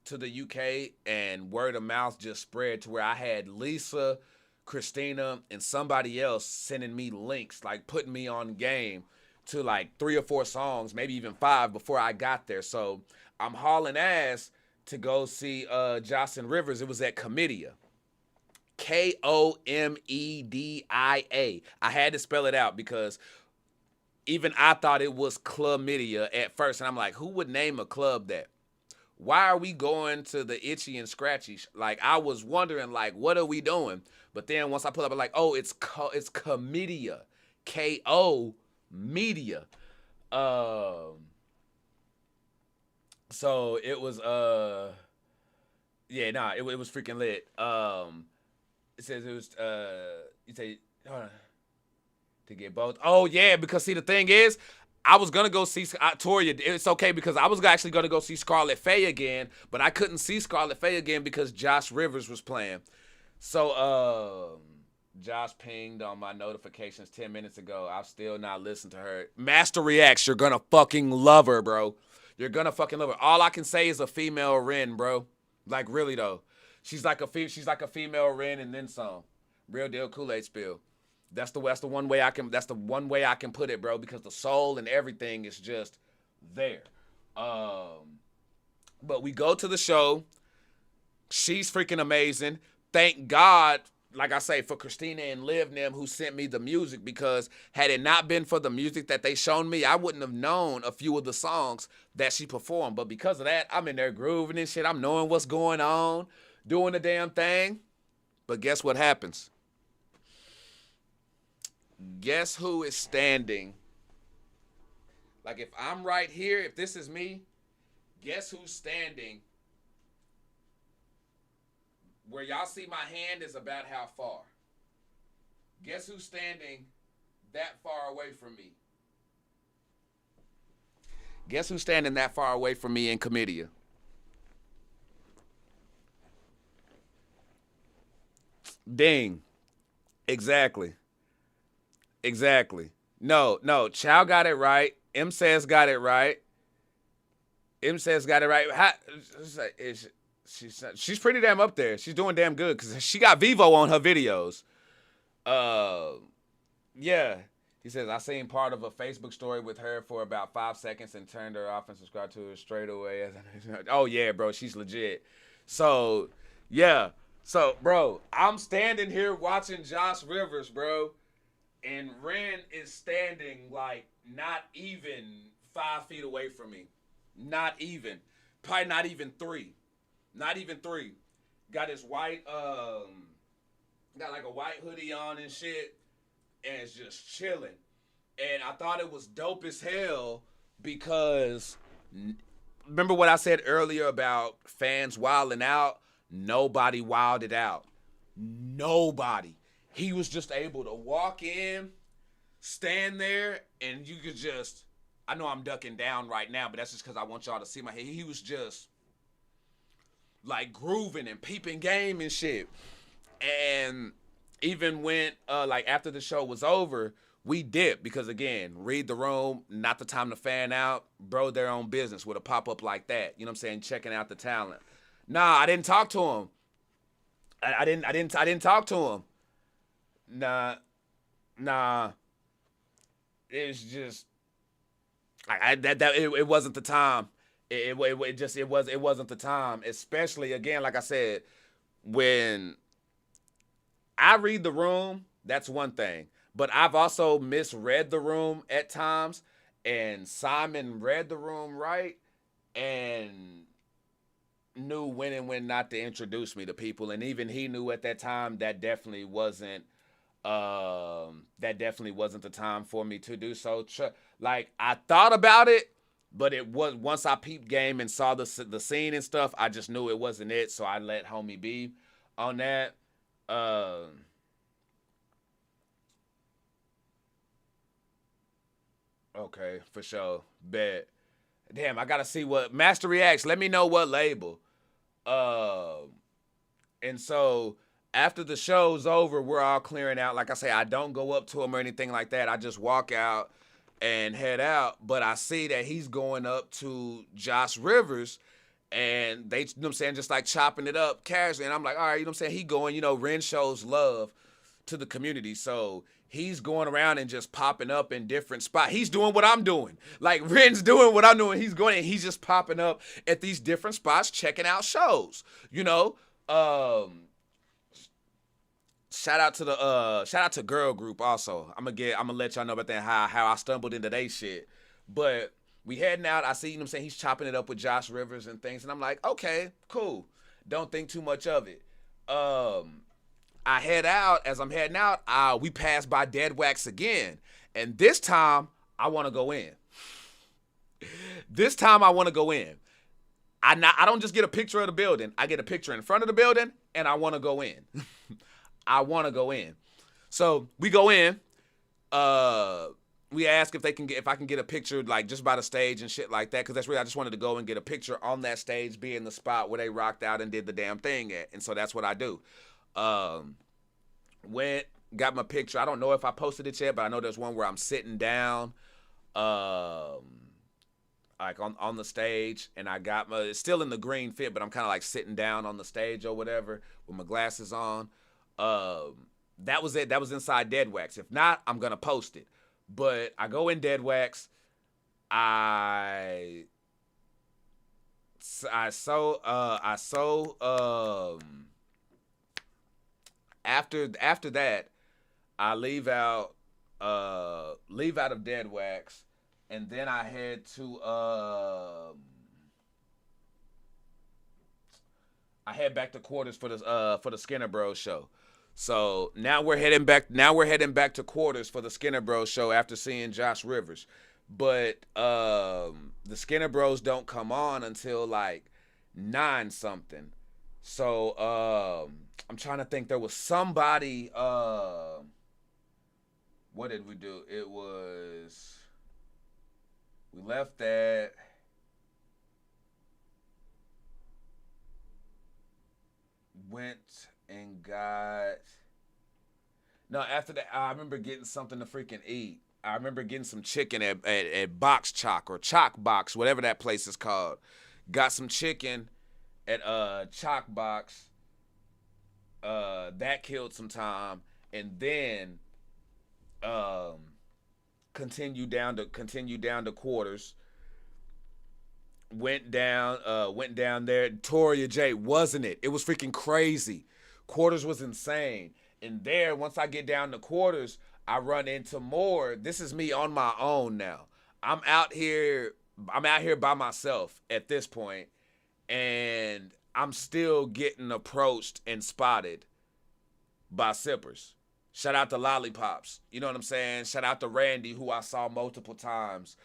to the UK, and word of mouth just spread to where I had Lisa, Christina, and somebody else sending me links, like putting me on game to like 3 or 4 songs, maybe even 5 before I got there. So I'm hauling ass to go see Jocelyn Rivers. It was at Comedia. Komedia. I had to spell it out because even I thought it was chlamydia at first. And I'm like, who would name a club that? Why are we going to the Itchy and Scratchy? Like, I was wondering, like, what are we doing? But then once I pull up, I'm like, oh, it's Comedia. K-O Media. So it was, it was freaking lit. It says it was, you say, hold on. To get both. Oh, yeah, because see, the thing is, I was going to go see Toria. It's okay because I was actually going to go see Scarlet Faye again, but I couldn't see Scarlet Faye again because Josh Rivers was playing. So, Josh pinged on my notifications 10 minutes ago. I've still not listened to her. Master Reacts, you're going to fucking love her, bro. You're going to fucking love her. All I can say is a female Ren, bro. Like, really, though. She's like a female Ren and then some. Real deal Kool-Aid spill. That's the one way I can put it, bro, because the soul and everything is just there. But we go to the show. She's freaking amazing. Thank God, like I say, for Christina and Liv Nim who sent me the music, because had it not been for the music that they shown me, I wouldn't have known a few of the songs that she performed. But because of that, I'm in there grooving and shit. I'm knowing what's going on, doing the damn thing. But guess what happens? Guess who is standing? Like, if I'm right here, if this is me, guess who's standing? Where y'all see my hand is about how far? Guess who's standing that far away from me? Guess who's standing that far away from me in Comedia? Ding. Exactly. No. Chow got it right. M says got it right. She's pretty damn up there. She's doing damn good because she got Vivo on her videos. Yeah. He says, I seen part of a Facebook story with her for about 5 seconds and turned her off and subscribed to her straight away. Oh, yeah, bro. She's legit. So, yeah. So, bro, I'm standing here watching Josh Rivers, bro. And Ren is standing like not even 5 feet away from me. Not even. Probably not even 3. Not even 3. Got his white, got like a white hoodie on and shit. And it's just chilling. And I thought it was dope as hell because remember what I said earlier about fans wilding out? Nobody wilded out. Nobody. he was just able to walk in, stand there, and you could just, I know I'm ducking down right now, but that's just because I want y'all to see my head. He was just like grooving and peeping game and shit. And even when like after the show was over, we dipped because again, read the room, not the time to fan out. Bro, their own business with a pop up like that. You know what I'm saying? Checking out the talent. Nah, I didn't talk to him. I didn't talk to him. Nah. It's just it wasn't the time. It wasn't the time. Especially again, like I said, when I read the room, that's one thing. But I've also misread the room at times, and Simon read the room right and knew when and when not to introduce me to people, and even he knew at that time that definitely wasn't the time for me to do so. Like I thought about it, but it was once I peeped game and saw the scene and stuff, I just knew it wasn't it. So I let homie be on that. Okay, for sure. Bet. Damn, I gotta see what Master Reacts. Let me know what label. Uh, and so after the show's over, we're all clearing out. Like I say, I don't go up to him or anything like that. I just walk out and head out. But I see that he's going up to Josh Rivers, and they, you know what I'm saying, just like chopping it up casually. And I'm like, all right, you know what I'm saying? He going, Ren shows love to the community. So he's going around and just popping up in different spots. He's doing what I'm doing. Like Ren's doing what I'm doing. He's going and he's just popping up at these different spots, checking out shows. Shout out to Girl Group also. I'm gonna let y'all know about that how I stumbled into they shit. But we heading out. I see, you know what I'm saying, he's chopping it up with Josh Rivers and things, and I'm like, okay, cool. Don't think too much of it. I head out. As I'm heading out, we pass by Dead Wax again. And this time, I want to go in. I don't just get a picture of the building. I get a picture in front of the building, and I want to go in. So we go in. We ask if I can get a picture like just by the stage and shit like that, because that's really, I just wanted to go and get a picture on that stage, be in the spot where they rocked out and did the damn thing at. And so that's what I do. Went, got my picture. I don't know if I posted it yet, but I know there's one where I'm sitting down, like on the stage, and I got it's still in the green fit, but I'm kind of like sitting down on the stage or whatever with my glasses on. That was it. That was inside Dead Wax. If not, I'm gonna post it. But I go in Dead Wax. After that, I leave out of Dead Wax, and then I head back to quarters for the Skinner Bros show. So now we're heading back to quarters for the Skinner Bros show after seeing Josh Rivers. But the Skinner Bros don't come on until like 9 something. So I'm trying to think. There was somebody. What did we do? We left that. Went and got. No, after that, I remember getting something to freaking eat. I remember getting some chicken at Box Chalk or Chalk Box, whatever that place is called. Got some chicken at Chalk Box. That killed some time, and then continued down to quarters. Went down there. Toria J, wasn't it? It was freaking crazy. Quarters was insane. And there, once I get down to quarters, I run into more. This is me on my own now. I'm out here by myself at this point, and I'm still getting approached and spotted by sippers. Shout out to Lollipops. You know what I'm saying? Shout out to Randy, who I saw multiple times.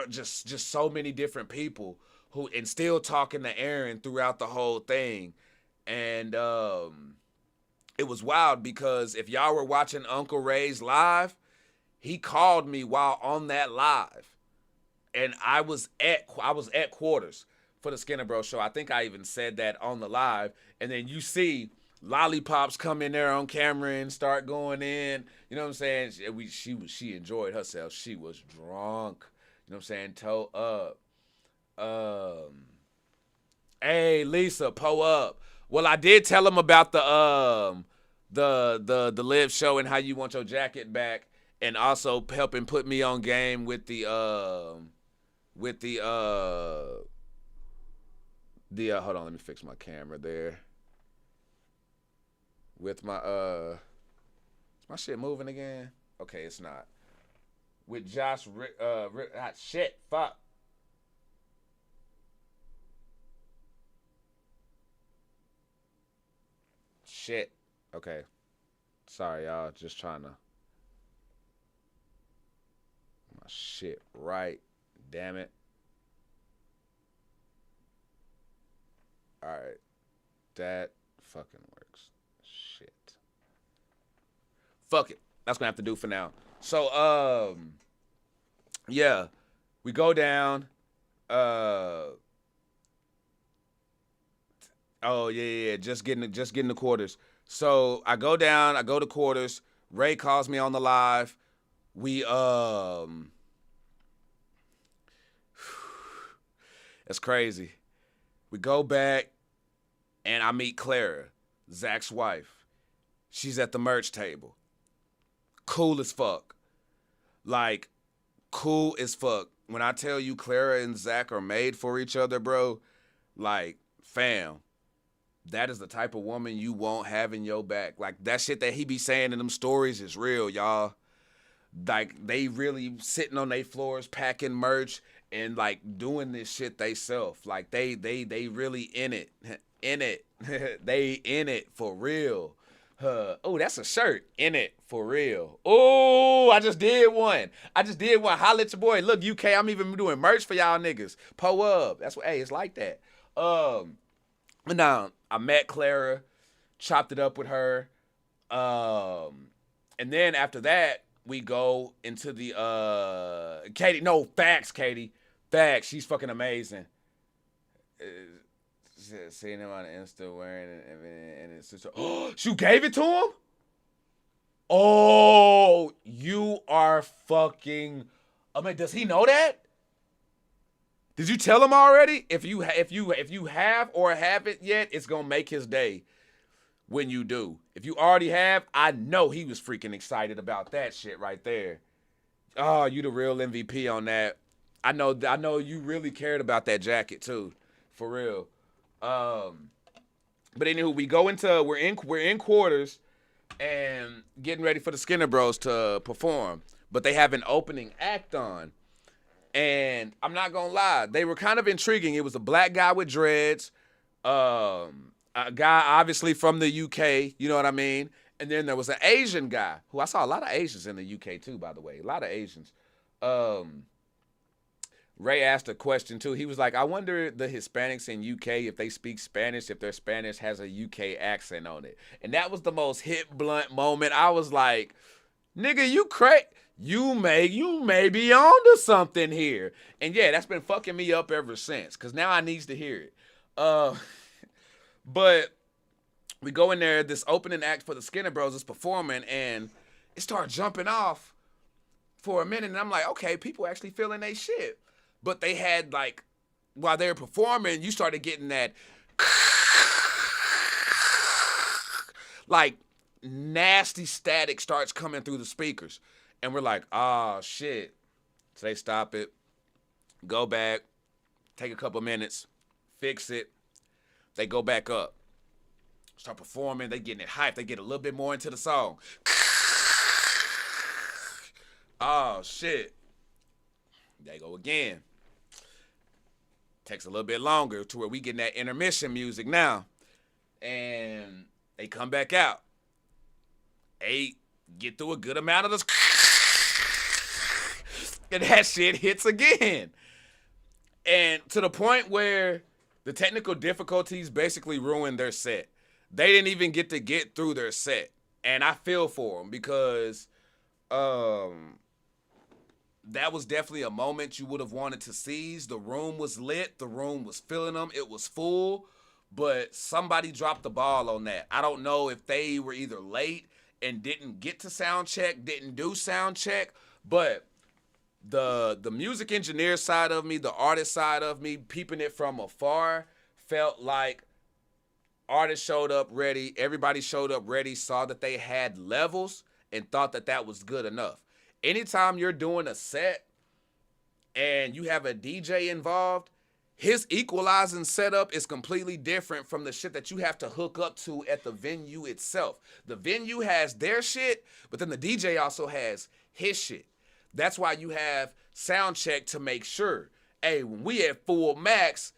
Just so many different people who, and still talking to Aaron throughout the whole thing. And it was wild because if y'all were watching Uncle Ray's live, he called me while on that live, and I was at quarters for the Skinner Bros show. I think I even said that on the live, and then you see Lollipops come in there on camera and start going in. You know what I'm saying? She enjoyed herself. She was drunk. You know what I'm saying? Toe up. Hey Lisa, po up. Well, I did tell him about the live show and how you want your jacket back, and also helping put me on game with the hold on, let me fix my camera there. With my is my shit moving again? Okay, it's not. With Josh shit, fuck. Shit. Okay. Sorry, y'all. Just trying to. My shit right. Damn it. Alright. That fucking works. Shit. Fuck it. That's gonna have to do for now. So, yeah. We go down. Oh yeah. Just getting the quarters. So I go down, I go to quarters. Ray calls me on the live. We it's crazy. We go back and I meet Clara, Zach's wife. She's at the merch table. Cool as fuck. Like, cool as fuck. When I tell you Clara and Zach are made for each other, bro, like, fam, that is the type of woman you won't have in your back. Like, that shit that he be saying in them stories is real, y'all. Like, they really sitting on their floors packing merch and, like, doing this shit they self. Like, they really in it. In it. They in it for real. Oh, that's a shirt. In it for real. Oh, I just did one. Holla at your boy. Look, UK, I'm even doing merch for y'all niggas. Po up. That's what, hey, it's like that. Now, I met Clara, chopped it up with her. And then after that, we go into the Katie. No, facts, Katie. Facts. She's fucking amazing. Seeing him on Insta wearing it, and it's just, oh, you gave it to him? Oh, you are fucking. I mean, does he know that? Did you tell him already? If you have or haven't yet, it's gonna make his day when you do. If you already have, I know he was freaking excited about that shit right there. Oh, you the real MVP on that. I know you really cared about that jacket too, for real. But anywho, we're in quarters and getting ready for the Skinner Bros to perform, but they have an opening act on. And I'm not gonna lie, they were kind of intriguing. It was a black guy with dreads, a guy obviously from the UK, you know what I mean? And then there was an Asian guy, who I saw a lot of Asians in the UK too, by the way, a lot of Asians. Ray asked a question too. He was like, I wonder the Hispanics in UK, if they speak Spanish, if their Spanish has a UK accent on it. And that was the most hit blunt moment. I was like, nigga, you crazy. You may be onto something here. And yeah, that's been fucking me up ever since, because now I needs to hear it. But we go in there, this opening act for the Skinner Bros is performing, and it started jumping off for a minute, and I'm like, okay, people actually feeling they shit. But they had, like, while they were performing, you started getting that like nasty static starts coming through the speakers. And we're like, oh, shit. So they stop it, go back, take a couple minutes, fix it. They go back up, start performing. They getting it hyped. They get a little bit more into the song. Oh, shit. They go again. Takes a little bit longer to where we getting that intermission music now. And they come back out. They get through a good amount of this. And that shit hits again. And to the point where the technical difficulties basically ruined their set. They didn't even get through their set. And I feel for them because that was definitely a moment you would have wanted to seize. The room was lit. The room was filling them. It was full. But somebody dropped the ball on that. I don't know if they were either late and didn't get to sound check, didn't do sound check, but the music engineer side of me, the artist side of me, peeping it from afar, felt like artists showed up ready, everybody showed up ready, saw that they had levels, and thought that that was good enough. Anytime you're doing a set and you have a DJ involved, his equalizing setup is completely different from the shit that you have to hook up to at the venue itself. The venue has their shit, but then the DJ also has his shit. That's why you have sound check to make sure, hey, when we at full max,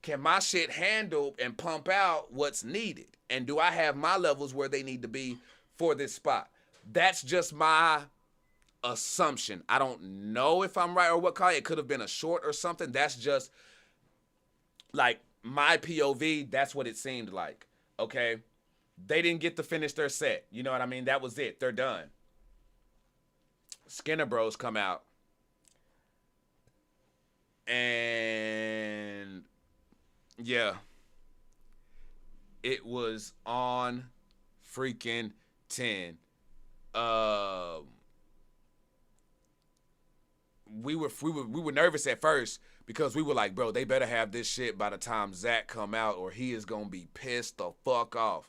can my shit handle and pump out what's needed? And do I have my levels where they need to be for this spot? That's just my assumption. I don't know if I'm right or what, Kyle. It could have been a short or something. That's just like my POV. That's what it seemed like. Okay. They didn't get to finish their set. You know what I mean? That was it. They're done. Skinner Bros come out. And yeah, it was on freaking 10. We were nervous at first because we were like, bro, they better have this shit by the time Zach come out or he is gonna be pissed the fuck off.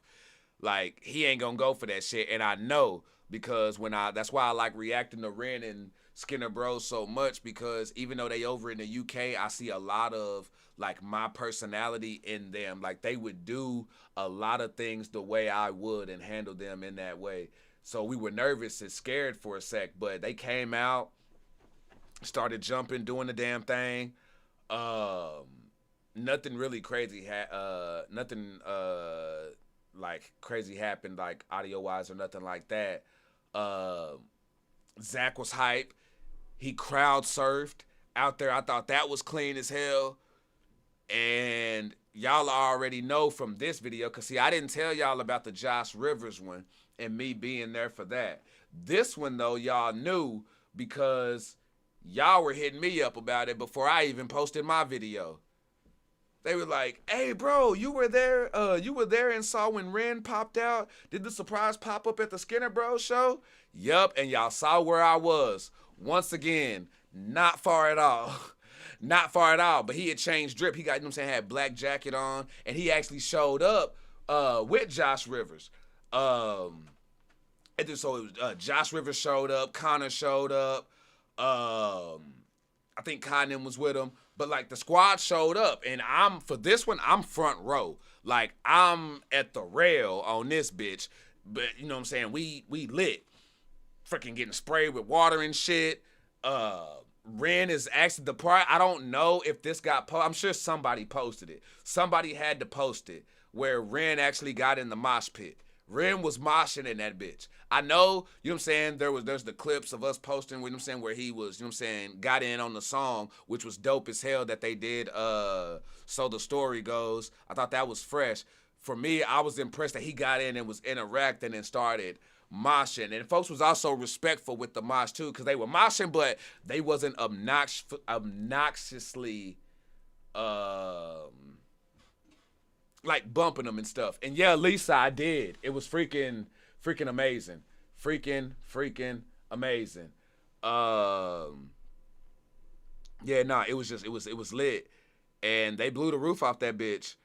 Like, he ain't gonna go for that shit. And I know, because that's why I like reacting to Ren and Skinner Bros so much, because even though they over in the UK, I see a lot of like my personality in them. Like, they would do a lot of things the way I would and handle them in that way. So we were nervous and scared for a sec, but they came out, started jumping, doing the damn thing. Nothing really crazy like crazy happened, like audio wise or nothing like that. Zach was hype. He crowd surfed out there. I thought that was clean as hell. And y'all already know from this video, because see, I didn't tell y'all about the Josh Rivers one and me being there for that. This one, though, y'all knew because y'all were hitting me up about it before I even posted my video. They were like, hey, bro, you were there and saw when Ren popped out? Did the surprise pop up at the Skinner Bros show? Yup, and y'all saw where I was. Once again, not far at all. Not far at all, but he had changed drip. He got, you know what I'm saying, had black jacket on, and he actually showed up with Josh Rivers. So it was Josh Rivers showed up, Connor showed up. I think Connor was with him. But, like, the squad showed up, and for this one, I'm front row. Like, I'm at the rail on this bitch. But, you know what I'm saying, we lit. Freaking getting sprayed with water and shit. Ren is actually the part. I don't know if this got posted. I'm sure somebody posted it. Somebody had to post it where Ren actually got in the mosh pit. Ren was moshing in that bitch. I know, you know what I'm saying, there's the clips of us posting, you know what I'm saying, where he was, you know what I'm saying, got in on the song, which was dope as hell that they did, So the Story Goes. I thought that was fresh. For me, I was impressed that he got in and was interacting and started moshing. And folks was also respectful with the mosh too, because they were moshing, but they wasn't obnoxiously like bumping them and stuff. And yeah, Lisa, I did. It was freaking amazing. Freaking amazing. Yeah, nah, it was lit. And they blew the roof off that bitch.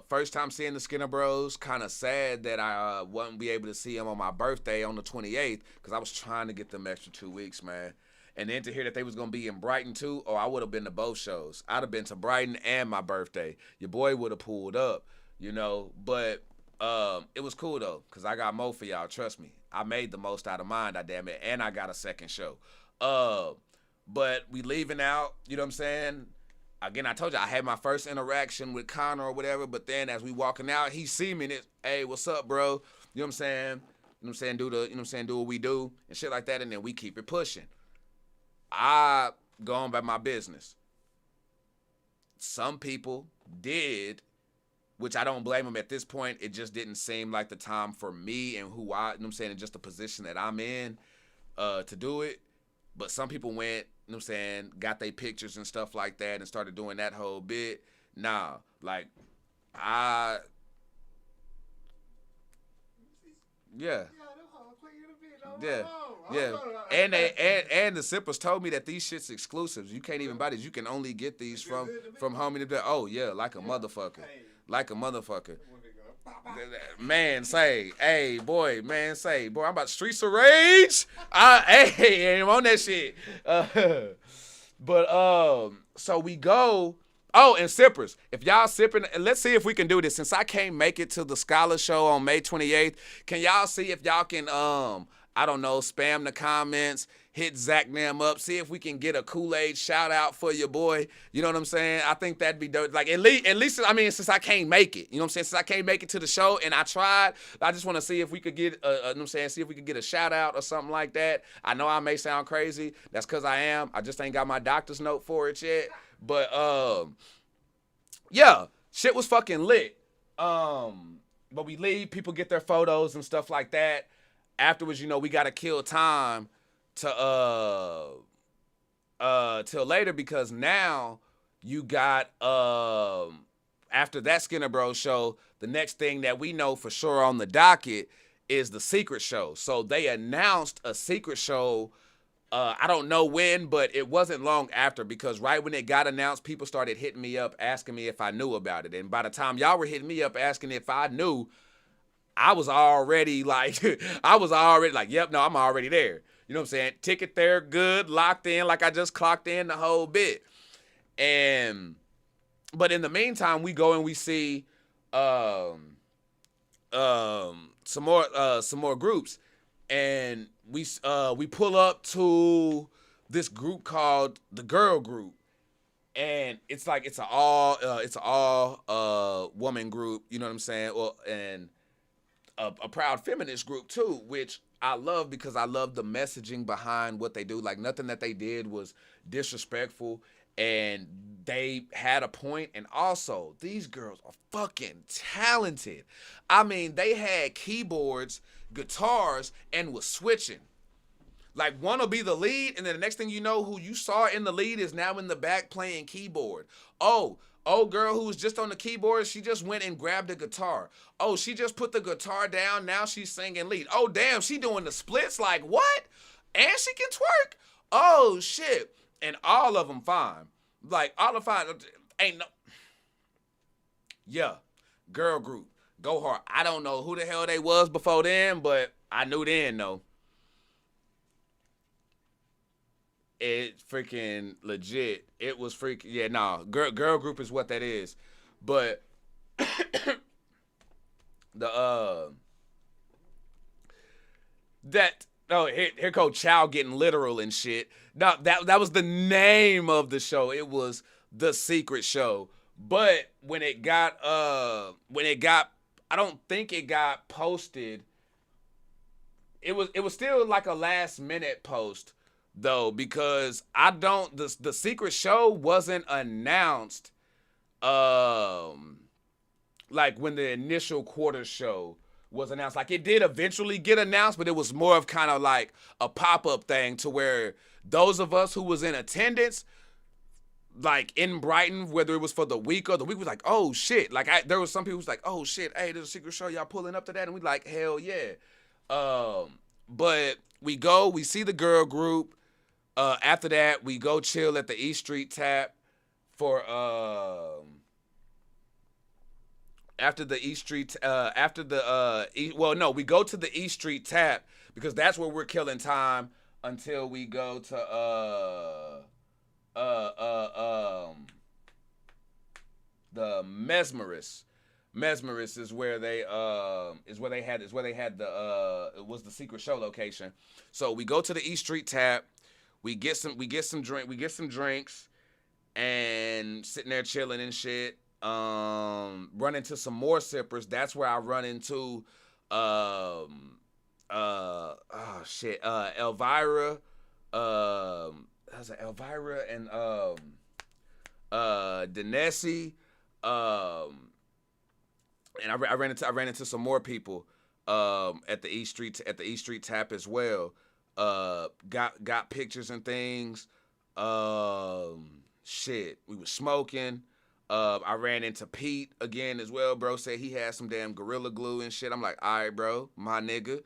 First time seeing the Skinner Bros. Kind of sad that I wouldn't be able to see them on my birthday on the 28th, because I was trying to get them extra 2 weeks, man. And then to hear that they was going to be in Brighton too, I would have been to both shows. I'd have been to Brighton and my birthday. Your boy would have pulled up, you know. But it was cool, though, because I got more for y'all. Trust me. I made the most out of mine, damn it. And I got a second show. But we leaving out, you know what I'm saying? Again, I told you I had my first interaction with Connor or whatever. But then as we walking out, he see me and it's, hey, what's up, bro? You know what I'm saying? You know what I'm saying? Do what we do and shit like that. And then we keep it pushing. I go on by my business. Some people did which I don't blame them at this point. It just didn't seem like the time for me and who I, you know what I'm saying, and just the position that I'm in to do it. But some people went, you know what I'm saying, got their pictures and stuff like that and started doing that whole bit. Nah, like, yeah. Yeah, yeah, and and the sippers told me that these shits exclusives. You can't even buy these. You can only get these from homie. Oh yeah, like a motherfucker, like a motherfucker. Man, say, hey, boy, man, say, boy, I'm about Streets of Rage. Hey, I'm on that shit. So we go. Oh, and sippers, if y'all sipping, let's see if we can do this. Since I can't make it to the Scholar Show on May 28th, can y'all see if y'all can, I don't know, spam the comments, hit Zach Nam up, see if we can get a Kool-Aid shout out for your boy. You know what I'm saying? I think that'd be dope. Like, at least, I mean, since I can't make it, you know what I'm saying? Since I can't make it to the show and I tried, I just want to see if we could get, you know what I'm saying? See if we could get a shout out or something like that. I know I may sound crazy. That's because I am. I just ain't got my doctor's note for it yet. But, yeah, shit was fucking lit. But we leave, people get their photos and stuff like that. Afterwards, you know, we gotta kill time to till later, because now you got after that Skinner Bros show, the next thing that we know for sure on the docket is the secret show. So they announced a secret show. I don't know when, but it wasn't long after, because right when it got announced, people started hitting me up asking me if I knew about it. And by the time y'all were hitting me up asking if I knew, I was already like, yep, no, I'm already there. You know what I'm saying? Ticket there, good, locked in, like I just clocked in the whole bit. But in the meantime, we go and we see some more groups. And we pull up to this group called the Girl Group, and it's like it's an all woman group, you know what I'm saying? Well, and a proud feminist group too, which I love because I love the messaging behind what they do. Like, nothing that they did was disrespectful, and they had a point. And also, these girls are fucking talented. I mean, they had keyboards, guitars, and was switching. Like, one will be the lead, and then the next thing you know, who you saw in the lead is now in the back playing keyboard. Oh, girl who was just on the keyboard, she just went and grabbed a guitar. Oh, she just put the guitar down, now she's singing lead. Oh, damn, she doing the splits, like, what? And she can twerk? Oh, shit. And all of them fine. Like, all of them fine. Ain't no... Yeah, Girl Group. Go hard. I don't know who the hell they was before then, but I knew then, though. It freaking legit. It was freaking, yeah, nah. Girl Group is what that is. But here go Chow getting literal and shit. No, that was the name of the show. It was The Secret Show. But when it got I don't think it got posted. It was still like a last minute post though, because the secret show wasn't announced like when the initial quarter show was announced. Like, it did eventually get announced, but it was more of kind of like a pop-up thing, to where those of us who was in attendance, like in Brighton, whether it was for the week or the week, was like, oh shit. Like, there was some people who's like, oh shit, hey, there's a secret show, y'all pulling up to that? And we like, hell yeah. But we go, we see the Girl Group. After that, we go chill at the East Street Tap for we go to the East Street Tap because that's where we're killing time until we go to the Mesmerist. Mesmerist is where they had it was the secret show location. So we go to the East Street Tap. We get some drinks, and sitting there chilling and shit. Run into some more sippers. That's where I run into Elvira. How's it? Elvira and Denesi. And I ran into some more people at the East Street Tap as well. Got pictures and things. Shit, we was smoking. I ran into Pete again as well. Bro said he had some damn Gorilla Glue and shit. I'm like, all right, bro, my nigga.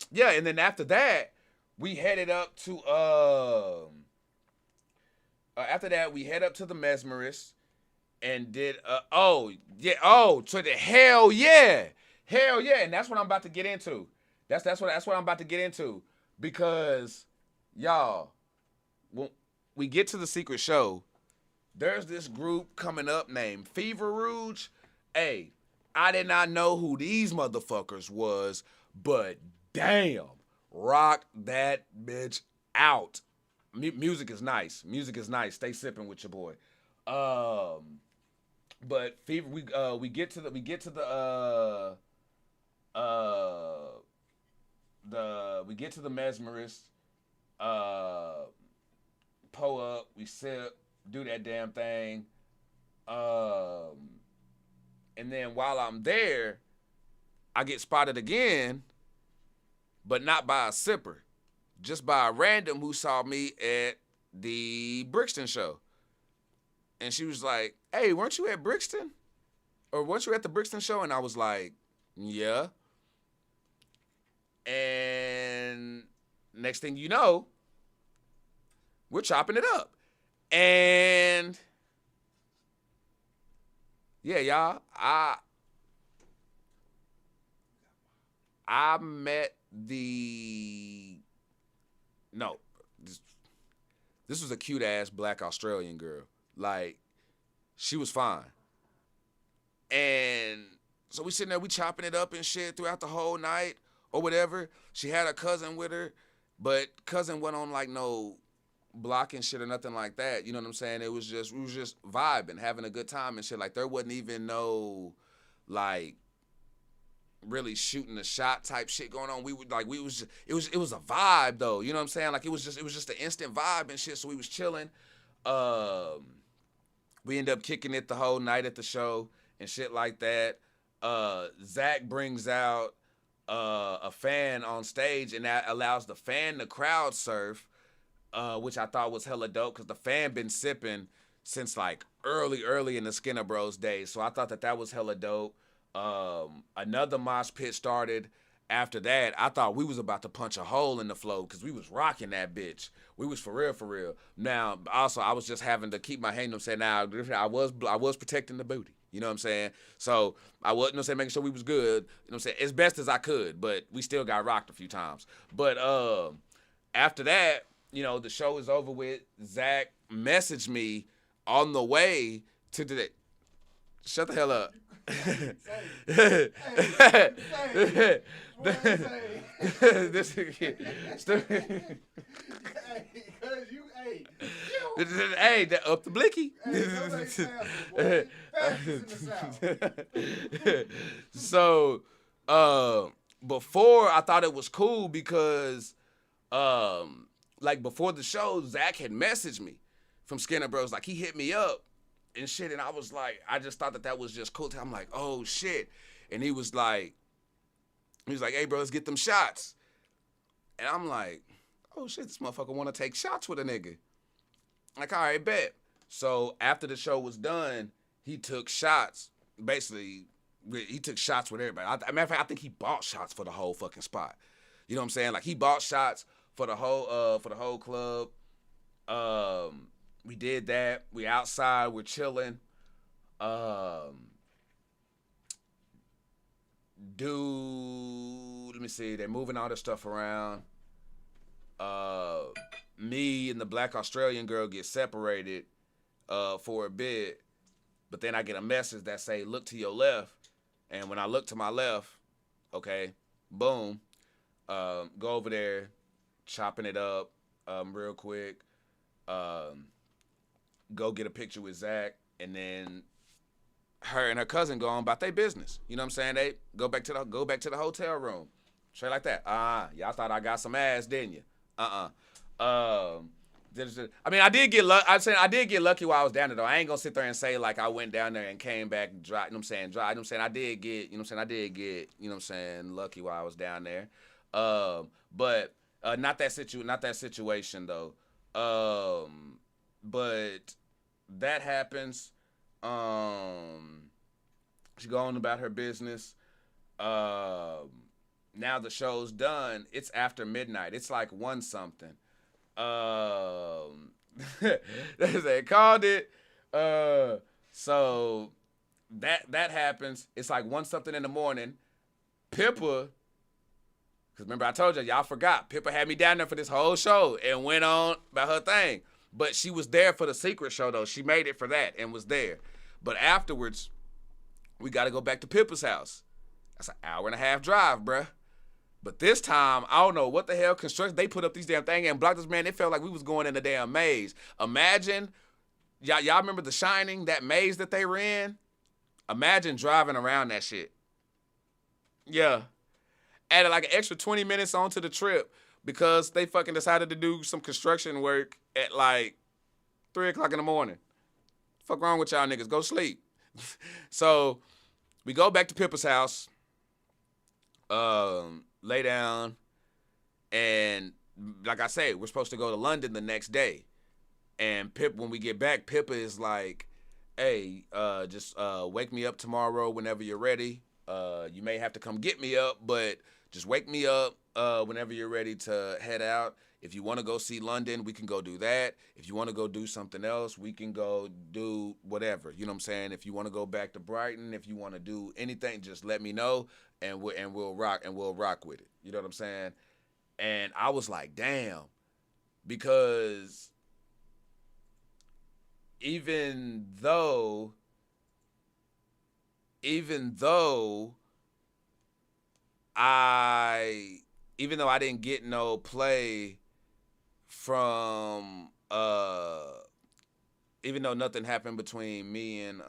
Yeah, and then after that, we headed up to after that we head up to the Mesmerist and did to the hell yeah, and that's what I'm about to get into. That's what I'm about to get into, because y'all, when we get to the secret show, there's this group coming up named Fever Rouge. Hey, I did not know who these motherfuckers was, but damn, rock that bitch out. Music is nice. Stay sipping with your boy. But Fever, we get to the Mesmerist. Pull up, we sip, do that damn thing. And then while I'm there, I get spotted again, but not by a sipper, just by a random who saw me at the Brixton show. And she was like, hey, weren't you at Brixton? Or weren't you at the Brixton show? And I was like, yeah. And next thing you know, we're chopping it up. And yeah, y'all, I met this was a cute ass black Australian girl. Like, she was fine. And so we sitting there, we chopping it up and shit throughout the whole night or whatever. She had her cousin with her, but cousin went on like no blocking shit or nothing like that. You know what I'm saying? We was just vibing, having a good time and shit. Like, there wasn't even no like really shooting a shot type shit going on. It was a vibe though. You know what I'm saying? Like, it was just an instant vibe and shit. So we was chilling. We end up kicking it the whole night at the show and shit like that. Zach brings out a fan on stage, and that allows the fan to crowd surf, which I thought was hella dope, because the fan been sipping since like early in the Skinner Bros days. So I thought that was hella dope. Another mosh pit started after that. I thought we was about to punch a hole in the floor, because we was rocking that bitch. We was for real. Now, also, I was just having to keep my hand up, saying, now, I was protecting the booty. You know what I'm saying? So I was, making sure we was good. You know what I'm saying? As best as I could, but we still got rocked a few times. But after that, the show is over with. Zach messaged me on the way to the... Shut the hell up. This stupid. Hey, up the blicky. So, before, I thought it was cool because, like, before the show, Zach had messaged me from Skinner Bros. Like, he hit me up and shit, and I was like, I just thought that was just cool. I'm like, oh shit. And he was like, hey bro, let's get them shots. And I'm like, oh shit, this motherfucker want to take shots with a nigga. Like, all right, bet. So after the show was done, he took shots. Basically, he took shots with everybody. Matter of fact, I think he bought shots for the whole fucking spot. You know what I'm saying? Like, he bought shots for the whole club. We did that. We outside. We're chilling. Let me see. They're moving all this stuff around. Me and the black Australian girl get separated for a bit. But then I get a message that say, look to your left. And when I look to my left, okay, boom, go over there, chopping it up real quick. Go get a picture with Zach, and then her and her cousin go on about their business. You know what I'm saying? They go back to the hotel room. Straight like that. Y'all thought I got some ass, didn't you? I mean, I did get lucky. I'm saying I did get lucky while I was down there, though. I ain't gonna sit there and say like I went down there and came back dry. You know what I'm saying? Dry. You know what I'm saying? I did get. You know what I'm saying? I did get. You know what I'm saying? Lucky while I was down there. But not that situation though. But that happens. She go on about her business. Now the show's done. It's after midnight. It's like 1 something. They called it. So that happens. It's like 1 something in the morning. Pippa, because remember I told y'all forgot. Pippa had me down there for this whole show and went on about her thing. But she was there for the secret show though. She made it for that and was there. But afterwards, we got to go back to Pippa's house. That's an 1.5-hour drive, bruh. But this time, I don't know what the hell construction, they put up these damn things and blocked us, man. It felt like we was going in a damn maze. Imagine, y'all remember The Shining, that maze that they were in? Imagine driving around that shit. Yeah. Added like an extra 20 minutes onto the trip because they fucking decided to do some construction work at like 3 o'clock in the morning. Fuck wrong with y'all niggas? Go sleep. So we go back to Pippa's house. Lay down, and like I say, we're supposed to go to London the next day. And when we get back, Pippa is like, hey, just wake me up tomorrow whenever you're ready. You may have to come get me up, but just wake me up whenever you're ready to head out. If you want to go see London, we can go do that. If you want to go do something else, we can go do whatever. You know what I'm saying? If you want to go back to Brighton, if you want to do anything, just let me know, and we'll rock with it. You know what I'm saying? And I was like, damn, because even though I didn't get no play from even though nothing happened between me and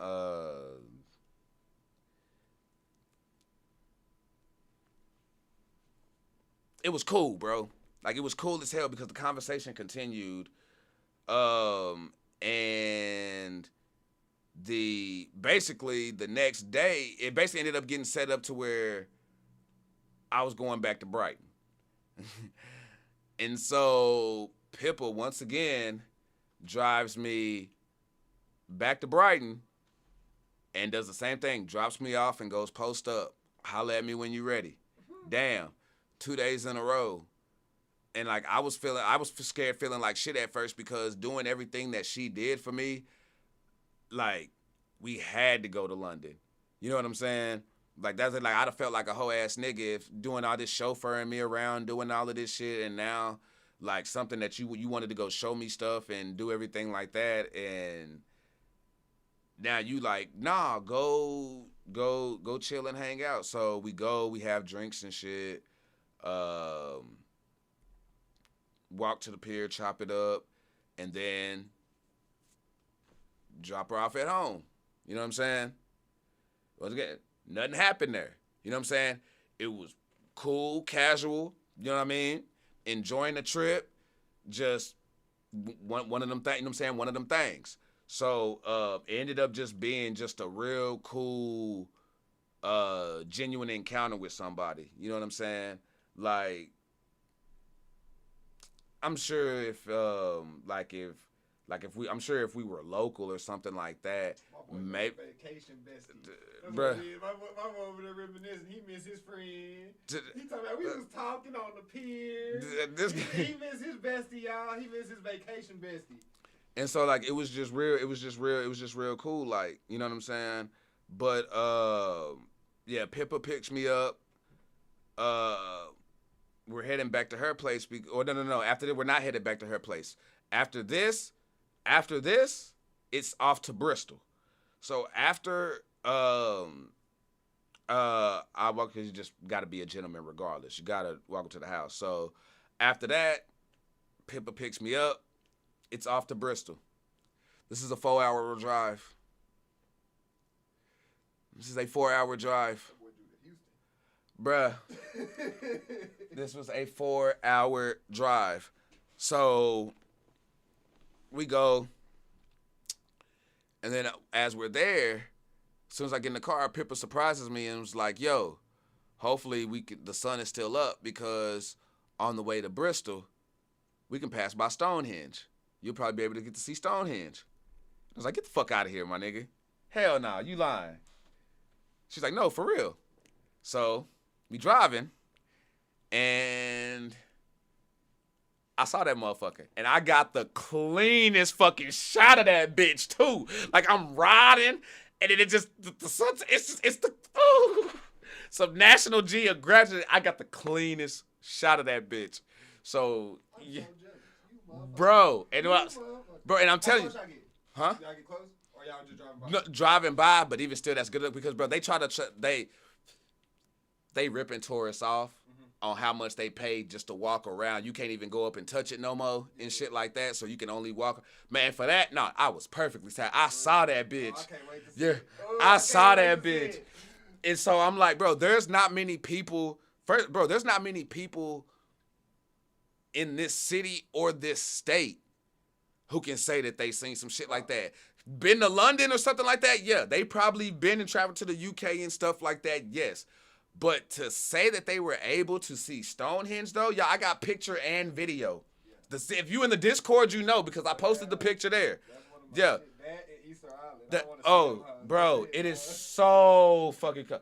it was cool, bro. Like, it was cool as hell because the conversation continued. And basically the next day, it basically ended up getting set up to where I was going back to Brighton. And so Pippa, once again, drives me back to Brighton and does the same thing. Drops me off and goes, post up. Holla at me when you're ready. Damn. 2 days in a row. And like, I was scared, feeling like shit at first because doing everything that she did for me, like, we had to go to London. You know what I'm saying? Like, that's it. Like, I'd have felt like a whole ass nigga if doing all this chauffeuring me around, doing all of this shit, and now, like, something that you wanted to go show me stuff and do everything like that, and now you like, nah, go chill and hang out. So we go, we have drinks and shit, walk to the pier, chop it up, and then drop her off at home. You know what I'm saying? Once again, nothing happened there. You know what I'm saying? It was cool, casual, you know what I mean? Enjoying the trip, just one of them things, you know what I'm saying? One of them things. So it ended up just being just a real cool, genuine encounter with somebody. You know what I'm saying? Like, I'm sure if we were local or something like that, maybe. Vacation bestie. Bruh. My boy over there reminiscing. He missed his friend. He talking about we was talking on the pier. He missed his bestie, y'all. He missed his vacation bestie. And so like it was just real cool, like, you know what I'm saying? But yeah, Pippa picks me up. We're heading back to her place. No. After that, we're not headed back to her place. After this, it's off to Bristol. So after I walk, because you just got to be a gentleman regardless. You got to walk up to the house. So after that, Pippa picks me up. It's off to Bristol. This is a 4-hour drive. This is a 4-hour drive. Bruh. This was a 4-hour drive. So we go, and then as we're there, as soon as I get in the car, Pippa surprises me and was like, yo, hopefully the sun is still up because on the way to Bristol, we can pass by Stonehenge. You'll probably be able to get to see Stonehenge. I was like, get the fuck out of here, my nigga. Hell nah, you lying. She's like, no, for real. So we driving, and I saw that motherfucker, and I got the cleanest fucking shot of that bitch too. Like I'm riding, and then it just the sun's it's the some National Geographic. I got the cleanest shot of that bitch. So yeah, bro, and I'm telling you, huh? Y'all get close, or y'all just driving by? No, driving by, but even still, that's good because bro, they try to they ripping tourists off on how much they paid just to walk around. You can't even go up and touch it no more and shit like that. So you can only walk. Man, for that, no, I was perfectly sad. I saw that bitch. I can't wait to see Yeah, it. I saw that bitch. And so I'm like, bro, there's not many people. There's not many people in this city or this state who can say that they seen some shit like that. Been to London or something like that? Yeah, they probably been and traveled to the UK and stuff like that. Yes. But to say that they were able to see Stonehenge, though, yeah, I got picture and video. If you in the Discord, you know, because I posted the picture there. Yeah. That and Easter Island. Bro, it is so fucking cool.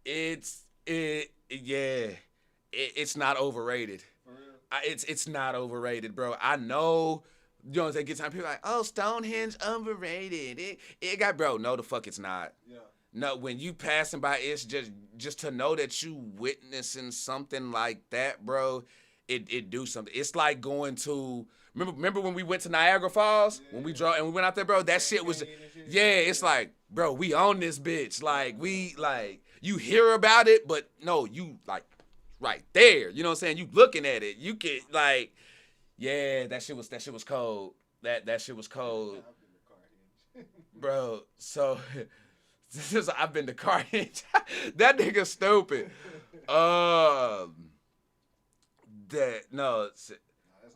It's not overrated. For real? It's not overrated, bro. I know. You know what I'm saying? Get time people like, oh, Stonehenge overrated. It got, bro. No, the fuck it's not. Yeah. No, when you passing by, it's just to know that you witnessing something like that, bro. It do something. It's like going to remember when we went to Niagara Falls when we went out there, bro. That shit was It's like, bro, we on this bitch. Like you hear about it, but no, you like right there. You know what I'm saying? You looking at it. You can like, yeah, that shit was cold. That shit was cold, bro. So. I've been to Carnage. That nigga stupid. That's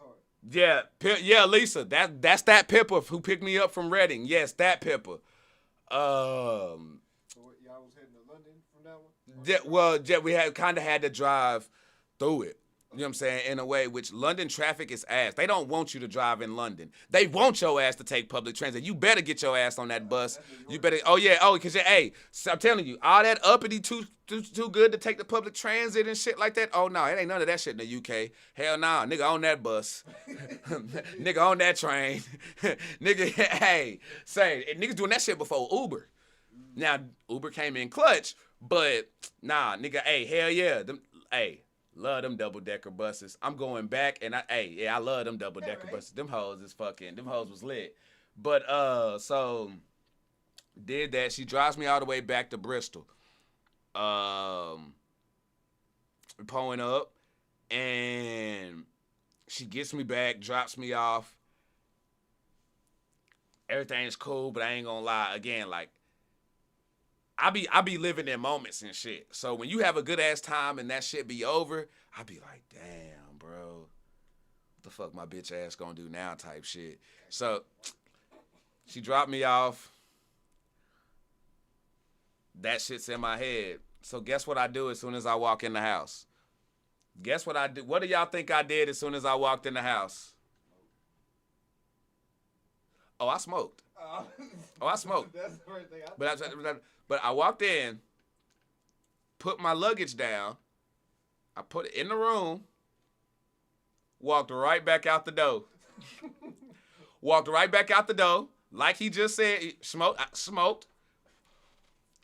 hard. Yeah, Lisa. That's that Pippa who picked me up from Reading. Yes, that Pippa. So y'all was heading to London from that one? We had to drive through it. You know what I'm saying? In a way, which London traffic is ass. They don't want you to drive in London. They want your ass to take public transit. You better get your ass on that bus. You better. Because hey, so I'm telling you, all that uppity too good to take the public transit and shit like that. Oh no, it ain't none of that shit in the UK. Hell nah, nigga on that bus, nigga on that train, nigga. Hey, niggas doing that shit before Uber. Now Uber came in clutch, but nah, nigga. Hey, hell yeah, love them double-decker buses. I'm going back, and I love them double-decker buses. Them hoes was lit. But, so, did that. She drives me all the way back to Bristol. Pulling up, and she gets me back, drops me off. Everything's cool, but I ain't gonna lie. Again, like, I be living in moments and shit. So when you have a good ass time and that shit be over, I be like, damn, bro, what the fuck my bitch ass gonna do now type shit. So she dropped me off. That shit's in my head. So guess what I do as soon as I walk in the house? Guess what I do? What do y'all think I did as soon as I walked in the house? Oh, I smoked. I smoked. That's the first thing I thought. But I walked in, put my luggage down, I put it in the room, walked right back out the door. Walked right back out the door, like he just said, smoked,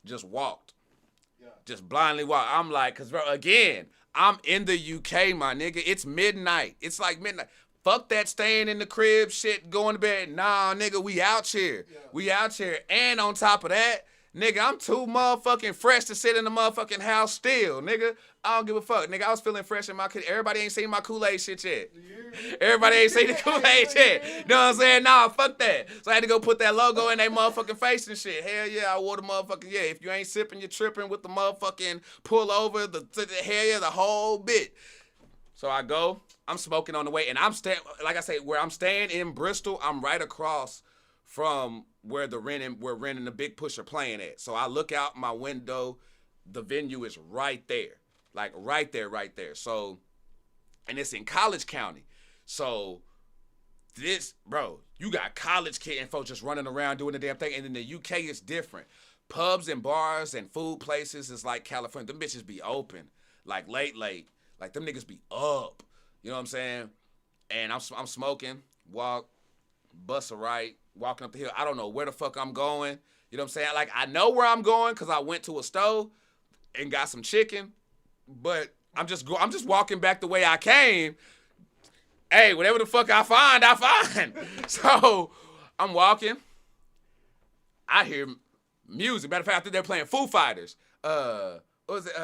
just walked. Yeah. Just blindly walked. I'm like, because, bro, again, I'm in the UK, my nigga. It's midnight. It's like midnight. Fuck that staying in the crib shit, going to bed. Nah, nigga, we out here. Yeah. We out here. And on top of that, nigga, I'm too motherfucking fresh to sit in the motherfucking house still, nigga. I don't give a fuck. Nigga, I was feeling fresh in my kid. Everybody ain't seen my Kool-Aid shit yet. Everybody ain't seen the Kool-Aid shit. You know what I'm saying? Nah, fuck that. So I had to go put that logo in their motherfucking face and shit. Hell yeah, I wore the motherfucking, yeah. If you ain't sipping, you're tripping with the motherfucking pull over, hell yeah, the whole bit. So I go, I'm smoking on the way, and I'm staying, like I say, where I'm staying in Bristol, I'm right across from where we're renting the Big Pusher playing at. So I look out my window, the venue is right there. Like right there. So, and it's in College County. So this, bro, you got college kid and folks just running around doing the damn thing. And in the UK, it's different. Pubs and bars and food places is like California. Them bitches be open, like late. Like them niggas be up. You know what I'm saying? And I'm smoking, bust a right, walking up the hill. I don't know where the fuck I'm going. You know what I'm saying? Like I know where I'm going because I went to a store and got some chicken, but I'm just walking back the way I came. Hey, whatever the fuck I find. So I'm walking. I hear music. Matter of fact, I think they're playing Foo Fighters. What was it?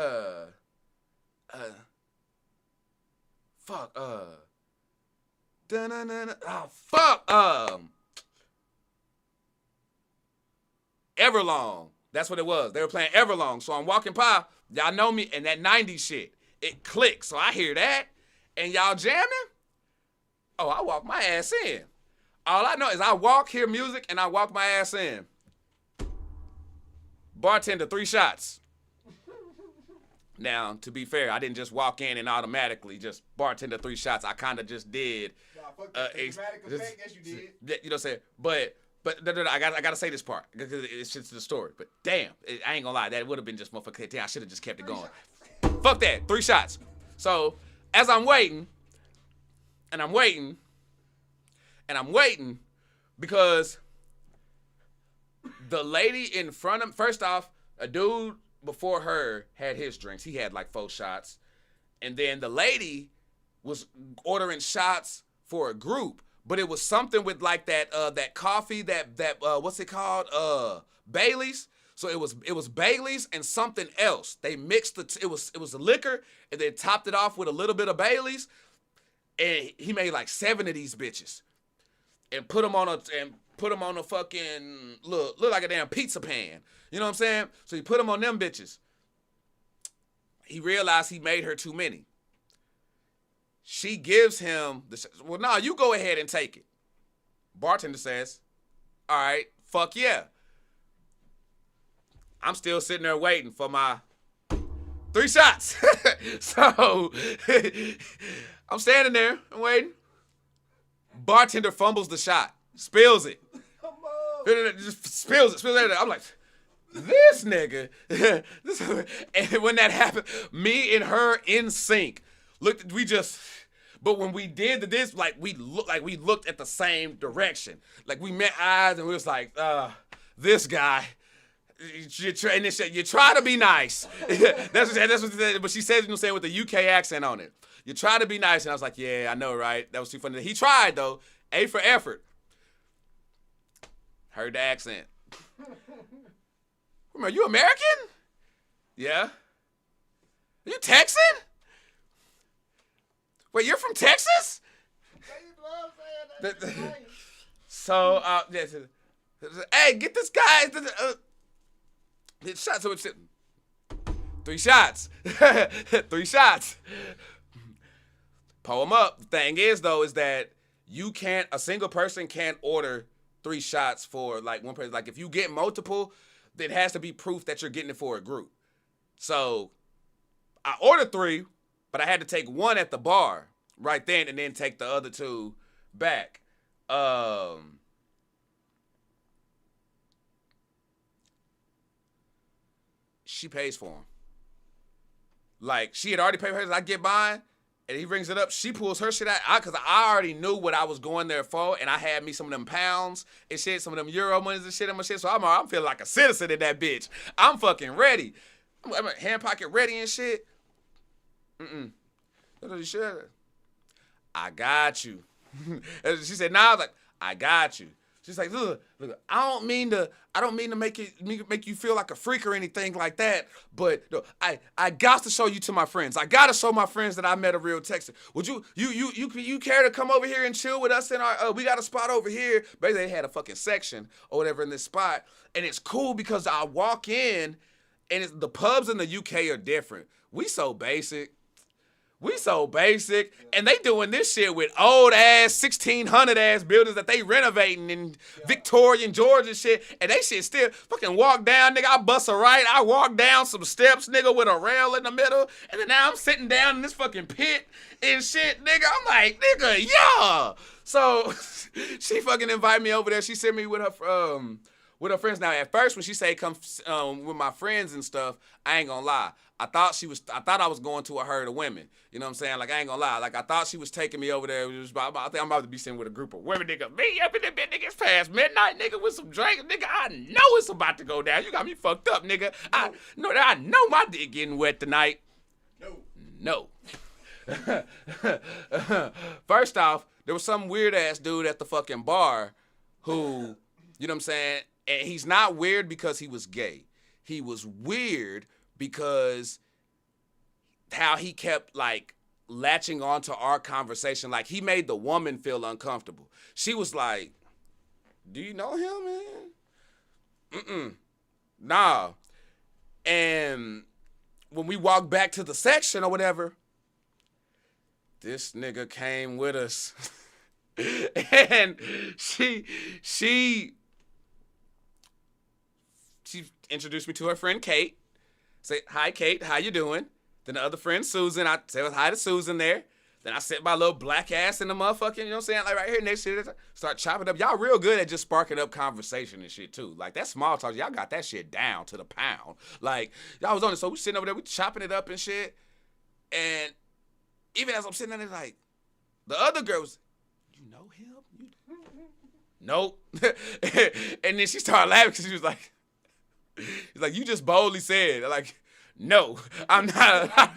Everlong. That's what it was. They were playing Everlong. So I'm walking by. Y'all know me, and that 90s shit. It clicks. So I hear that, and y'all jamming. Oh, I walk my ass in. All I know is I walk, hear music, and I walk my ass in. Bartender, 3 shots. Now, to be fair, I didn't just walk in and automatically just bartender 3 shots. I kind of just did. Nah, fuck that dramatic effect. Yes, you did. You know what I'm saying? But I gotta say this part because it's just the story. But damn, I ain't gonna lie, that would have been just motherfucking. Damn, I should have just kept it going. Fuck that, 3 shots. So as I'm waiting, and I'm waiting, because the lady in front of, first off, a dude before her had his drinks. He had like 4 shots. And then the lady was ordering shots for a group, but it was something with like that coffee, that what's it called? Bailey's. So it was Bailey's and something else. They mixed it was a liquor and they topped it off with a little bit of Bailey's. And he made like 7 of these bitches and put them on a fucking look like a damn pizza pan. You know what I'm saying? So he put them on them bitches. He realized he made her too many. She gives him well, nah, you go ahead and take it. Bartender says, all right, fuck yeah. I'm still sitting there waiting for my 3 shots. So I'm standing there and waiting. Bartender fumbles the shot, spills it. Just spills it. I'm like, this nigga. And when that happened, me and her in sync. But when we did this, like we looked at the same direction. Like we met eyes and we was like, this guy. You try to be nice. That's what but she said, you know, saying with the UK accent on it. You try to be nice, and I was like, yeah, I know, right? That was too funny. He tried though. A for effort. Heard the accent. Are you American? Yeah. Are you Texan? Wait, you're from Texas? So, hey, get this guy. Shots. So it's 3 shots. 3 shots. Pull him up. The thing is, though, is that a single person can't order 3 shots for like one person. Like if you get multiple, it has to be proof that you're getting it for a group. So I ordered 3, but I had to take 1 at the bar right then and then take the other 2 back. She pays for them. Like she had already paid for hers. I get mine. And he brings it up. She pulls her shit out. Because I already knew what I was going there for. And I had me some of them pounds and shit. Some of them euro monies and shit. So I'm feeling like a citizen in that bitch. I'm fucking ready. I'm hand pocket ready and shit. I got you. She said, nah. I was like, I got you. She's like, look, I don't mean to make you feel like a freak or anything like that, but no, I got to show you to my friends. I got to show my friends that I met a real Texan. Would you care to come over here and chill with us in our we got a spot over here. Basically, they had a fucking section or whatever in this spot, and it's cool because I walk in, and the pubs in the UK are different. We so basic. We so basic, and they doing this shit with old ass 1600 ass buildings that they renovating in Victorian Georgia shit, and they shit still fucking walk down, nigga. I bust a right, I walk down some steps, nigga, with a rail in the middle, and then now I'm sitting down in this fucking pit and shit, nigga. I'm like, nigga, yeah. So she fucking invited me over there. She sent me with her friends. Now at first when she said come with my friends and stuff, I ain't gonna lie. I thought I was going to a herd of women. You know what I'm saying? Like, I ain't gonna lie. Like, I thought she was taking me over there. I think I'm about to be sitting with a group of women, nigga. Me up in the bed, nigga. It's past midnight, nigga, with some drinks. Nigga, I know it's about to go down. You got me fucked up, nigga. I know my dick getting wet tonight. No. First off, there was some weird-ass dude at the fucking bar who, you know what I'm saying? And he's not weird because he was gay. He was weird because how he kept like latching onto our conversation, like he made the woman feel uncomfortable. She was like, "Do you know him, man?" Nah. And when we walked back to the section or whatever, this nigga came with us. And she introduced me to her friend Kate. Say, "Hi, Kate, how you doing?" Then the other friend, Susan, I said hi to Susan there. Then I set my little black ass in the motherfucking, you know what I'm saying, like right here next to it. Start chopping up. Y'all real good at just sparking up conversation and shit, too. Like, that small talk, y'all got that shit down to the pound. Like, y'all was on it, so we sitting over there, we chopping it up and shit. And even as I'm sitting there, like, the other girls, "You know him?" Nope. And then she started laughing because she was like, "You just boldly said, like, no, I'm not,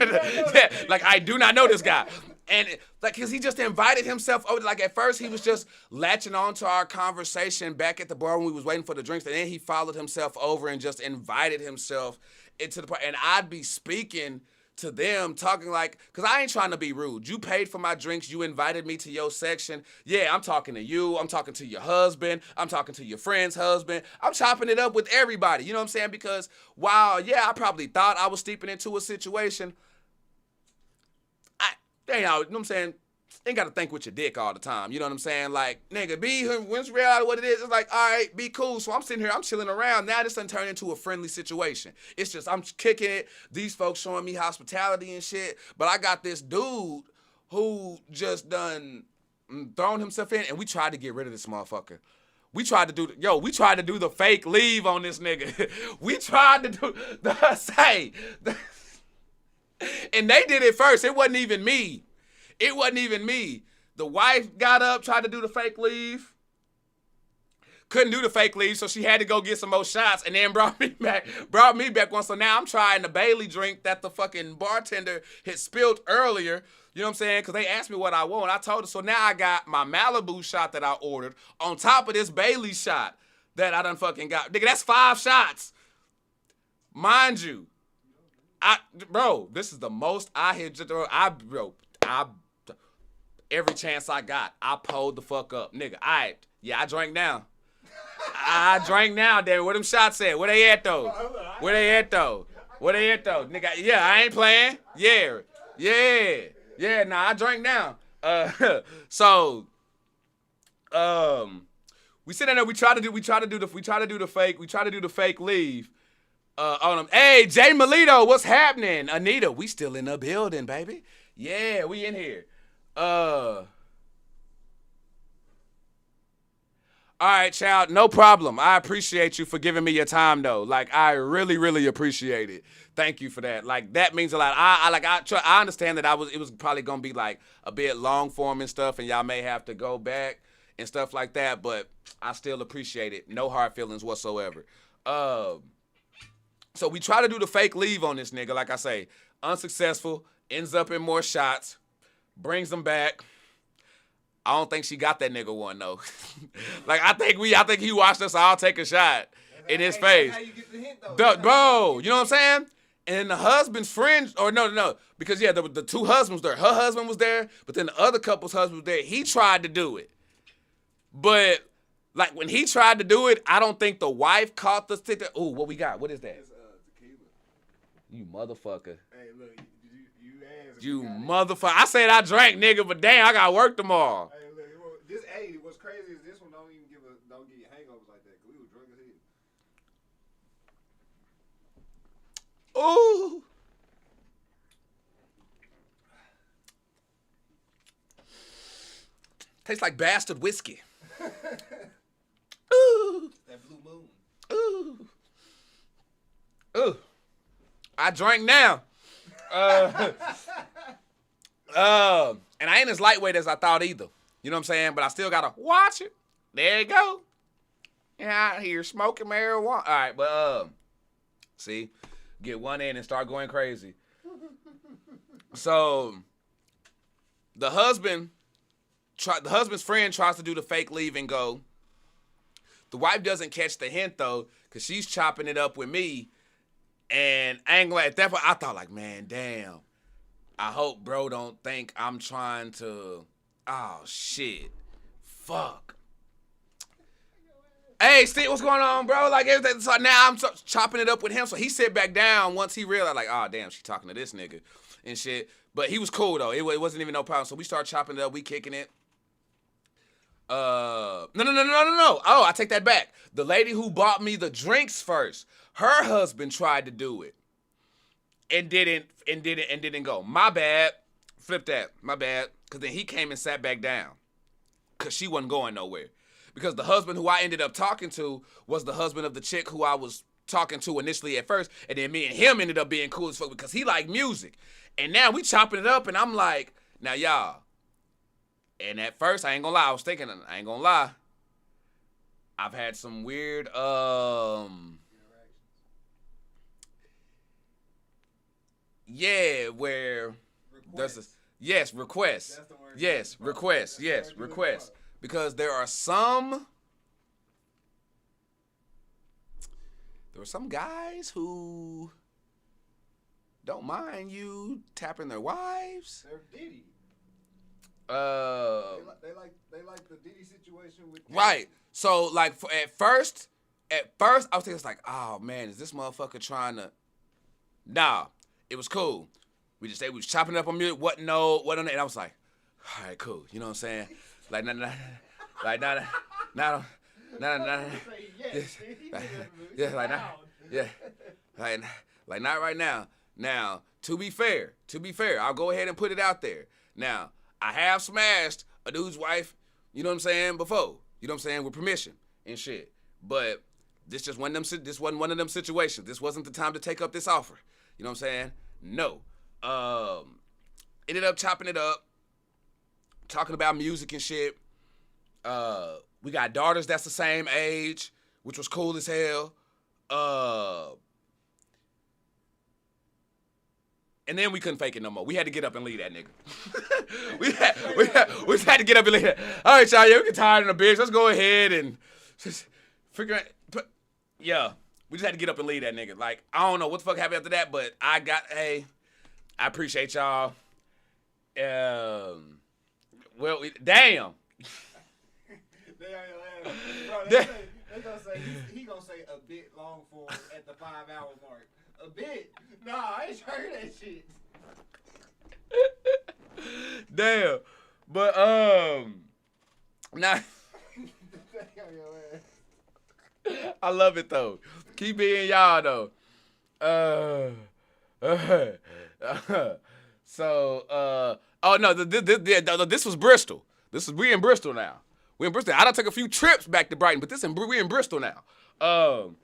like, I do not know this guy." And, like, because he just invited himself over. Like, at first, he was just latching on to our conversation back at the bar when we was waiting for the drinks. And then he followed himself over and just invited himself into the party. And I'd be speaking to them, talking like, because I ain't trying to be rude. You paid for my drinks. You invited me to your section. Yeah, I'm talking to you. I'm talking to your husband. I'm talking to your friend's husband. I'm chopping it up with everybody. You know what I'm saying? Because while, yeah, I probably thought I was steeping into a situation, you know what I'm saying? Ain't got to think with your dick all the time. You know what I'm saying? Like, nigga, when's reality what it is? It's like, all right, be cool. So I'm sitting here, I'm chilling around. Now this done turned into a friendly situation. It's just, I'm kicking it. These folks showing me hospitality and shit. But I got this dude who just done thrown himself in, and we tried to get rid of this motherfucker. We tried to do the fake leave on this nigga. We tried to do and they did it first. It wasn't even me. The wife got up, tried to do the fake leave. Couldn't do the fake leave, so she had to go get some more shots and then brought me back once. So now I'm trying the Bailey drink that the fucking bartender had spilled earlier. You know what I'm saying? Because they asked me what I want. I told her. So now I got my Malibu shot that I ordered on top of this Bailey shot that I done fucking got. Nigga, that's 5 shots. Mind you. This is the most I hit. Every chance I got, I pulled the fuck up. Nigga, I drank now. I drank now, damn. Where them shots at? Where they at, though? Nigga, yeah, I ain't playing. Yeah, nah, I drank now. So, we sit in there, we try to do the fake leave. On them. Hey, Jay Melito, what's happening? Anita, we still in the building, baby. Yeah, we in here. All right, child, no problem. I appreciate you for giving me your time, though. Like, I really, really appreciate it. Thank you for that. Like, that means a lot. I understand that it was probably gonna be like a bit long form and stuff, and y'all may have to go back and stuff like that, but I still appreciate it. No hard feelings whatsoever. So we try to do the fake leave on this nigga, like I say. Unsuccessful, ends up in more shots, brings them back. I don't think she got that nigga one, though. Like, I think he watched us all take a shot in his face. How you get the hint, though. Bro, you know what I'm saying? And the husband's friend, or no, because, yeah, the 2 husbands there. Her husband was there, but then the other couple's husband was there. He tried to do it. But, like, when he tried to do it, I don't think the wife caught the stick. Ooh, what we got? What is that? Tequila. You motherfucker. Hey, look, You motherfucker. I said I drank, nigga, but damn, I got work tomorrow. Hey, look, what's crazy is this one don't give you hangovers like that. 'Cause we were drunk as hell. Ooh. Tastes like bastard whiskey. Ooh. That blue moon. Ooh. Ooh. I drank now. And I ain't as lightweight as I thought either. You know what I'm saying? But I still gotta watch it. There you go. Yeah, out here smoking marijuana. All right, but see, get one in and start going crazy. So the husband's friend tries to do the fake leave and go. The wife doesn't catch the hint though, cause she's chopping it up with me. And I ain't gonna, at that point, I thought like, man, damn. I hope bro don't think I'm trying to, oh shit, fuck. Hey, Steve, what's going on, bro? Like everything. So now I'm chopping it up with him. So he sit back down once he realized, like, oh damn, she talking to this nigga and shit. But he was cool though. It wasn't even no problem. So we start chopping it up. We kicking it. No. Oh, I take that back. The lady who bought me the drinks first, her husband tried to do it. And didn't go. My bad. Flip that. My bad. Because then he came and sat back down. Because she wasn't going nowhere. Because the husband who I ended up talking to was the husband of the chick who I was talking to initially at first. And then me and him ended up being cool as fuck because he liked music. And now we chopping it up and I'm like, now y'all. And at first, I ain't gonna lie. I was thinking, I ain't gonna lie. I've had some weird, yeah, where there's a, yes, requests. That's the word. Yes, requests. Yes, requests. Because there were some guys who don't mind you tapping their wives. They're Diddy. They like the Diddy situation with right. So like at first I was thinking it's like, oh man, is this motherfucker trying to? Nah. It was cool. We was chopping it up on music, what on it, and I was like, all right, cool. You know what I'm saying? Like, nah, like not right now. Now, to be fair, I'll go ahead and put it out there. Now, I have smashed a dude's wife, you know what I'm saying, before. You know what I'm saying, with permission and shit. But this wasn't one of them situations. This wasn't the time to take up this offer. You know what I'm saying? No. Ended up chopping it up, talking about music and shit. We got daughters that's the same age, which was cool as hell. And then we couldn't fake it no more. We had to get up and leave that nigga. we had to get up and leave that. All right, y'all, we get tired of the bitch. Let's go ahead and just figure out. Yeah. We just had to get up and leave that nigga. Like, I don't know what the fuck happened after that, but I appreciate y'all. Well, damn. They on your ass. Bro, they gonna say, he gonna say a bit long form at the 5-hour mark. A bit? Nah, I ain't heard that shit. Damn. But, nah. They on your ass. I love it though. Keep being y'all though. Oh no, this was Bristol. We in Bristol now. We in Bristol. I done took a few trips back to Brighton, but we in Bristol now. Oh,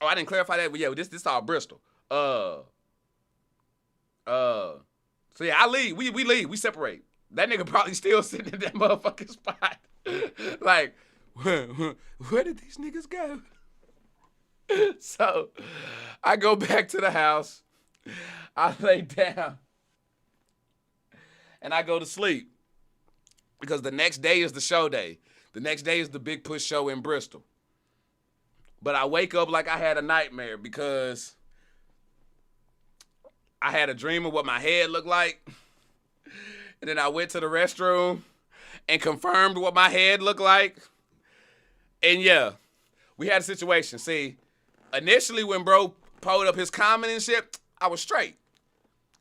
I didn't clarify that, but yeah, this all Bristol. So yeah, I leave. We leave. We separate. That nigga probably still sitting in that motherfucking spot. Like, where did these niggas go? So I go back to the house. I lay down. And I go to sleep. Because the next day is the show day. The next day is the Big Push show in Bristol. But I wake up like I had a nightmare because I had a dream of what my head looked like. And then I went to the restroom and confirmed what my head looked like. And yeah, we had a situation. See, initially when bro pulled up his comment and shit, I was straight.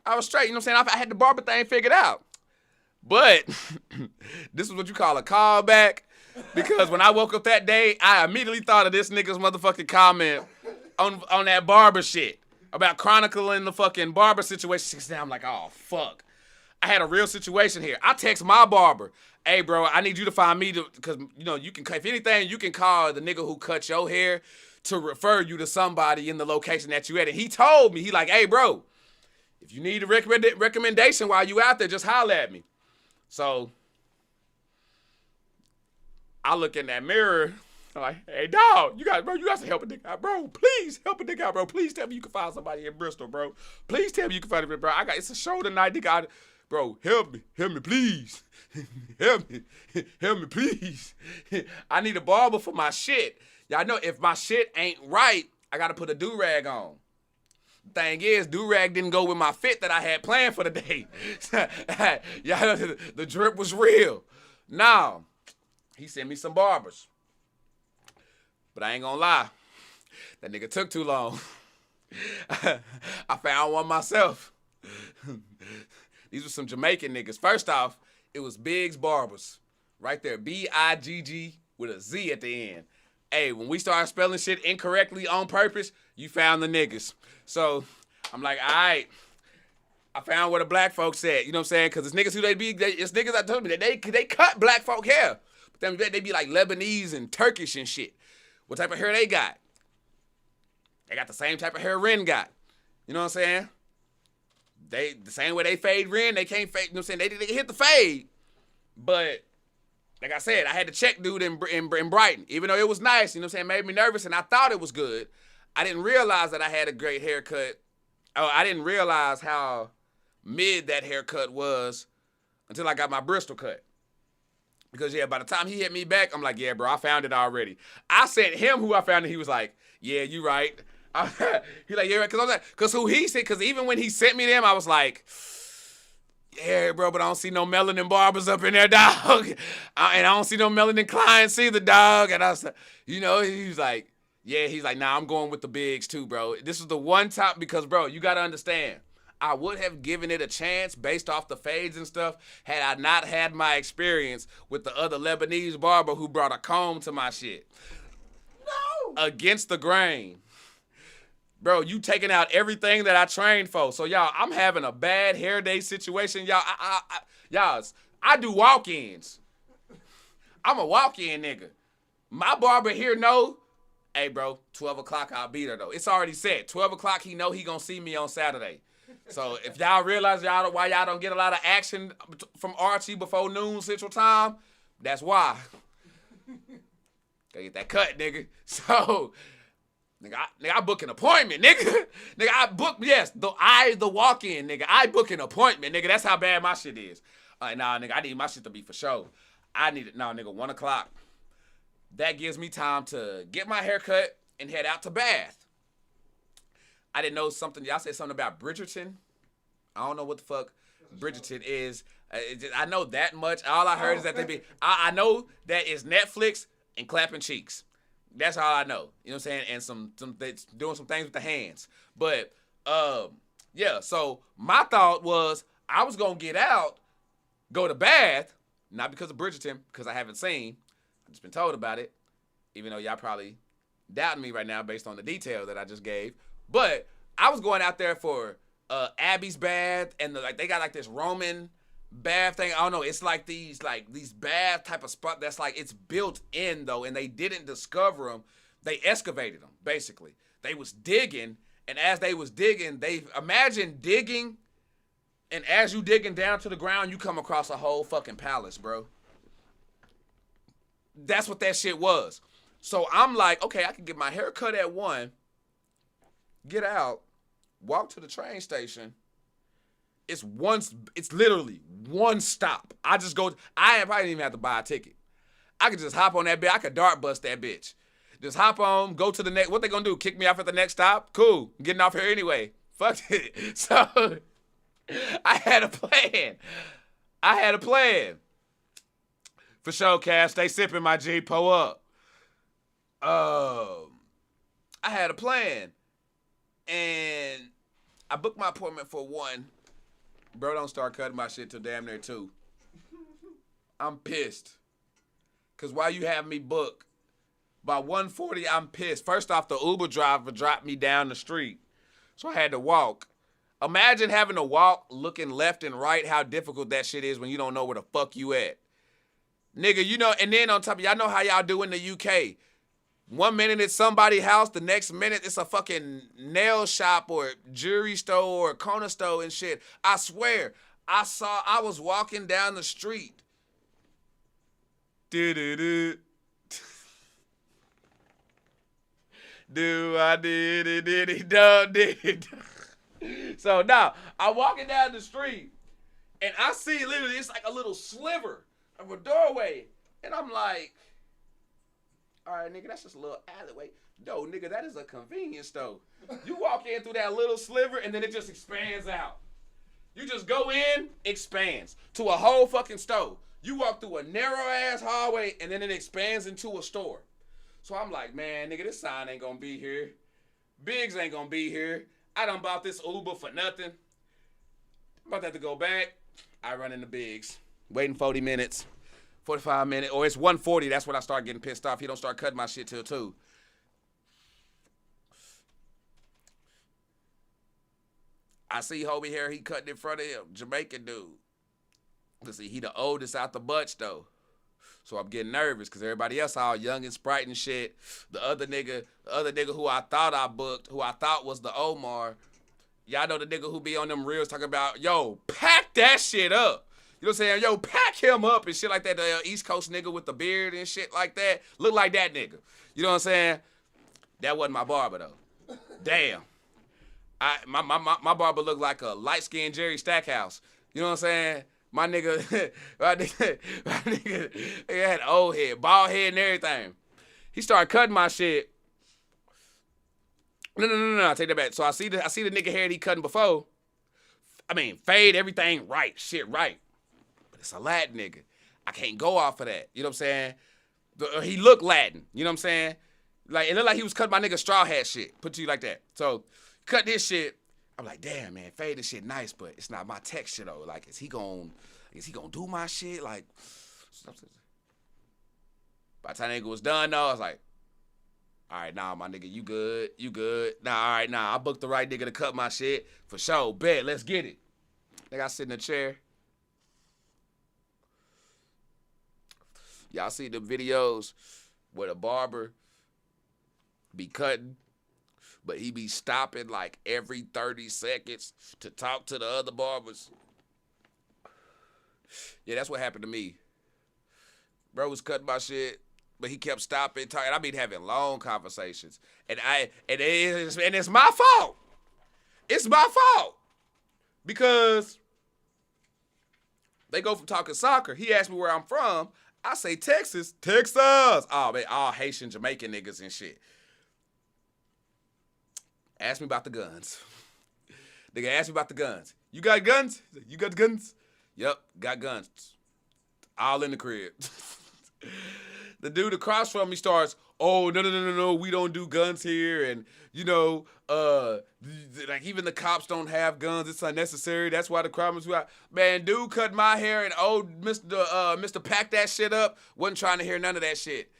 I was straight. You know what I'm saying? I had the barber thing figured out. But this is what you call a callback. Because when I woke up that day, I immediately thought of this nigga's motherfucking comment on that barber shit. About chronicling the fucking barber situation. I'm like, oh, fuck. I had a real situation here. I text my barber. Hey, bro, I need you to find me because, you know, you can, if anything, you can call the nigga who cut your hair to refer you to somebody in the location that you at. And he told me, he like, hey, bro, if you need a recommendation while you out there, just holler at me. So I look in that mirror. I'm like, hey, dog, you got to help a nigga out, bro. Please help a nigga out, bro. Please tell me you can find somebody in Bristol, bro. Please tell me you can find it, bro. It's a show tonight, nigga. Bro, help me, please. help me, please. I need a barber for my shit. Y'all know if my shit ain't right, I got to put a do-rag on. Thing is, do-rag didn't go with my fit that I had planned for the day. Y'all know the drip was real. Now, he sent me some barbers. But I ain't gonna lie, that nigga took too long. I found one myself. These were some Jamaican niggas. First off, it was Biggs Barbers. Right there, B-I-G-G with a Z at the end. Hey, when we started spelling shit incorrectly on purpose, you found the niggas. So I'm like, all right. I found where the black folks at. You know what I'm saying? Because it's niggas who it's niggas that told me that they cut black folk hair. But then they be like Lebanese and Turkish and shit. What type of hair they got? They got the same type of hair Ren got. You know what I'm saying? The same way they fade Ren, they can't fade. You know what I'm saying? They hit the fade. But like I said, I had to check dude in Brighton. Even though it was nice, you know what I'm saying? Made me nervous and I thought it was good. I didn't realize that I had a great haircut. Oh, I didn't realize how mid that haircut was until I got my Bristol cut. Because, yeah, by the time he hit me back, I'm like, yeah, bro, I found it already. I sent him who I found it. He was like, yeah, you right. He like, yeah, right. Because I was like, because who he said, because even when he sent me them, I was like, yeah, bro, but I don't see no melanin barbers up in there, dog. And I don't see no melanin clients either, dog. And I was like, you know, he's like, yeah, he's like, nah, I'm going with the Biggs too, bro. This is the one top because, bro, you got to understand. I would have given it a chance based off the fades and stuff had I not had my experience with the other Lebanese barber who brought a comb to my shit. No! Against the grain. Bro, you taking out everything that I trained for. So, y'all, I'm having a bad hair day situation. Y'all, I do walk-ins. I'm a walk-in nigga. My barber here know, hey, bro, 12 o'clock, I'll be there, though. It's already set. 12 o'clock, he know he gonna see me on Saturday. So if y'all realize why y'all don't get a lot of action from Archie before noon Central Time, that's why. Gotta get that cut, nigga. So, nigga, I book an appointment, nigga. Nigga, I book, yes, the walk-in, nigga. I book an appointment, nigga. That's how bad my shit is. Nah, nigga, I need my shit to be for sure. I need it, nah, nigga, 1 o'clock. That gives me time to get my hair cut and head out to Bath. I didn't know something. Y'all said something about Bridgerton. I don't know what the fuck Bridgerton is. I know that much. All I heard is that I know that it's Netflix and clapping cheeks. That's all I know. You know what I'm saying? And doing some things with the hands. But, yeah. So my thought was I was going to get out, go to Bath, not because of Bridgerton, because I haven't seen. I've just been told about it, even though y'all probably doubting me right now based on the detail that I just gave. But I was going out there for Abbey's bath, and they got like this Roman bath thing. I don't know. It's like these bath type of spot that's like it's built in though, and they didn't discover them. They excavated them basically. They was digging, and as they was digging, they imagine digging, and as you digging down to the ground, you come across a whole fucking palace, bro. That's what that shit was. So I'm like, okay, I can get my hair cut at 1. Get out, walk to the train station. It's literally one stop. I probably didn't even have to buy a ticket. I could just hop on that bitch. I could dart bust that bitch. Just hop on, go to the next. What they gonna do? Kick me off at the next stop? Cool. I'm getting off here anyway. Fuck it. So I had a plan. For sure, Cash. Stay sipping, my G. Pull up. I had a plan. And I booked my appointment for 1. Bro, don't start cutting my shit till damn near 2. I'm pissed. Because while you have me booked, by 1:40, I'm pissed. First off, the Uber driver dropped me down the street. So I had to walk. Imagine having to walk looking left and right, how difficult that shit is when you don't know where the fuck you at. Nigga, you know, and then on top of y'all know how y'all do in the UK. 1 minute it's somebody's house, the next minute it's a fucking nail shop or jewelry store or corner store and shit. I swear, I was walking down the street. Do I did it, did it. So now, I'm walking down the street, and I see literally, it's like a little sliver of a doorway. And I'm like, all right, nigga, that's just a little alleyway. No, nigga, that is a convenience store. You walk in through that little sliver, and then it just expands out. You just go in, expands to a whole fucking store. You walk through a narrow-ass hallway, and then it expands into a store. So I'm like, man, nigga, this sign ain't gonna be here. Biggs ain't gonna be here. I done bought this Uber for nothing. I'm about to have to go back. I run into Biggs. Waiting 40 minutes, 45 minutes, or it's 1:40. That's when I start getting pissed off. He don't start cutting my shit till 2. I see Hobie hair, he cutting in front of him. Jamaican dude. Let's see, he the oldest out the bunch, though. So I'm getting nervous because everybody else all young and sprite and shit. The other nigga who I thought I booked, who I thought was the Omar. Y'all know the nigga who be on them reels talking about, yo, pack that shit up. You know what I'm saying? Yo, pack him up and shit like that. The East Coast nigga with the beard and shit like that. Look like that nigga. You know what I'm saying? That wasn't my barber, though. Damn. My barber looked like a light-skinned Jerry Stackhouse. You know what I'm saying? My nigga, he had an old head, bald head and everything. He started cutting my shit. No, I take that back. So I see the nigga hair that he cutting before. I mean, fade everything right, shit right. But it's a Latin nigga. I can't go off of that. You know what I'm saying? He looked Latin. You know what I'm saying? Like, it looked like he was cutting my nigga straw hat shit. Put to you like that. So, cut this shit. I'm like, damn, man, fade this shit nice, but it's not my texture, though. Like, is he gonna do my shit? Like, by the time the nigga was done, though, I was like, all right, nah, my nigga, you good. Nah, all right, nah, I booked the right nigga to cut my shit. For sure, bet, let's get it. Nigga, I sit in a chair. Y'all see the videos where the barber be cutting, but he be stopping like every 30 seconds to talk to the other barbers. Yeah, that's what happened to me. Bro was cutting my shit, but he kept stopping, talking. I been having long conversations. And it's my fault. It's my fault. Because they go from talking soccer. He asked me where I'm from. I say Texas. Oh, man, all Haitian, Jamaican niggas and shit. Ask me about the guns. Nigga, ask me about the guns. You got guns? You got guns? Yep, got guns. All in the crib. The dude across from me starts, oh, no, we don't do guns here. And, you know, like even the cops don't have guns. It's unnecessary. That's why the crime is out. Man, dude cut my hair and old Mr. Pack that shit up wasn't trying to hear none of that shit.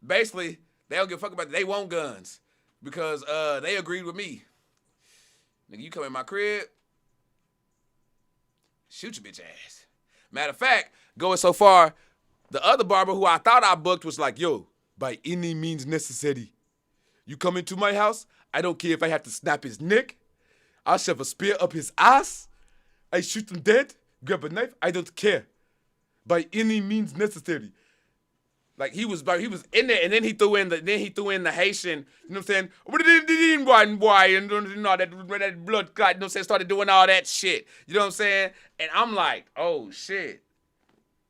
Basically, they don't give a fuck about it. They want guns. Because they agreed with me. Nigga, you come in my crib, shoot your bitch ass. Matter of fact, going so far, the other barber who I thought I booked was like, yo, by any means necessary. You come into my house, I don't care if I have to snap his neck. I'll shove a spear up his ass. I shoot him dead, grab a knife, I don't care. By any means necessary. Like he was in there, and then he threw in the Haitian, you know what I'm saying? And all that blood clot, you know what I'm saying? Started doing all that shit, you know what I'm saying? And I'm like, oh shit,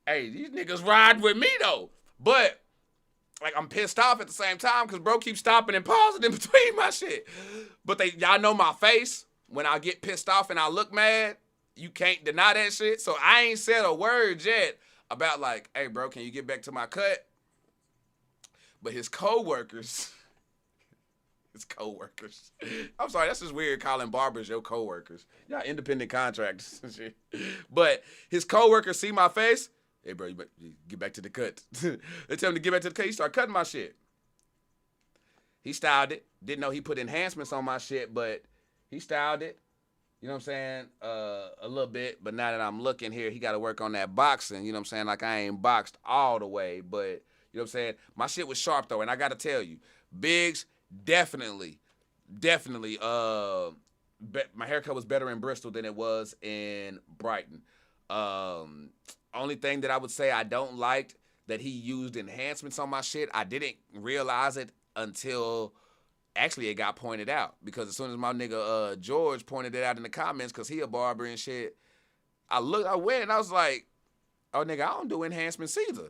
hey, these niggas ride with me though. But like I'm pissed off at the same time because bro keeps stopping and pausing in between my shit. But y'all know my face when I get pissed off and I look mad. You can't deny that shit. So I ain't said a word yet about like, hey bro, can you get back to my cut? But his co-workers, His coworkers. I'm sorry, that's just weird calling barbers your coworkers. Y'all independent contractors and shit. But his coworkers see my face. Hey, bro, you better get back to the cut. They tell him to get back to the cut. He start cutting my shit. He styled it. Didn't know he put enhancements on my shit, but he styled it. You know what I'm saying? A little bit. But now that I'm looking here, he got to work on that boxing. You know what I'm saying? Like, I ain't boxed all the way, but you know what I'm saying? My shit was sharp, though, and I got to tell you, Biggs, definitely, my haircut was better in Bristol than it was in Brighton. Only thing that I would say I don't like that he used enhancements on my shit, I didn't realize it until actually it got pointed out. Because as soon as my nigga George pointed it out in the comments, because he a barber and shit, I went and I was like, oh, nigga, I don't do enhancements either.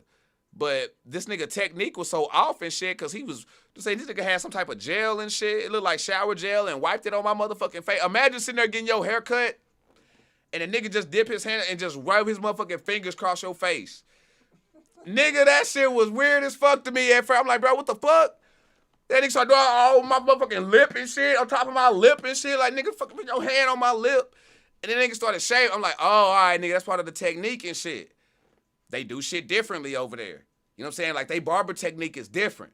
But this nigga technique was so off and shit, because he was saying this nigga had some type of gel and shit. It looked like shower gel and wiped it on my motherfucking face. Imagine sitting there getting your hair cut and a nigga just dip his hand and just wipe his motherfucking fingers across your face. Nigga, that shit was weird as fuck to me at first. I'm like, bro, what the fuck? That nigga started doing all my motherfucking lip and shit, on top of my lip and shit. Like, nigga, fucking put your hand on my lip. And then nigga started shaving. I'm like, oh, all right, nigga, that's part of the technique and shit. They do shit differently over there. You know what I'm saying? Like, they barber technique is different.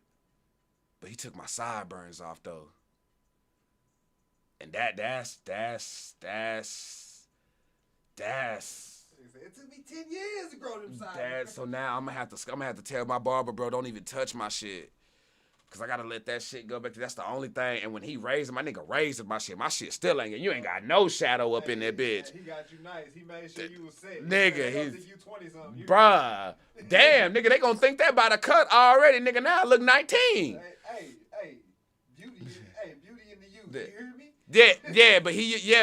But he took my sideburns off, though. And that's. It took me 10 years to grow them sideburns. So now I'm gonna have to tell my barber, bro, don't even touch my shit. Cause I gotta let that shit go back to, that's the only thing. And when he raised it, my nigga raised my shit still ain't, you ain't got no shadow up in that bitch. He got you nice. He made sure you was set. Nigga, he's you 20-something. Bruh. Damn, nigga, they gonna think that by the cut already, nigga. Now I look 19. Hey, beauty in the youth. You hear me? Yeah, but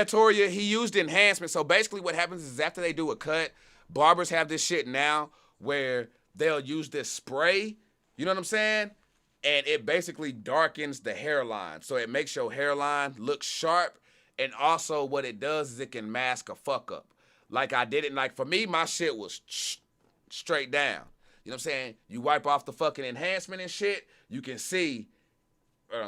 Toria, he used enhancement. So basically what happens is after they do a cut, barbers have this shit now where they'll use this spray, you know what I'm saying? And it basically darkens the hairline. So it makes your hairline look sharp. And also what it does is it can mask a fuck up. Like I did it, like for me, my shit was straight down. You know what I'm saying? You wipe off the fucking enhancement and shit, you can see,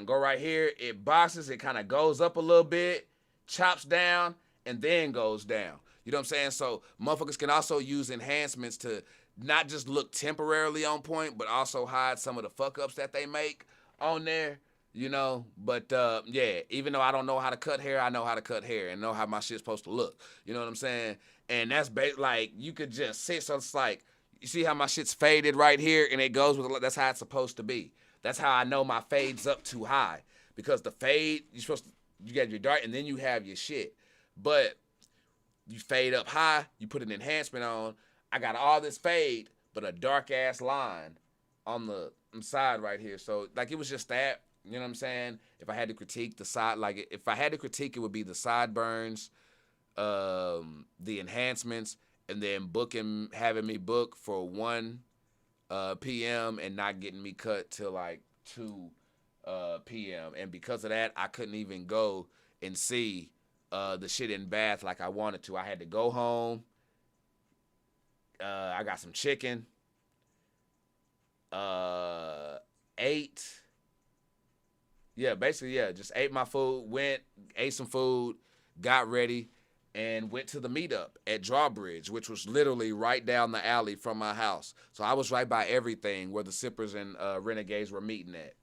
go right here, it boxes, it kind of goes up a little bit, chops down, and then goes down. You know what I'm saying? So motherfuckers can also use enhancements to not just look temporarily on point, but also hide some of the fuck-ups that they make on there, you know? But, yeah, even though I don't know how to cut hair, I know how to cut hair and know how my shit's supposed to look. You know what I'm saying? And that's, like, you could just sit, so it's like, you see how my shit's faded right here, and it goes with, that's how it's supposed to be. That's how I know my fade's up too high. Because the fade, you got your dark, and then you have your shit. But you fade up high, you put an enhancement on, I got all this fade, but a dark-ass line on the side right here. So, like, it was just that, you know what I'm saying? If I had to critique the side, like, if I had to critique, it would be the sideburns, the enhancements, and then having me book for 1 p.m. and not getting me cut till, like, 2 p.m. And because of that, I couldn't even go and see the shit in Bath like I wanted to. I had to go home. I got some chicken, ate, just ate my food, ate some food, got ready, and went to the meetup at Drawbridge, which was literally right down the alley from my house. So I was right by everything where the Sippers and Renegades were meeting at.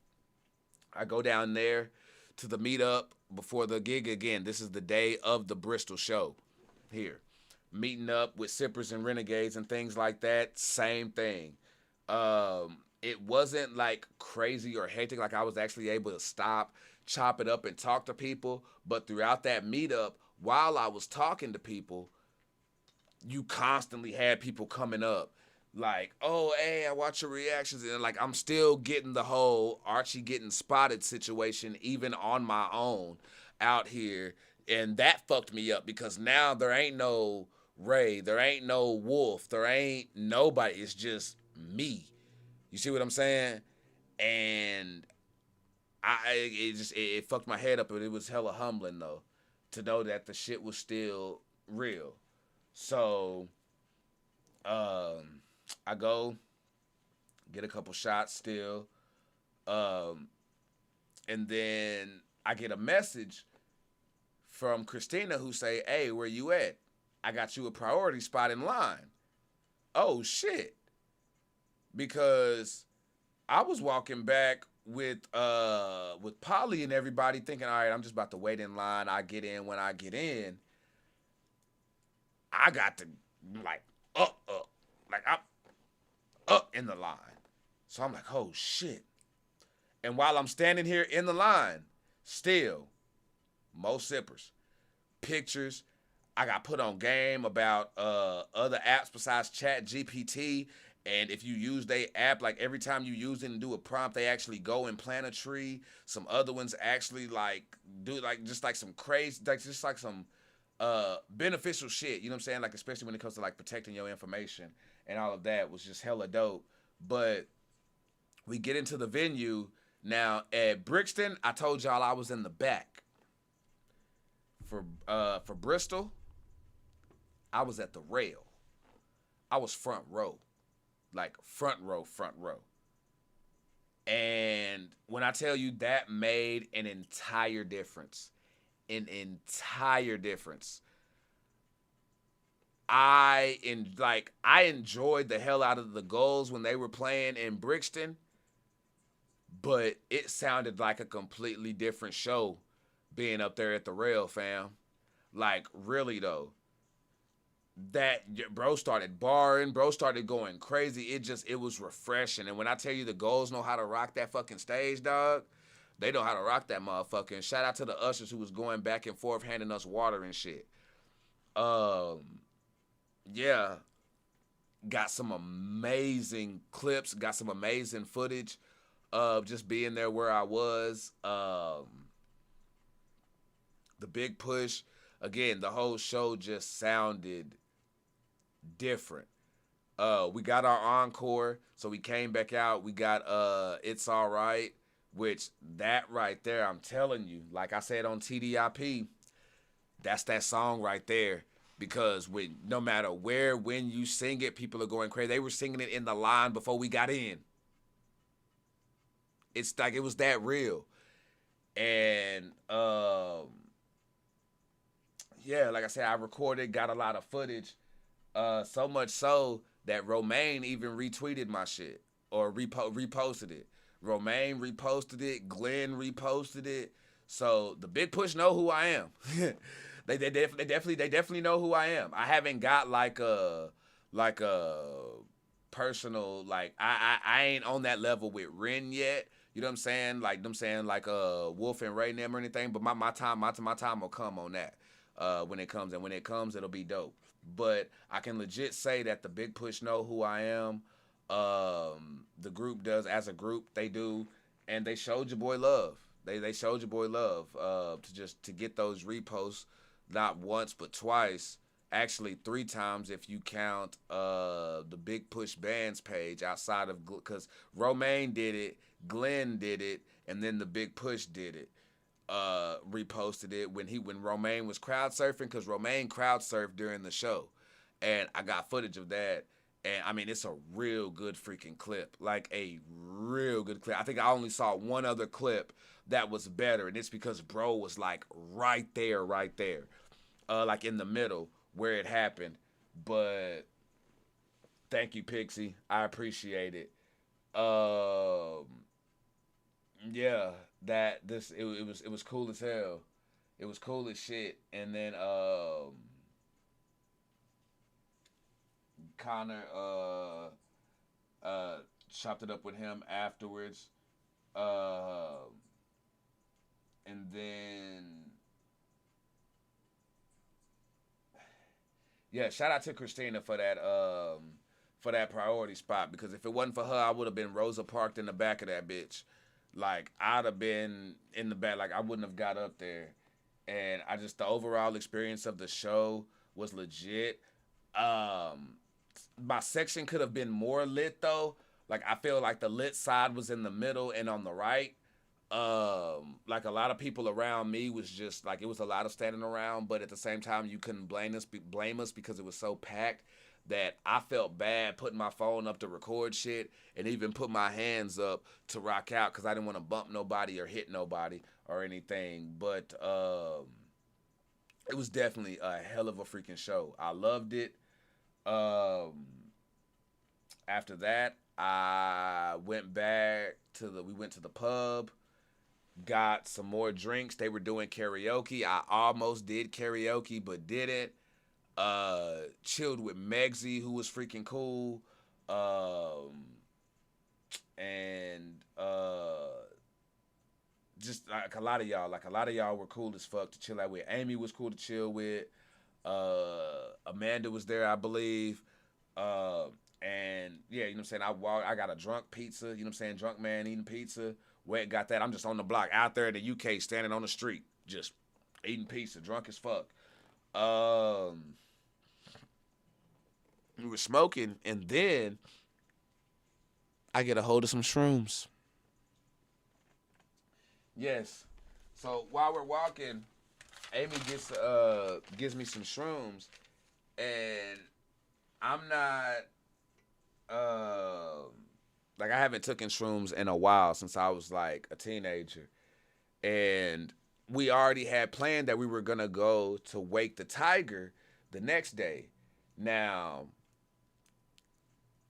I go down there to the meetup before the gig again. This is the day of the Bristol show here. Meeting up with Sippers and Renegades and things like that, same thing. It wasn't like crazy or hectic, like I was actually able to stop, chop it up, and talk to people. But throughout that meetup, while I was talking to people, you constantly had people coming up like, oh, hey, I watch your reactions. And like, I'm still getting the whole Archie getting spotted situation, even on my own out here. And that fucked me up because now there ain't no Ray, there ain't no Wolf, there ain't nobody. It's just me. You see what I'm saying? And it fucked my head up, but it was hella humbling though to know that the shit was still real. So, I go get a couple shots still, and And then I get a message from Christina who say, "Hey, where you at? I got you a priority spot in line." Oh shit. Because I was walking back with Polly and everybody thinking, all right, I'm just about to wait in line. I get in when I get in. I got to like up. Like I'm up in the line. So I'm like, oh shit. And while I'm standing here in the line, still, most sippers, pictures. I got put on game about other apps besides Chat GPT. And if you use their app, like every time you use it and do a prompt, they actually go and plant a tree. Some other ones actually like do like just like some crazy, like just like some beneficial shit. You know what I'm saying? Like especially when it comes to like protecting your information and all of that was just hella dope. But we get into the venue now at Brixton. I told y'all I was in the back. For Bristol, I was at the rail. I was front row. Like front row. And when I tell you that made an entire difference. I enjoyed the hell out of the goals when they were playing in Brixton, but it sounded like a completely different show being up there at the rail, fam. Like, really, though. That, bro started barring, bro started going crazy. It was refreshing. And when I tell you the Goals know how to rock that fucking stage, dog, they know how to rock that motherfucker. And shout out to the ushers who was going back and forth handing us water and shit. Yeah. Got some amazing clips, got some amazing footage of just being there where I was. The big push, again, the whole show just sounded different. We got our encore, so we came back out. We got It's Alright, which that right there, I'm telling you, like I said on TDIP, that's that song right there. Because no matter where, when you sing it, people are going crazy. They were singing it in the line before we got in. It's like it was that real. And yeah, like I said, I recorded, got a lot of footage. So much so that Romaine even retweeted my shit or reposted it. Romaine reposted it. Glenn reposted it. So the Big Push know who I am. They definitely know who I am. I haven't got like a personal, like I ain't on that level with Ren yet. You know what I'm saying? Like Wolf and Ray and them or anything. But my time will come on that. When it comes, and when it comes, it'll be dope. But I can legit say that the Big Push know who I am. The group does, as a group, they do, and they showed your boy love. They showed your boy love to get those reposts, not once but twice, actually 3 times if you count the Big Push Bands page outside of, because Romaine did it, Glenn did it, and then the Big Push did it. Reposted it when Romaine was crowd surfing, because Romaine crowd surfed during the show, and I got footage of that, and I mean it's a real good freaking clip, like a real good clip. I think I only saw one other clip that was better, and it's because bro was like right there, like in the middle where it happened. But thank you, Pixie, I appreciate it. Yeah, it was cool as hell. It was cool as shit. And then Connor chopped it up with him afterwards. And then yeah, shout out to Christina for that priority spot, because if it wasn't for her, I would have been Rosa parked in the back of that bitch. Like, I'd have been in the back. Like, I wouldn't have got up there. And the overall experience of the show was legit. My section could have been more lit, though. Like, I feel like the lit side was in the middle and on the right. Like, a lot of people around me was just, like, it was a lot of standing around. But at the same time, you couldn't blame us because it was so packed that I felt bad putting my phone up to record shit and even put my hands up to rock out because I didn't want to bump nobody or hit nobody or anything. But it was definitely a hell of a freaking show. I loved it. After that, I went back to we went to the pub, got some more drinks. They were doing karaoke. I almost did karaoke, but didn't. Chilled with Megsy, who was freaking cool. And just like a lot of y'all were cool as fuck to chill out with. Amy was cool to chill with. Amanda was there, I believe. And yeah, you know what I'm saying? I got a drunk pizza, you know what I'm saying? Drunk man eating pizza. Went got that. I'm just on the block out there in the UK standing on the street, just eating pizza, drunk as fuck. We were smoking, and then I get a hold of some shrooms. Yes. So while we're walking, Amy gives me some shrooms, and I'm not like I haven't taken shrooms in a while since I was like a teenager, and we already had planned that we were gonna go to Wake the Tiger the next day. Now,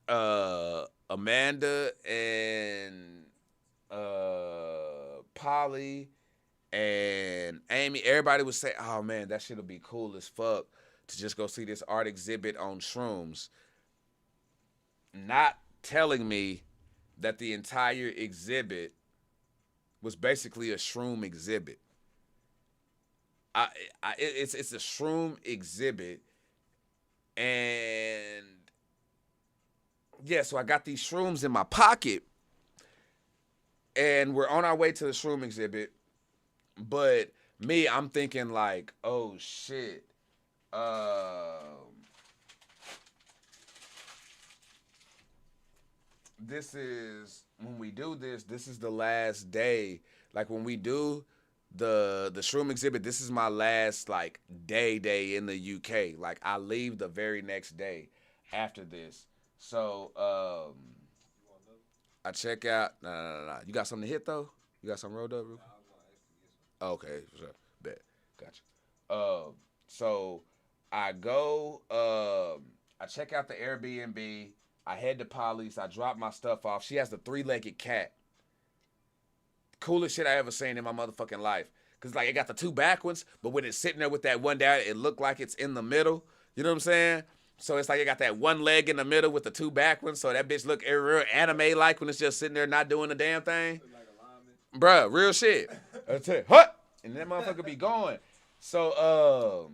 Amanda and Polly and Amy, everybody would say, "Oh man, that shit'll be cool as fuck to just go see this art exhibit on shrooms." Not telling me that the entire exhibit was basically a shroom exhibit. It's a shroom exhibit, and yeah, so I got these shrooms in my pocket, and we're on our way to the shroom exhibit. But me, I'm thinking like, oh shit, this is when we do this. This is the last day. Like when we do the shroom exhibit, this is my last like day in the UK. Like I leave the very next day after this. So I check out. No. You got something to hit though? You got something rolled up? Real quick? Okay, sure. Bet. Gotcha. So I go. I check out the Airbnb. I head to Polly's. I drop my stuff off. She has the 3-legged cat. Coolest shit I ever seen in my motherfucking life. Cause like it got the 2 back ones, but when it's sitting there with that one down, it looked like it's in the middle. You know what I'm saying? So it's like it got that 1 leg in the middle with the 2 back ones. So that bitch look real anime-like when it's just sitting there not doing the damn thing. Like bruh, real shit. That's it. Hut! And that motherfucker be going. So,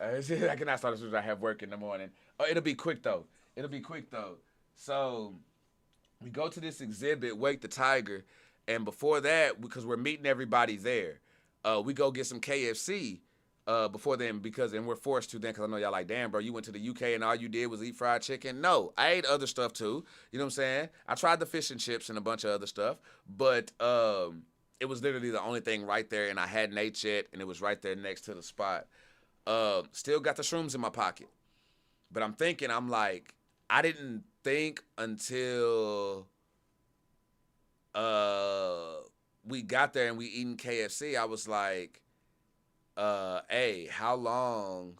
I cannot start as soon as I have work in the morning. Oh, it'll be quick though. So we go to this exhibit, Wake the Tiger, and before that, because we're meeting everybody there, we go get some KFC before then and we're forced to then because I know y'all like, damn, bro, you went to the UK and all you did was eat fried chicken. No, I ate other stuff too. You know what I'm saying? I tried the fish and chips and a bunch of other stuff, but it was literally the only thing right there, and I hadn't ate yet, and it was right there next to the spot. Still got the shrooms in my pocket. But I'm like, I didn't think until we got there and we eating KFC, I was like, hey, how long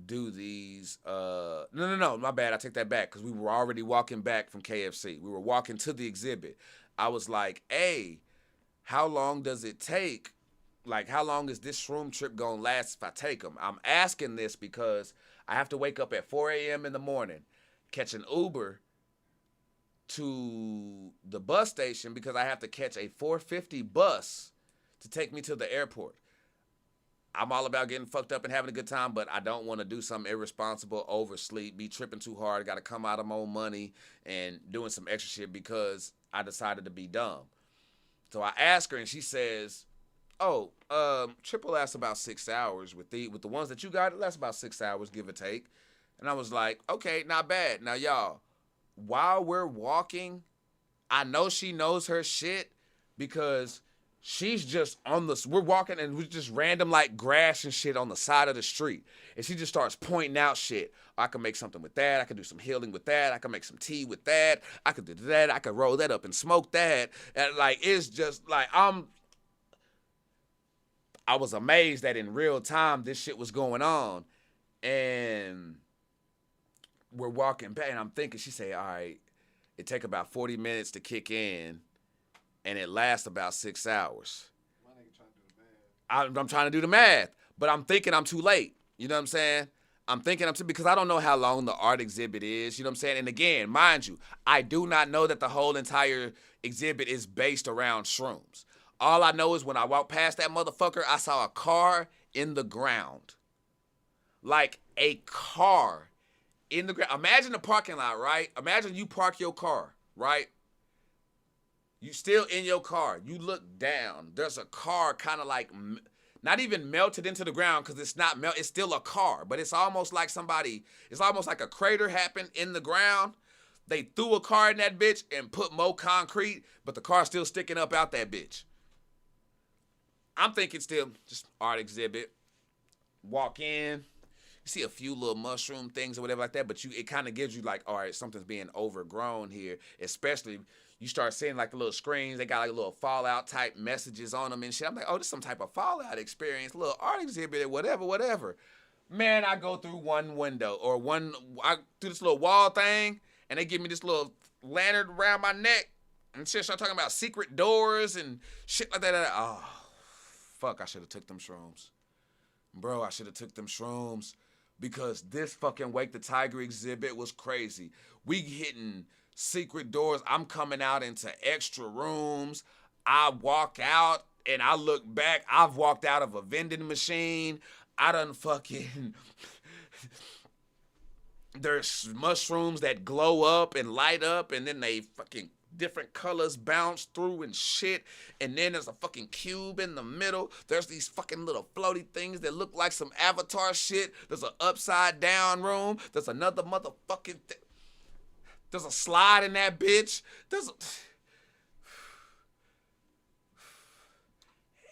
do these no, my bad, I take that back, because we were already walking back from KFC. We were walking to the exhibit. I was like, hey, how long does it take? Like, how long is this shroom trip gonna last if I take them? I'm asking this because I have to wake up at 4 a.m. in the morning, catch an Uber to the bus station because I have to catch a 4:50 bus to take me to the airport. I'm all about getting fucked up and having a good time, but I don't want to do something irresponsible, oversleep, be tripping too hard, got to come out of my own money and doing some extra shit because I decided to be dumb. So I ask her and she says, oh, triple lasts about 6 hours. With the ones that you got, it lasts about 6 hours, give or take. And I was like, okay, not bad. Now, y'all, while we're walking, I know she knows her shit because She's just we're walking and we're just random like grass and shit on the side of the street. And she just starts pointing out shit. I can make something with that. I can do some healing with that. I can make some tea with that. I could do that. I could roll that up and smoke that. And like, it's just like, I was amazed that in real time this shit was going on. And we're walking back and I'm thinking, she said, all right, it take about 40 minutes to kick in. And it lasts about 6 hours. My nigga trying to do the math. I'm trying to do the math, but I'm thinking I'm too late. You know what I'm saying? I'm thinking because I don't know how long the art exhibit is. You know what I'm saying? And again, mind you, I do not know that the whole entire exhibit is based around shrooms. All I know is when I walked past that motherfucker, I saw a car in the ground. Like a car in the ground. Imagine the parking lot, right? Imagine you park your car, right? You still in your car. You look down. There's a car kind of like, not even melted into the ground because it's not it's still a car. But it's almost like it's almost like a crater happened in the ground. They threw a car in that bitch and put more concrete, but the car's still sticking up out that bitch. I'm thinking still just art exhibit. Walk in. You see a few little mushroom things or whatever like that, but it kind of gives you like, all right, something's being overgrown here, especially you start seeing like the little screens, they got like little Fallout type messages on them and shit. I'm like, oh, this is some type of Fallout experience, little art exhibit or whatever. Man, I go through one window I do this little wall thing and they give me this little lantern around my neck and shit, start talking about secret doors and shit like that. Oh, fuck, I should have took them shrooms. Bro, I should have took them shrooms because this fucking Wake the Tiger exhibit was crazy. We hitting secret doors. I'm coming out into extra rooms. I walk out and I look back. I've walked out of a vending machine. I done fucking... There's mushrooms that glow up and light up and then they fucking different colors bounce through and shit. And then there's a fucking cube in the middle. There's these fucking little floaty things that look like some Avatar shit. There's an upside down room. There's another motherfucking thing. There's a slide in that bitch.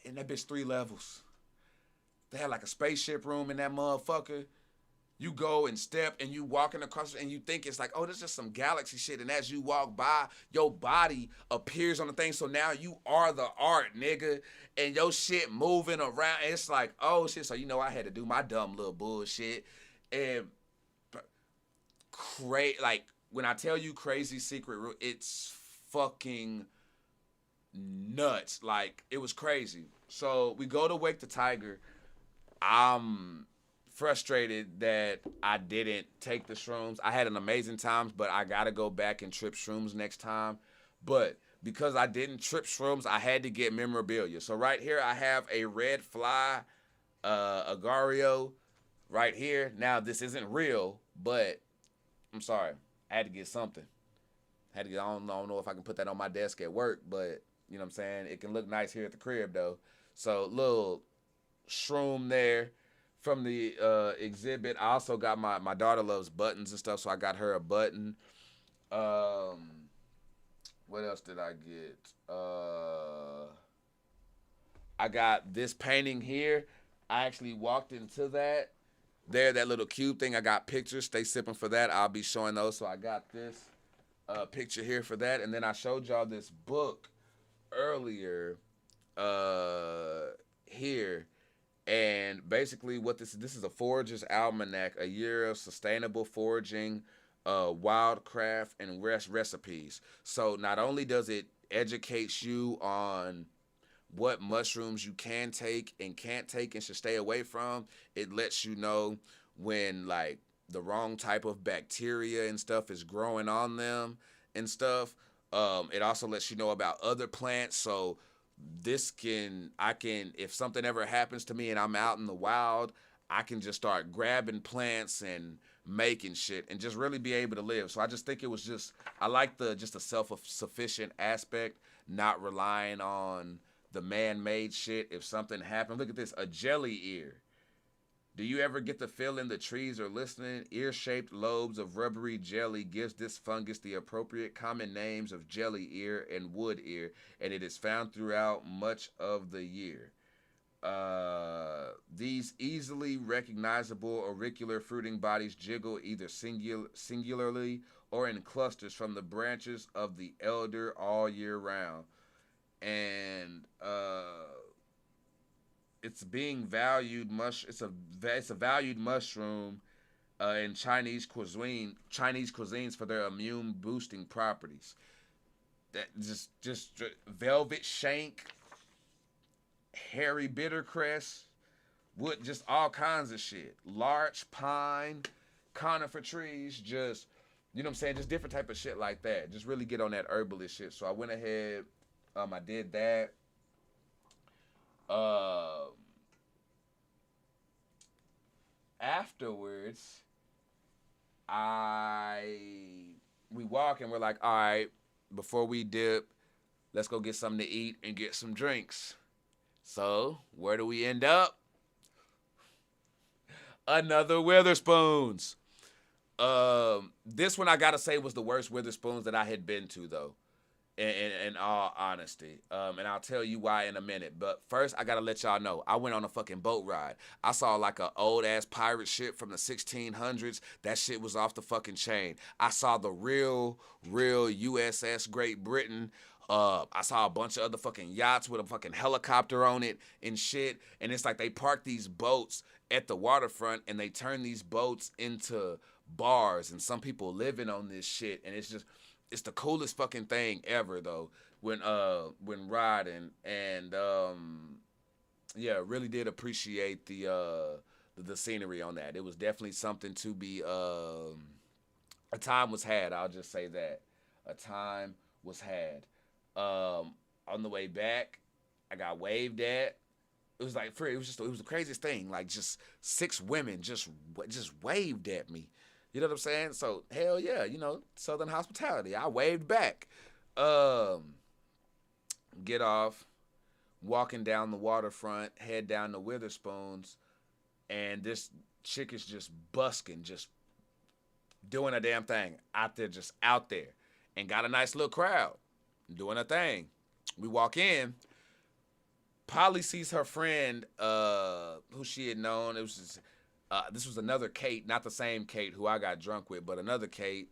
And that bitch 3 levels. They had like a spaceship room in that motherfucker. You go and step and you walking across and you think it's like, oh, this is just some galaxy shit. And as you walk by, your body appears on the thing. So now you are the art, nigga. And your shit moving around. And it's like, oh shit. So you know I had to do my dumb little bullshit. And like, when I tell you crazy secret room, it's fucking nuts. Like, it was crazy. So we go to Wake the Tiger. I'm frustrated that I didn't take the shrooms. I had an amazing time, but I got to go back and trip shrooms next time. But because I didn't trip shrooms, I had to get memorabilia. So right here, I have a red fly Agario right here. Now, this isn't real, but I'm sorry. I had to get something. I don't know if I can put that on my desk at work, but you know what I'm saying? It can look nice here at the crib, though. So, little shroom there from the exhibit. I also got my daughter loves buttons and stuff, so I got her a button. What else did I get? I got this painting here. I actually walked into that. That little cube thing. I got pictures. Stay sipping for that. I'll be showing those. So I got this picture here for that. And then I showed y'all this book earlier here. And basically what this is a Forager's Almanac, a year of sustainable foraging, wildcraft, and recipes. So not only does it educate you on what mushrooms you can take and can't take and should stay away from, it lets you know when like the wrong type of bacteria and stuff is growing on them and stuff. It also lets you know about other plants. So I can, if something ever happens to me and I'm out in the wild, I can just start grabbing plants and making shit and just really be able to live. So I just think it was I like the self-sufficient aspect, not relying on the man-made shit. If something happened, look at this, a jelly ear. Do you ever get the feeling the trees are listening? Ear-shaped lobes of rubbery jelly gives this fungus the appropriate common names of jelly ear and wood ear, and it is found throughout much of the year. These easily recognizable auricular fruiting bodies jiggle either singularly or in clusters from the branches of the elder all year round. And it's being valued it's a valued mushroom in Chinese cuisines for their immune boosting properties. That just velvet shank, hairy bittercress, wood, just all kinds of shit. Larch pine, conifer trees, just, you know what I'm saying, just different type of shit like that. Just really get on that herbalist shit. So I went ahead, I did that. Afterwards, we walk and we're like, all right, before we dip, let's go get something to eat and get some drinks. So where do we end up? Another Witherspoons. This one I gotta say was the worst Witherspoons that I had been to, though. In all honesty. And I'll tell you why in a minute. But first, I gotta let y'all know, I went on a fucking boat ride. I saw like a old ass pirate ship from the 1600s. That shit was off the fucking chain. I saw the real USS Great Britain. I saw a bunch of other fucking yachts with a fucking helicopter on it and shit. And it's like they park these boats at the waterfront and they turn these boats into bars. And some people living on this shit. And it's the coolest fucking thing ever, though, when riding. And yeah, really did appreciate the scenery on that. It was definitely something to be a time was had. I'll just say that. A time was had. On the way back, I got waved at. It was like it was the craziest thing. Like, just 6 women just waved at me. You know what I'm saying? So, hell yeah, Southern hospitality. I waved back. Get off, walking down the waterfront, head down to Witherspoons, and this chick is just busking, just doing a damn thing out there, and got a nice little crowd doing a thing. We walk in. Polly sees her friend, who she had known. It was just, this was another Kate, not the same Kate who I got drunk with, but another Kate,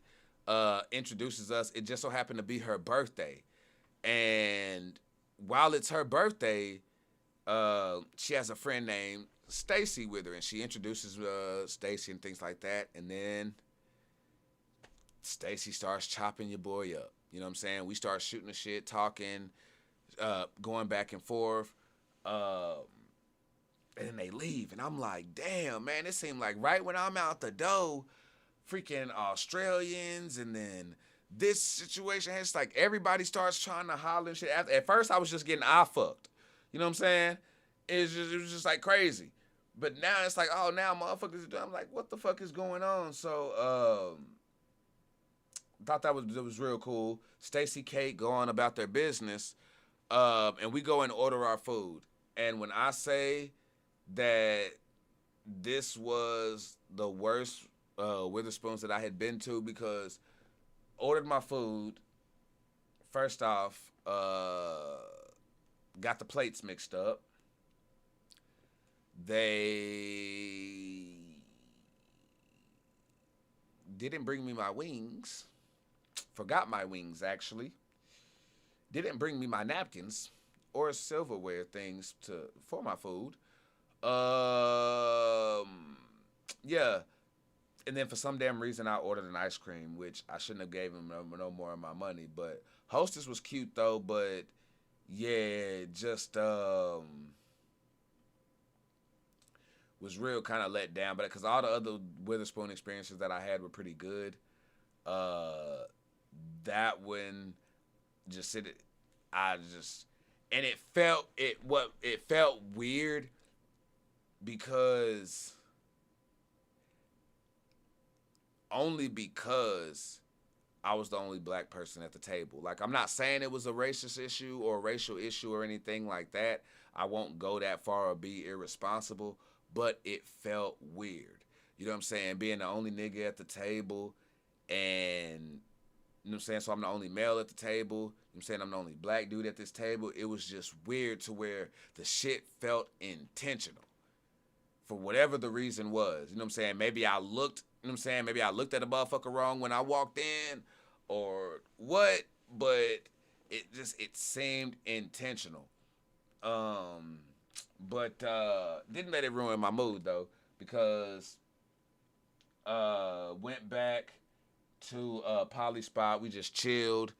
introduces us. It just so happened to be her birthday. And while it's her birthday, she has a friend named Stacy with her, and she introduces Stacy and things like that. And then Stacy starts chopping your boy up. You know what I'm saying? We start shooting the shit, talking, going back and forth. And then they leave, and I'm like, damn, man, it seemed like right when I'm out the door, freaking Australians, and then this situation, it's like everybody starts trying to holler and shit. At first, I was just getting eye fucked. You know what I'm saying? It was just like crazy. But now it's like, oh, now motherfuckers are doing. I'm like, what the fuck is going on? So, thought that was real cool. Stacy, Kate go on about their business, and we go and order our food. And when I say that this was the worst Witherspoons that I had been to, because ordered my food, first off, got the plates mixed up. They didn't bring me my wings. Forgot my wings, actually. Didn't bring me my napkins or silverware things for my food. Yeah. And then for some damn reason, I ordered an ice cream, which I shouldn't have gave him no more of my money. But Hostess was cute, though. But, yeah, just was real kind of let down. But because all the other Witherspoon experiences that I had were pretty good. That one just and it felt weird because I was the only black person at the table. Like, I'm not saying it was a racist issue or a racial issue or anything like that. I won't go that far or be irresponsible. but it felt weird. You know what I'm saying? Being the only nigga at the table, and you know what I'm saying? So I'm the only male at the table. You know what I'm saying? I'm the only black dude at this table. It was just weird to where the shit felt intentional. For whatever the reason was. You know what I'm saying? Maybe I looked, you know what I'm saying? Maybe I looked at a motherfucker wrong when I walked in or what, but it seemed intentional. But didn't let it ruin my mood though, because went back to Poly Spot. We just chilled,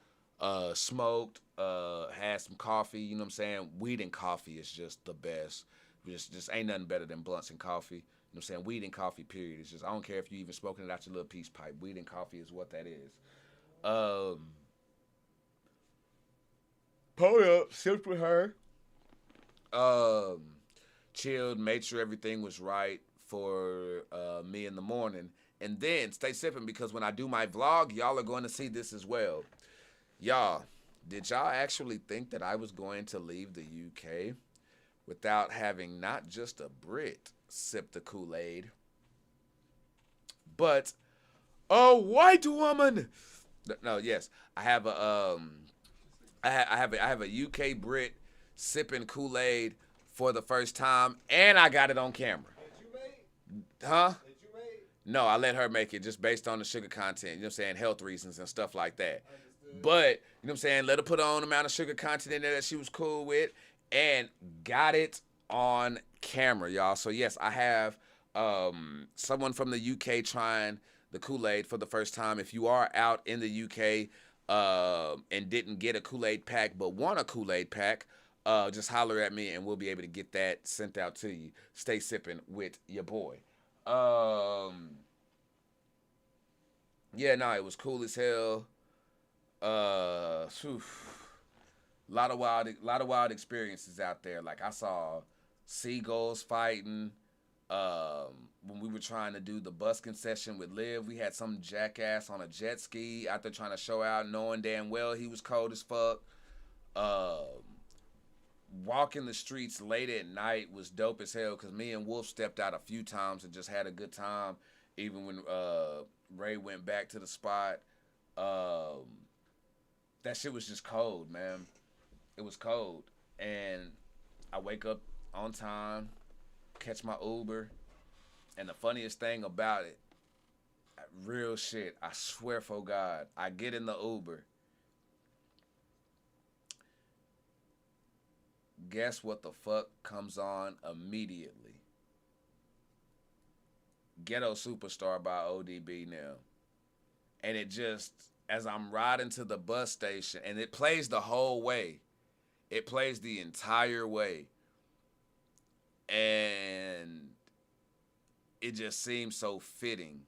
smoked, had some coffee. You know what I'm saying? Weed and coffee is just the best. Just ain't nothing better than blunts and coffee. You know what I'm saying? Weed and coffee, period. It's just, I don't care if you even smoking it out your little peace pipe. Weed and coffee is what that is. Pulled up, sipped with her. Chilled, made sure everything was right for me in the morning. And then stay sipping, because when I do my vlog, y'all are going to see this as well. Y'all, did y'all actually think that I was going to leave the UK without having not just a Brit sip the Kool-Aid, but a white woman? No, yes, I have a I have a UK Brit sipping Kool-Aid for the first time, and I got it on camera. That you made? Huh? That you made? No, I let her make it just based on the sugar content, you know what I'm saying, health reasons and stuff like that. Understood. But, you know what I'm saying, let her put her own amount of sugar content in there that she was cool with, and got it on camera, y'all. So, yes, I have someone from the UK trying the Kool-Aid for the first time. If you are out in the UK and didn't get a Kool-Aid pack but want a Kool-Aid pack, just holler at me and we'll be able to get that sent out to you. Stay sipping with your boy. Yeah, no, it was cool as hell. Lot of wild experiences out there. Like, I saw seagulls fighting. When we were trying to do the busking session with Liv, we had some jackass on a jet ski out there trying to show out, knowing damn well he was cold as fuck. Walking the streets late at night was dope as hell, because me and Wolf stepped out a few times and just had a good time. Even when Ray went back to the spot, that shit was just cold, man. It was cold. And I wake up on time, catch my Uber, and the funniest thing about it, real shit, I swear for God, I get in the Uber. Guess what the fuck comes on immediately? Ghetto Superstar by ODB now. And it just, as I'm riding to the bus station, and it plays the whole way. It plays the entire way. And it just seems so fitting.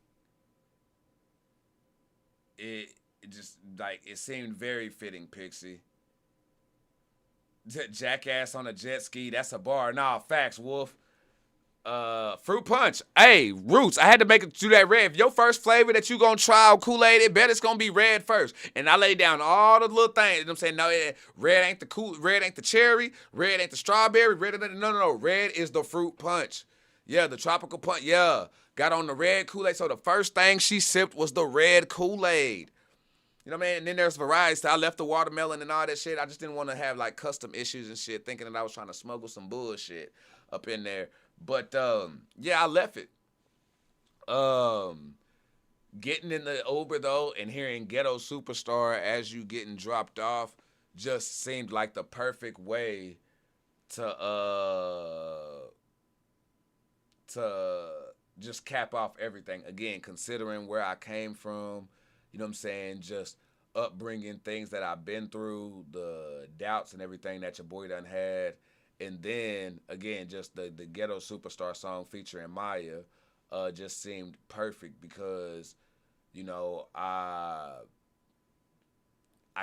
It just, like, it seemed very fitting, Pixie. Jackass on a jet ski, that's a bar. Nah, facts, Wolf. Fruit punch. Hey, Roots, I had to make it do that red. If your first flavor that you gonna try Kool-Aid, it bet it's gonna be red first. And I lay down all the little things. You know what I'm saying? No, red ain't the cherry, red ain't the strawberry, no. Red is the fruit punch. Yeah, the tropical punch. Yeah. Got on the red Kool-Aid. So the first thing she sipped was the red Kool-Aid. You know what I mean? And then there's variety. I left the watermelon and all that shit. I just didn't want to have like custom issues and shit, thinking that I was trying to smuggle some bullshit up in there. But yeah, I left it. Getting in the Uber though and hearing Ghetto Superstar as you getting dropped off just seemed like the perfect way to just cap off everything. Again, considering where I came from, you know what I'm saying, just upbringing, things that I've been through, the doubts and everything that your boy done had. And then, again, just the Ghetto Superstar song featuring Maya just seemed perfect because, you know, I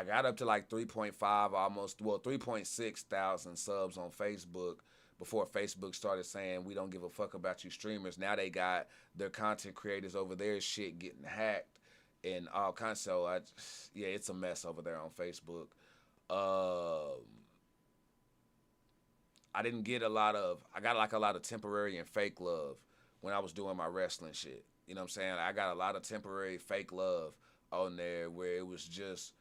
got up to like 3.6 thousand subs on Facebook before Facebook started saying we don't give a fuck about you streamers. Now they got their content creators over there shit getting hacked and all kinds. So, yeah, it's a mess over there on Facebook. I didn't get a lot of, I got like a lot of temporary and fake love when I was doing my wrestling shit. You know what I'm saying? I got a lot of temporary fake love on there where it was just,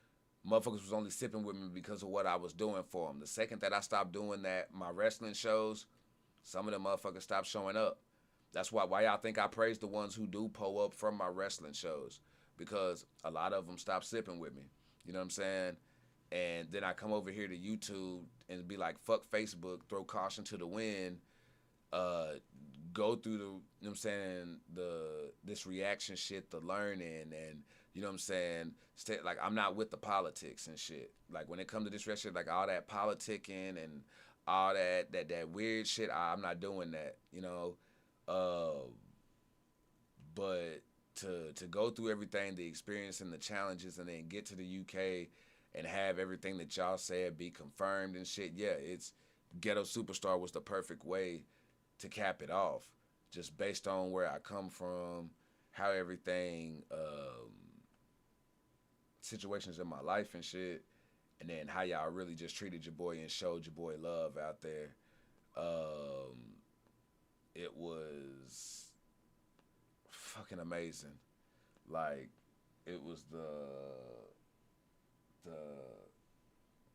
motherfuckers was only sipping with me because of what I was doing for them. The second that I stopped doing that, my wrestling shows, some of them motherfuckers stopped showing up. That's why y'all think I praise the ones who do pull up from my wrestling shows, because a lot of them stopped sipping with me. You know what I'm saying? And then I come over here to YouTube and be like, fuck Facebook, throw caution to the wind, go through the, you know what I'm saying, this reaction shit, the learning, and you know what I'm saying, like I'm not with the politics and shit. Like when it comes to this shit, like all that politicking and all that weird shit, I'm not doing that, you know. But to go through everything, the experience and the challenges, and then get to the UK and have everything that y'all said be confirmed and shit, yeah, it's Ghetto Superstar was the perfect way to cap it off, just based on where I come from, how everything, situations in my life and shit, and then how y'all really just treated your boy and showed your boy love out there. It was fucking amazing. Like, it was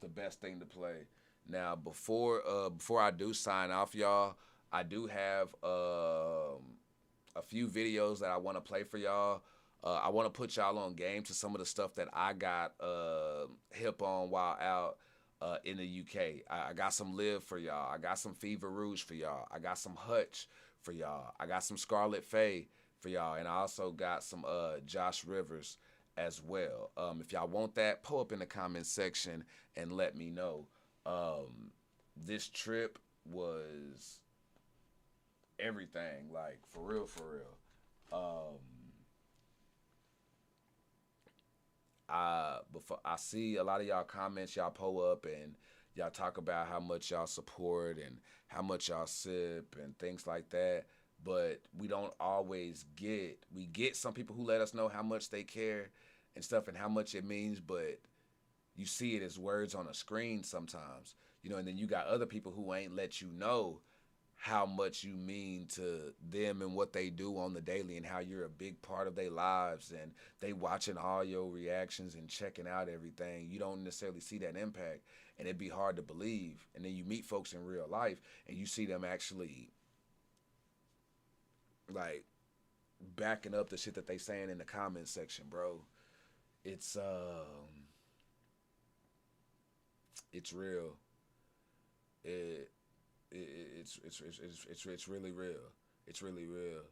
the best thing to play. Now, before I do sign off, y'all, I do have a few videos that I want to play for y'all. I want to put y'all on game to some of the stuff that I got hip on while out in the UK. I got some Live for y'all. I got some Fever Rouge for y'all. I got some Hutch for y'all. I got some Scarlet Faye for y'all. And I also got some Josh Rivers as well. If y'all want that, pull up in the comment section and let me know. This trip was everything, like, for real, for real. Before I see a lot of y'all comments, y'all pull up and y'all talk about how much y'all support and how much y'all sip and things like that. But we don't always we get some people who let us know how much they care and stuff and how much it means, but you see it as words on a screen sometimes, you know, and then you got other people who ain't let you know how much you mean to them and what they do on the daily, and how you're a big part of their lives, and they watching all your reactions and checking out everything. You don't necessarily see that impact, and it'd be hard to believe. And then you meet folks in real life and you see them actually like backing up the shit that they saying in the comment section, bro. It's real. It's really real. It's really real.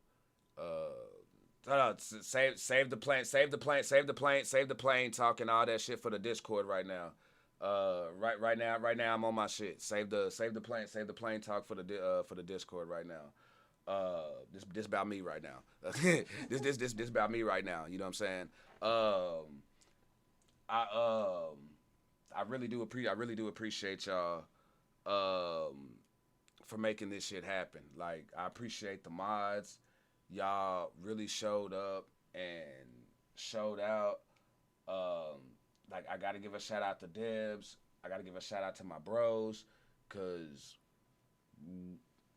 Hold on, save the plane talking all that shit for the Discord right now. Right now I'm on my shit. Save the plane talk for the Discord right now. This about me right now. this about me right now. You know what I'm saying? I really do appreciate y'all for making this shit happen. Like, I appreciate the mods. Y'all really showed up and showed out. Like, I gotta give a shout out to Debs. I gotta give a shout out to my bros, cause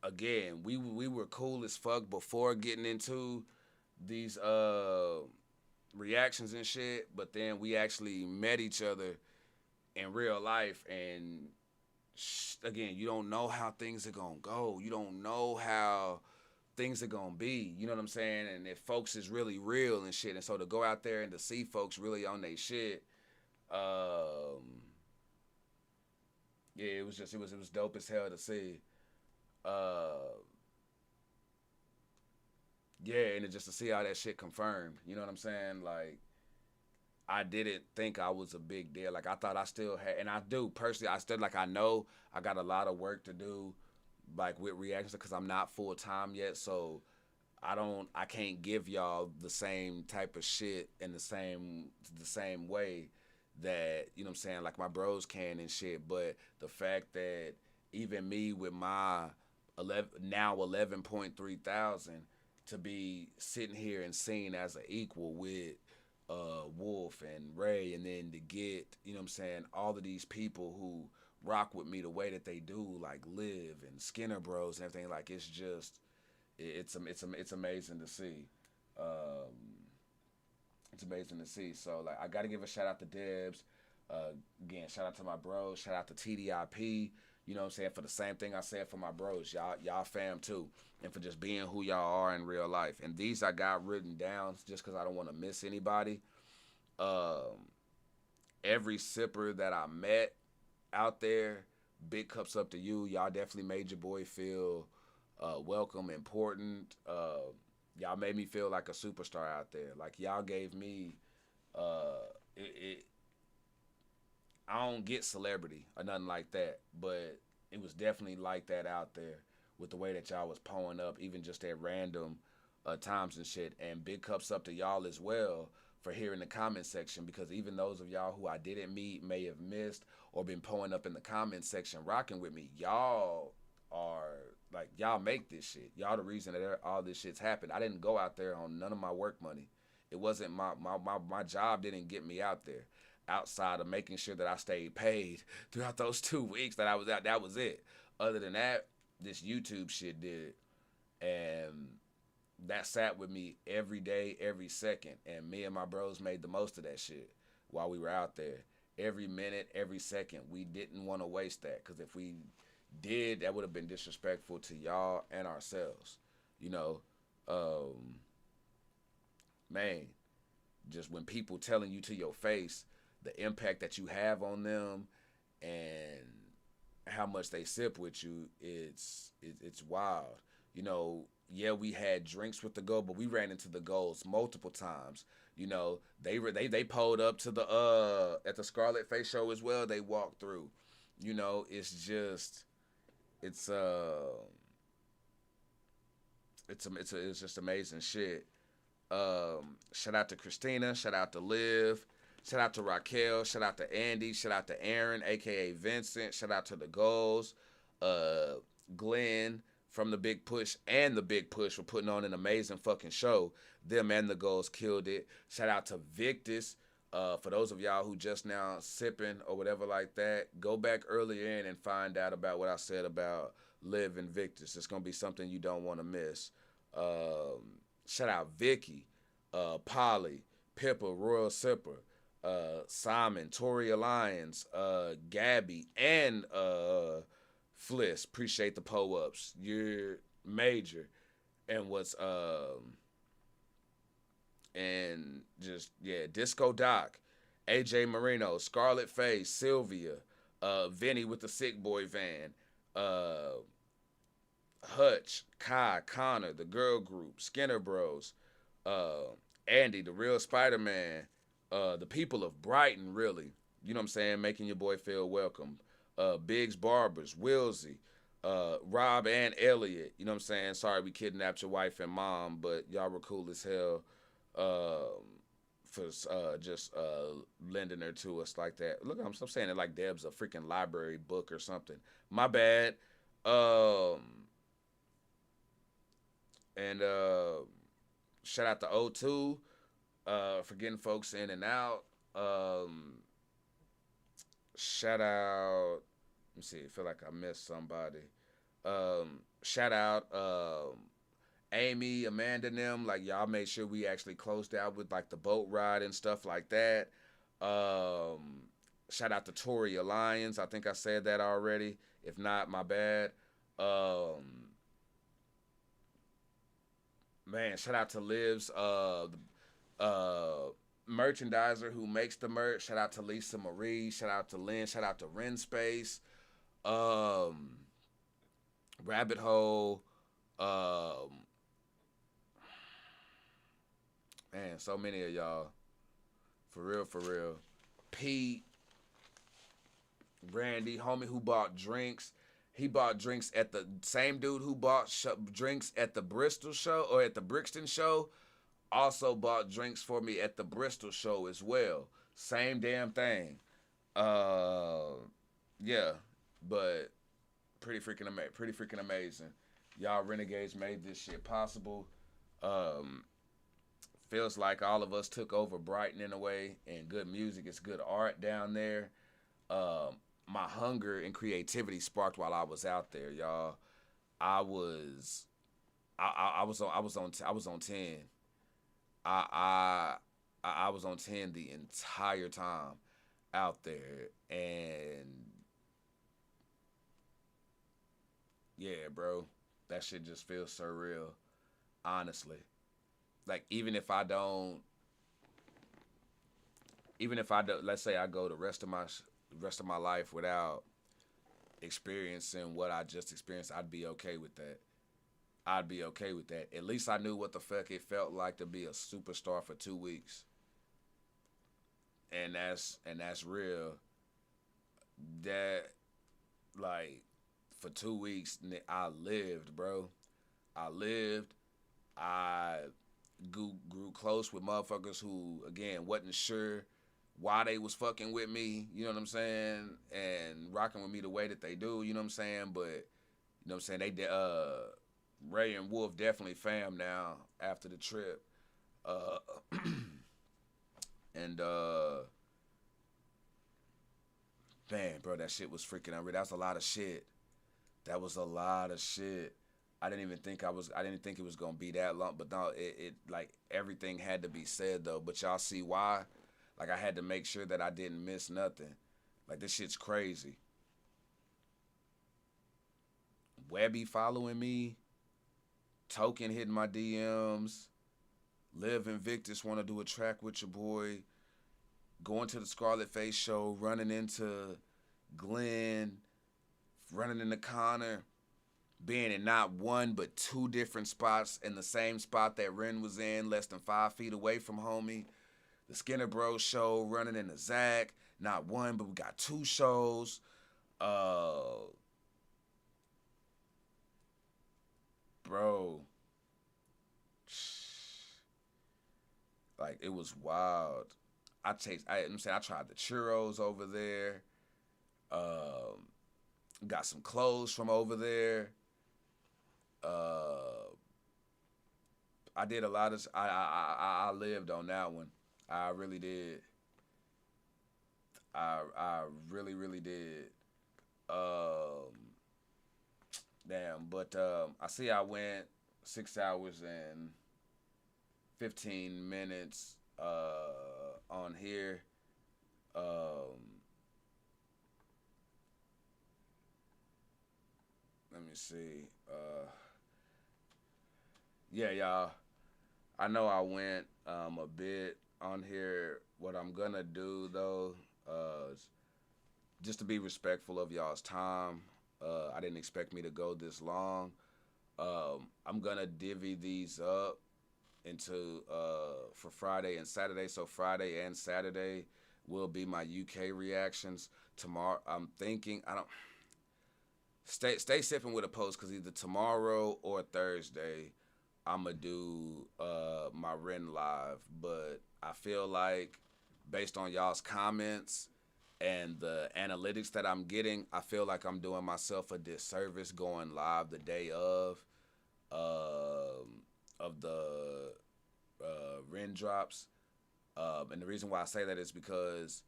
again, we were cool as fuck before getting into these reactions and shit, but then we actually met each other in real life, and again, you don't know how things are gonna go. You don't know how things are gonna be. You know what I'm saying? And if folks is really real and shit, and so to go out there and to see folks really on their shit, yeah, it was dope as hell to see. Yeah, and just to see all that shit confirmed. You know what I'm saying? Like, I didn't think I was a big deal. Like, I thought I still had, and I do personally. I still, like, I know I got a lot of work to do, like, with reactions, because I'm not full time yet. So I can't give y'all the same type of shit in the same way that, you know what I'm saying, like my bros can and shit. But the fact that even me with my 11.3 thousand to be sitting here and seen as an equal with Wolf and Ray, and then to get, you know what I'm saying, all of these people who rock with me the way that they do, like Liv and Skinner Bros and everything. Like it's just, it's amazing to see. It's amazing to see. So like I gotta give a shout out to Debs. Again, shout out to my bros. Shout out to TDIP. You know what I'm saying? For the same thing I said for my bros. Y'all fam too. And for just being who y'all are in real life. And these I got written down just because I don't want to miss anybody. Every sipper that I met out there, big cups up to you. Y'all definitely made your boy feel welcome, important. Y'all made me feel like a superstar out there. Like y'all gave me I don't get celebrity or nothing like that, but it was definitely like that out there with the way that y'all was pulling up, even just at random times and shit. And big cups up to y'all as well for here in the comment section, because even those of y'all who I didn't meet may have missed or been pulling up in the comment section rocking with me. Y'all are like, y'all make this shit. Y'all the reason that all this shit's happened. I didn't go out there on none of my work money. It wasn't my job didn't get me out there. Outside of making sure that I stayed paid throughout those 2 weeks that I was out, that was it. Other than that, this YouTube shit did. And that sat with me every day, every second. And me and my bros made the most of that shit while we were out there. Every minute, every second. We didn't want to waste that. Because if we did, that would have been disrespectful to y'all and ourselves. You know, man, just when people telling you to your face the impact that you have on them and how much they sip with you, it's wild. You know, yeah, we had drinks with the goal, but we ran into the goals multiple times. You know, they pulled up to the at the Scarlet Face show as well. They walked through. You know, it's just it's just amazing shit. Shout out to Christina, shout out to Liv, shout out to Raquel, shout out to Andy, shout out to Aaron, aka Vincent, shout out to the Goals, Glenn from the Big Push and the Big Push for putting on an amazing fucking show. Them and the Goals killed it. Shout out to VIDS. For those of y'all who just now sipping or whatever like that, go back earlier in and find out about what I said about Liv and VIDS. It's gonna be something you don't want to miss. Shout out Vicky, Polly, Pippa, Royal Sipper, Simon, Tori Alliance, Gabby, and Fliss. Appreciate the po-ups. You're major. And and just, yeah, Disco Doc, AJ Marino, Scarlet Face, Sylvia, Vinny with the Sick Boy van, Hutch, Kai, Connor, the Girl Group, Skinner Bros, Andy, the Real Spider-Man, the people of Brighton, really. You know what I'm saying? Making your boy feel welcome. Biggs Barbers, Wilsey, Rob and Elliot. You know what I'm saying? Sorry we kidnapped your wife and mom, but y'all were cool as hell for just lending her to us like that. Look, I'm saying it like Deb's a freaking library book or something. My bad. And shout out to O2 for getting folks in and out. Shout out, let me see, I feel like I missed somebody. Shout out Amy, Amanda, and them. Like, y'all made sure we actually closed out with like the boat ride and stuff like that. Shout out to Tori Alliance. I think I said that already. If not, my bad. Man, shout out to Liv's merchandiser who makes the merch. Shout out to Lisa Marie. Shout out to Lynn. Shout out to Ren Space. Rabbit Hole. Man, so many of y'all. For real, for real. Pete. Randy, homie who bought drinks. He bought drinks at the same dude who bought drinks at the Bristol show or at the Brixton show. Also bought drinks for me at the Bristol show as well. Same damn thing. Yeah, but pretty freaking amazing. Y'all renegades made this shit possible. Feels like all of us took over Brighton in a way, and good music. It's good art down there. my hunger and creativity sparked while I was out there, y'all. I was I was on 10. I I was on 10 the entire time out there, and yeah, bro, that shit just feels surreal, honestly. Like even if I do, let's say I go the rest of my life without experiencing what I just experienced, I'd be okay with that. I'd be okay with that. At least I knew what the fuck it felt like to be a superstar for 2 weeks, and that's real. That like for 2 weeks, I lived, bro. I lived. I grew close with motherfuckers who, again, wasn't sure why they was fucking with me, you know what I'm saying, and rocking with me the way that they do, you know what I'm saying. But you know what I'm saying, Ray and Wolf definitely fam now after the trip, uh, and man, bro, that shit was freaking unreal. That was a lot of shit. That was a lot of shit. I didn't think it was gonna be that long, but no, it like everything had to be said though. But y'all see why? Like I had to make sure that I didn't miss nothing. Like this shit's crazy. Webby following me, Token hitting my DMs, Liv Invictus want to do a track with your boy, going to the Scarlet Face show, running into Glenn, running into Connor, being in not one but two different spots in the same spot that Ren was in, less than 5 feet away from homie. The Skinner Bros show, running into Zach, not one but we got 2 shows. Bro, like it was wild. I'm saying I tried the churros over there. Got some clothes from over there. I did a lot of. I lived on that one. I really did. I really did. Damn, but I see I went 6 hours and 15 minutes on here. Let me see. Yeah, y'all. I know I went a bit on here. What I'm gonna do though, just to be respectful of y'all's time. I didn't expect me to go this long. I'm gonna divvy these up into for Friday and Saturday. So Friday and Saturday will be my UK reactions. Tomorrow, I'm thinking I don't stay sipping with a post because either tomorrow or Thursday I'ma do my Ren live. But I feel like based on y'all's comments and the analytics that I'm getting, I feel like I'm doing myself a disservice going live the day of the Ren drops. And the reason why I say that is because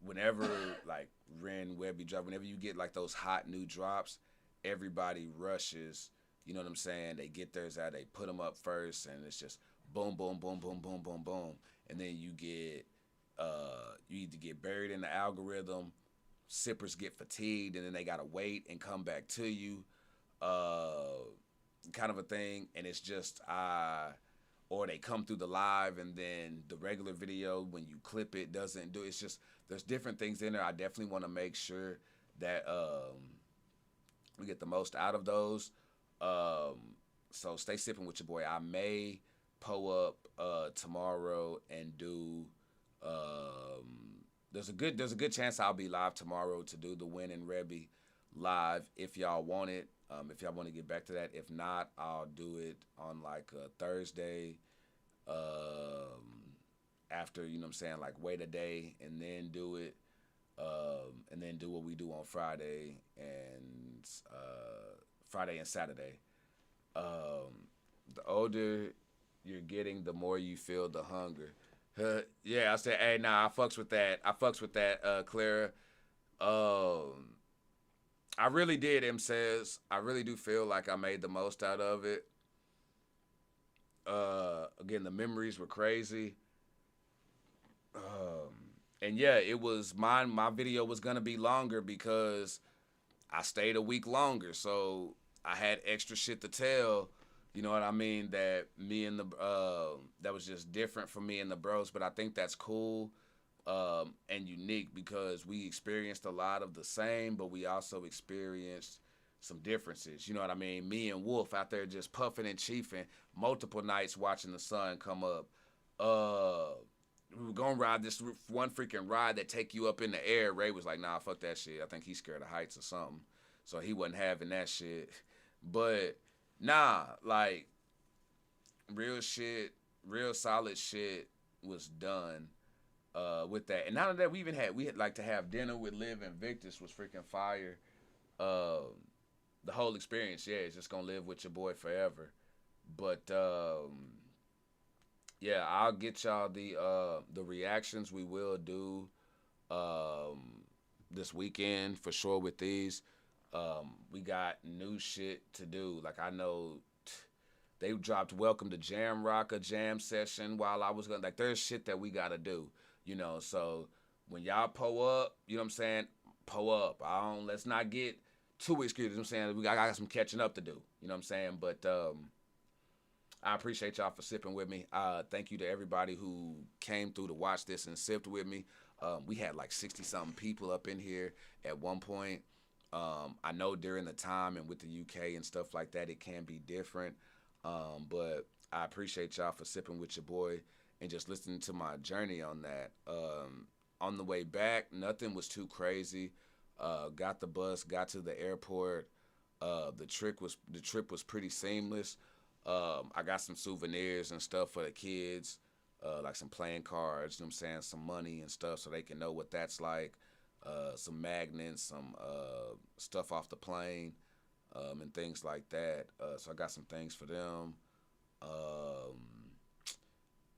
whenever like Ren, Webby drop, whenever you get like those hot new drops, everybody rushes. You know what I'm saying? They get theirs out, they put them up first, and it's just boom, boom, boom, boom, boom, boom, boom, and then you either get buried in the algorithm, sippers get fatigued, and then they gotta wait and come back to you, kind of a thing. And it's just or they come through the live and then the regular video when you clip it doesn't do. It's just there's different things in there. I definitely want to make sure that we get the most out of those. So stay sipping with your boy. I may pull up tomorrow and do. There's a good chance I'll be live tomorrow to do the Win and Rebby live if y'all want it. If y'all want to get back to that. If not, I'll do it on like a Thursday. After, you know what I'm saying, like wait a day and then do it. And then do what we do on Friday and Saturday. The older you're getting, the more you feel the hunger. Yeah, I said, hey, nah, I fucks with that, Clara. I really did, M says. I really do feel like I made the most out of it. Again, the memories were crazy. And yeah, it was mine. My video was gonna be longer because I stayed a week longer, so I had extra shit to tell. You know what I mean? That me and the that was just different from me and the bros, but I think that's cool and unique because we experienced a lot of the same, but we also experienced some differences. You know what I mean? Me and Wolf out there just puffing and chiefing multiple nights watching the sun come up. We were gonna ride this one freaking ride that take you up in the air. Ray was like, nah, fuck that shit. I think he's scared of heights or something. So he wasn't having that shit. But nah, like real shit, real solid shit was done with that. And not only that, we had like to have dinner with Liv and Victus was freaking fire. The whole experience, yeah, is just gonna live with your boy forever. But yeah, I'll get y'all the reactions we will do this weekend for sure with these. We got new shit to do. Like I know they dropped Welcome to Jam Rock, a jam session while I was gonna like there's shit that we gotta do, you know. So when y'all pull up, you know what I'm saying, pull up. Let's not get too excused, you know what I'm saying. I got some catching up to do, you know what I'm saying? But I appreciate y'all for sipping with me. Thank you to everybody who came through to watch this and sipped with me. We had like 60-something people up in here at one point. I know during the time and with the UK and stuff like that, it can be different. But I appreciate y'all for sipping with your boy and just listening to my journey on that. On the way back, nothing was too crazy. Got the bus, got to the airport. The trip was pretty seamless. I got some souvenirs and stuff for the kids, like some playing cards, you know what I'm saying, some money and stuff so they can know what that's like, some magnets, some stuff off the plane, and things like that. So I got some things for them.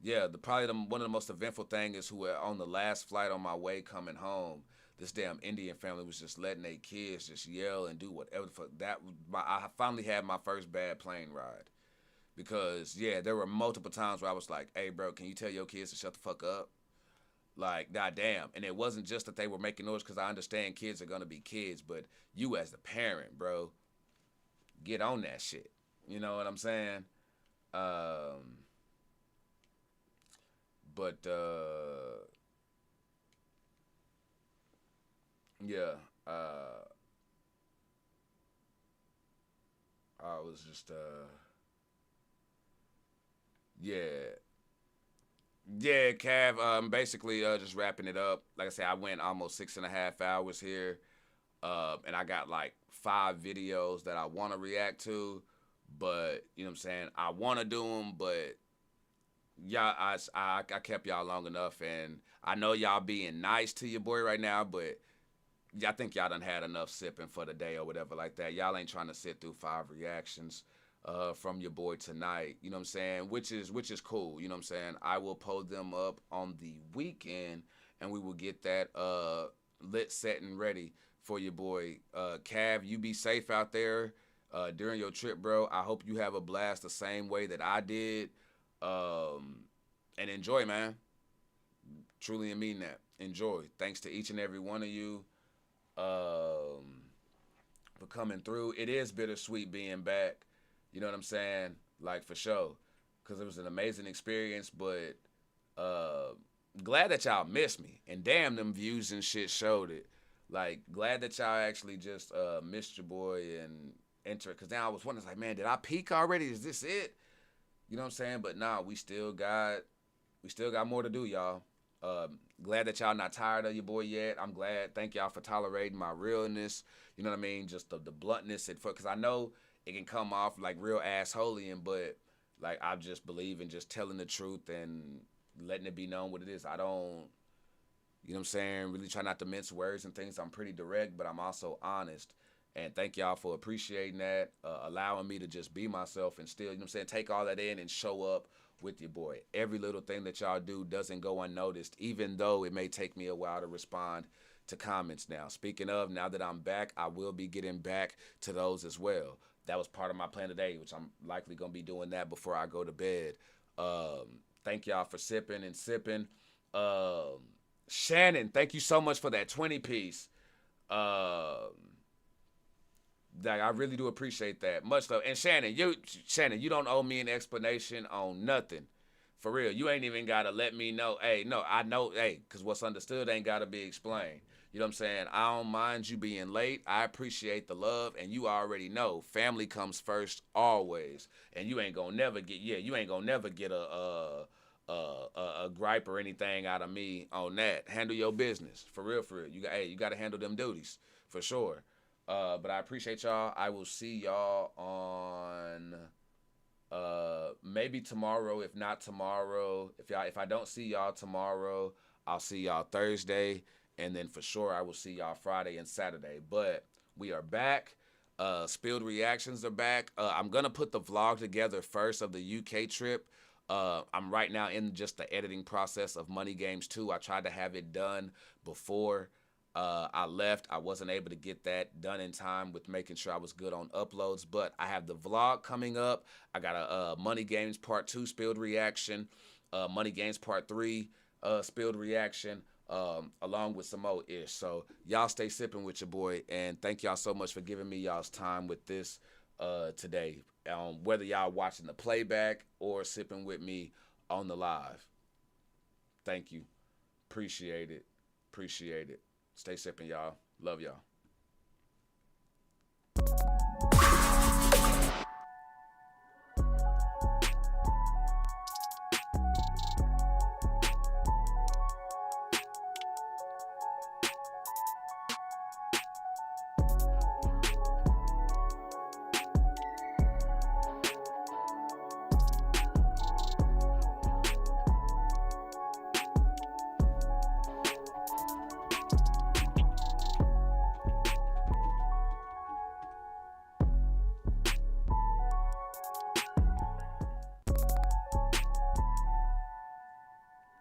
Yeah, one of the most eventful thing is who on the last flight on my way coming home, this damn Indian family was just letting their kids just yell and do whatever the fuck. I finally had my first bad plane ride. Because, yeah, there were multiple times where I was like, hey, bro, can you tell your kids to shut the fuck up? Like, goddamn. And it wasn't just that they were making noise because I understand kids are going to be kids. But you as the parent, bro, get on that shit. You know what I'm saying? Yeah. I was just... Yeah, Cav, basically just wrapping it up. Like I said, I went almost 6.5 hours here. And I got like 5 videos that I want to react to. But, you know what I'm saying? I want to do them, but y'all, I kept y'all long enough. And I know y'all being nice to your boy right now, but I think y'all done had enough sipping for the day or whatever like that. Y'all ain't trying to sit through 5 reactions from your boy tonight, you know what I'm saying, which is cool, you know what I'm saying. I will pull them up on the weekend and we will get that lit, set, and ready for your boy. Cav, you be safe out there during your trip, bro. I hope you have a blast the same way that I did, and enjoy, man. Truly mean that. Enjoy. Thanks to each and every one of you for coming through. It is bittersweet being back. You know what I'm saying? Like, for sure. Because it was an amazing experience, but glad that y'all missed me. And damn, them views and shit showed it. Like, glad that y'all actually just missed your boy and entered. Because now I was wondering, like, man, did I peak already? Is this it? You know what I'm saying? But nah, we still got more to do, y'all. Glad that y'all not tired of your boy yet. I'm glad. Thank y'all for tolerating my realness. You know what I mean? Just the bluntness. Because I know it can come off like real assholeian, but like I just believe in just telling the truth and letting it be known what it is. I don't, you know what I'm saying, really try not to mince words and things. I'm pretty direct, but I'm also honest. And thank y'all for appreciating that, allowing me to just be myself and still, you know what I'm saying, take all that in and show up with your boy. Every little thing that y'all do doesn't go unnoticed, even though it may take me a while to respond to comments now. Speaking of, now that I'm back, I will be getting back to those as well. That was part of my plan today, which I'm likely going to be doing that before I go to bed. Thank y'all for sipping and sipping. Shannon, thank you so much for that 20 piece. I really do appreciate that. Much love. And Shannon, you don't owe me an explanation on nothing. For real, you ain't even gotta let me know. Hey, no, I know. Hey, cause what's understood ain't gotta be explained. You know what I'm saying? I don't mind you being late. I appreciate the love, and you already know family comes first always. And you ain't gonna never get a gripe or anything out of me on that. Handle your business, for real, for real. You gotta handle them duties for sure. But I appreciate y'all. I will see y'all on maybe tomorrow. If not tomorrow, if I don't see y'all tomorrow, I'll see y'all Thursday, and then for sure I will see y'all Friday and Saturday. But we are back. Spilled reactions are back. I'm gonna put the vlog together first of the UK trip. I'm right now in just the editing process of Money Games 2. I tried to have it done before I left. I wasn't able to get that done in time with making sure I was good on uploads, but I have the vlog coming up. I got a Money Games Part 2 spilled reaction, Money Games Part 3 spilled reaction, along with some more ish. So y'all stay sipping with your boy, and thank y'all so much for giving me y'all's time with this today. Whether y'all watching the playback or sipping with me on the live. Thank you. Appreciate it. Appreciate it. Stay sipping, y'all. Love y'all.